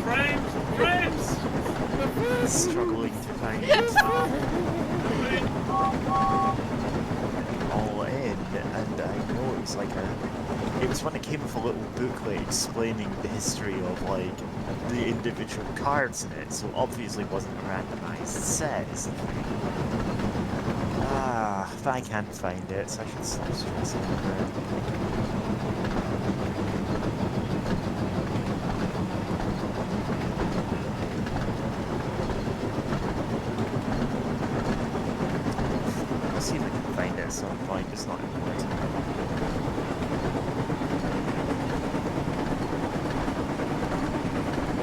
Frames! struggling to find all in, and I know it was like it was when it came with a little booklet explaining the history of like the individual cards in it, so obviously it wasn't a randomized set, is the thing. But I can't find it, so I should stop stressing over it. I'll see if I can find it at some point, it's not important.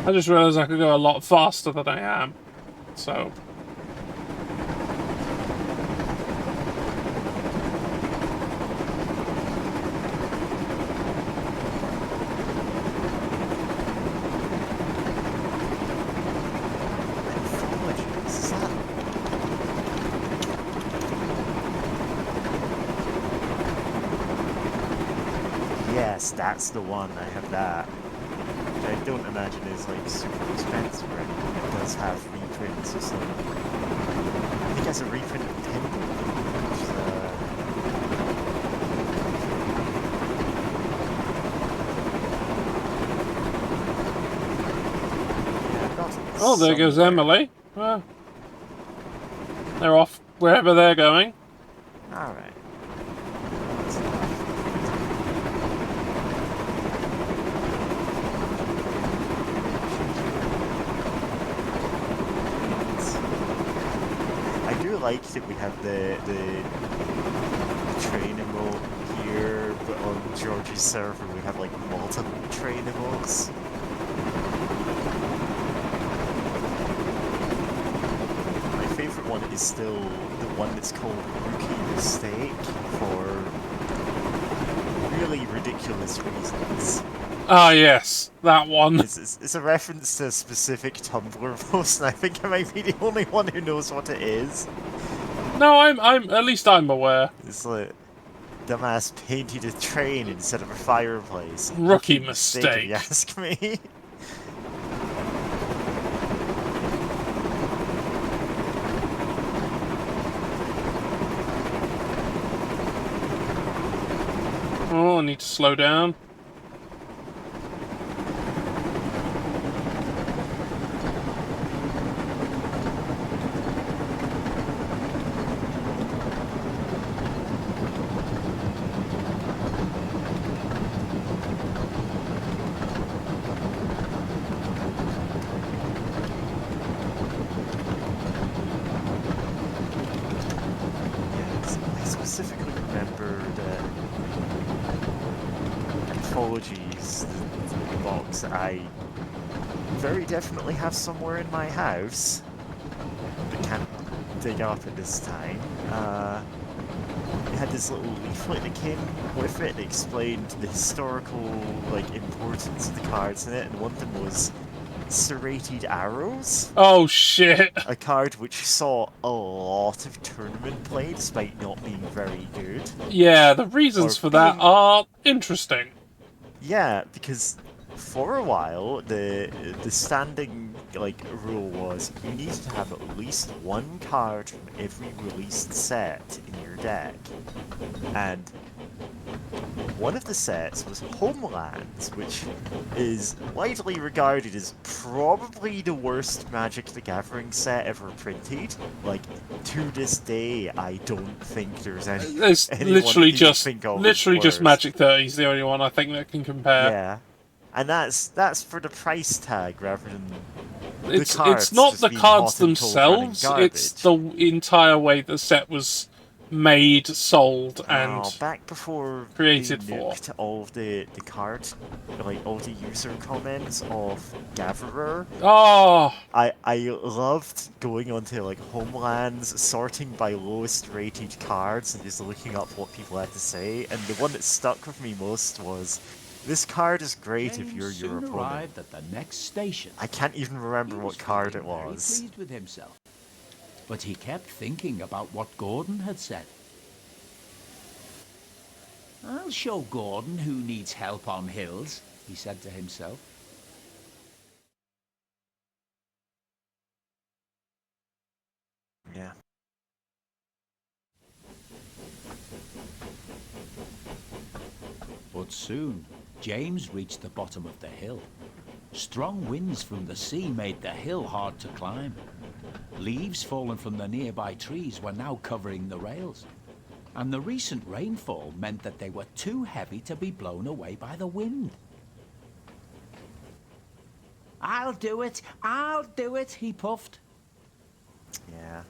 I just realised I could go a lot faster than I am, so... Yes, that's the one, I have that. Which I don't imagine is like super expensive or anything. It does have reprints or something. I think it has a reprint of Temple, which is Oh, there goes Emily. Well, they're off wherever they're going. Alright. I do like that we have the trainable here, but on George's server we have like multiple trainables. My favourite one is still the one that's called Rookie Mistake for really ridiculous reasons. Ah, yes, that one. It's a reference to a specific Tumblr post, and I think I might be the only one who knows what it is. No, I'm at least I'm aware. It's like, dumbass painted a train instead of a fireplace. Rookie If mistake. you ask me. Oh, I need to slow down. I specifically remember that Anthologies, the box I very definitely have somewhere in my house, but can't dig up at this time. It had this little leaflet that came with it that explained the historical importance of the cards in it, and one of them was Serrated Arrows. Oh shit! A card which saw a lot of tournament play despite not being very good. Yeah, the reasons Or for that being- are interesting. Yeah, because for a while the standing rule was you needed to have at least one card from every released set in your deck, and one of the sets was Homelands, which is widely regarded as probably the worst Magic the Gathering set ever printed. To this day, I don't think there's any. There's anyone literally that you just think of as literally just worse. Magic 30 is the only one I think that can compare. Yeah, and that's for the price tag rather than It's cards not just the being cards hot and cold running themselves, it's garbage. the entire way the set was made, sold, and back before created they for. nuked all of the cards, all the user comments of Gatherer. Oh, I loved going onto Homelands, sorting by lowest rated cards and just looking up what people had to say, and the one that stuck with me most was, this card is great if you're James your soon opponent. arrived at the next station. I can't even remember He what card it feeling very was. pleased with himself. But he kept thinking about what Gordon had said. I'll show Gordon who needs help on hills, he said to himself. Yeah. But soon, James reached the bottom of the hill. Strong winds from the sea made the hill hard to climb. Leaves fallen from the nearby trees were now covering the rails. And the recent rainfall meant that they were too heavy to be blown away by the wind. I'll do it, he puffed. Yeah.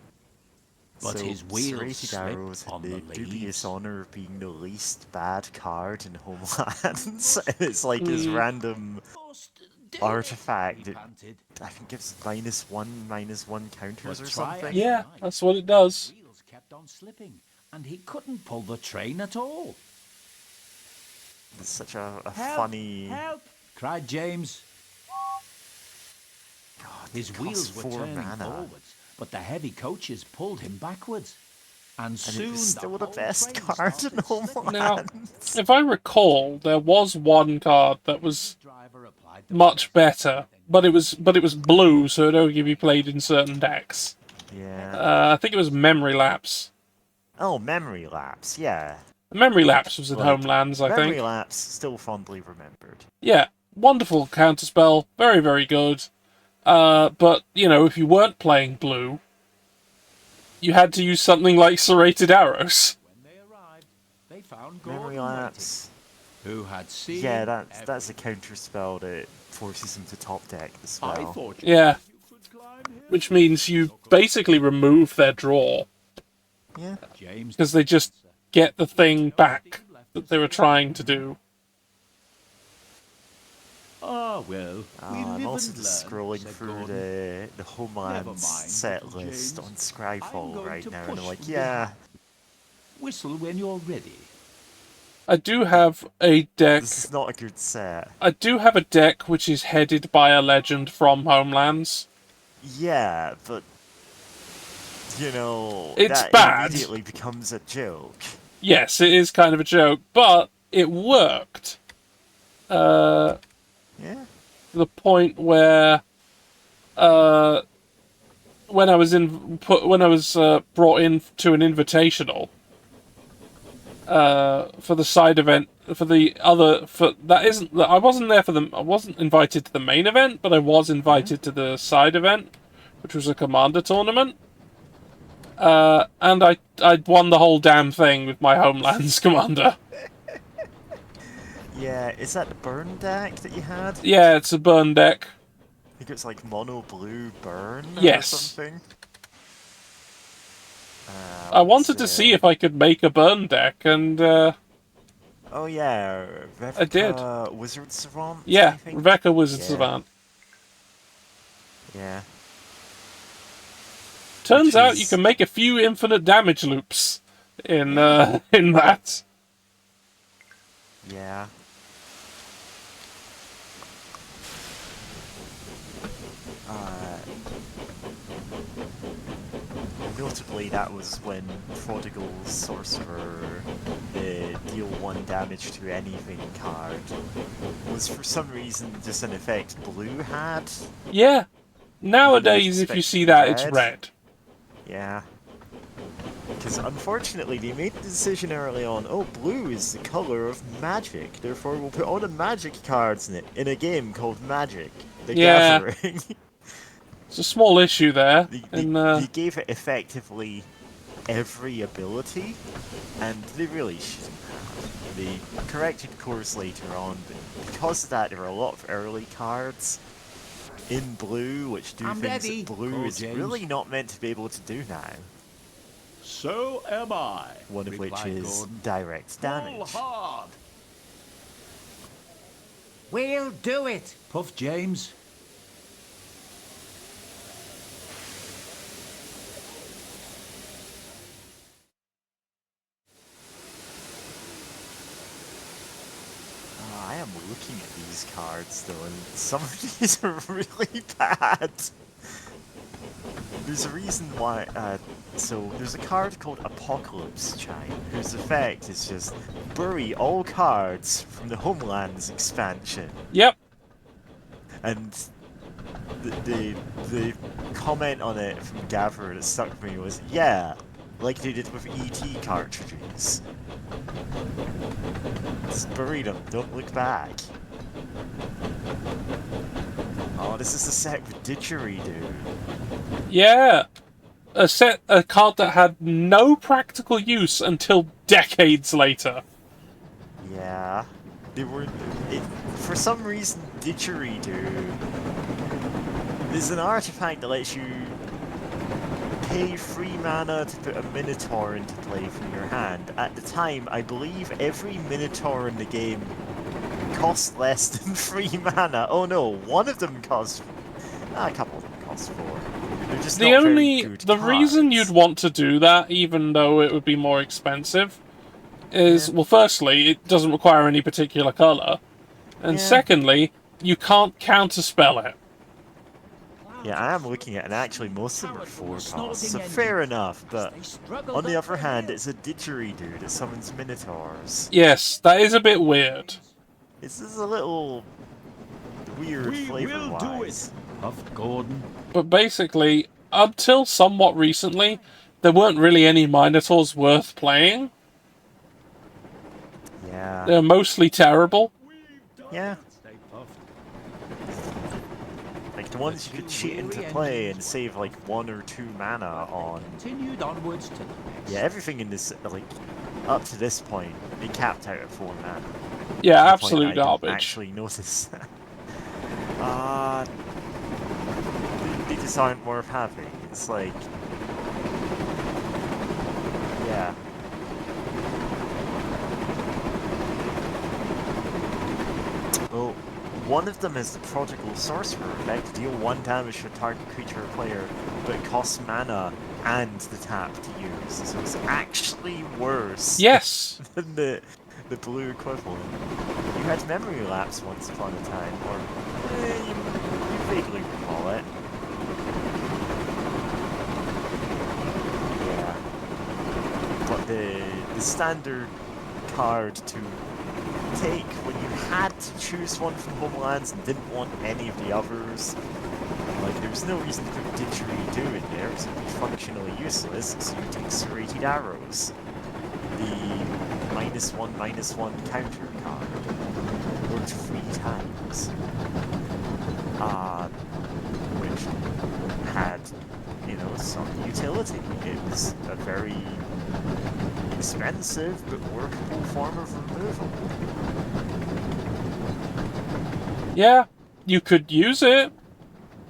But so, his wheels Serrated slipped Arrows had on the the dubious leaves. honor of being the least bad card in Homelands. And it's this random artifact that I think gives -1/-1 counters or something. yeah, that's what it does. Wheels kept on slipping, and he couldn't pull the train at all. It's such a Help! funny... Help! Cried James. God, His it costs wheels were 4 turning mana. forwards, but the heavy coaches pulled him backwards. And And soon it was still the whole best train card in started slipping. Now, Homelands. if I recall, there was one card that was The driver applied the much pressure. better, but it was blue, so it only could be played in certain decks. Yeah. I think it was Memory Lapse. Oh, Memory Lapse, yeah. Memory Lapse was in Like, Homelands, I Memory think. Lapse, still fondly remembered. Yeah, wonderful counterspell, very, very good. But, if you weren't playing blue, you had to use something like Serrated Arrows. When they arrived, they found Memory Gordon Lapse. waiting, who had seen Yeah, that's a everything. counter spell that forces him to top deck the I spell. thought Yeah, you could climb hills. which means you basically remove their draw, Yeah. James because they just get the thing back that they were trying to do. Ah, well, we I'm live also and just learn, scrolling said through Gordon. the Never Homelands mind, set little list James. on I'm Scryfall going right to now, and I'm push like, from yeah, Whistle when you're ready. I do have a deck. This is not a good set. I do have a deck which is headed by a legend from Homelands. Yeah, but you know, It's that bad. immediately becomes a joke. Yes, it is kind of a joke, but it worked. Yeah. To the point where, when I was brought in to an invitational, for the side event, I wasn't there for them. I wasn't invited to the main event, but I was invited to the side event, which was a commander tournament. And I'd won the whole damn thing with my Homelands commander. Yeah, is that the burn deck that you had? Yeah, it's a burn deck. I think it's like mono blue burn Yes. or something. I wanted to see if I could make a burn deck, and oh yeah, I did. Wizard Savant. Yeah, I think? Rebecca Wizard Savant. Yeah. Turns out you can make a few infinite damage loops in that. Yeah. Notably, that was when Prodigal Sorcerer, the deal 1 damage to anything card, was for some reason just an effect blue had. Yeah. Nowadays, if you see that, it's red. Yeah. Because unfortunately, they made the decision early on, oh, blue is the color of magic, therefore we'll put all the magic cards in it, in a game called Magic, the Gathering. It's a small issue there. They gave it effectively every ability, and they really shouldn't have. They corrected course later on, but because of that, there were a lot of early cards in blue, which do things that blue is really not meant to be able to do now. So am I. One of which replied is Gordon. direct damage. Full hard. We'll do it, puffed James. I am looking at these cards though, and some of these are really bad. There's a reason why, so there's a card called Apocalypse Chime, whose effect is just bury all cards from the Homelands expansion. Yep. And the comment on it from Gavver that stuck with me was, yeah, like they did with ET cartridges. Just bury them, don't look back. Oh, this is the set with Didgeridoo. Yeah. A card that had no practical use until decades later. Yeah. They were... for some reason, Didgeridoo is an artifact that lets you pay free mana to put a Minotaur into play from your hand. At the time, I believe every Minotaur in the game cost less than 3 mana. Oh no, one of them cost... a couple of them cost 4. They're just not very good The reason you'd want to do that, even though it would be more expensive, is, well, firstly, it doesn't require any particular colour, and secondly, you can't counterspell it. Yeah, I am looking at it, and actually most of them are 4 costs, so fair enough, but on the other hand, it's a didgeridoo that summons Minotaurs. Yes, that is a bit weird. This is a little weird flavor-wise. Puffed Gordon. But basically, until somewhat recently, there weren't really any Minotaurs worth playing. Yeah. They're mostly terrible. Yeah. Like the ones you could cheat into play and save like 1 or 2 mana on. Continued onwards to the next. Yeah, everything in this, like, up to this point, they capped out at 4 mana. Yeah, To the absolute point I didn't garbage. actually notice. They just aren't worth having. It's like, yeah. Oh, one of them is the Prodigal Sorcerer effect. Deal 1 damage to a target creature or player, but it costs mana and the tap to use. So it's actually worse. Yes. than the the blue equivalent. You had memory lapse once upon a time, or you vaguely recall it. Yeah. But the standard card to take when you had to choose one from Homelands and didn't want any of the others, like there was no reason to put didgeridoo in there, because it would be functionally useless, so you take serrated arrows. The -1/-1 counter card worked 3 times. Which had, you know, some utility. It was a very expensive but workable form of removal. Yeah, you could use it.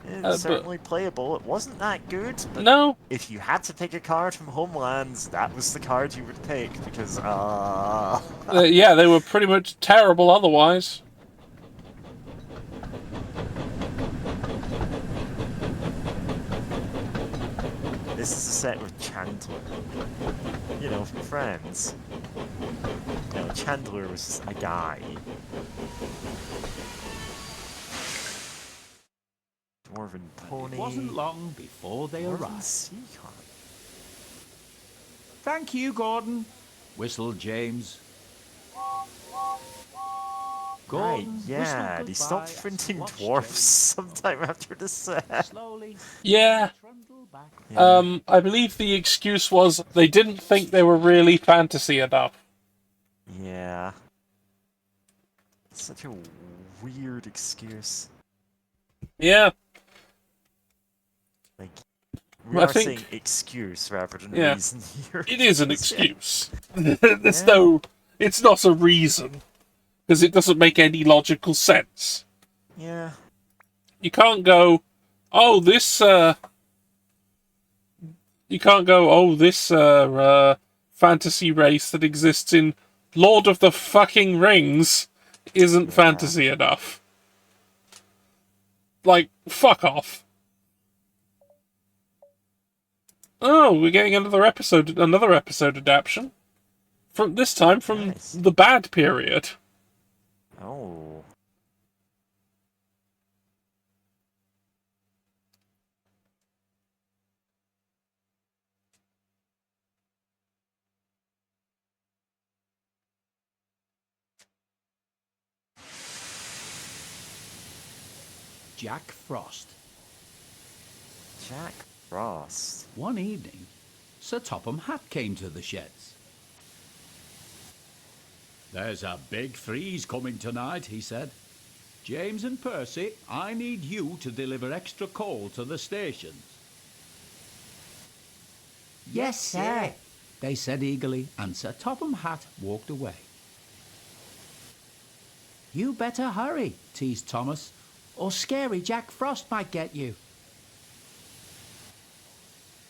It's certainly playable. It wasn't that good, but No. if you had to pick a card from Homelands, that was the card you would pick, because, yeah, they were pretty much terrible otherwise. This is a set with Chandler. You know, from Friends. No, Chandler was a guy. Dwarven Pony. It wasn't long before they Dwarven arrived. Seacon. Thank you, Gordon, whistled James. Right, Gordon yeah, whistled they stopped goodbye printing and watched dwarfs James sometime after the set. slowly Yeah. trundle back. Yeah. I believe the excuse was they didn't think they were really fantasy enough. Yeah. Such a weird excuse. Yeah. Like, we I are think- saying excuse rather than Yeah. reason here. It is an excuse. There's no... It's not a reason. Because it doesn't make any logical sense. Yeah. You can't go, oh, this, You can't go, oh, this, fantasy race that exists in Lord of the fucking Rings isn't fantasy enough. Like, fuck off. Oh, we're getting another episode adaptation. From this time from Nice. the bad period. Oh. Jack Frost. Jack Frost. One evening, Sir Topham Hatt came to the sheds. There's a big freeze coming tonight, he said. James and Percy, I need you to deliver extra coal to the stations. Yes, sir, they said eagerly, and Sir Topham Hatt walked away. You better hurry, teased Thomas, or scary Jack Frost might get you.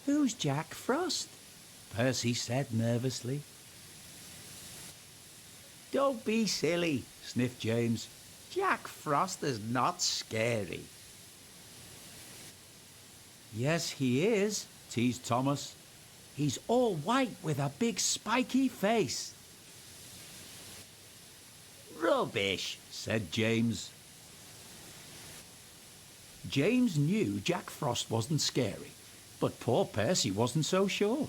Who's Jack Frost? Percy said nervously. Don't be silly, sniffed James. Jack Frost is not scary. Yes, he is, teased Thomas. He's all white with a big spiky face. Rubbish, said James. James knew Jack Frost wasn't scary, but poor Percy wasn't so sure.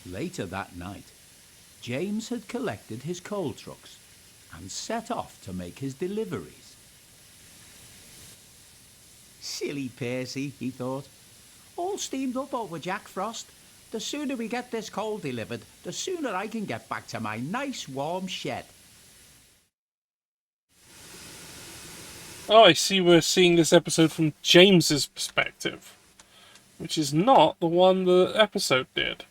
Later that night, James had collected his coal trucks and set off to make his deliveries. Silly Percy, he thought. All steamed up over Jack Frost. The sooner we get this coal delivered, the sooner I can get back to my nice warm shed. Oh, I see we're seeing this episode from James's perspective, which is not the one the episode did.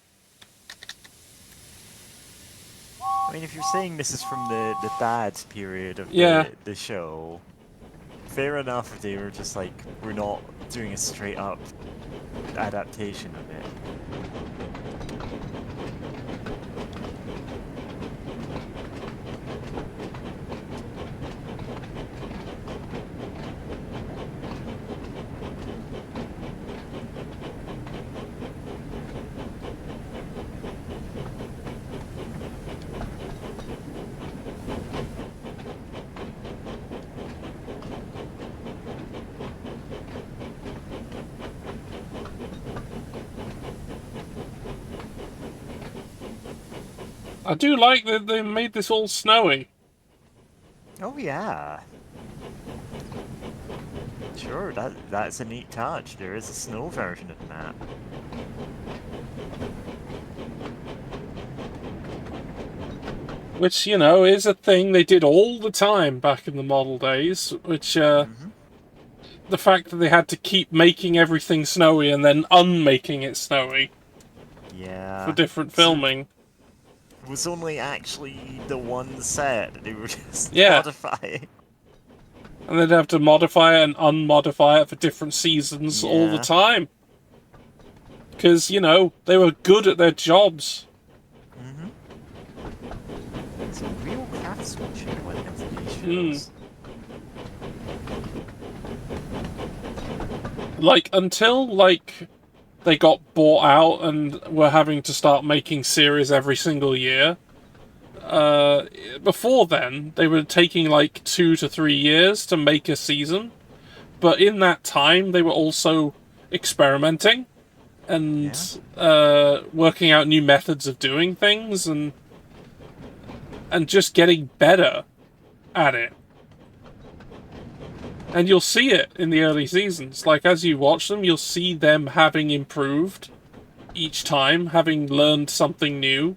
I mean, if you're saying this is from the bad period of the show, fair enough if they were just like, we're not doing a straight up adaptation of it. I do like that they made this all snowy. Oh yeah. Sure, that's a neat touch. There is a snow version of the map. Which, you know, is a thing they did all the time back in the model days. Which, the fact that they had to keep making everything snowy and then unmaking it snowy Yeah. for different filming. It was only actually the one set. They were just Yeah. modifying. And they'd have to modify it and unmodify it for different seasons all the Yeah. time. Because, you know, they were good at their jobs. Some real craftsmanship went into these shows. Like, until, like, they got bought out and were having to start making series every single year. Before then, they were taking, like, 2 to 3 years to make a season. But in that time, they were also experimenting and working out new methods of doing things and just getting better at it. And you'll see it in the early seasons. Like, as you watch them, you'll see them having improved each time, having learned something new.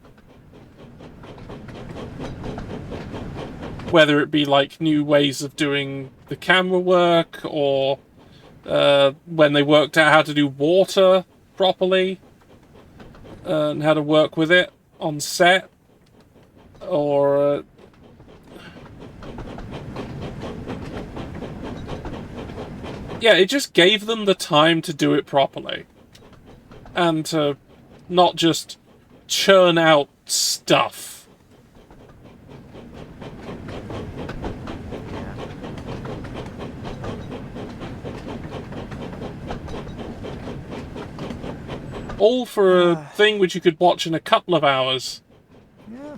Whether it be, like, new ways of doing the camera work, or when they worked out how to do water properly, and how to work with it on set. Or yeah, it just gave them the time to do it properly and to not just churn out stuff. All for a thing which you could watch in a couple of hours. Yeah.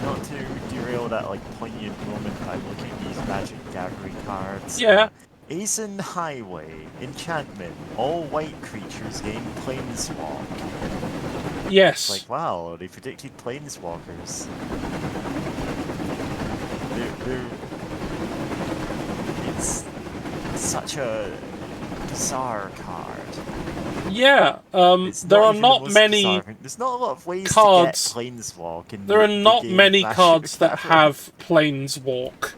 Not to derail that like poignant moment by looking at these magic gallery cards. Yeah. Aeson Highway, enchantment, all white creatures gain planeswalk. Yes. Like, wow, they predicted planeswalkers. It's such a bizarre card. Yeah, there are not many There's not a lot of ways cards. to get planeswalk in There are the not game many Magic cards the that Gathering. have planeswalk.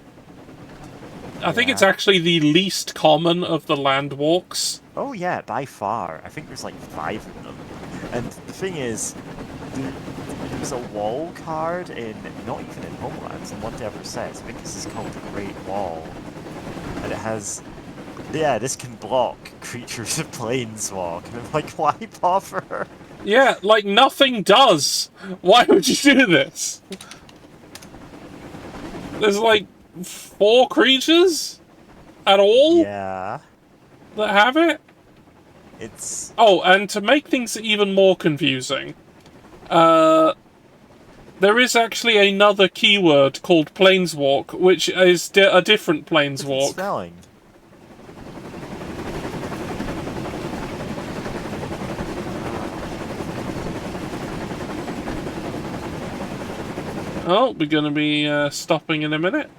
I think it's actually the least common of the land walks. Oh yeah, by far. I think there's like 5 of them. And the thing is, there's a wall card in, not even in Homelands, in one of the other sets. I think this is called the Great Wall. And it has, yeah, this can block creatures of Planeswalk. And I'm like, why bother? Yeah, like nothing does. Why would you do this? There's like 4 creatures at all Yeah. that have it. It's... Oh, and to make things even more confusing, there is actually another keyword called planeswalk, which is a different planeswalk. spelling. Oh, we're going to be stopping in a minute.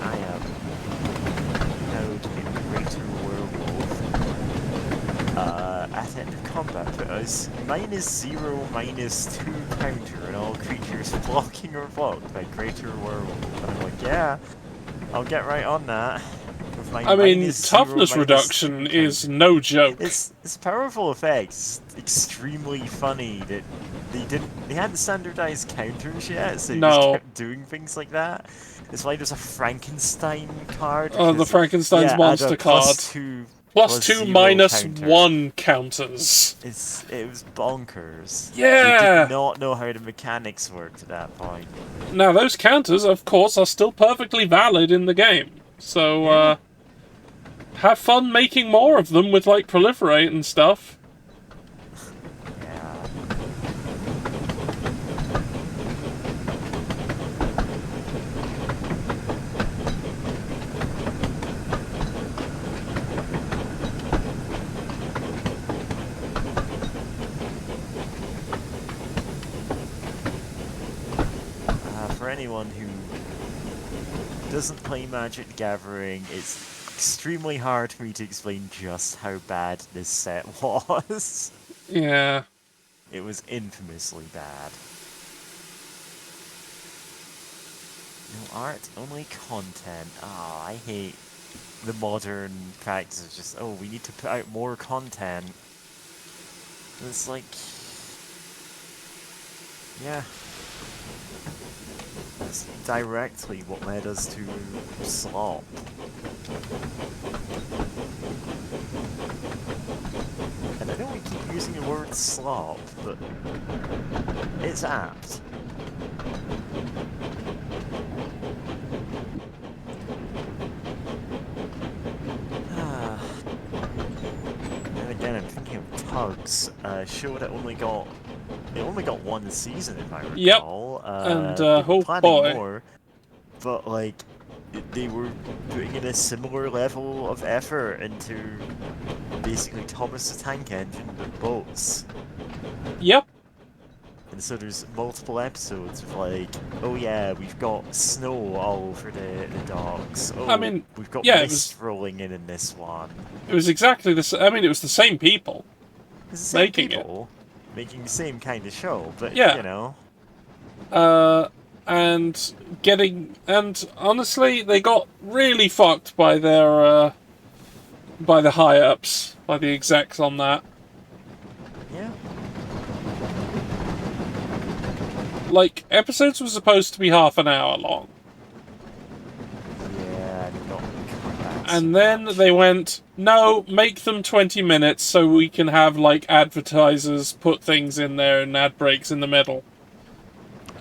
I am node in Greater Werewolf. At end of combat, put us -0/-2 counter on all creatures blocking or blocked by Greater Werewolf. And I'm like, yeah, I'll get right on that. With my I mean, -0/-2 toughness reduction is no joke. It's a powerful effect. It's extremely funny that they hadn't standardized counters yet, so you just kept doing things like that. It's why there's a Frankenstein card. Oh, the Frankenstein's monster add a card. +2 Plus 2 0 minus counter. 1 counters. It was bonkers. Yeah. They did not know how the mechanics worked at that point. Now, those counters, of course, are still perfectly valid in the game. So, have fun making more of them with, like, Proliferate and stuff. Yeah. For anyone who doesn't play Magic the Gathering, it's extremely hard for me to explain just how bad this set was. Yeah. It was infamously bad. No art, only content. Oh, I hate the modern practice of just, oh, we need to put out more content. It's like... yeah. That's directly what led us to slop. And I know we keep using the word slop, but it's apt. And again, I'm thinking of Tugs, a show that only got one season, if I recall. And, they were oh planning boy. more, but like, they were putting in a similar level of effort into basically Thomas the Tank Engine with boats. Yep. And so there's multiple episodes of like, oh yeah, we've got snow all over the docks. Oh, I mean, we've got yeah, mist rolling in this one. It was exactly the same. I mean, it was the same people It's the same making people making the same kind of show, but Yeah. you know. and honestly, they got really fucked by their, by the high-ups, by the execs on that. Yeah. Like, episodes were supposed to be half an hour long. Yeah, not cut back so And then much. they went, no, make them 20 minutes so we can have, like, advertisers put things in there and ad breaks in the middle.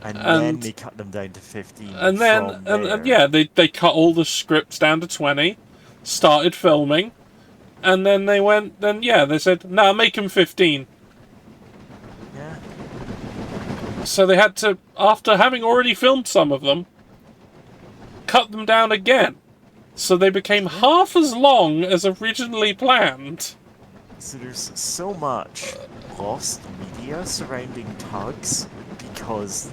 And then they cut them down to 15. And then, from and there. yeah, they cut all the scripts down to 20, started filming, and then they went, they said, no, make them 15. Yeah. So they had to, after having already filmed some of them, cut them down again. So they became half as long as originally planned. So there's so much lost media surrounding Tugs because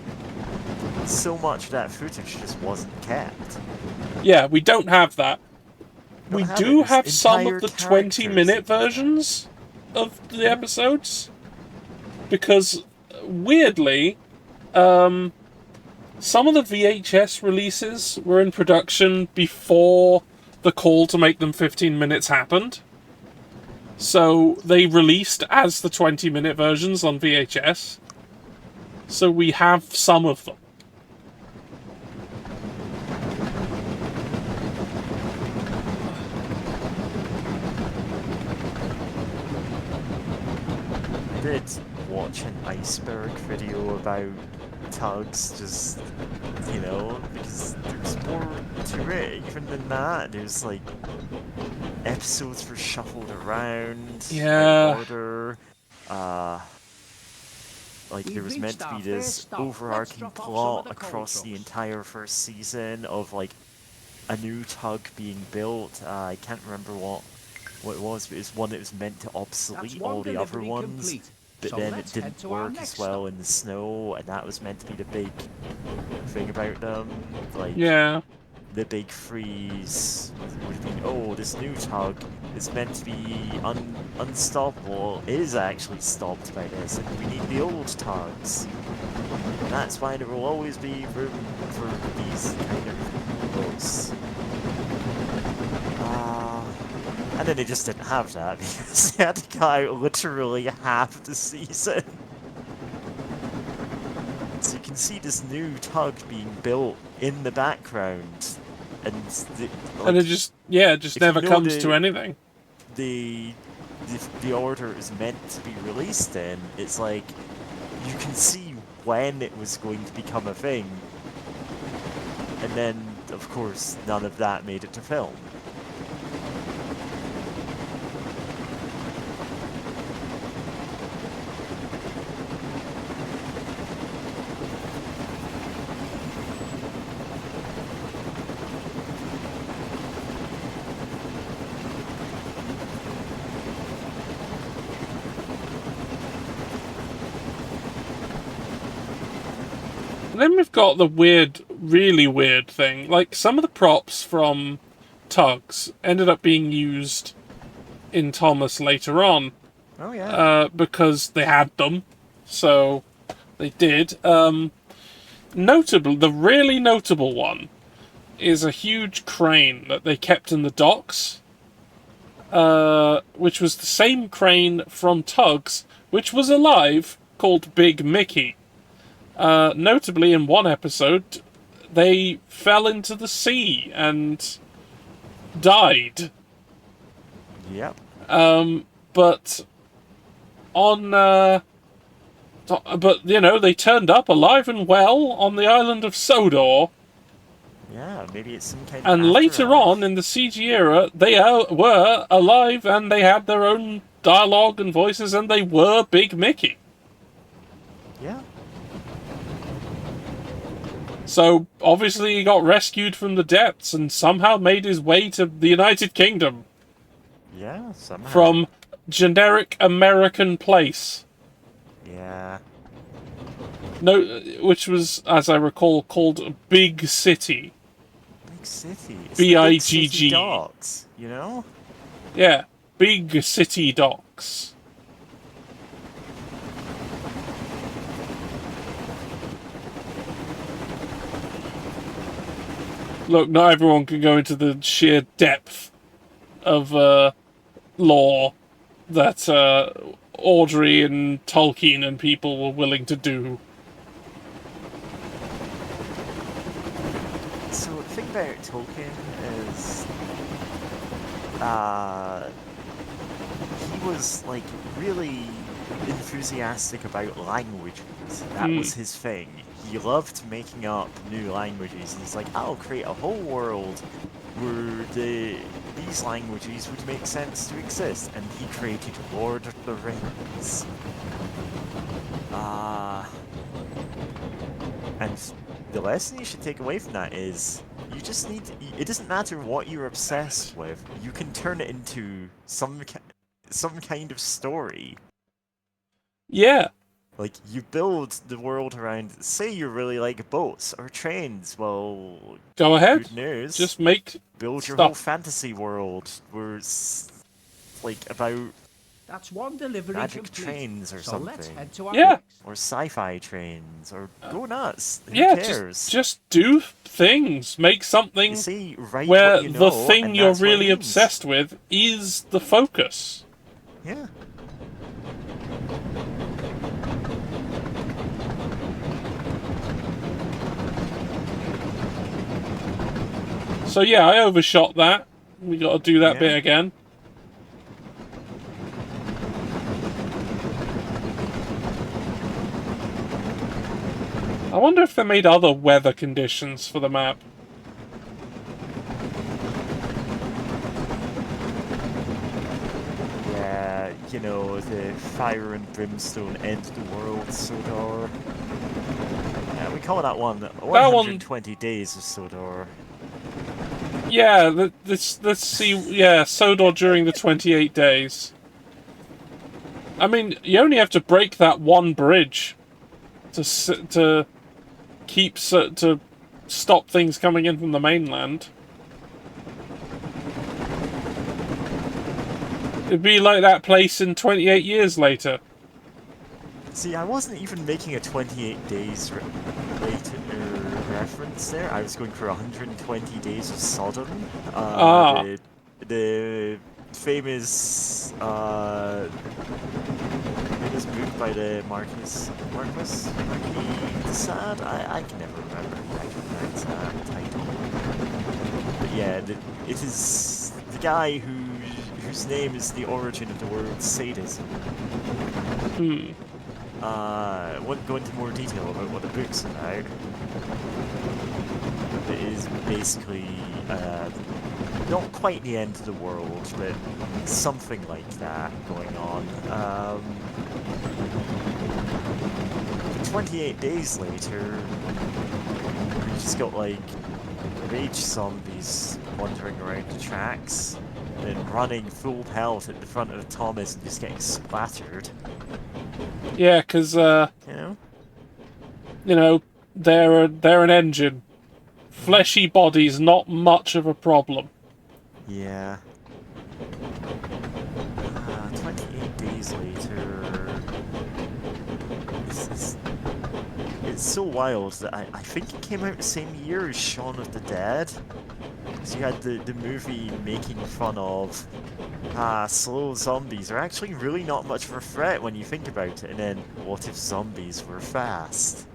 so much of that footage just wasn't kept. Yeah, we don't have that. Don't We have do it. have There's some entire of the characters 20-minute in there. versions of the episodes. Because, weirdly, some of the VHS releases were in production before the call to make them 15 minutes happened. So they released as the 20-minute versions on VHS. So we have some of them. I did watch an iceberg video about Tugs, just, you know, because there's more to it even than that. There's like episodes were shuffled around, Yeah. out of order. Like there was meant to be this overarching plot across the entire first season of like a new tug being built. I can't remember what it was, but it's one that was meant to obsolete all the other ones. But then it didn't work as well in the snow, and that was meant to be the big thing about them. Like, Yeah. the big freeze would have been, oh, this new tug is meant to be unstoppable. It is actually stopped by this, and we need the old tugs. And that's why there will always be room for these kind of boats. And then they just didn't have that because they had to cut out literally half the season. So you can see this new tug being built in the background, and And it just, it just never comes to anything. the order is meant to be released in, it's like you can see when it was going to become a thing, and then of course none of that made it to film. Then we've got the weird, really weird thing. Like, some of the props from Tugs ended up being used in Thomas later on. Oh, yeah. Because they had them. So, they did. Notable, the really notable one is a huge crane that they kept in the docks. Which was the same crane from Tugs, which was alive, called Big Mickey. Notably, in one episode, they fell into the sea and died. Yep. But on, but you know, they turned up alive and well on the island of Sodor. Yeah, maybe it's some kind of. And later on in the CG era, they were alive and they had their own dialogue and voices, and they were Big Mickey. Yeah. So, obviously he got rescued from the depths and somehow made his way to the United Kingdom. Yeah, somehow. From generic American place. Yeah. No, which was, as I recall, called Big City. Big City. It's B-I-G-G. Big City Docks, you know? Yeah, Big City Docks. Look, not everyone can go into the sheer depth of lore that Audrey and Tolkien and people were willing to do. So the thing about Tolkien is, he was like really enthusiastic about languages. That was his thing. He loved making up new languages. He's like, I'll create a whole world where these languages would make sense to exist, and he created Lord of the Rings. And the lesson you should take away from that is, you just need to, it doesn't matter what you're obsessed with, you can turn it into some kind of story. Yeah. Like, you build the world around, say you really like boats or trains, well, go ahead. Good news. Just build your stuff. whole fantasy world where it's like about That's one delivery magic complete. trains or so something. Let's head to our Yeah. next. Or sci-fi trains, or go nuts. Who Yeah, cares? just do things. Make something You see, write where what you know, the thing and you're that's what it really means. obsessed with is the focus. Yeah. So yeah, I overshot that. We got to do that bit again. I wonder if they made other weather conditions for the map. Yeah, you know, the fire and brimstone end the world, Sodor. Yeah, we call that one 120 Days of Sodor. Yeah, let's see. Yeah, Sodor during the 28 days. I mean, you only have to break that one bridge to stop things coming in from the mainland. It'd be like that place in 28 years later. See, I wasn't even making a 28 days later reference there. I was going for 120 Days of Sodom. The famous by the Marquis de Sade? I can never remember how to pronounce that title. But yeah, it is the guy who whose name is the origin of the word sadism. Won't go into more detail about what the book's about. It is basically not quite the end of the world, but something like that going on. 28 days later, we just got like rage zombies wandering around the tracks and running full pelt at the front of Thomas and just getting splattered. Yeah, because You know? they're an engine. Fleshy bodies, not much of a problem. Yeah. 28 days later. It's so wild that I think it came out the same year as Shaun of the Dead. So you had the movie making fun of slow zombies are actually really not much of a threat when you think about it, and then what if zombies were fast?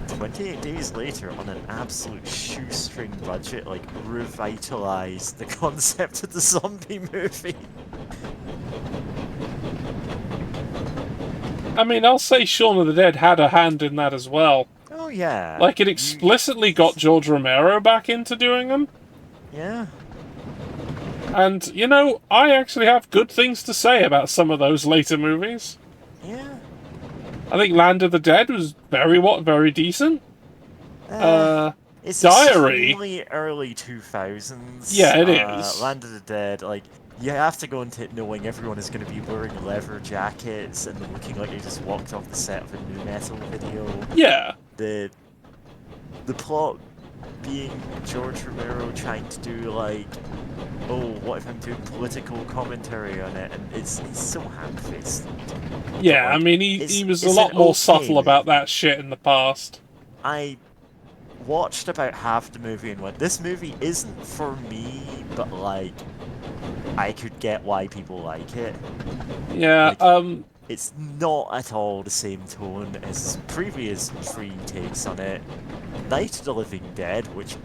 28 days later, on an absolute shoestring budget, like, revitalized the concept of the zombie movie. I mean, I'll say Shaun of the Dead had a hand in that as well. Oh yeah. Like, it explicitly got George Romero back into doing them. Yeah. And, I actually have good things to say about some of those later movies. Yeah. I think Land of the Dead was very decent. It's Diary. extremely early 2000s. Yeah, it is. Land of the Dead, like, you have to go into it knowing everyone is going to be wearing leather jackets and looking like they just walked off the set of a nu metal video. Yeah. The plot being George Romero trying to do, like, oh, what if I'm doing political commentary on it? And it's so ham-fisted. Yeah, Like, I mean, he was a lot more subtle about that shit in the past. I watched about half the movie and went, this movie isn't for me, but, like, I could get why people like it. Yeah, like, it's not at all the same tone as previous three takes on it. Night of the Living Dead, which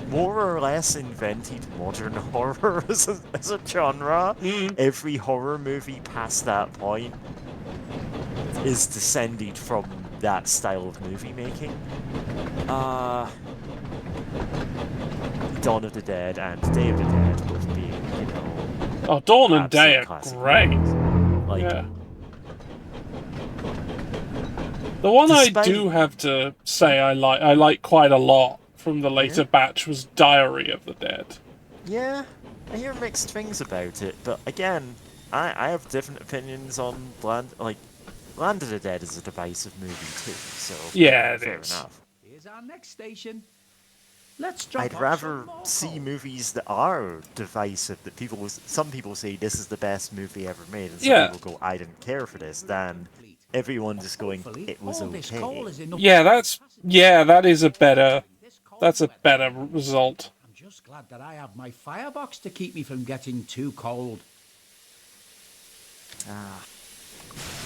more or less invented modern horror as a genre. Every horror movie past that point is descended from that style of movie making. Dawn of the Dead and Day of the Dead both being, Oh, Dawn and Day are classic great. movies. Like, yeah. The one despite... I do have to say I like quite a lot from the later batch was Diary of the Dead. Yeah, I hear mixed things about it, but again, I have different opinions on Land of the Dead is a divisive movie too, so yeah, fair enough. Here's our next station. Let's drop I'd rather see movies that are divisive, that some people say this is the best movie ever made, and some people go, I didn't care for this, than everyone just going, it was okay. that is a better result. I'm just glad that I have my firebox to keep me from getting too cold.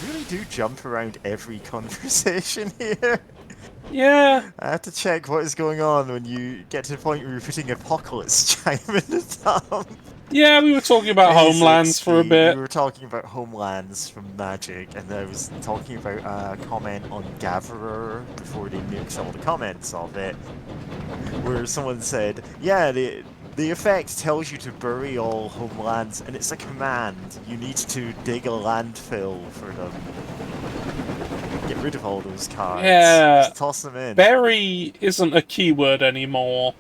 Really do jump around every conversation here. Yeah. I have to check what is going on when you get to the point where you're putting Apocalypse chime in the thumb. Yeah, we were talking about Homelands for a bit. We were talking about Homelands from Magic, and I was talking about a comment on Gatherer before they nuked all the comments of it, where someone said, yeah, the effect tells you to bury all Homelands, and it's a command. You need to dig a landfill for them. Get rid of all those cards. Yeah. Just toss them in. Bury isn't a keyword anymore.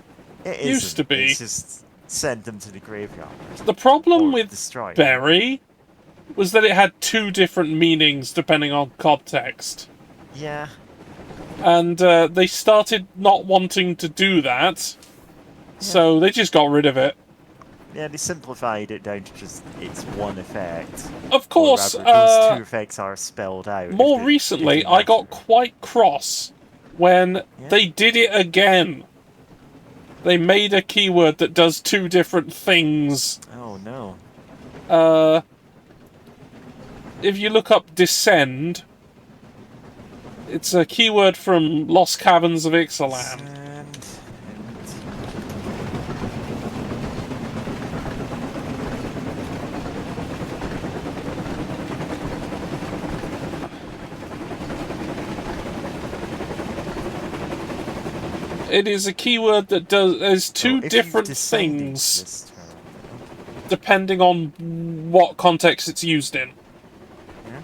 It used to be. It's just send them to the graveyard. The problem with bury was that it had two different meanings depending on context. Yeah. And they started not wanting to do that, so they just got rid of it. Yeah, they simplified it down to just it's one effect. Of course, those two effects are spelled out. More recently, I got quite cross when they did it again. They made a keyword that does two different things. Oh no. If you look up descend, it's a keyword from Lost Caverns of Ixalan. It is a keyword that does. There's two if you've different decided things this term, depending on what context it's used in. yeah.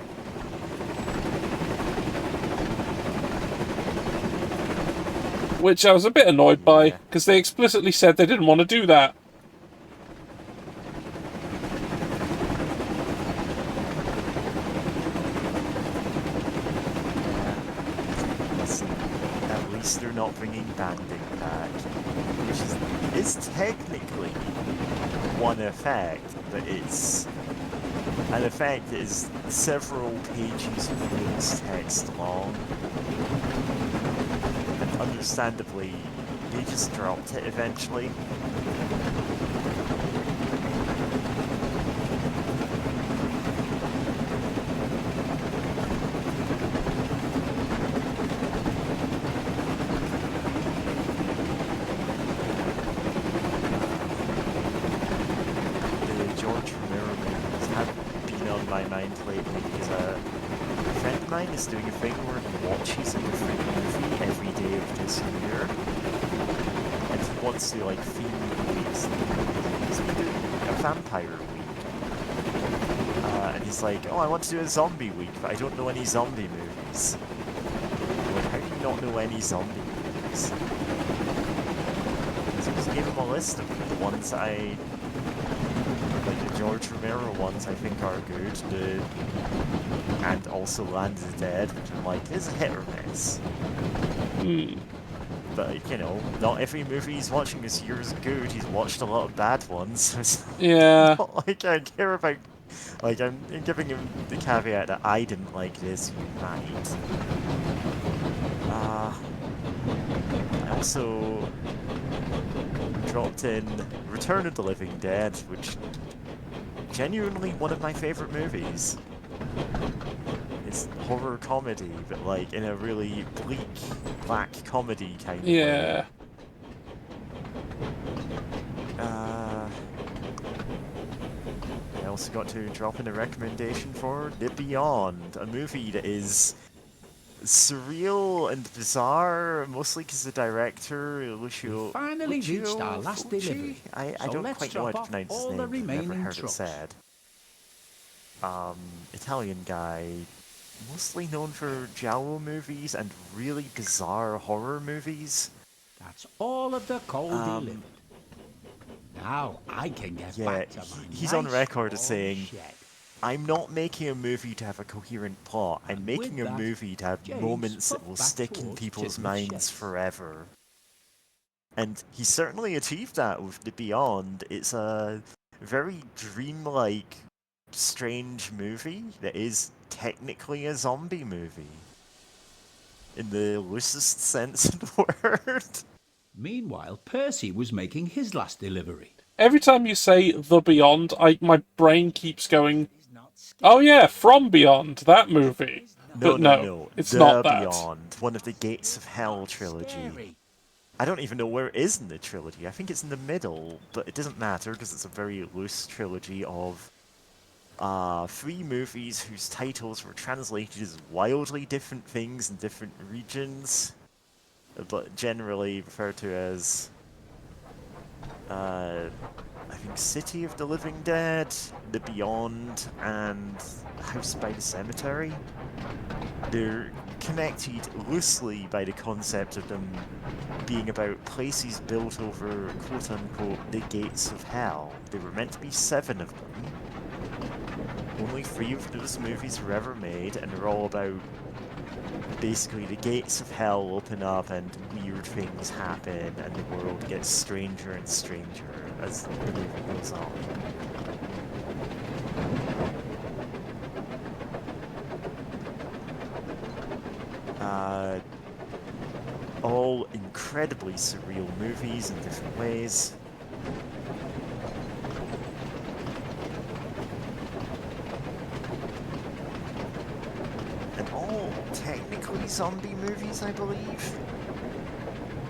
Which I was a bit annoyed by, Yeah. because they explicitly said they didn't want to do that. Listen, at least they're not bringing banding back, which is technically one effect, but it's an effect that is several pages of rules text long. And understandably, they just dropped it eventually. The George Romero movies have been on my mind lately because a friend of mine is doing a thing where he watches a different movie every day of this year. And he wants to like theme movies. He's been doing a vampire week. And he's like, oh, I want to do a zombie week, but I don't know any zombie movies. I'm like, how do you not know any zombie movies? So I just gave him a list of the ones I like. The George Romero ones I think are good, and also Land of the Dead, which I'm like, is a hit or miss. But, you know, not every movie he's watching this year is good. He's watched a lot of bad ones, so it's Yeah. not like I care about... Like, I'm giving him the caveat that I didn't like this, you might. I also dropped in Return of the Living Dead, which genuinely one of my favorite movies. It's horror comedy, but like in a really bleak, black comedy kind of way. Yeah. I also got to drop in a recommendation for The Beyond, a movie that is surreal and bizarre, mostly because the director, Lucio... We finally reached our last Fulci? delivery, I so don't let's quite know how drop to off pronounce his all name, the I've never remaining heard it trucks. said. Italian guy, mostly known for giallo movies and really bizarre horror movies. That's all of the coal delivered. Now I can get Yeah, back to my he's on nice record as old saying, shed. I'm not making a movie to have a coherent plot, I'm And making with a that, movie to have James moments that puffed will back stick in towards people's Chisholm's minds sheds. forever. And he certainly achieved that with The Beyond. It's a very dreamlike, strange movie that is technically a zombie movie. In the loosest sense of the word. Meanwhile, Percy was making his last delivery. Every time you say The Beyond, my brain keeps going, oh yeah, From Beyond, that movie. But no, it's The not that. Beyond, one of the Gates of Hell trilogy. I don't even know where it is in the trilogy. I think it's in the middle, but it doesn't matter because it's a very loose trilogy of 3 movies whose titles were translated as wildly different things in different regions, but generally referred to as I think City of the Living Dead, The Beyond, and House by the Cemetery. They're connected loosely by the concept of them being about places built over quote-unquote the gates of hell. There were meant to be 7 of them. Only 3 of those movies were ever made, and they're all about basically the gates of hell open up and weird things happen and the world gets stranger and stranger as the movie goes on. All incredibly surreal movies in different ways. And all technically zombie movies, I believe.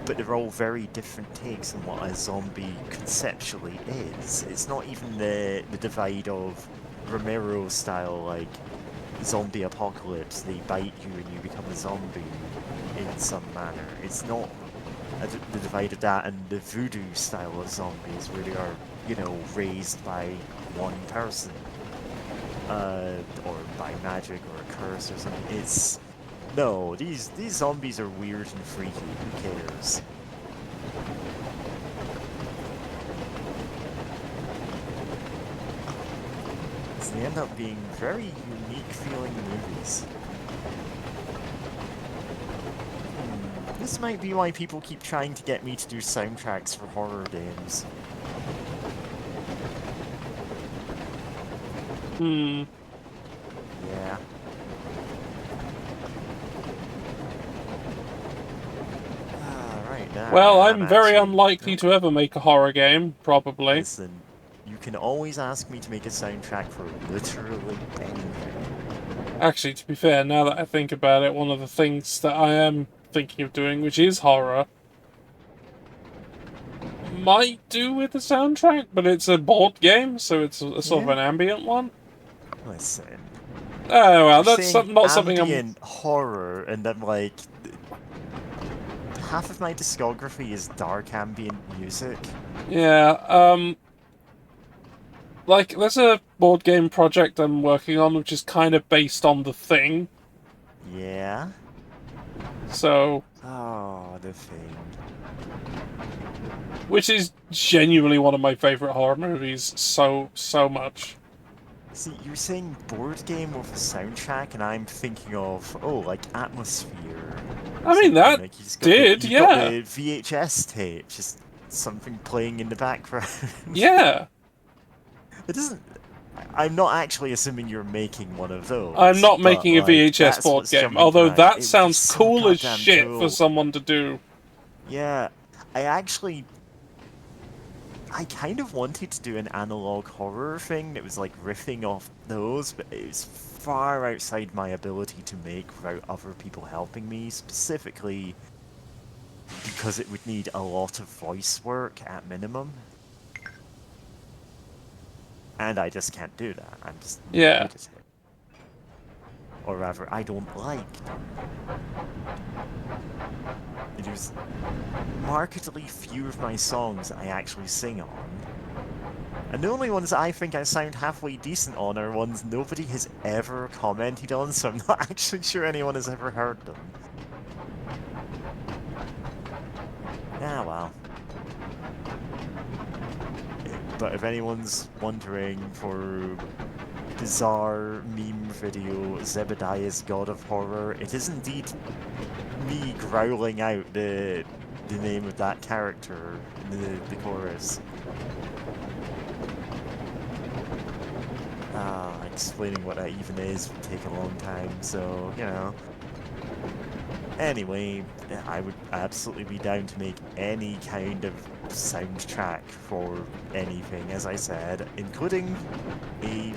But they're all very different takes on what a zombie conceptually is. It's not even the divide of Romero style, like, zombie apocalypse, they bite you and you become a zombie in some manner. It's not the divide of that and the voodoo style of zombies, where they are, you know, raised by one person, or by magic or a curse or something. It's no, these zombies are weird and freaky. Who cares? So they end up being very unique feeling movies. This might be why people keep trying to get me to do soundtracks for horror games. Yeah. Right now. Well, I'm very unlikely to ever make a horror game, probably. Listen, you can always ask me to make a soundtrack for literally anything. Actually, to be fair, now that I think about it, one of the things that I am thinking of doing, which is horror, might do with the soundtrack, but it's a board game, so it's a sort of an ambient one. Listen. Oh well, You're that's saying not something I'm... ambient horror, and then like half of my discography is dark ambient music. Yeah, like, there's a board game project I'm working on, which is kind of based on The Thing. Yeah? So... Oh, The Thing. Which is genuinely one of my favourite horror movies so much. See, you're saying board game with a soundtrack, and I'm thinking of, oh, like Atmosphere. I mean, that like you've did, got yeah. the VHS tape, just something playing in the background. Yeah. It doesn't... I'm not actually assuming you're making one of those. I'm not making a like, VHS board game, although that sounds cool as shit for someone to do. Yeah, I kind of wanted to do an analog horror thing that was like riffing off those, but it was far outside my ability to make without other people helping me, specifically because it would need a lot of voice work at minimum. And I just can't do that. I'm just not good at it. Or rather, I don't like them. There's markedly few of my songs I actually sing on. And the only ones I think I sound halfway decent on are ones nobody has ever commented on, so I'm not actually sure anyone has ever heard them. Ah, well. But if anyone's wondering for bizarre meme video, Zebediah's God of Horror, it is indeed me growling out the name of that character in the chorus. Explaining what that even is would take a long time, so, you know. Anyway, I would absolutely be down to make any kind of soundtrack for anything, as I said, including a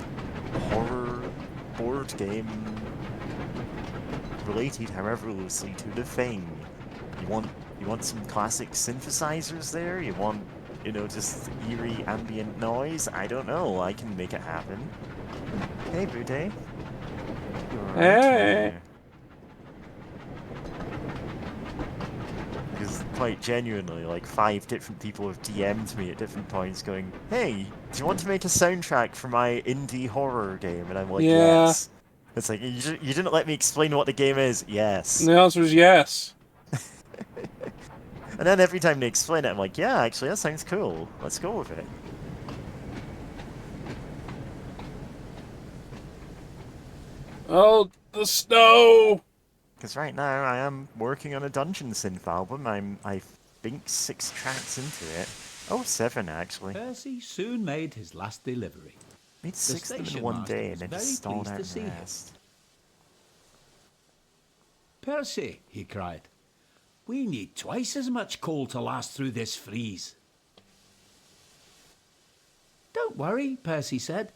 horror board game related, however loosely, to The Thing. You want some classic synthesizers there? You want, you know, just eerie ambient noise? I don't know. I can make it happen. Hey, Bude. Hey. Because quite genuinely, like 5 different people have DM'd me at different points going, hey, do you want to make a soundtrack for my indie horror game? And I'm like, yes. It's like, you didn't let me explain what the game is. Yes. And the answer is yes. And then every time they explain it, I'm like, yeah, actually, that sounds cool. Let's go with it. Oh, the snow! Because right now I am working on a Dungeon Synth album. I think 6 tracks into it. Oh, 7 actually. Percy soon made his last delivery. Made 6 of them in one day and then just stalled out the rest. Percy, he cried, we need twice as much coal to last through this freeze. Don't worry, Percy said.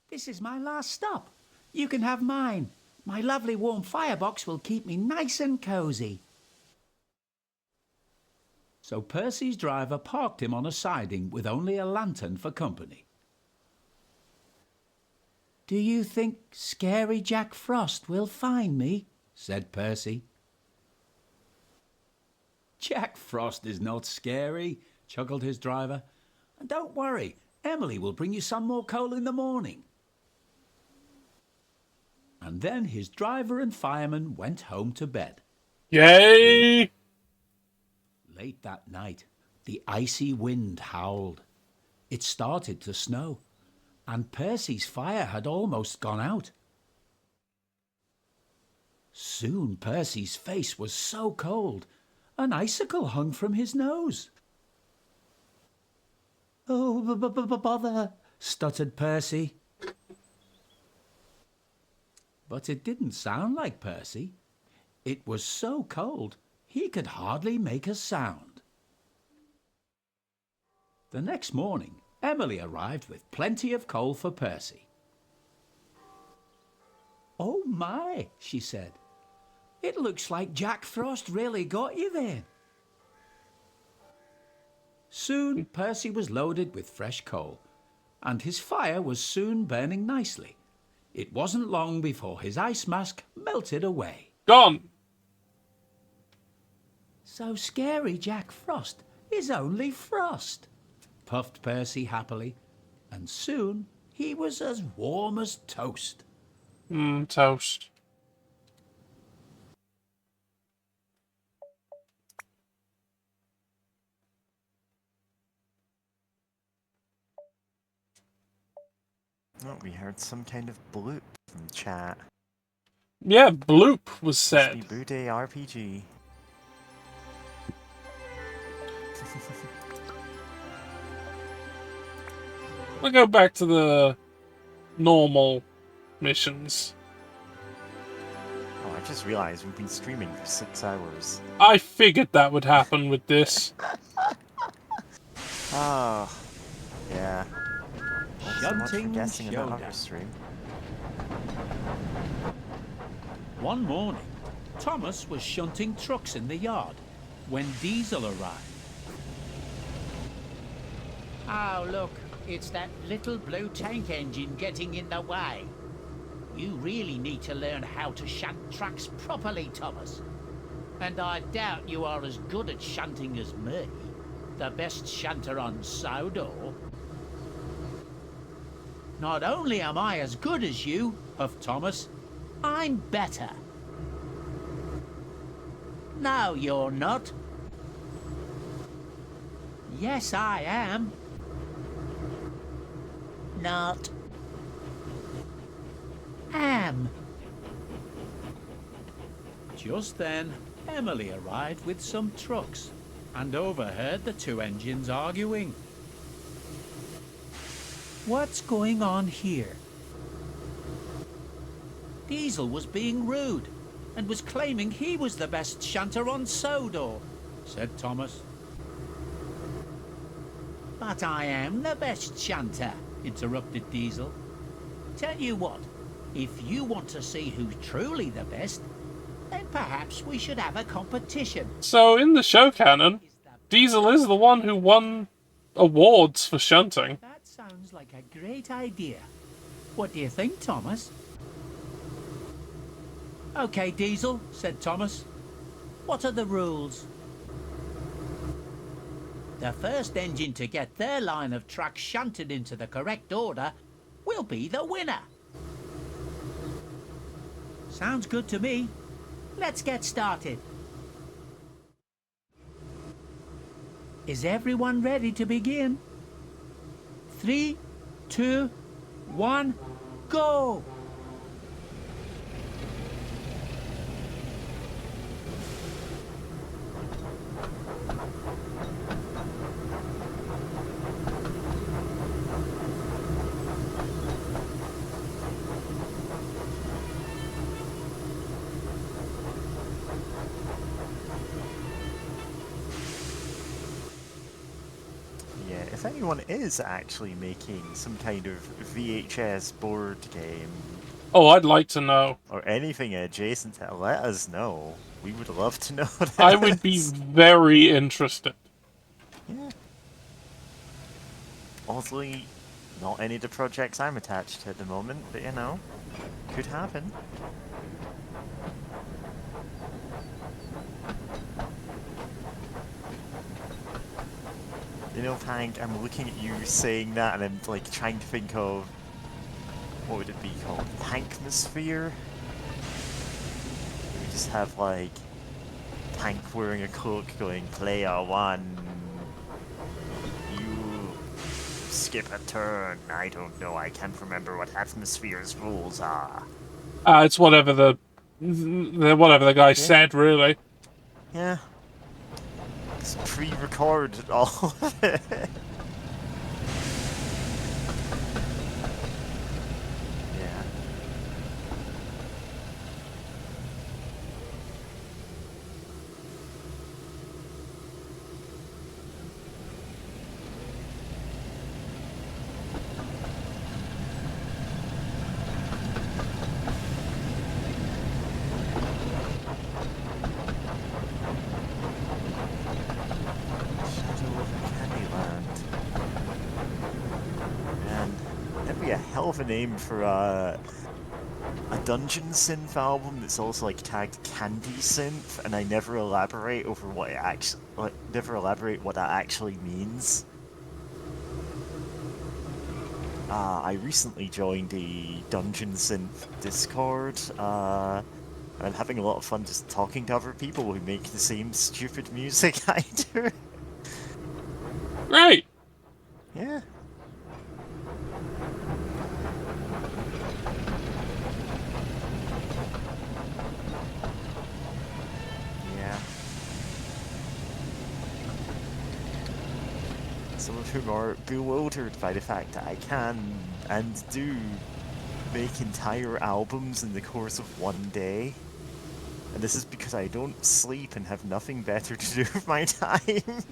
This is my last stop. You can have mine. My lovely warm firebox will keep me nice and cozy. So Percy's driver parked him on a siding with only a lantern for company. Do you think Scary Jack Frost will find me? Said Percy. Jack Frost is not scary, chuckled his driver. And don't worry, Emily will bring you some more coal in the morning. And then his driver and fireman went home to bed. Yay! Late that night, the icy wind howled. It started to snow, and Percy's fire had almost gone out. Soon Percy's face was so cold, an icicle hung from his nose. "Oh, bother," stuttered Percy. But it didn't sound like Percy. It was so cold, he could hardly make a sound. The next morning, Emily arrived with plenty of coal for Percy. "Oh my," she said. "It looks like Jack Frost really got you then." Soon Percy was loaded with fresh coal, and his fire was soon burning nicely. It wasn't long before his ice mask melted away. Gone! So scary Jack Frost is only frost, puffed Percy happily, and soon he was as warm as toast. Toast. Oh, we heard some kind of bloop from chat. Yeah, bloop was Must said. be Boudet RPG. We'll go back to the normal missions. Oh, I just realized we've been streaming for 6 hours. I figured that would happen with this. Oh, yeah. So much for Shunting guessing in that showdown. other stream. One morning, Thomas was shunting trucks in the yard when Diesel arrived. Oh, look, it's that little blue tank engine getting in the way. You really need to learn how to shunt trucks properly, Thomas. And I doubt you are as good at shunting as me, the best shunter on Sodor. Not only am I as good as you, puffed Thomas, I'm better. No, you're not. Yes, I am. Not. Am. Just then, Emily arrived with some trucks and overheard the two engines arguing. What's going on here? Diesel was being rude and was claiming he was the best shunter on Sodor, said Thomas. But I am the best shunter, interrupted Diesel. Tell you what, if you want to see who's truly the best, then perhaps we should have a competition. So, in the show canon, Diesel is the one who won awards for shunting. That sounds like a great idea. What do you think, Thomas? Okay, Diesel, said Thomas. What are the rules? The first engine to get their line of trucks shunted into the correct order will be the winner. Sounds good to me. Let's get started. Is everyone ready to begin? 3, 2, 1, go! Yeah, if anyone is actually making some kind of VHS board game Oh, I'd like to know. or anything adjacent to it, let us know. We would love to know this. I would be very interested. Yeah. Oddly, not any of the projects I'm attached to at the moment, but you know, could happen. You know, Hank, I'm looking at you saying that, and I'm like trying to think of what would it be called? Tankmosphere? We just have like Hank wearing a cloak going, "Player one, you skip a turn." I don't know. I can't remember what Atmosphere's rules are. It's whatever the guy said, really. Yeah. Just pre-record all of it. Yeah. Shadow of Candyland. Man, that'd be a hell of a name for a dungeon synth album that's also like tagged Candy Synth, and I never elaborate over what it actually never elaborate what that actually means. I recently joined a dungeon synth Discord, and I'm having a lot of fun just talking to other people who make the same stupid music I do. Right. Yeah. Yeah. Some of whom are bewildered by the fact that I can and do make entire albums in the course of one day. And this is because I don't sleep and have nothing better to do with my time.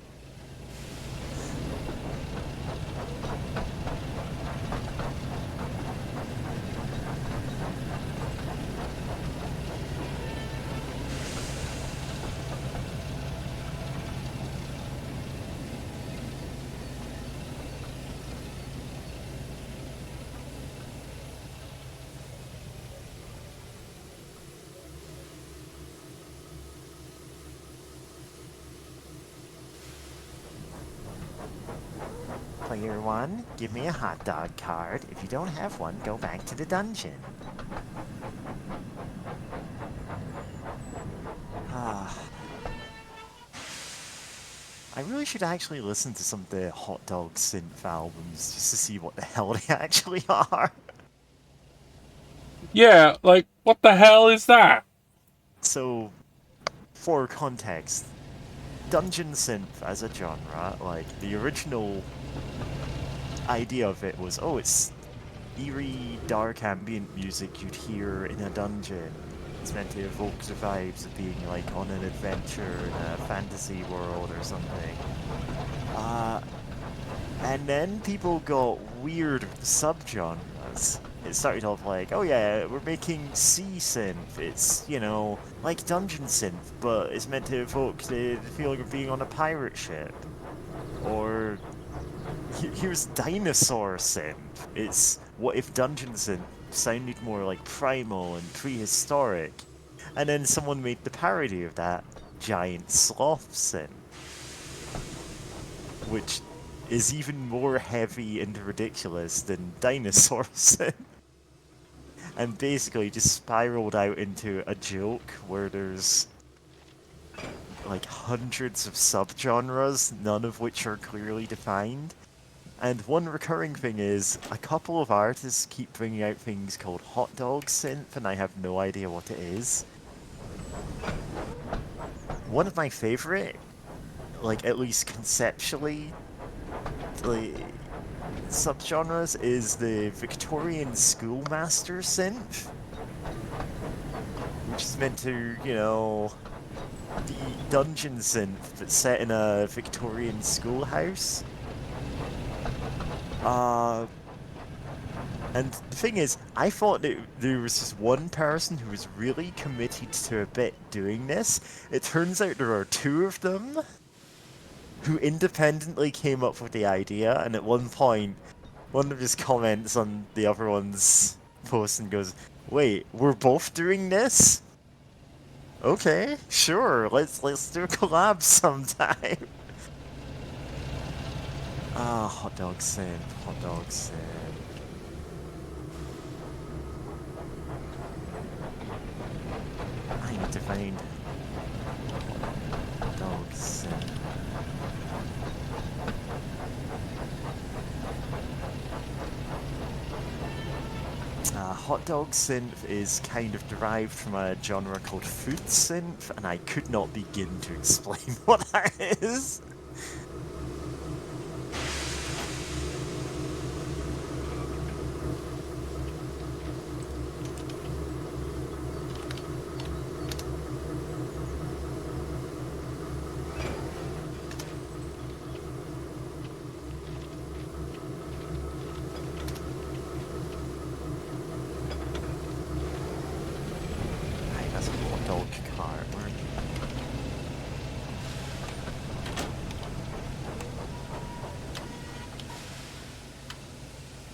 Player one, give me a hot dog card. If you don't have one, go back to the dungeon. Ah. I really should actually listen to some of the Hot Dog Synth albums just to see what the hell they actually are. Yeah, like, what the hell is that? So, for context, dungeon synth as a genre, like, the original idea of it was, oh, it's eerie, dark ambient music you'd hear in a dungeon. It's meant to evoke the vibes of being, like, on an adventure in a fantasy world or something. And then people got weird with the subgenres. It started off like, oh yeah, we're making sea synth. It's, you know, like dungeon synth, but it's meant to evoke the feeling of being on a pirate ship. Or here's dinosaur synth. It's what if dungeon synth sounded more like primal and prehistoric. And then someone made the parody of that, giant sloth synth. Which is even more heavy and ridiculous than dinosaur synth. And basically just spiraled out into a joke where there's like hundreds of subgenres, none of which are clearly defined. And one recurring thing is, a couple of artists keep bringing out things called hot dog synth, and I have no idea what it is. One of my favorite, like at least conceptually, like, subgenres is the Victorian schoolmaster synth, which is meant to, you know, be dungeon synth but set in a Victorian schoolhouse. And the thing is, I thought that there was just one person who was really committed to a bit doing this. It turns out there are two of them who independently came up with the idea, and at one point, one of his comments on the other one's post and goes, "Wait, we're both doing this? Okay, sure, let's do a collab sometime." Ah, hot dog synth, hot dog synth. I need to find hot dog synth. Hot dog synth is kind of derived from a genre called food synth, and I could not begin to explain what that is. That's a hot dog cart.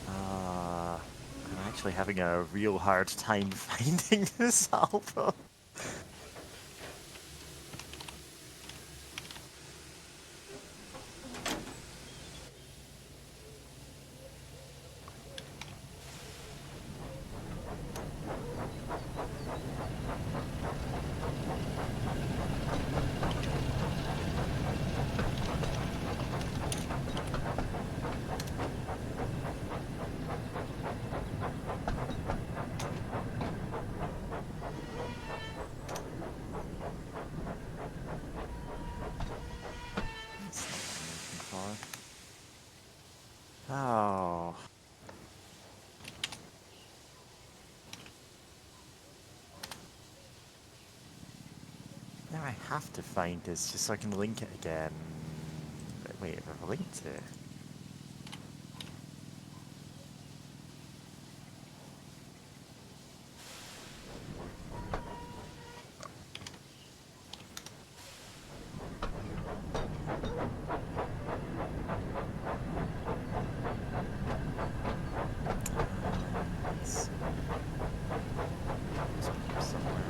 I'm actually having a real hard time finding this album. Oh. Now I have to find this just so I can link it again. Wait, have I linked it? Let's see. It's up here somewhere.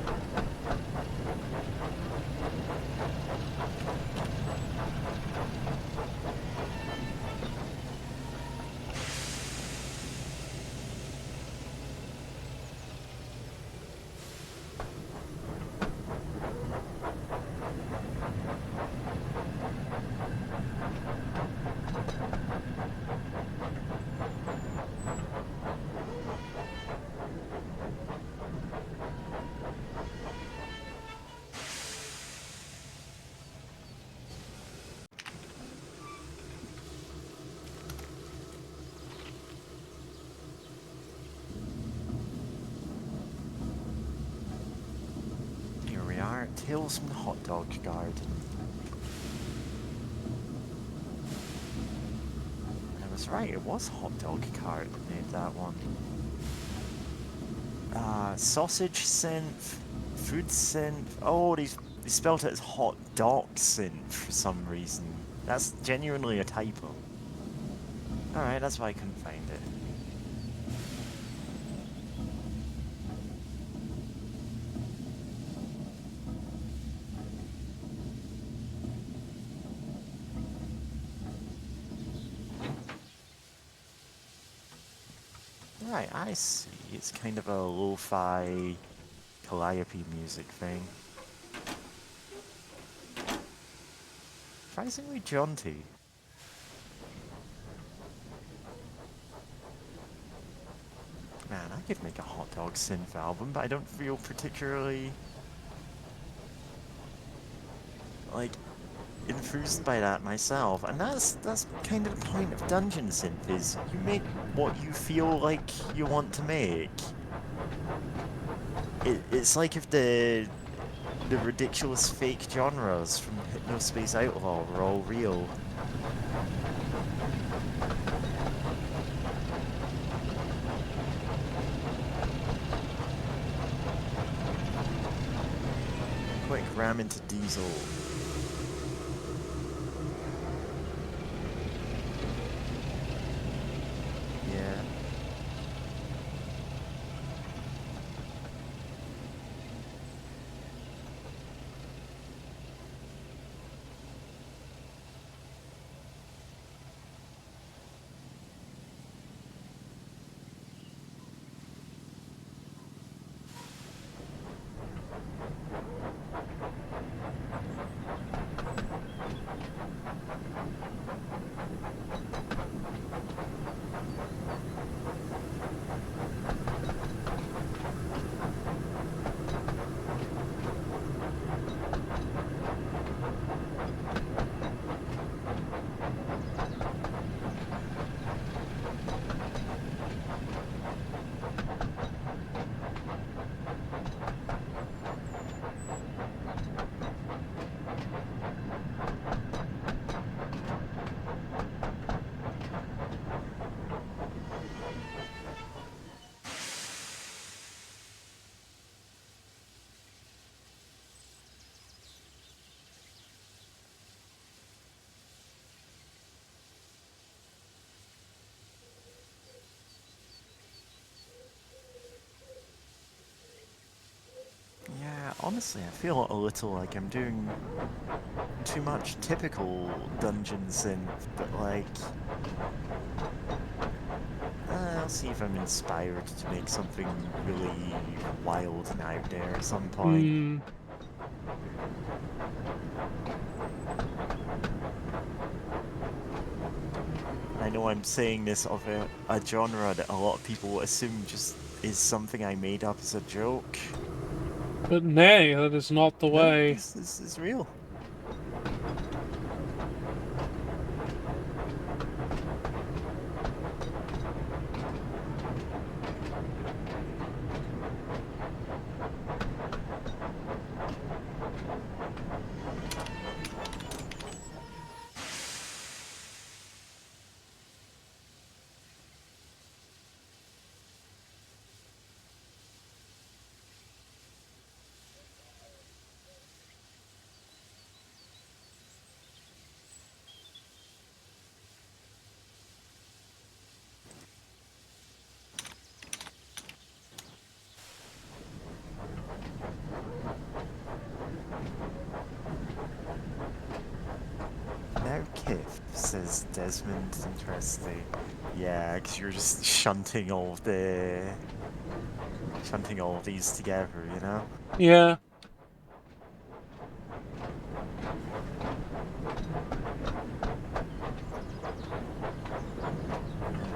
Here we are, Tales from the Hot Dog Garden. I was right, it was Hot Dog Cart that made that one. Sausage synth, food synth. Oh, they spelled it as hot dog synth for some reason. That's genuinely a typo. Alright, that's why I couldn't find it. Right, I see. It's kind of a lo-fi calliope music thing. Surprisingly jaunty. Man, I could make a hot dog synth album, but I don't feel particularly like enthused by that myself. And that's kind of the point of dungeon synth, is you make what you feel like you want to make. It's like if the ridiculous fake genres from Hypnospace Outlaw were all real. Quick, ram into Diesel. Yeah. Honestly, I feel a little like I'm doing too much typical dungeon synth, but like... I'll see if I'm inspired to make something really wild and out there at some point. Hmm. I know I'm saying this of a genre that a lot of people assume just is something I made up as a joke. But nay, that is not the No, way. this is real. Now Kif, says Desmond, interesting. Yeah, because you're just shunting all of these together, you know? Yeah.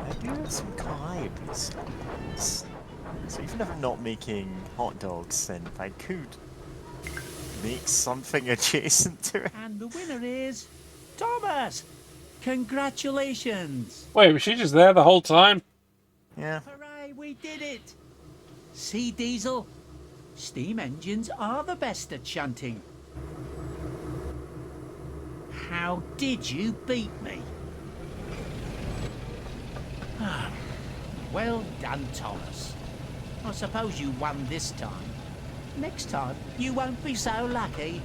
I do have some collabs. So even if I'm not making hot dogs synth, I could make something adjacent to it. And the winner is Thomas. Congratulations. Wait, was she just there the whole time? Yeah. Hooray, we did it. See, Diesel? Steam engines are the best at shunting. How did you beat me? Well done, Thomas. I suppose you won this time. Next time, you won't be so lucky.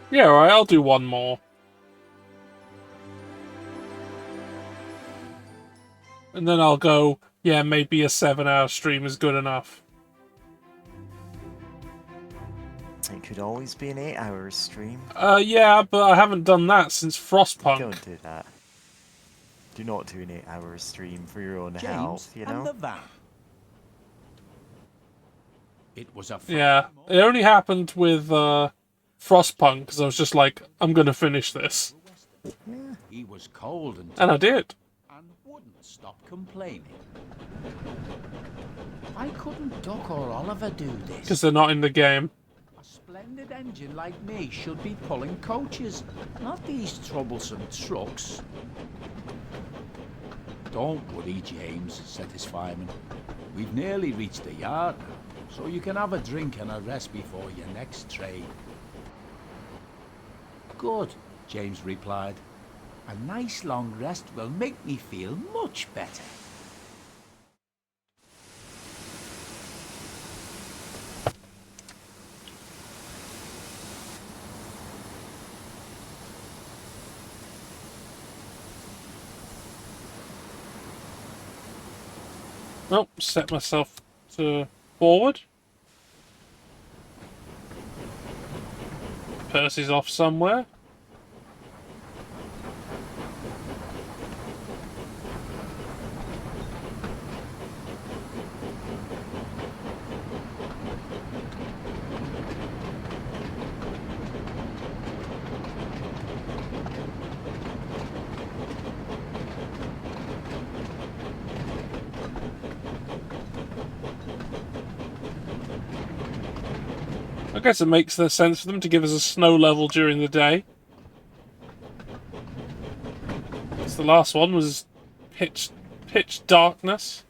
Yeah, alright, I'll do one more. And then I'll go, yeah, maybe a 7-hour stream is good enough. It could always be an 8-hour stream. Yeah, but I haven't done that since Frostpunk. Don't do that. Do not do an 8-hour stream for your own James health, you know? and the van. It was a Yeah, it only happened with Frostpunk, because I was just like, I'm gonna finish this. Yeah. He was cold And I did. and wouldn't stop complaining. Why couldn't Doc or Oliver do this? Because they're not in the game. A splendid engine like me should be pulling coaches, not these troublesome trucks. Don't worry, James, said his fireman. We've nearly reached the yard now, so you can have a drink and a rest before your next trade. Good, James replied. A nice long rest will make me feel much better. Oh, set myself to forward. Percy's off somewhere. I guess it makes sense for them to give us a snow level during the day. Because the last one was pitch darkness.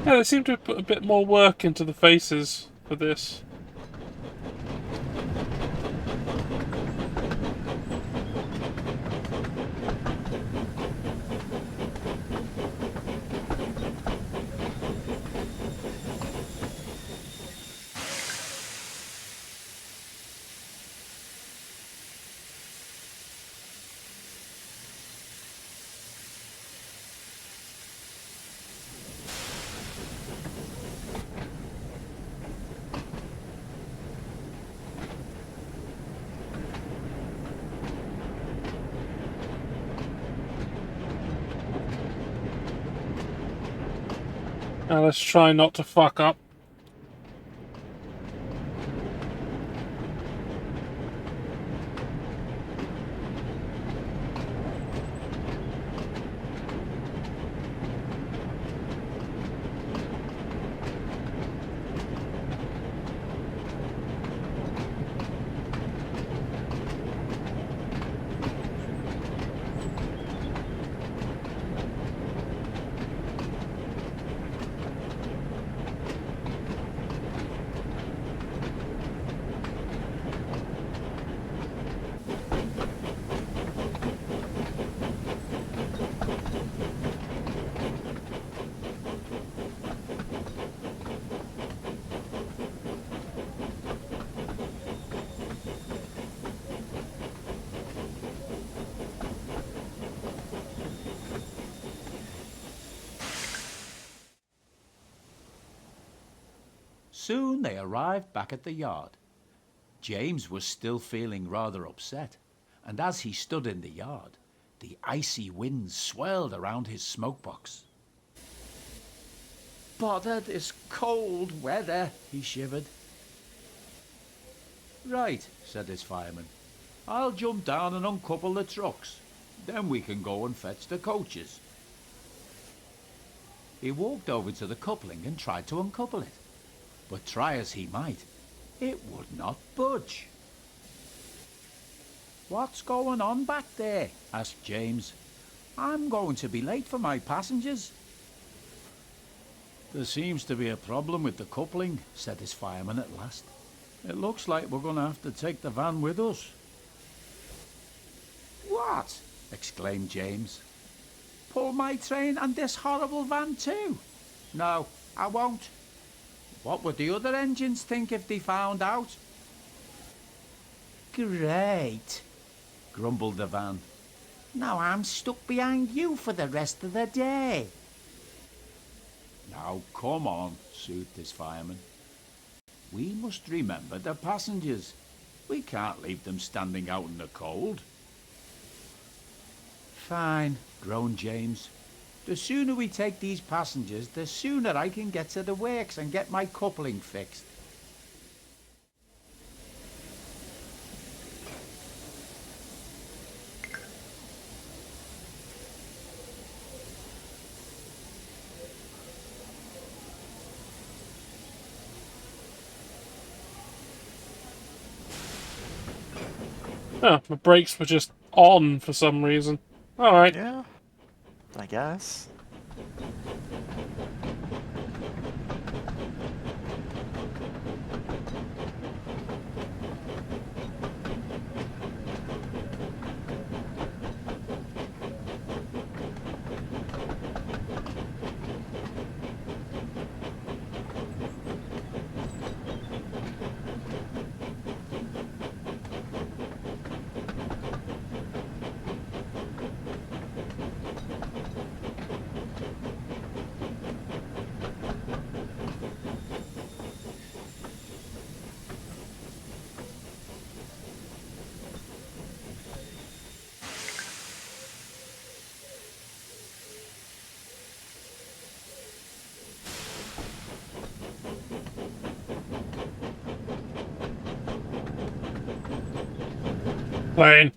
Yeah, they seem to have put a bit more work into the faces for this. Now let's try not to fuck up. Soon they arrived back at the yard. James was still feeling rather upset, and as he stood in the yard, the icy winds swirled around his smokebox. "Bother this cold weather," he shivered. "Right," said his fireman. "I'll jump down and uncouple the trucks. Then we can go and fetch the coaches." He walked over to the coupling and tried to uncouple it. But try as he might, it would not budge. "What's going on back there?" asked James. "I'm going to be late for my passengers." "There seems to be a problem with the coupling," said his fireman at last. "It looks like we're going to have to take the van with us." "What?" exclaimed James. "Pull my train and this horrible van too? No, I won't. What would the other engines think if they found out?" "Great," grumbled the van. "Now I'm stuck behind you for the rest of the day." "Now come on," soothed his fireman. "We must remember the passengers. We can't leave them standing out in the cold." "Fine," groaned James. "The sooner we take these passengers, the sooner I can get to the works and get my coupling fixed." Oh, my brakes were just on for some reason. Alright. Yeah, I guess. Plane.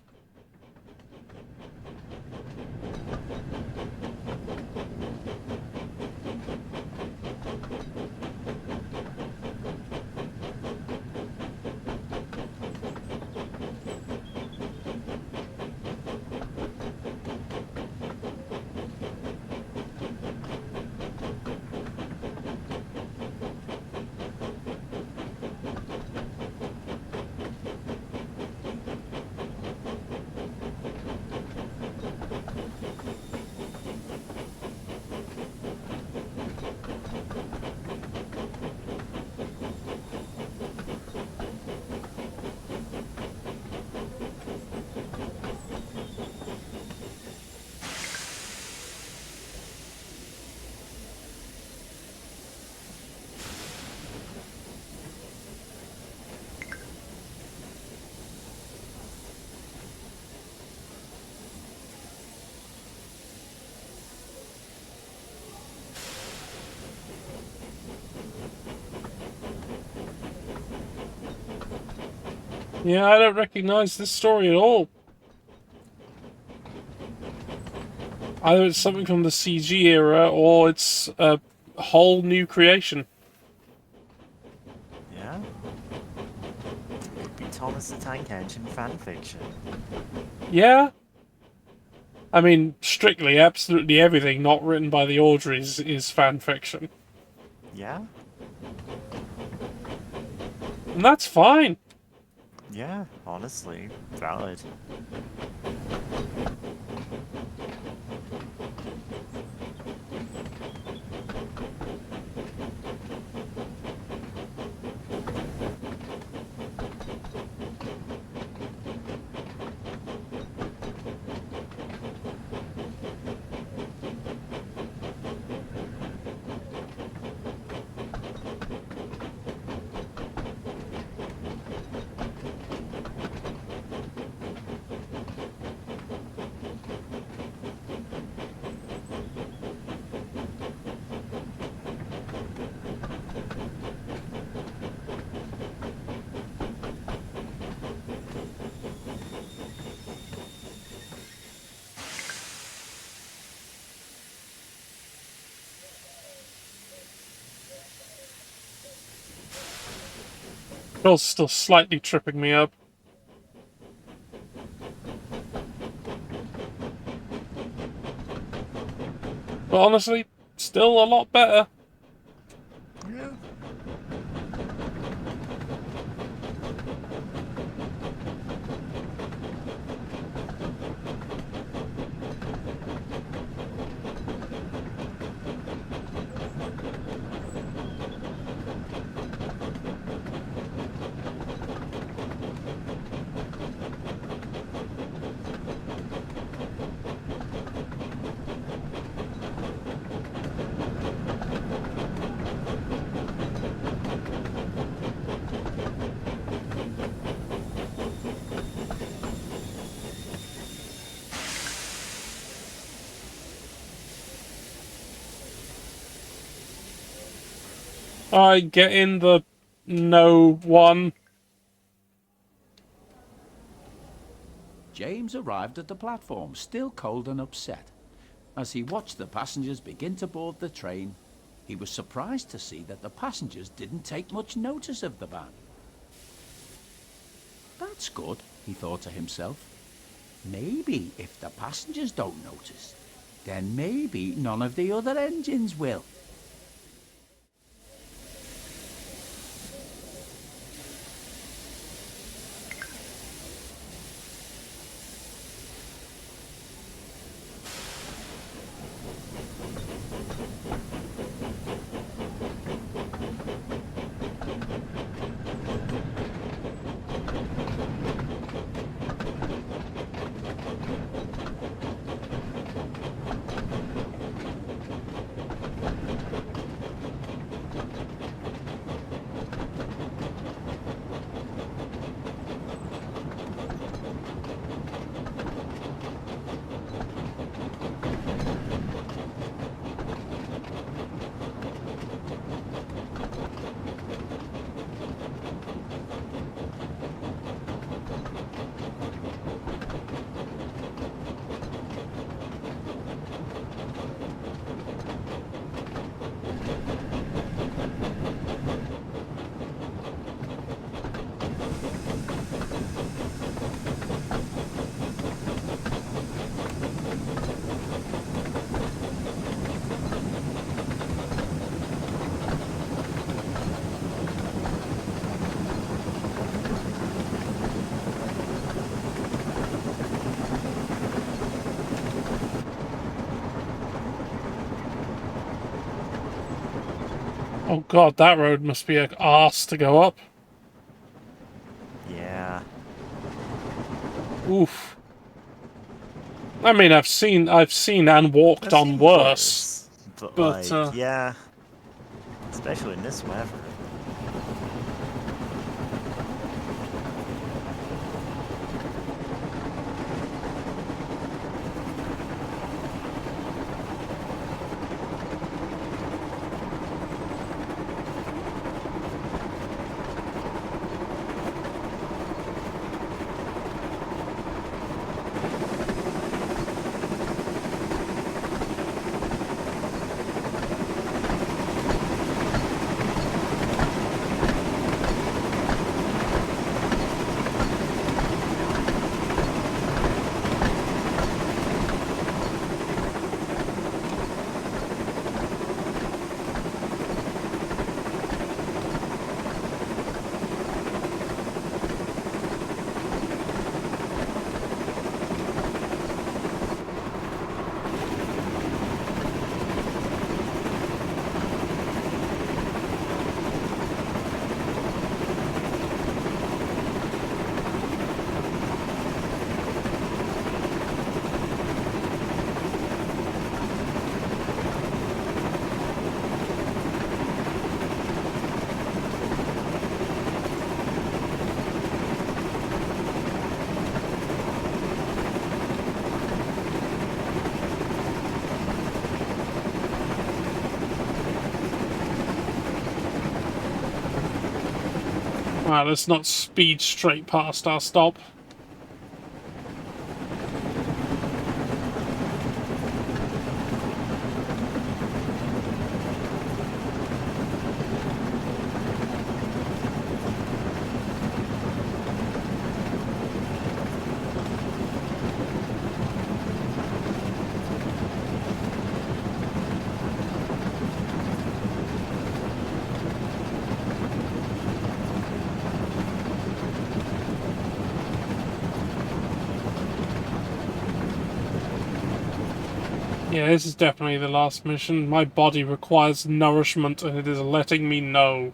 Yeah, I don't recognize this story at all. Either it's something from the CG era, or it's a whole new creation. Yeah? Could be Thomas the Tank Engine fanfiction. Yeah? I mean, strictly, absolutely everything not written by the Audreys is fan fiction. Yeah? And that's fine. Yeah, honestly, valid. Bill's still slightly tripping me up. But honestly, still a lot better. Yeah. Alright, get in the no one. James arrived at the platform, still cold and upset. As he watched the passengers begin to board the train, he was surprised to see that the passengers didn't take much notice of the band. That's good, he thought to himself. Maybe if the passengers don't notice, then maybe none of the other engines will. Oh god, that road must be an arse to go up. Yeah. Oof. I mean, I've seen and walked I've on seen worse. but But, yeah. Especially in this weather. Alright, let's not speed straight past our stop. Yeah, this is definitely the last mission. My body requires nourishment, and it is letting me know.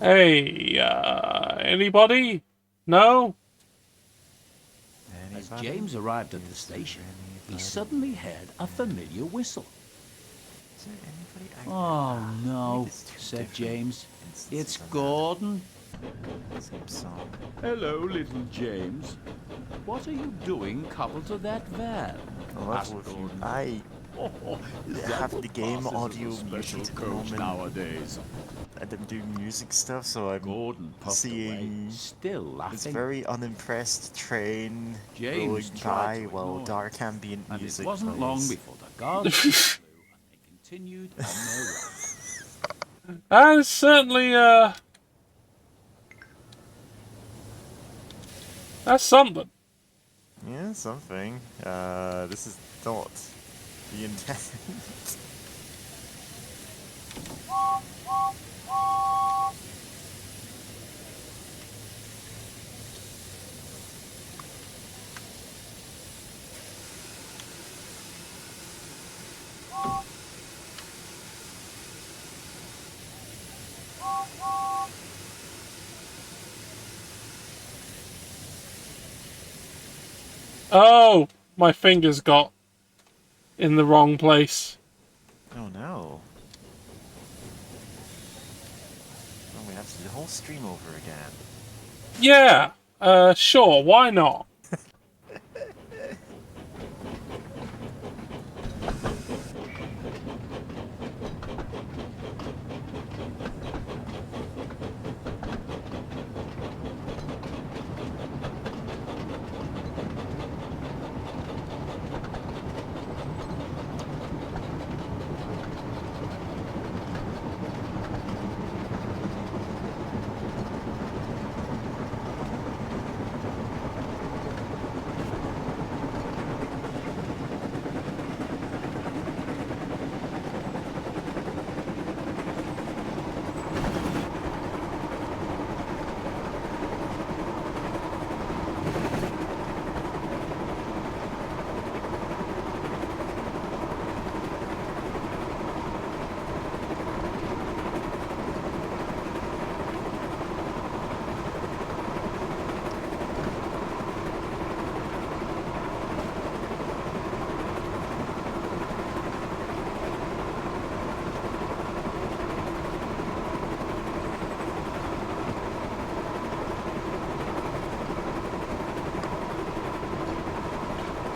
Hey, anybody? No? As James arrived at the station, he suddenly heard a familiar whistle. Oh no, said James. It's Gordon. Hello, little James. What are you doing coupled to that van? I have the game audio special muted at the coach moment. nowadays. And I'm doing music stuff, so I'm Gordon puffed seeing away, still laughing. this very unimpressed train James going tried by to while ignore dark ambient and music it wasn't plays. long before the guards flew and they continued on their way. That is certainly, that's something. Yeah, something. This is not the intent. Oh, my fingers got in the wrong place. Oh no. Oh, we have to do the whole stream over again. Yeah, sure, why not?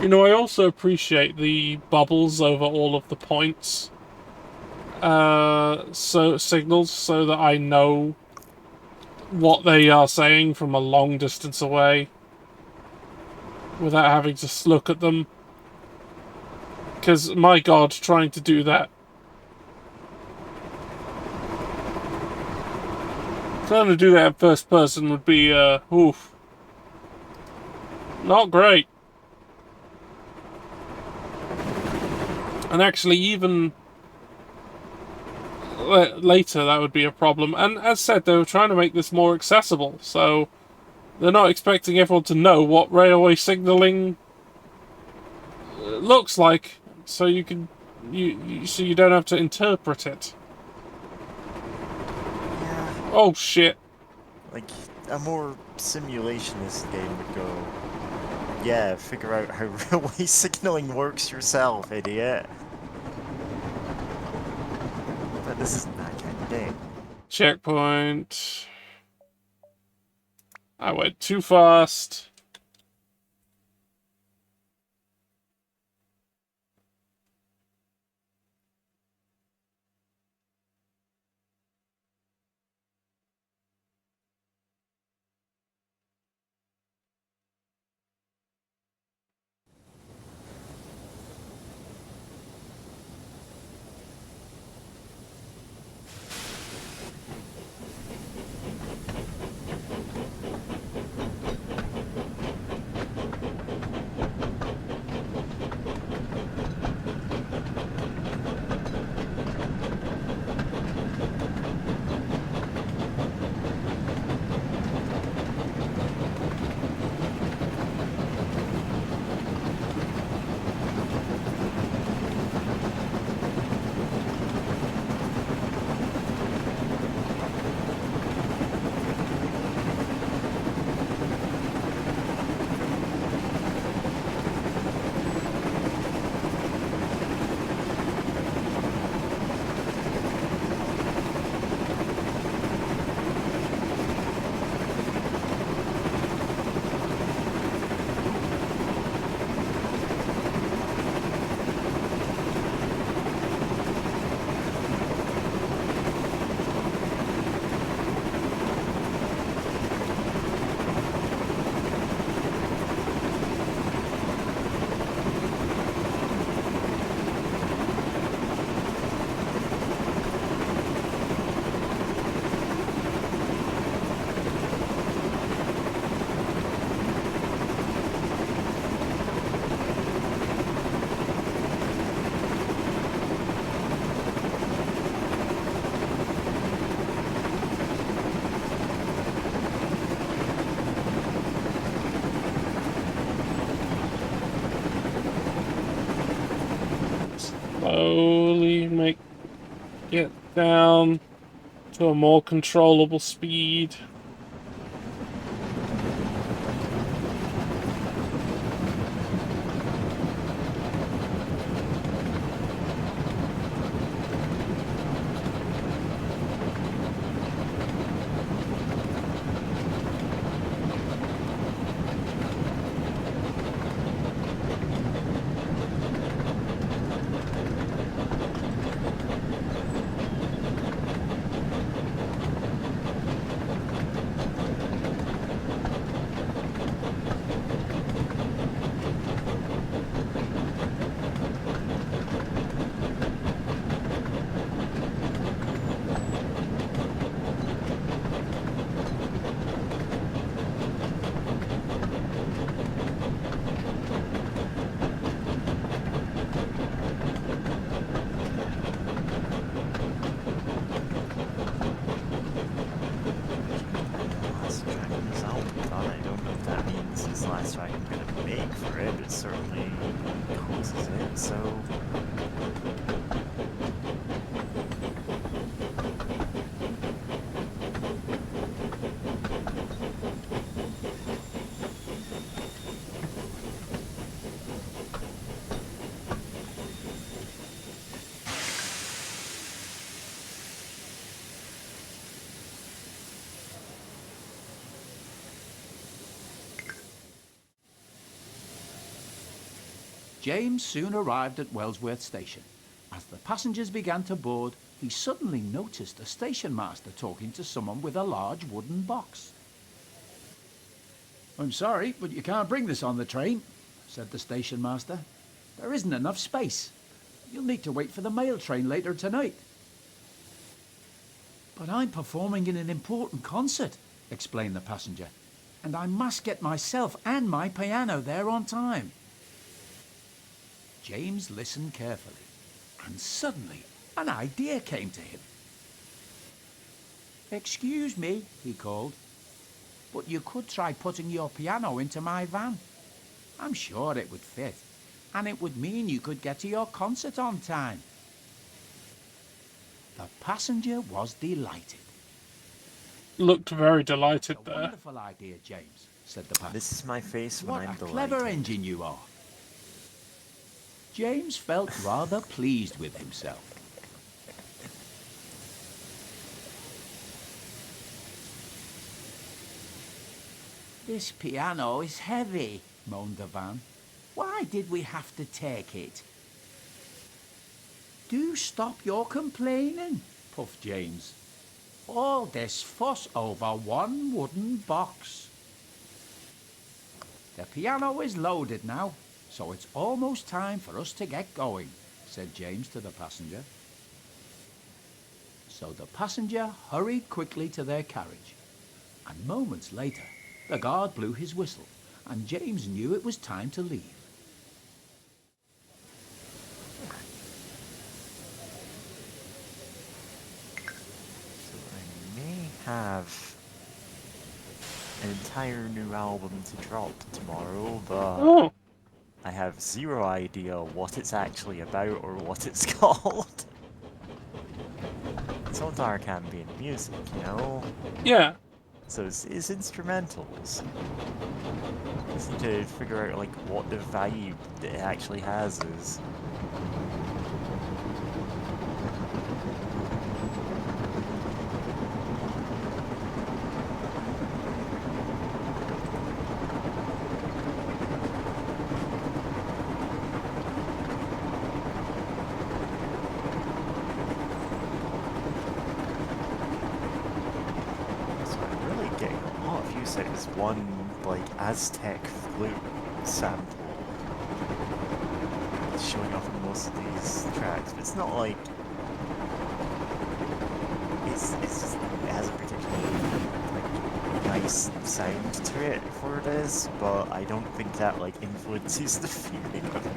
You know, I also appreciate the bubbles over all of the points. Signals, so that I know what they are saying from a long distance away. Without having to look at them. Because, my god, trying to do that. Trying to do that in first person would be, oof. Not great. And actually, even later, that would be a problem. And as said, they were trying to make this more accessible, so They're not expecting everyone to know what railway signalling looks like, so you can so you don't have to interpret it. Yeah, Oh shit! like a more simulationist game would go, yeah, figure out how railway signaling works yourself, idiot. But this isn't that kind of game. Checkpoint. I went too fast. Slowly get down to a more controllable speed. Last track is out. I don't know if that means it's the last track I'm gonna make for it, but it certainly causes it, so... James soon arrived at Wellsworth Station. As the passengers began to board, he suddenly noticed a station master talking to someone with a large wooden box. "I'm sorry, but you can't bring this on the train," said the station master. "There isn't enough space. You'll need to wait for the mail train later tonight." "But I'm performing in an important concert," explained the passenger, "and I must get myself and my piano there on time." James listened carefully, and suddenly an idea came to him. "Excuse me," he called. but you could try putting your piano into my van. I'm sure it would fit, and it would mean you could get to your concert on time." The passenger was delighted. Looked very "A delighted there. wonderful idea, James," said the passenger. This is my face when "What I'm a delighted. clever engine you are." James felt rather pleased with himself. "This piano is heavy," moaned the van. "Why did we have to take it?" "Do stop your complaining," puffed James. "All this fuss over one wooden box." "The piano is loaded now, so it's almost time for us to get going," said James to the passenger. So the passenger hurried quickly to their carriage, and moments later the guard blew his whistle, and James knew it was time to leave. So I may have an entire new album to drop tomorrow, but Oh, I have zero idea what it's actually about or what it's called. It's all dark ambient music, you know? yeah. So it's instrumentals. Just need to figure out like what the vibe that it actually has is. So I'm really getting a lot of use out of this one like Aztec flute sample. It's showing off in most of these tracks, but it's not like it's just, it has a particularly like nice sound to it for this, but I don't think that like influences the feeling of it.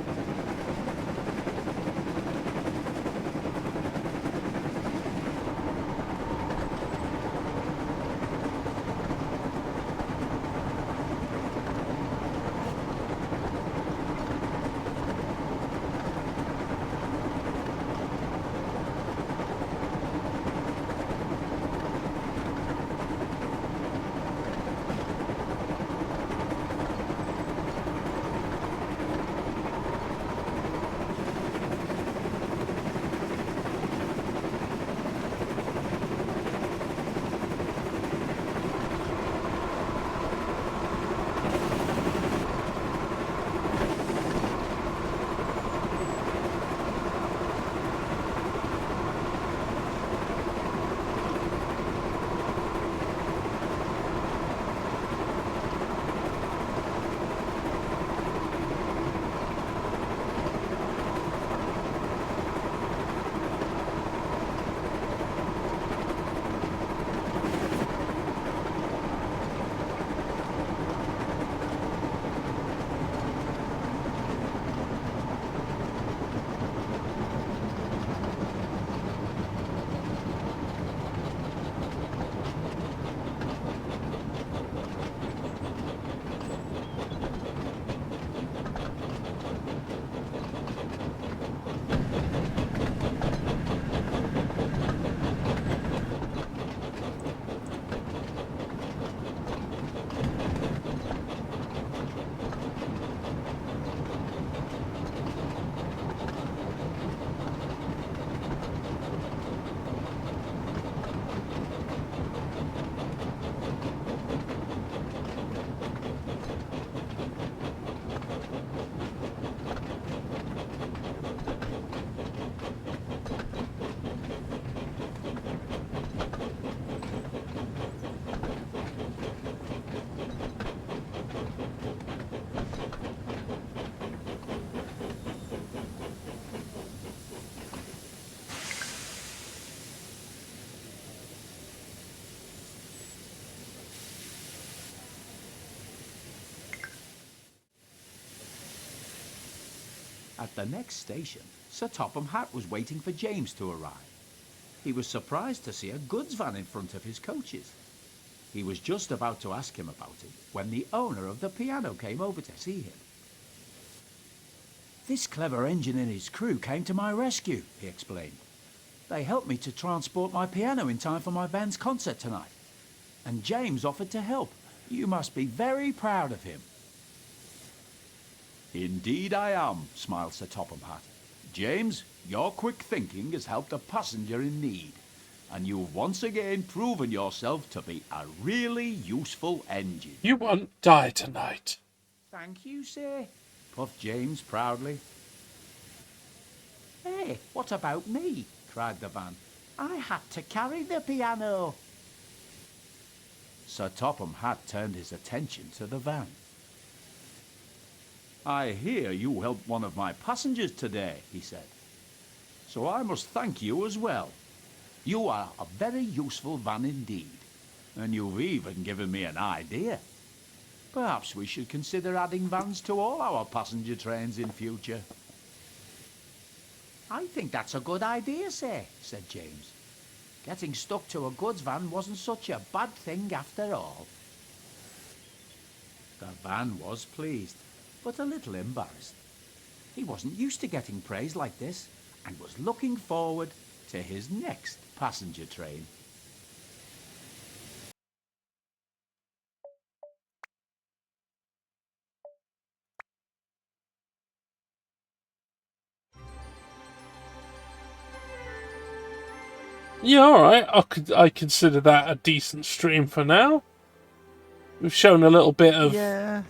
At the next station, Sir Topham Hatt was waiting for James to arrive. He was surprised to see a goods van in front of his coaches. He was just about to ask him about it when the owner of the piano came over to see him. This clever engine and his crew came to my rescue, he explained. They helped me to transport my piano in time for my band's concert tonight. And James offered to help. You must be very proud of him. Indeed I am, smiled Sir Topham Hatt. James, your quick thinking has helped a passenger in need. And you've once again proven yourself to be a really useful engine. You won't die tonight. Thank you, sir, puffed James proudly. Hey, what about me? Cried the van. I had to carry the piano. Sir Topham Hatt turned his attention to the van. I hear you helped one of my passengers today, he said. So I must thank you as well. You are a very useful van indeed, and you've even given me an idea. Perhaps we should consider adding vans to all our passenger trains in future. I think that's a good idea, sir, said James. Getting stuck to a goods van wasn't such a bad thing after all. The van was pleased, but a little embarrassed. He wasn't used to getting praise like this, and was looking forward to his next passenger train. Yeah, alright. I consider that a decent stream for now. We've shown a little bit of... Yeah.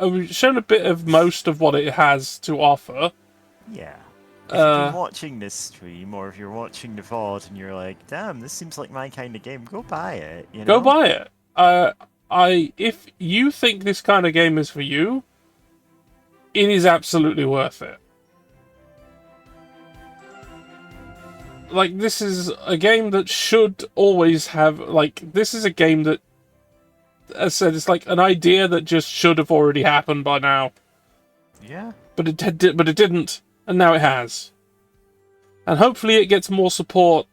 We've shown a bit of most of what it has to offer. Yeah. If you're watching this stream, or if you're watching the VOD and you're like, damn, this seems like my kind of game, go buy it, you know? Go buy it. If you think this kind of game is for you, it is absolutely worth it. Like, this is a game that should always have... Like, this is a game that, as I said, it's like an idea that just should have already happened by now. Yeah. But it didn't, and now it has. And hopefully it gets more support.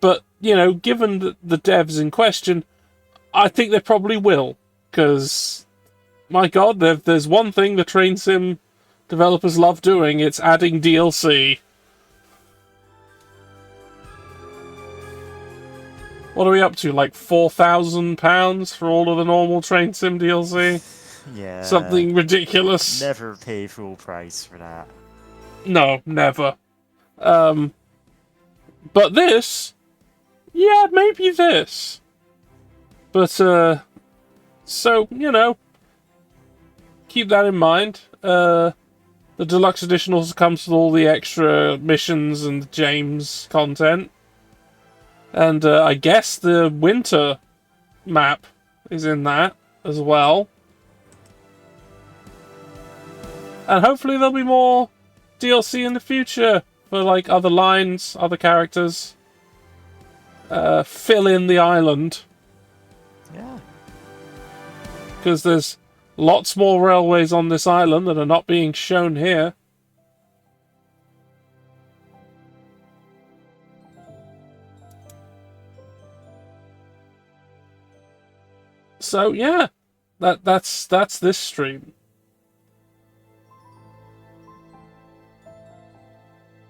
But, you know, given the devs in question, I think they probably will. Because, my god, there's one thing the train sim developers love doing, it's adding DLC. What are we up to? Like £4,000 for all of the normal train sim DLC? Yeah. Something ridiculous. Never pay full price for that. No, never. But this... Yeah, maybe this. But, so, you know, keep that in mind. The deluxe edition also comes with all the extra missions and James content. And I guess the winter map is in that as well. And hopefully there'll be more DLC in the future for like other lines, other characters. Fill in the island. Yeah. Because there's lots more railways on this island that are not being shown here. So yeah, that's this stream.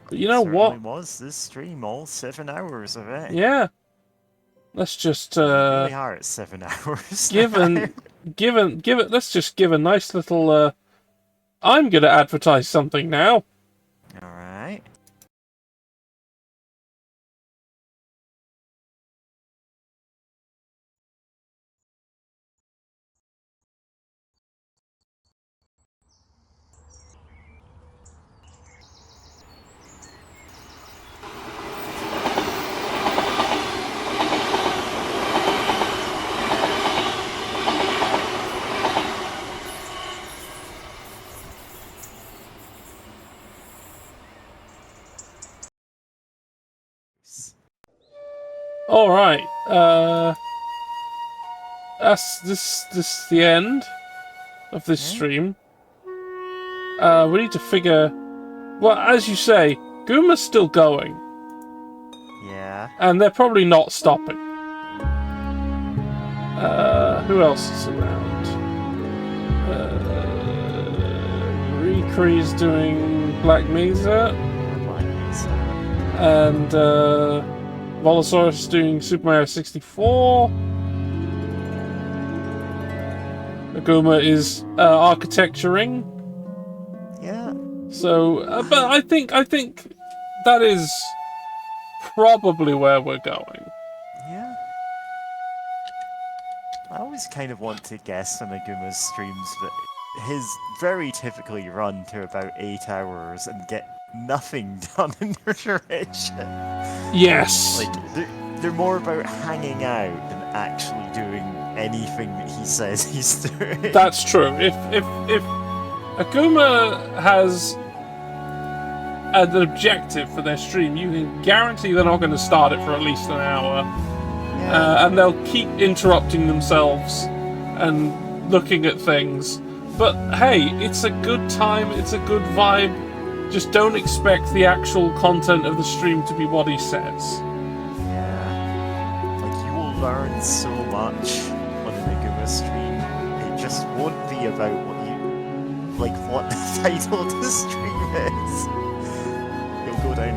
But you know what? Was this stream all 7 hours of it? Yeah. Let's just really hard 7 hours. Let's just give a nice little I'm gonna advertise something now. Alright. Alright, that's this the end of this stream. We need to figure... Well, as you say, Gooma's still going. Yeah. And they're probably not stopping. Who else is around? Recree's doing Black Mesa. And Volosaurus doing Super Mario 64. Aguma is architecturing. Yeah. So, but I think that is probably where we're going. Yeah. I always kind of want to guess on Aguma's streams, but his very typically run to about 8 hours and get nothing done in their duration. Yes. Like, they're more about hanging out than actually doing anything that he says he's doing. That's true. If Aguma has an objective for their stream, you can guarantee they're not going to start it for at least an hour. Yeah. And they'll keep interrupting themselves and looking at things. But hey, it's a good time, it's a good vibe. Just don't expect the actual content of the stream to be what he says. Yeah. Like, you will learn so much on an Aguma stream. It just won't be about what the title of the stream is. You'll go down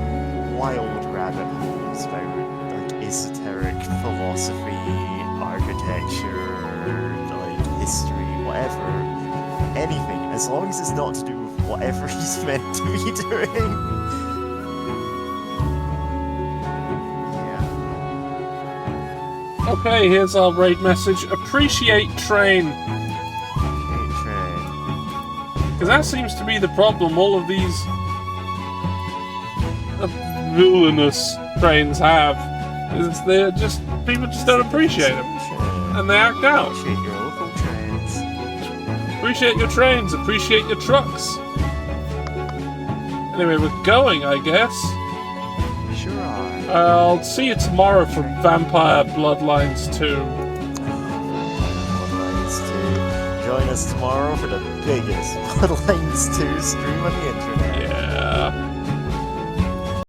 wild rabbit holes about like esoteric philosophy, architecture, like history, whatever. Anything, as long as it's not to do with whatever he's meant to be doing. Yeah. Okay, here's our raid message. Appreciate train. Hey, train. Because that seems to be the problem all of these villainous trains have. Is they're just, people just don't appreciate them. And they act out. Appreciate your local trains. Appreciate your trains, appreciate your trucks. Anyway, we're going, I guess. Sure are. I'll see you tomorrow for Vampire Bloodlines 2. Bloodlines 2. Join us tomorrow for the biggest Bloodlines 2 stream on the internet.